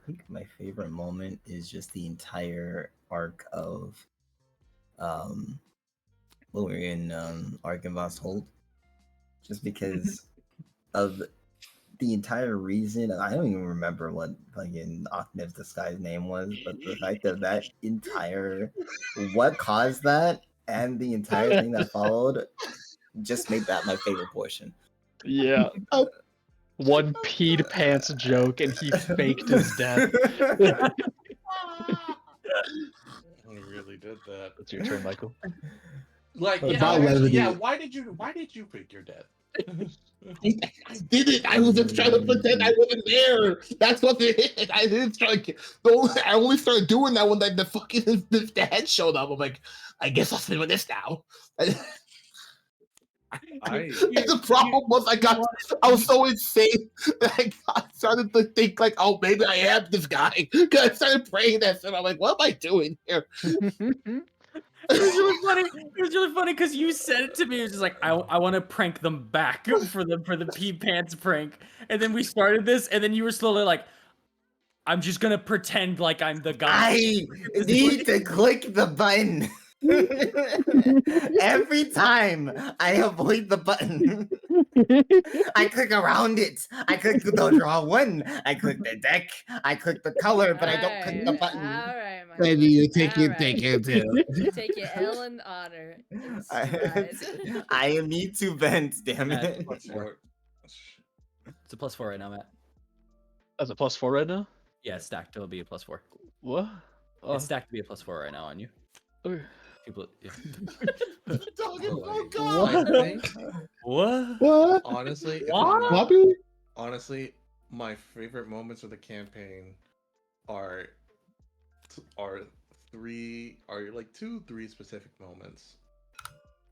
think my favorite moment is just the entire arc of when we were in Arkenvost Hold, just because of the entire reason. I don't even remember what fucking Octave's disguise name was, but the fact that that entire what caused that and the entire thing that followed just made that my favorite portion. Yeah. Oh. One peed pants joke and he faked his death. He really did that. It's your turn, Michael. Like, But yeah, by actually, levity- yeah. Why did you pick your death? I did it. I was just trying to pretend I wasn't there. That's what it is. I didn't try to. I only started doing that when like the fucking the head showed up. I'm like, I guess I'll sit with this now. And the problem was I was so insane that I started to think like, oh, maybe I am this guy. Cause I started praying this, and I'm like, what am I doing here? It was really funny. It was really funny because you said it to me. It was just like, I want to prank them back for the pee pants prank. And then we started this, and then you were slowly like, I'm just gonna pretend like I'm the guy. I need to click the button. Every time I avoid the button, I click around it. I click the draw one. I click the deck. I click the color, but I don't click the button. All right, my Maybe you take All it, right. take it too. You take your L in honor. And stride. I need to vent, damn Matt, it. it's a +4 right now, Matt. That's a +4 right now? Yeah, it's stacked. It'll be a +4. What? Oh, It's stacked to be a +4 right now on you. okay. People, yeah. Oh, I God. think, What? What? honestly, if What? I'm not- Bobby? honestly, my favorite moments of the campaign are three specific moments.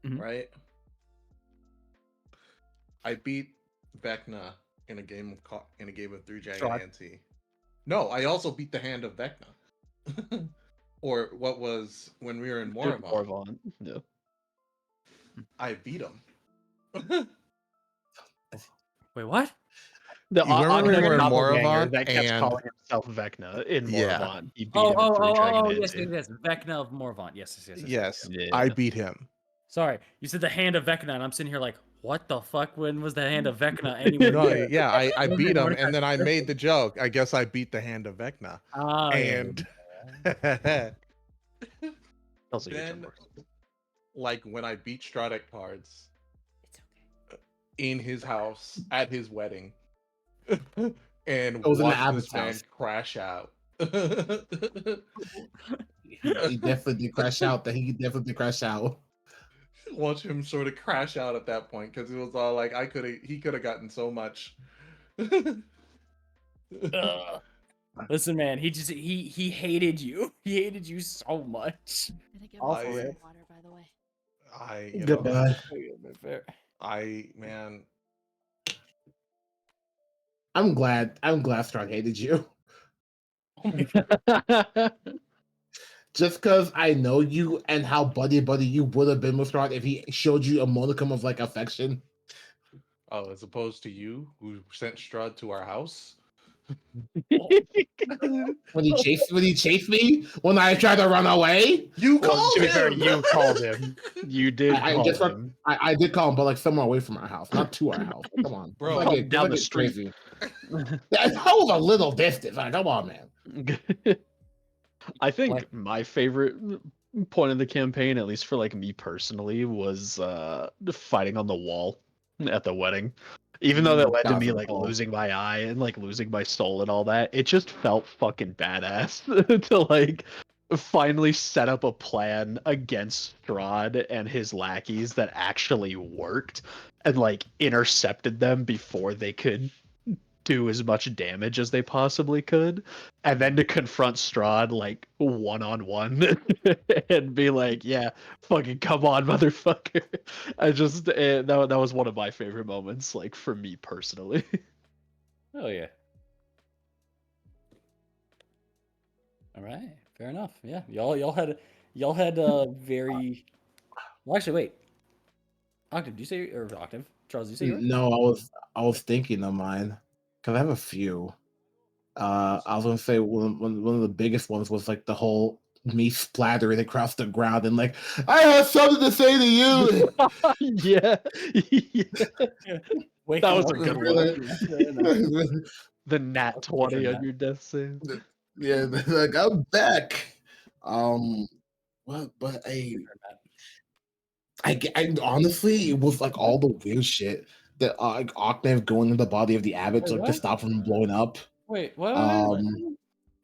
Mhm. Right? I beat Vecna in a game of 3 Giant Strahd. Ante. No, I also beat the hand of Vecna. Or what was when we were in Morivon. Morivon. Yeah. I beat him. Wait, what? The You remember when we were in doppelganger Morivon that kept and- calling himself Vecna in Yeah. Morivon. He beat Oh, him in 3 Dragon yes, Ante. yes, Vecna of Morvant. Yes. Yes, Yeah. I beat him. Sorry, you said the hand of Vecna, and I'm sitting here like, what the fuck? When was the hand of Vecna anywhere? No, near? yeah, I Wasn't beat him, Mordecai and then I first? made the joke. I guess I beat the hand of Vecna, Oh, and Also, your turn, Then, Marcus. like when I beat Strahd cards It's okay. in his house at his wedding, and It was in the watched Abbott's this man house. crash out. He definitely did crash out. He definitely did crash out. Watch him sort of crash out at that point because it was all like he could have gotten so much. Ugh. Listen, man, he hated you. He hated you so much. Gonna get All myself for some it. water, by the way. Good God. Man, I'm glad Strahd hated you. Oh my God. Just because I know you and how buddy you would have been with Strahd if he showed you a modicum of like affection. oh, as opposed to you who sent Strahd to our house. When he chased me when I tried to run away. You Well, called to be him. fair, you called him. You did call him. I did call him, but like somewhere away from our house, not to our house. Come on, Bro. Let's not get- Down let's the not get street. crazy. That was a little distance. Like, come on, man. I think What? my favorite point of the campaign, at least for like me personally, was fighting on the wall at the wedding. Even though that led to me Thousand like balls. losing my eye and like losing my soul and all that, it just felt fucking badass to like finally set up a plan against Strahd and his lackeys that actually worked and like intercepted them before they could do as much damage as they possibly could, and then to confront Strahd like one-on-one and be like, yeah, fucking come on, motherfucker. I just that was one of my favorite moments, like for me personally. Oh yeah. All right, fair enough. Yeah, y'all had very. Well, actually, wait. Octave, do you say or Octave? Charles, do you say yours? No, I was thinking of mine because I have a few. I was gonna say one of the biggest ones was like the whole me splattering across the ground and like, I have something to say to you. Yeah. Wake That him was up a good and- one. Yeah, fair enough. The nat 20 on that. your death save. Yeah, like I'm back. But I honestly, it was like all the weird shit that like Octave going in the body of the abbot Wait, to what? stop from blowing up. Wait, what?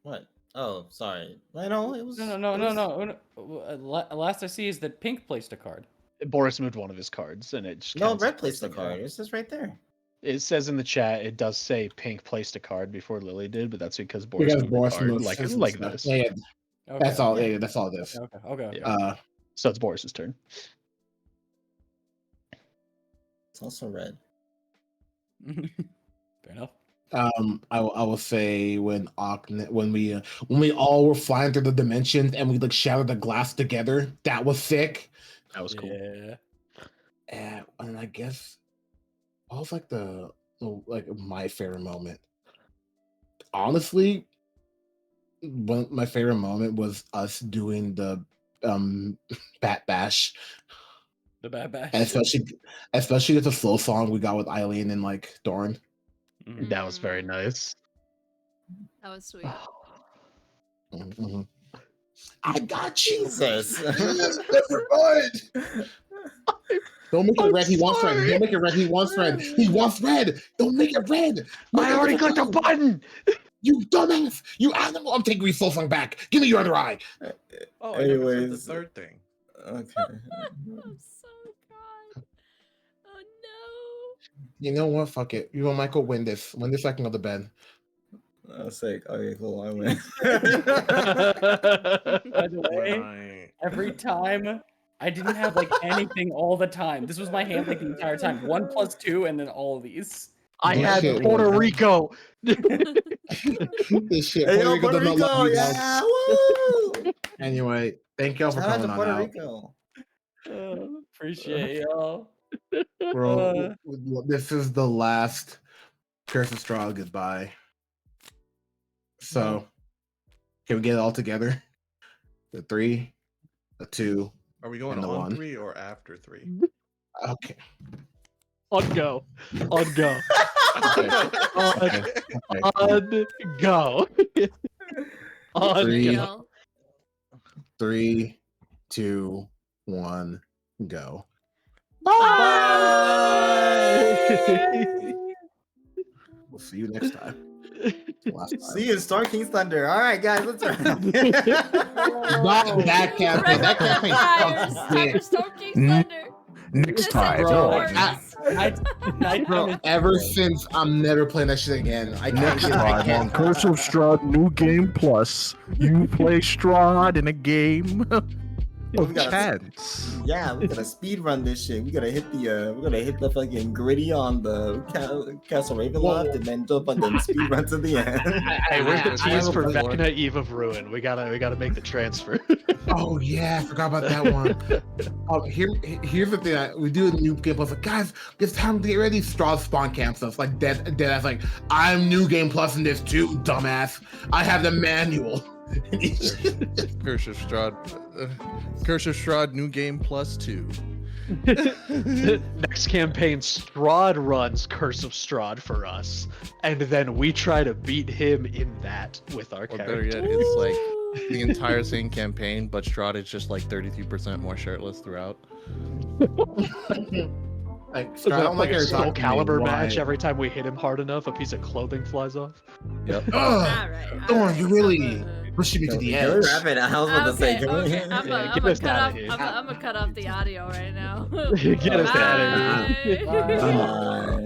What? Oh, sorry. I know it was. No. Last I see is that Pink placed a card. Boris moved one of his cards, and it just No, counts Red as placed the placing it. card. It says right there. It says in the chat, it does say Pink placed a card before Lily did, but that's because Boris moved the card moved like since- this. Yeah, Okay. that's all. Yeah. Yeah, that's all this. Okay. Yeah. So it's Boris's turn. It's also red. Fair enough. I will say when we all were flying through the dimensions and we like shattered the glass together, that was sick. That was cool. Yeah. And I guess what was like the like my favorite moment. Honestly, my favorite moment was us doing the Bat Bash, The Bad Bash. and especially with the slow song we got with Eileen and like Dorn. Mhm. That was very nice. That was sweet. Mhm. I got you. Jesus. Never mind. Don't make it red. He wants red. Don't make it red. He wants red. He wants red. Don't make it red. I already clicked the button. You dumbass. You animal. I'm taking your soul song back. Give me your other eye. Oh, I never said the Anyways. third thing. Okay. I'm so god. Oh no. You know what? Fuck it. You and Michael win this. Win this. I can go to bed. I was like, okay, cool. I win. By the way, Right. every time I didn't have like anything all the time. This was my hand like the entire time. 1 + 2, and then all of these. I This had shit Puerto was- Rico. This shit. Hey, yo, Puerto does not love Rico, you guys. yeah, woo! Anyway, thank y'all for Shout out coming to on Puerto out. Rico. Appreciate y'all. Bro, this is the last Curse of Strahd goodbye. So, can we get it all together? The 3, the 2. Are we going And the on 1. 3 or after 3? Okay. On go. On go. Okay. On, Okay. on go. On Three. go. Real. 3, 2, 1, go. We'll see you next time. Last time. See you in Star King's Thunder. All right, guys, let's run. Not that campaign. That campaign Fires. sucks Time for dick. Storm King's Thunder. Next This time. is Bro, yours. Nighttime Ever since I'm never playing that shit again. I can't. Next I time on can't. Curse of Strahd New Game Plus, you play Strahd in a game We of gotta- chance. Yeah, we gotta speed run this shit. We gotta hit the fucking gritty on the Castle Ravenloft and then jump and then speed run to the end. Hey, where's the I tease for haven't played- Vecna Eve of Ruin? We gotta make the transfer. Oh yeah, I forgot about that one. Here's the thing. We do a new game plus. Like, guys, it's time to get ready. Straw spawn camp stuff. Like dead ass. Like I'm new game plus in this too, dumbass. I have the manual. Curse of Strahd New Game +2. Next campaign, Strahd runs Curse of Strahd for us, and then we try to beat him in that with our Or better character. yet, it's like the entire same campaign, but Strahd is just like 33% more shirtless throughout. Like, Is Straw, I that don't like a you're Soul talking to me. Calibur Why? match? Every time we hit him hard enough, a piece of clothing flies off. Yep. Ugh, Alright. Thorn, you really pushing me to the Can we edge. wrap it? I was about to say, Okay, can we? okay. I'm Yeah, gonna get us cut outta off. here. I'm gonna cut off the audio right now. Get us outta Bye. here. Bye.